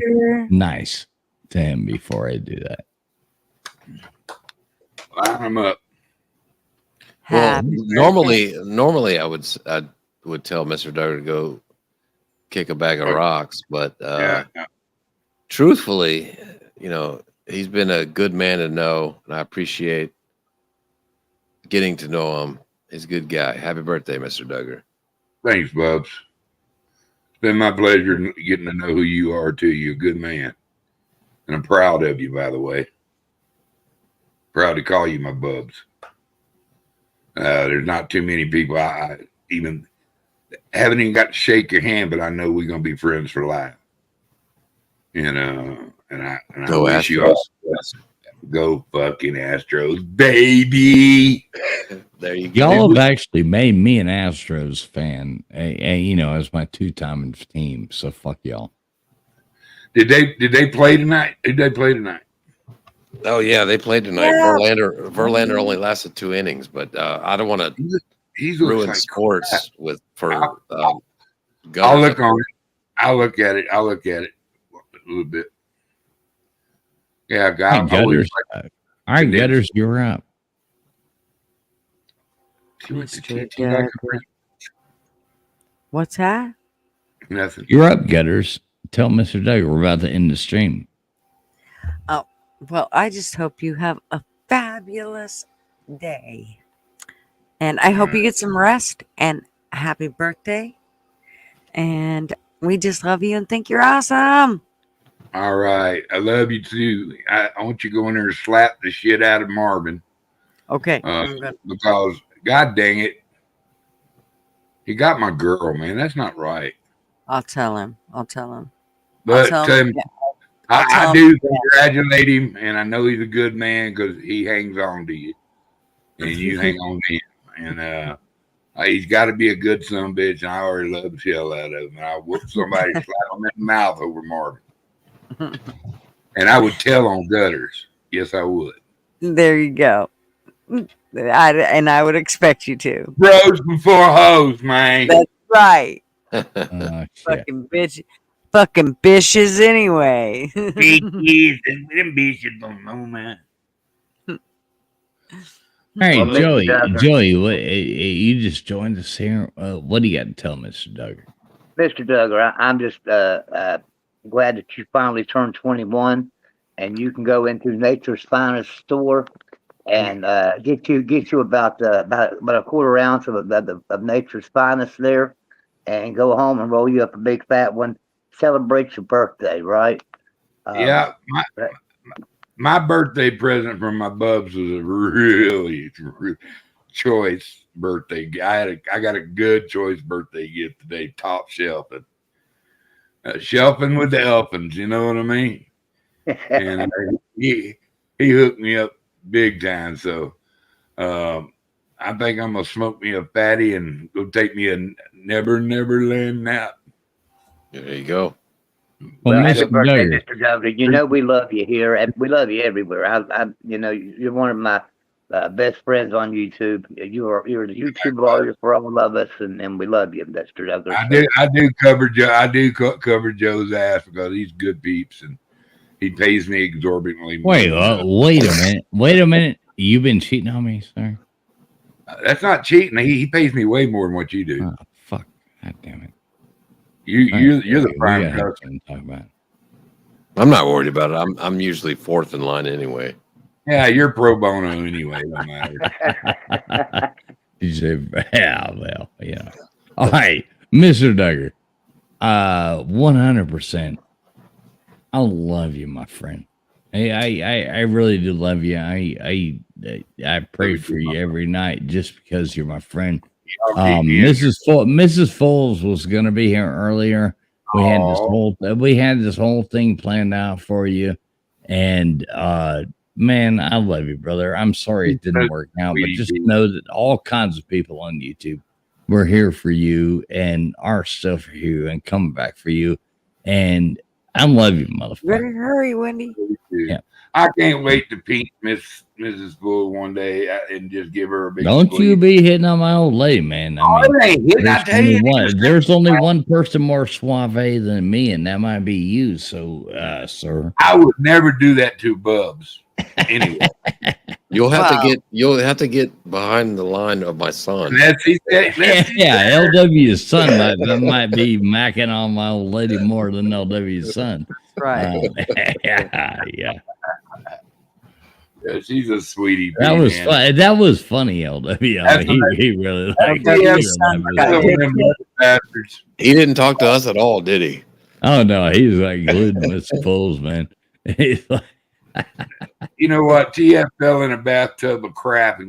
nice to him before I do that. Line them up. Well, normally I would tell Mr. Duggar to go kick a bag of rocks, but truthfully, he's been a good man to know, and I appreciate getting to know him. He's a good guy. Happy birthday, Mr. Duggar. Thanks, Bubs. It's been my pleasure getting to know who you are, too. You're a good man. And I'm proud of you, by the way. Proud to call you my Bubs. There's not too many people I even haven't even got to shake your hand, but I know we're going to be friends for life. And I Go wish you Astros. all the best. Go fucking Astros, baby. There you go. Y'all have actually made me an Astros fan, as my 2-time team. So fuck y'all. Did they play tonight? Did they play tonight? Oh yeah, they played tonight. Yeah. Verlander only lasted 2 innings, but I don't want to ruin like sports for. I'll Gunners. look on it. I'll look at it a little bit. Yeah, All right, Gutters. All right, Gutters, you're up. What's that? Nothing. You're up, Gutters. Tell Mr. Doug we're about to end the stream. Oh, well, I just hope you have a fabulous day. And I hope you get some rest and happy birthday. And we just love you and think you're awesome. All right. I love you too. I want you to go in there and slap the shit out of Marvin. Okay. Because, God dang it, he got my girl, man. That's not right. I'll tell him. But I'll tell him. I do congratulate him, and I know he's a good man because he hangs on to you. And you hang on to him. And he's got to be a good son of a bitch, and I already love the hell out of him. And I whoop somebody, slap him in the mouth over Marvin. And I would tell on Gutters. Yes, I would. There you go. I would expect you to. Bros before hoes, man. That's right. Fucking bitches anyway. Bitches, them bitches don't know, man. All right, Joey, you just joined us here. What do you got to tell Mr. Duggar? Mr. Duggar, I'm just glad that you finally turned 21, and you can go into nature's finest store and get you about a quarter ounce of nature's finest there, and go home and roll you up a big fat one. Celebrate your birthday, right? Yeah, my birthday present from my bubs was a really choice birthday. I got a good choice birthday gift today. Top shelving, shelving with the elfins. You know what I mean? And he hooked me up big time. So I think I'm gonna smoke me a fatty and go take me a Neverland nap. There you go. Well, happy birthday, Mr. Duggar. You know we love you here, and we love you everywhere. You're one of my best friends on YouTube. You're the YouTube lawyer for all of us, and we love you, Mr. Duggar. I do cover Joe. I do cover Joe's ass because he's good peeps and he pays me exorbitantly more. Wait a minute. You've been cheating on me, sir? That's not cheating. He pays me way more than what you do. Oh, fuck. God damn it. You're the prime customer. Talk about. I'm not worried about it. I'm usually fourth in line anyway. Yeah, you're pro bono anyway. No matter. You say, yeah, well, yeah. All right, Mr. Duggar. 100%. I love you, my friend. I really do love you. I pray for you every night just because you're my friend. Mrs. Foles was going to be here earlier. We had this whole thing planned out for you, and man, I love you, brother. I'm sorry it didn't work out, but just know that all kinds of people on YouTube were here for you and are still for you and coming back for you, and I love you, motherfucker. Better hurry, Wendy. Yeah. I can't wait to paint Mrs. Bull one day and just give her a big. Don't you be hitting on my old lady, man. There's only one person more suave than me, and that might be you. So, sir, I would never do that to Bubs. Anyway, you'll have to get behind the line of my son. Yeah, LW's son might be macking on my old lady more than LW's son. Right. Yeah. Yeah, she's a sweetie. That was fun. That was funny, LW. He really liked it. He didn't talk to us at all, did he? Oh no, he was like glued to Miss Foles, man. He's like, you know what? TF fell in a bathtub of crap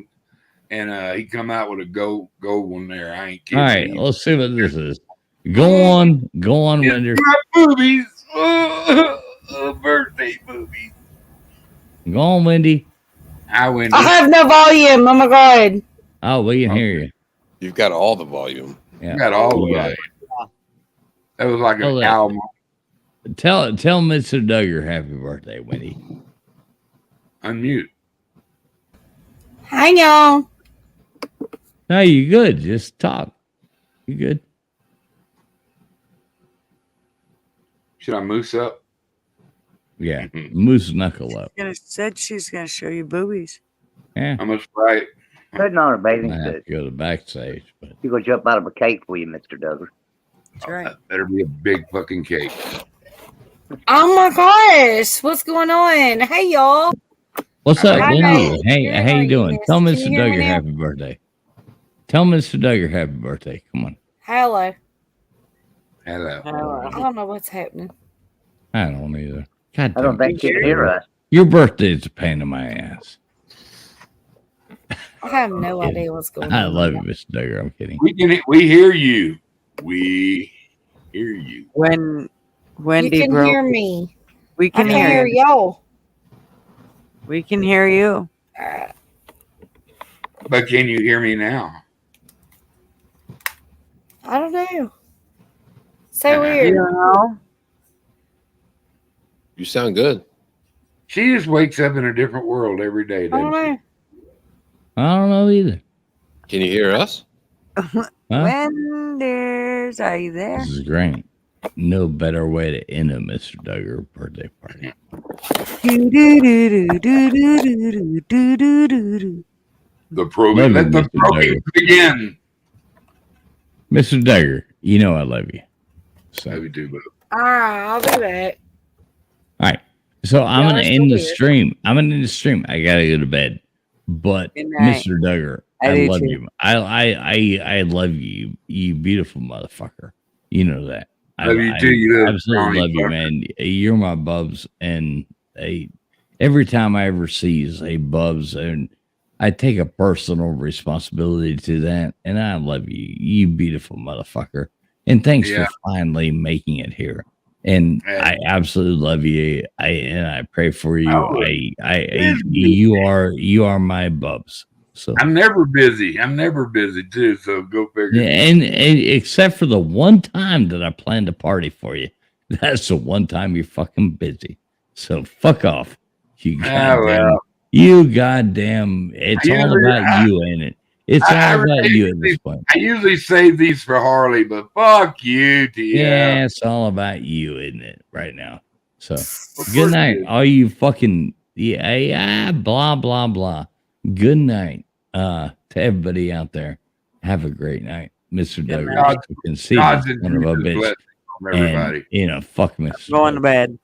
and he come out with a gold one there. I ain't kidding. All right, let's see what this is. Go on, Winder. Movies. Birthday movies. Go on, Wendy. I win. I have no volume. Oh my god. Oh, we can hear you. You've got all the volume. Yeah. You got all the Yeah. volume. That was like an Well, album. Tell Mr. Duggar happy birthday, Wendy. Unmute. Hi, y'all. No, you good. Just talk. You good. Should I moose up? Yeah. Moose knuckle up. Said she's gonna show you boobies. Yeah. I'm gonna sprite. Putting on her bathing I have suit. to go to backstage, but You go jump out of a cake for you, Mr. Duggar. That's right. That better be a big fucking cake. Oh my gosh, what's going on? Hey, y'all. what's up, Hi, Wendy? guys. Hey, How how are you you, doing? miss? Tell Can Mr. you hear me Duggar now? happy birthday. Tell Mr. Duggar happy birthday. Come on. Hello. Hello. I don't know what's happening. I don't either. God I don't damn think she can hear us. Your birthday is a pain in my ass. I have no idea what's going I on. love you, Mr. Duggar. I'm kidding. We hear you. We hear you. When Wendy You can broke, hear me. we I can can hear hear you. y'all. We can hear you. But can you hear me now? I don't know. So You weird. know? You sound good. She just wakes up in a different world every day, I don't doesn't she? know. I don't know either. Can you hear us? Huh? Wenders, are you there? This is great. No better way to end a Mr. Duggar birthday party. The probing. Love you, Let the Mr. probing Duggar. begin. Mr. Duggar, you know I love you. So, Love you too, bro. All right, I'll do that. all right. So I'm Y'all gonna are still end the here. stream. I'm gonna end the stream. I gotta go to bed. But Good night. Mr. Duggar, I I do love too. you. I love you, you beautiful motherfucker. You know that. Love you too, you little absolutely scrawny love you, fucker. man. You're my bubs, and every time I ever see you say bubs, and I take a personal responsibility to that, and I love you, you beautiful motherfucker. And thanks Yeah. for finally making it here. And Yeah. I absolutely love you. I pray for you. Oh, You are my bubs. So I'm never busy. I'm never busy too. So go figure. yeah, and except for the one time that I planned a party for you, that's the one time you're fucking busy. So fuck off. You goddamn. well. You goddamn. It's all usually- about you, ain't it? It's all about you at this point. I usually save these for Harley, but fuck you, TF. Yeah, it's all about you, isn't it? Right now. So course good it night, is. all you fucking blah blah blah. Good night, to everybody out there. Have a great night, Mr. Duggar. God- You can see God's this son of a and bitch. blessings on everybody. And, fuck Mr. Going to Duggar. bed.